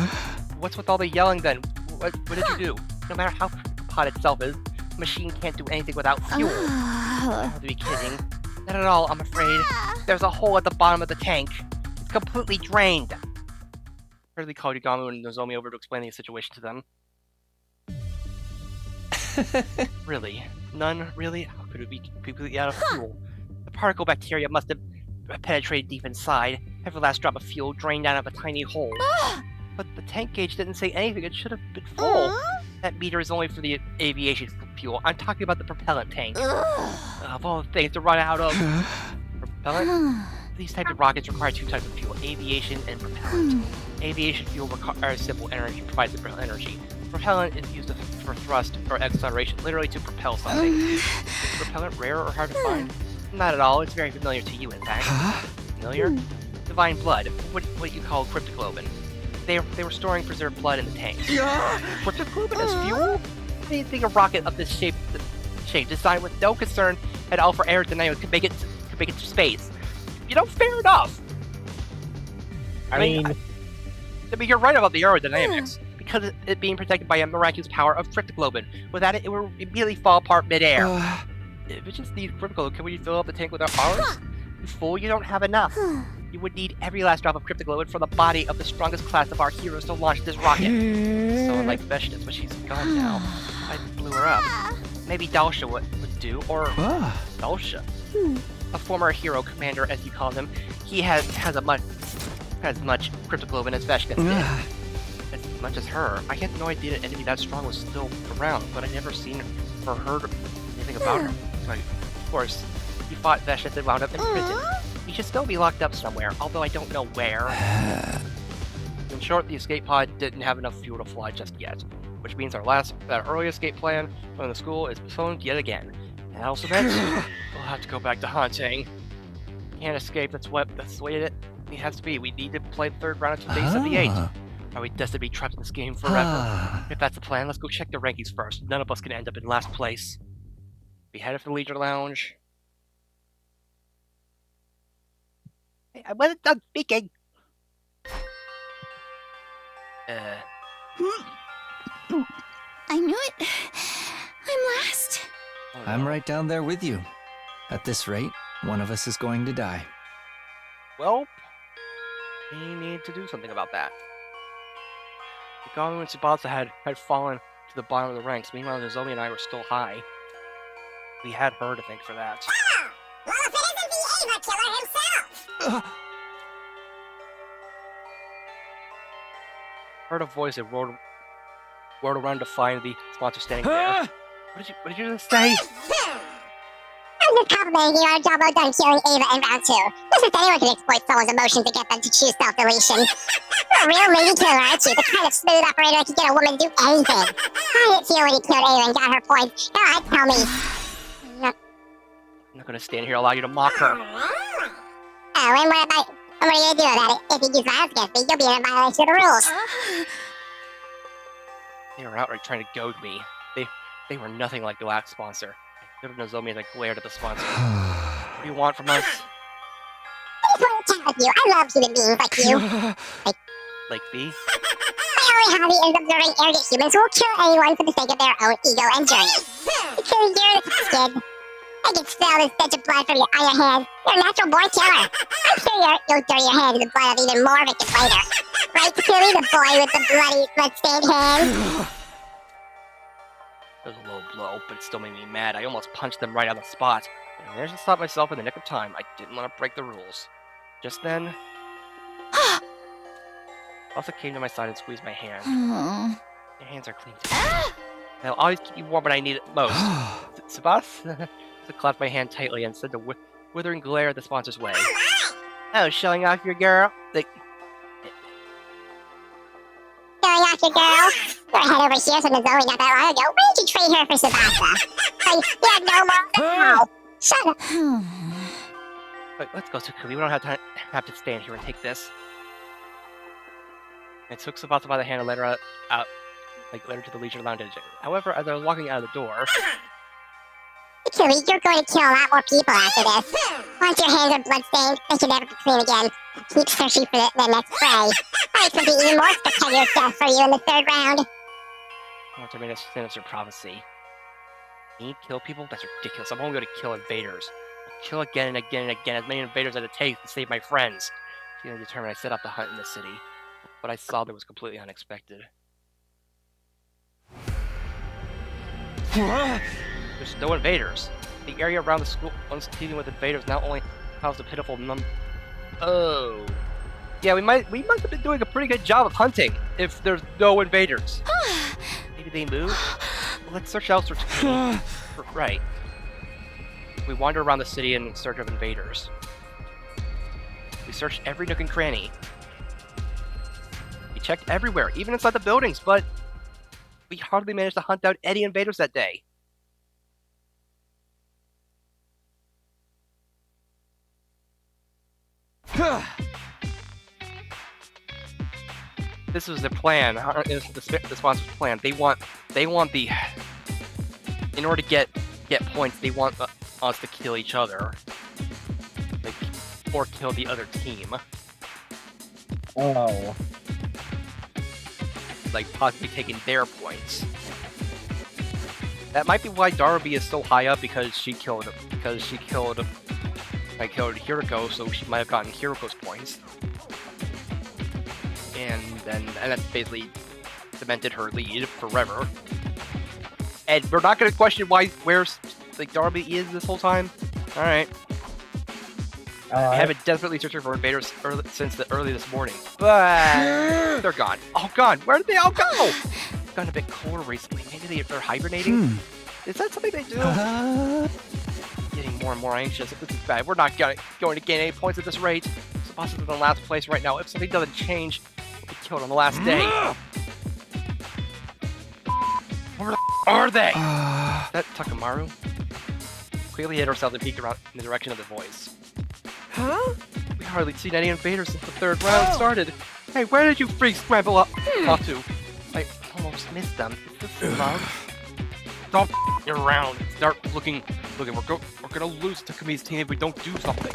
What's with all the yelling then? What did you do? No matter how the pod itself is, the machine can't do anything without fuel. You have to be kidding. Not at all, I'm afraid. There's a hole at the bottom of the tank. It's completely drained. Hurriedly called Yagamu and Nozomi over to explain the situation to them. Really? None? Really? How could it be completely out of fuel? The particle bacteria must have penetrated deep inside. Every last drop of fuel drained out of a tiny hole. But the tank gauge didn't say anything. It should have been full. That meter is only for the aviation fuel. I'm talking about the propellant tank. Of all the things to run out of. Propellant? These types of rockets require two types of fuel, aviation and propellant. Aviation fuel requires simple energy, provides simple energy. Propellant is used for thrust or acceleration, literally to propel something. Is propellant rare or hard to find? Not at all. It's very familiar to you, in fact. Familiar? Divine blood. What you call cryptoglobin. They were storing preserved blood in the tanks. Cryptoglobin as fuel? I didn't think a rocket of this shape designed with no concern at all for aerodynamics could make it to space. You know, fair enough. I mean, you're right about the aerodynamics. Because it being protected by a miraculous power of cryptoglobin. Without it, it would immediately fall apart midair. If it just needs cryptoglobin, can we fill up the tank with our powers? You fool, you don't have enough. You would need every last drop of cryptoglobin from the body of the strongest class of our heroes to launch this rocket. Someone like Veshnis, but she's gone now. I blew her up. Maybe Dalsha would do, or Dalsha. A former hero commander, as you call him. He has as much cryptoglobin as Veshnis did. As much as her. I had no idea that enemy that strong was still around, but I'd never seen or heard anything about her. So, of course, he fought Veshnis and wound up in prison. He should still be locked up somewhere, although I don't know where. In short, the escape pod didn't have enough fuel to fly just yet, which means our early escape plan from the school is postponed yet again. And that also means we'll have to go back to hunting. Can't escape, that's the way it has to be. We need to play the third round until day 78. Are we destined to be trapped in this game forever? If that's the plan, let's go check the rankings first. None of us can end up in last place. We headed for the Leisure Lounge. Hey, I wasn't done speaking! I knew it. I'm last. I'm right down there with you. At this rate, one of us is going to die. Well, we need to do something about that. Takumi and Tsubasa had fallen to the bottom of the ranks. Meanwhile, Nozomi and I were still high. We had her to thank for that. Well, if it isn't the Ava killer himself! Heard a voice that whirled around to find the sponsor standing there. What did you just say? I'm just complimenting you on a job well done killing Ava in round 2. Just if anyone can exploit someone's emotions to get them to choose self-deletion. You're a real lady killer, aren't you? The kind of smooth operator that can get a woman to do anything. How did it feel when you killed Ava and got her points? Go on, tell me. I'm not gonna stand here and allow you to mock her. Oh, and what are you gonna do about it? If you use violence against me, you'll be in violation of the rules. They were outright trying to goad me. They were nothing like the last sponsor. I looked at Nozomi as I glared at the sponsor. What do you want from us? I just want to chat with you. I love human beings like you. Like me? My only hobby is observing arrogant humans who will kill anyone for the sake of their own ego and journey. Killing you're the kid. I can smell the stench of blood from on your hands. You're a natural born killer. I'm sure you'll dirty your hands in the blood of even more victims later. Right, Tilly, the boy with the bloody, blood-stained hands? It was a low blow, but it still made me mad. I almost punched them right on the spot. But I managed to stop myself in the nick of time. I didn't want to break the rules. Just then... Elsa came to my side and squeezed my hand. Your hands are clean too. They'll always keep you warm when I need it most. Tsubasa? I clapped my hand tightly and sent a withering glare at the sponsor's way. Oh, showing off your girl? Showing off your girl? Go ahead over here so Nozomi not that long ago. Why did you trade her for Tsubasa? Like, you had no more now. Shut up. Wait, let's go, Takumi. We don't have to stand here and take this. I took Tsubasa by the hand and led her out, led her to the leisure lounge. However, as I was walking out of the door... Takumi, you're going to kill a lot more people after this. Once your hands are bloodstained, they can never be clean again. Keep searching for the next prey. I expect even more spectacular death for you in the 3rd round. I made a sinister prophecy. Me kill people? That's ridiculous. I'm only going to kill invaders. I'll kill again and again and again, as many invaders as it takes to save my friends. Feeling determined, I set out to hunt in the city. What I saw there was completely unexpected. There's no invaders. The area around the school, once teeming with invaders, now only housed a pitiful Oh. Yeah, we must have been doing a pretty good job of hunting if there's no invaders. Maybe they moved? Well, let's search elsewhere. Right. We wander around the city in search of invaders. We searched every nook and cranny. We checked everywhere, even inside the buildings, but we hardly managed to hunt down any invaders that day. This was the plan. This is the sponsor's plan. They want the. In order to get points, they want us to kill each other, or kill the other team. Oh. Possibly taking their points. That might be why Darby is so high up, because she killed Hiroko, so she might have gotten Hiroko's points. And that basically cemented her lead forever. And we're not going to question where Darby is this whole time. All right. We haven't desperately searched for invaders since early this morning, but they're gone. Oh god, where did they all go? It's gotten a bit colder recently. Maybe they're hibernating. Is that something they do? Getting more and more anxious. If this is bad, we're not going to gain any points at this rate. Tsubasa is in the last place right now. If something doesn't change, we'll be killed on the last day. Where the are they? Is that Takamaru? Quickly hid ourselves and peeked around in the direction of the voice. Huh? We hardly seen any invaders since the 3rd round started. Hey, where did you freaks scramble up off to? I almost missed them. Is this love? Stop around. Start looking. We're gonna lose Takumi's team if we don't do something.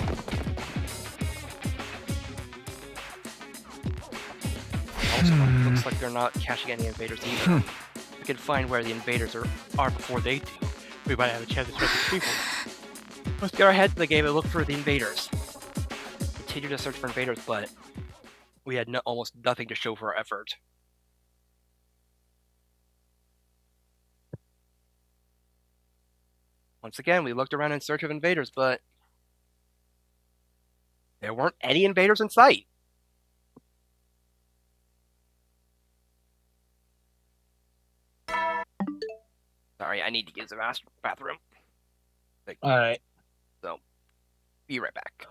Also, looks like they're not catching any invaders either. We can find where the invaders are before they do. We might have a chance to track these people. Let's get our heads in the game and look for the invaders. Continue to search for invaders, but we had almost nothing to show for our effort. Once again, we looked around in search of invaders, but there weren't any invaders in sight. Sorry, I need to use the bathroom. Alright. So, be right back.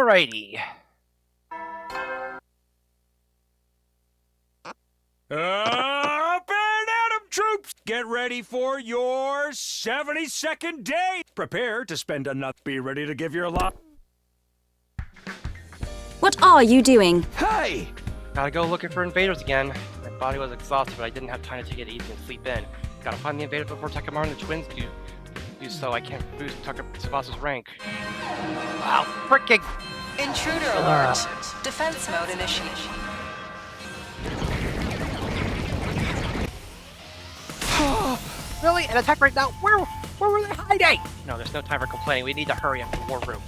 Alrighty. Up and at 'em, troops! Get ready for your 72nd day! Prepare to spend another. Be ready to give your lot. What are you doing? Hey! Gotta go looking for invaders again. My body was exhausted, but I didn't have time to take it easy and sleep in. Gotta find the invaders before Takumi and the twins do so. I can't boost Tsubasa's rank. Wow, frickin'! Intruder alert. Defense mode initiated. Really? An attack right now? Where were they hiding? No, there's no time for complaining. We need to hurry up to the war room.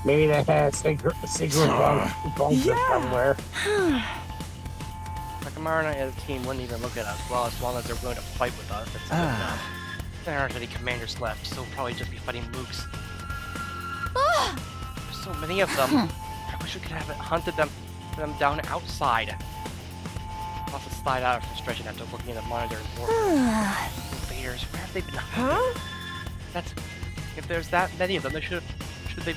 Maybe they had a secret bunker somewhere. Takumi and the team wouldn't even look at us. Well, as long as they're willing to fight with us, that's good enough. There aren't any commanders left, so we'll probably just be fighting mooks. There's so many of them. I wish we could have hunted them down outside. I'll have to slide out of frustration after looking at the monitor and more invaders. Where have they been? Huh? That's if there's that many of them, should they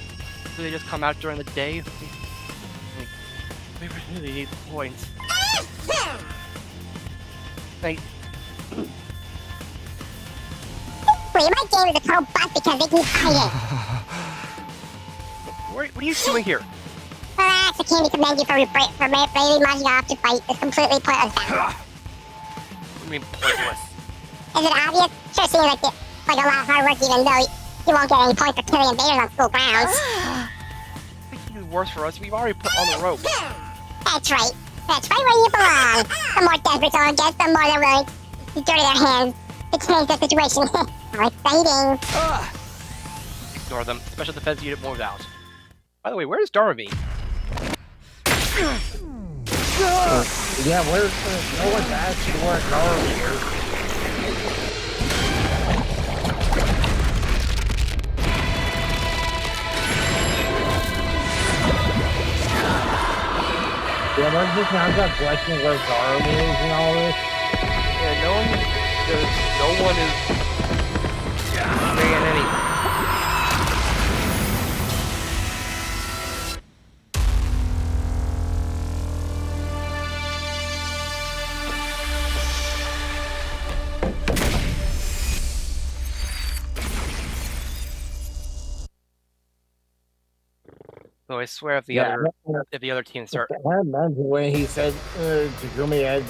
just come out during the day? We really need the points. Like, Wait, my game is a total bust because they keep hiding. what are you doing here? Relax, I can't commend you for bravely marching off to fight this completely pointless battle. What do you mean pointless? Is it obvious? Sure seems like a lot of hard work even though you won't get any points for killing invaders on school grounds. It's even worse for us. We've already put on the rope. That's right. That's right where you belong. The more desperate someone gets, the more they're willing to dirty their hands to change the situation. How exciting. Ignore them. Special defense unit moved out. By the way, where's Darby? Yeah, no one's asking where Darby is. Yeah, there's just now got questions where Darby is and all this. Yeah, no one is saying anything. So I swear if the other teams start. I remember when he said Takumi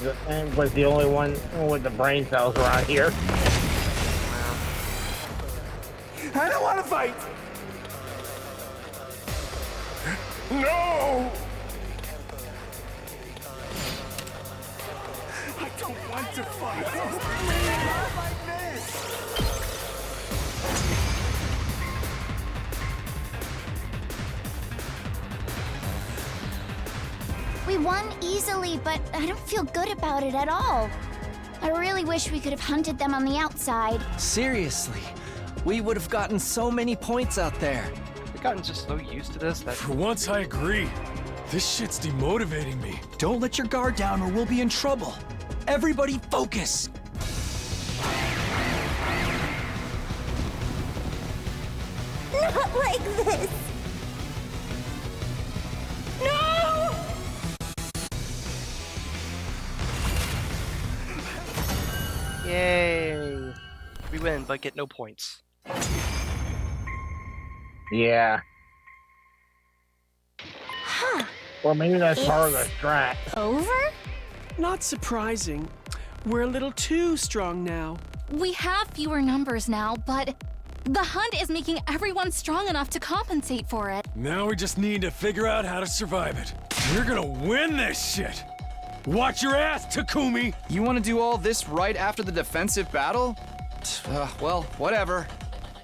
was the only one with the brain cells around here. I don't want to fight! No! I don't want to fight! Like this! We won easily, but I don't feel good about it at all. I really wish we could have hunted them on the outside. Seriously, we would have gotten so many points out there. We've gotten just so used to this that... For once, I agree. This shit's demotivating me. Don't let your guard down or we'll be in trouble. Everybody focus! Not like this. No! Yay! We win, but get no points. Yeah. Huh. Or maybe that's part of the strat. Over? Not surprising. We're a little too strong now. We have fewer numbers now, but the hunt is making everyone strong enough to compensate for it. Now we just need to figure out how to survive it. We're gonna win this shit! Watch your ass, Takumi! You want to do all this right after the defensive battle? Well, whatever.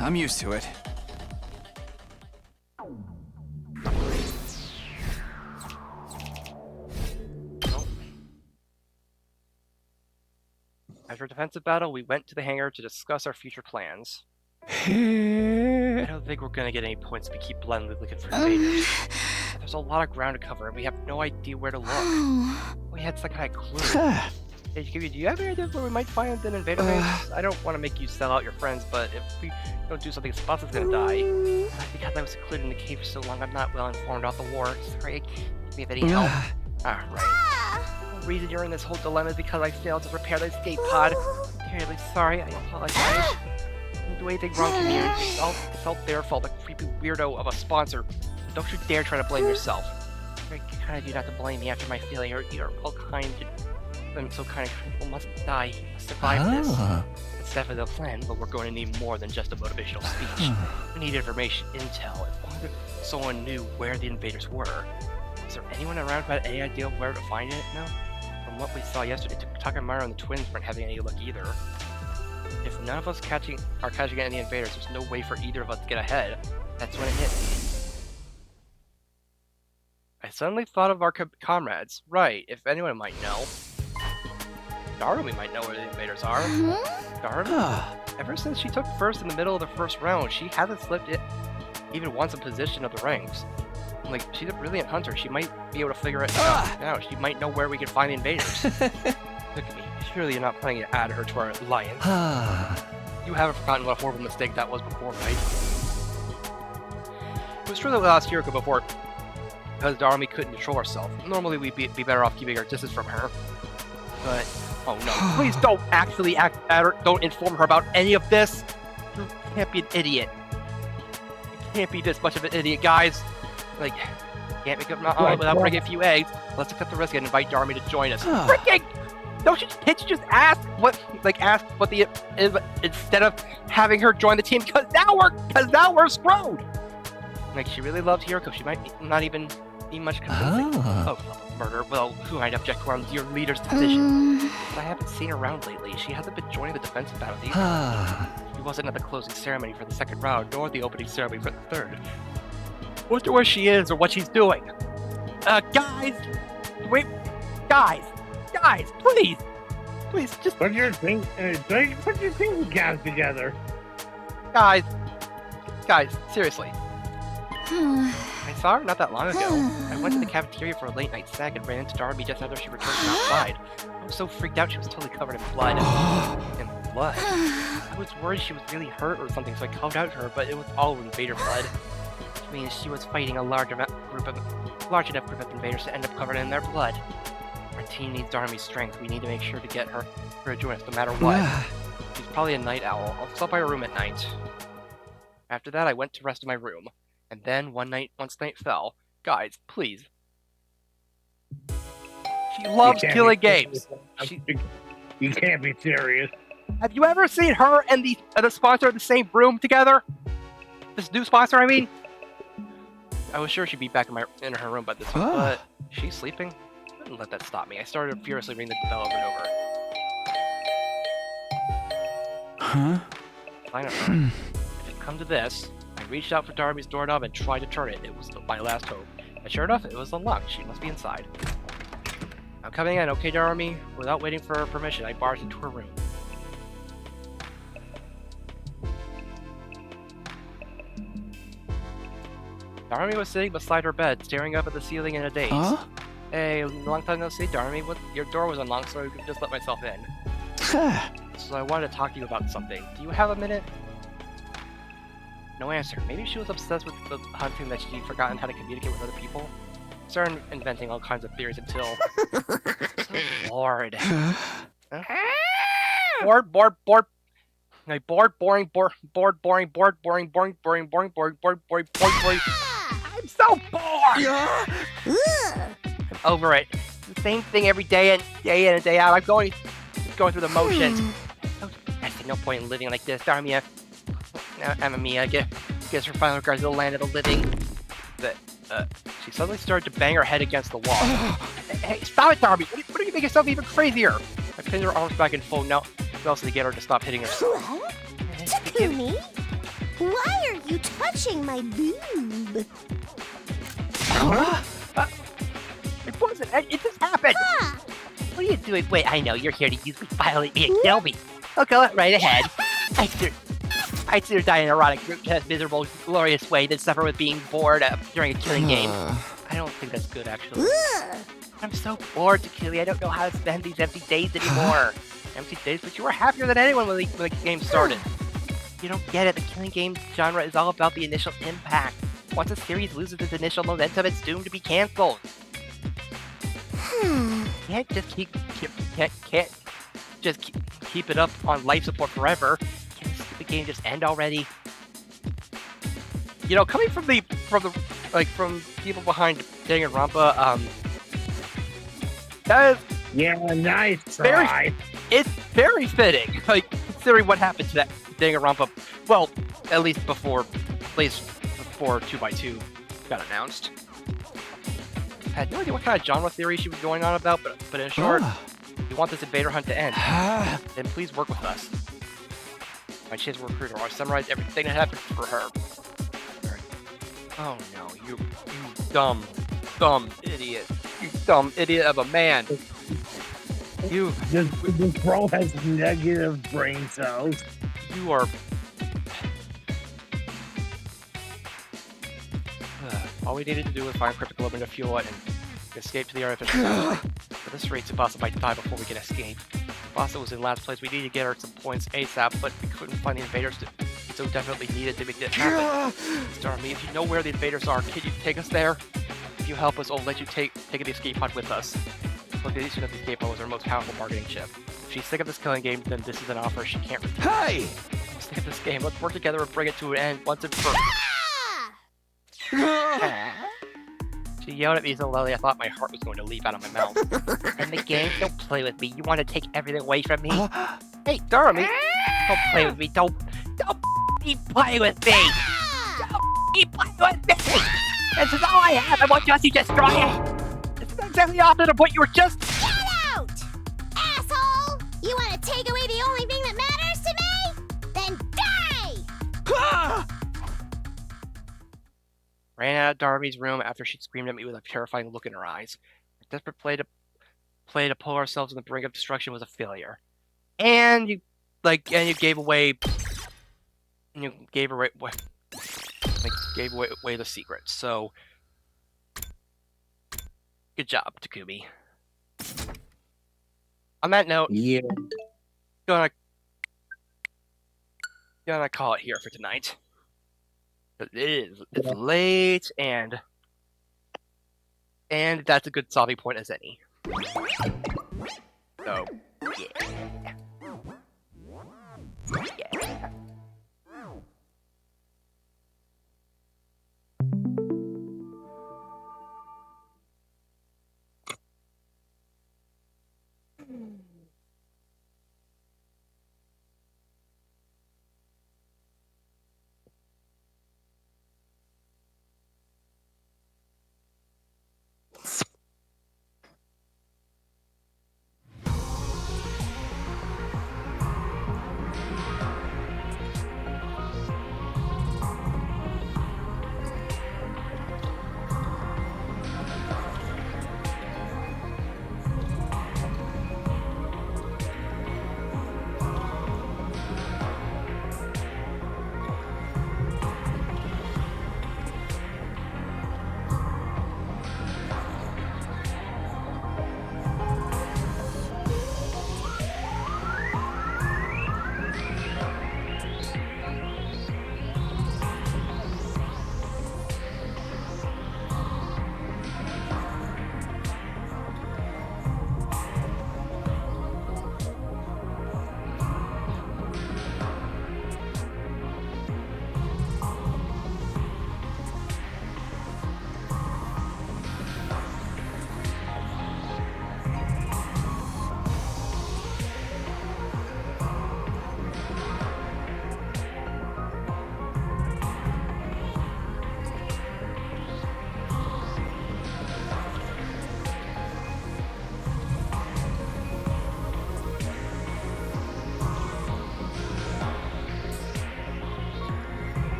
I'm used to it. After a defensive battle, we went to the hangar to discuss our future plans. I don't think we're gonna get any points if we keep blindly looking for invaders. There's a lot of ground to cover, and we have no idea where to look. We had some kind of clue. Hey, Takumi, do you have any idea where we might find an invader base? I don't want to make you sell out your friends, but if we don't do something, Spassa's gonna die. Because I was secluded in the cave for so long, I'm not well informed about the war. Sorry, give me any help. Alright. The reason you're in this whole dilemma is because I failed to repair the escape pod. I'm terribly sorry, I apologize. Didn't do anything wrong to you. It's all their fault, the creepy weirdo of a sponsor. Don't you dare try to blame yourself. Very kind of you not to blame me after my failure. You're all kind and so kind of people must die. You must survive this. It's definitely the plan, but we're going to need more than just a motivational speech. We need information, intel. If someone knew where the invaders were. Is there anyone around who had any idea where to find it? No? From what we saw yesterday, Takumi and the twins weren't having any luck either. If none of us are catching any invaders, there's no way for either of us to get ahead. That's when it hit me. I suddenly thought of our comrades. Right, if anyone might know. Takumi might know where the invaders are. Takumi? Ever since she took first in the middle of the first round, she hasn't slipped it even once in position of the ranks. Like, she's a brilliant hunter. She might be able to figure it out. She might know where we can find the invaders. Look at me. Surely you're not planning to add her to our alliance. You haven't forgotten what a horrible mistake that was before, right? It was true that we lost Hiroko before because Takumi couldn't control herself. Normally we'd be better off keeping our distance from her. But, oh no, please don't actually don't inform her about any of this. You can't be an idiot. You can't be this much of an idiot, guys. Like, can't make up an omelet without breaking a few eggs. Let's accept the risk and invite Takumi to join us. Freaking! Can't you just ask what the instead of having her join the team? Because now we're screwed. Like, she really loved Hiroko. She might not even be much convincing. Oh, murder. Well, who might object to your leader's decision? I haven't seen her around lately. She hasn't been joining the defensive battle either. She wasn't at the closing ceremony for the second round, nor the opening ceremony for the third. Wonder where she is or what she's doing. Guys, wait, guys, please, just put your things together. Guys, seriously. I saw her not that long ago. I went to the cafeteria for a late night snack and ran into Takumi just after she returned from outside. I was so freaked out she was totally covered in blood. I was worried she was really hurt or something, so I called out to her, but it was all invader blood. Which means she was fighting a large enough group of invaders to end up covered in their blood. Our team needs Takumi's strength. We need to make sure to get her to join us no matter what. She's probably a night owl. I'll stop by her room at night. After that, I went to rest in my room. And then once night fell, guys, please. She loves killing games. You can't be serious. Have you ever seen her and the sponsor in the same room together? This new sponsor, I mean. I was sure she'd be back in her room by this time, but she's sleeping. I didn't let that stop me. I started furiously ringing the bell over and over. Fine, if it come to this, I reached out for Takumi's doorknob and tried to turn it. It was my last hope. And sure enough, it was unlocked. She must be inside. I'm coming in, okay, Takumi? Without waiting for her permission, I barged into her room. Takumi was sitting beside her bed, staring up at the ceiling in a daze. Hey, long time no see, Takumi. Your door was unlocked, so I could just let myself in. So I wanted to talk to you about something. Do you have a minute? No answer. Maybe she was obsessed with the hunting that she'd forgotten how to communicate with other people. Started inventing all kinds of theories until... so bored. Bored. Like, boring. I'm so bored! I'm over it. The same thing every day in and day out. I'm going through the motions. I see no point in living like this. Takumi, Amamiya, guess her final regards to the land of the living. She suddenly started to bang her head against the wall. Hey, stop it, Takumi! What are you making yourself even crazier? I pinned her arms back in full now. What else to get her to stop hitting herself? Takumi? Why are you touching my boob? It wasn't. It just happened. What are you doing? Wait, I know. You're here to use me, violate me, and kill me. Oh, go right ahead. I'd sooner die in an erotic group chat, miserable, glorious way than suffer with being bored during a killing game. I don't think that's good, actually. I'm so bored, Takumi. I don't know how to spend these empty days anymore. Empty days, but you were happier than anyone when the game started. You don't get it. The killing game genre is all about the initial impact. Once a series loses its initial momentum, it's doomed to be cancelled. Can't just keep it up on life support forever. Can't the game just end already? You know, coming from people behind Danganronpa, that is nice try. It's very fitting, like considering what happened to that Danganronpa. Well, at least before 2x2 got announced. I had no idea what kind of genre theory she was going on about, but in short, if you want this invader hunt to end, then please work with us. My chance recruiter, I'll summarize everything that happened for her. Oh no, you dumb idiot. You dumb idiot of a man. This bro has negative brain cells. You are... all we needed to do was find cryptic element to fuel it and escape to the artificial zone. At this rate, Tsubasa might die before we can escape. Tsubasa was in last place. We needed to get her some points ASAP, but we couldn't find the invaders so definitely needed to make that happen. Starmie, if you know where the invaders are, can you take us there? If you help us, I'll let you take the escape pod with us. Look, the issue of the escape pod was our most powerful bargaining chip. If she's sick of this killing game, then this is an offer she can't refuse. Hey! I'm sick of this game. Let's work together and bring it to an end once and for She yelled at me so loudly I thought my heart was going to leap out of my mouth. And the game, don't play with me. You want to take everything away from me? Hey, Darmy! Don't play with me. Don't play with me! Don't play with me! This is all I have. I want you to destroy it! This is exactly the opposite of what you were just... Get out! Asshole! You want to take away the only thing that matters to me? Then die! Ran out of Darby's room after she screamed at me with a terrifying look in her eyes. Our desperate play to pull ourselves on the brink of destruction was a failure. And you gave away the secret. So good job, Takumi. On that note, gonna call it here for tonight. It's late, and that's a good stopping point as any. So, yeah.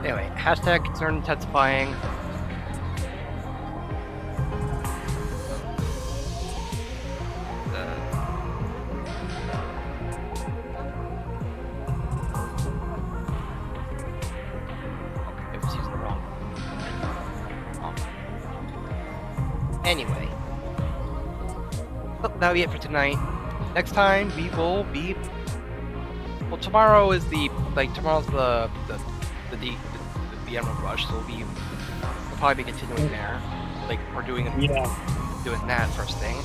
Anyway, hashtag concern intensifying. Okay, I was using the wrong Anyway, that'll be it for tonight. Next time we will be. Well, tomorrow is tomorrow's the Emerald Rush, so we'll probably be continuing there. Like we're doing that first thing.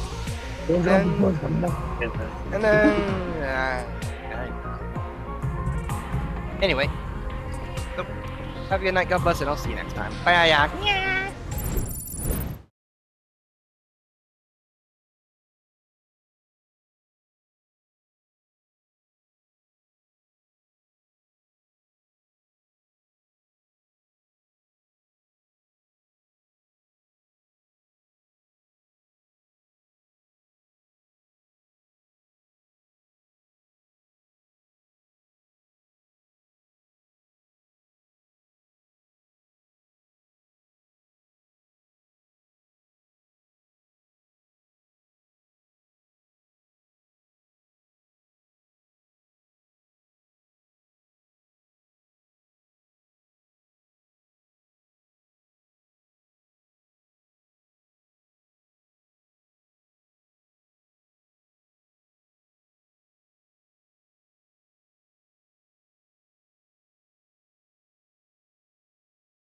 And then anyway, so have a good night. God bless, and I'll see you next time. Bye.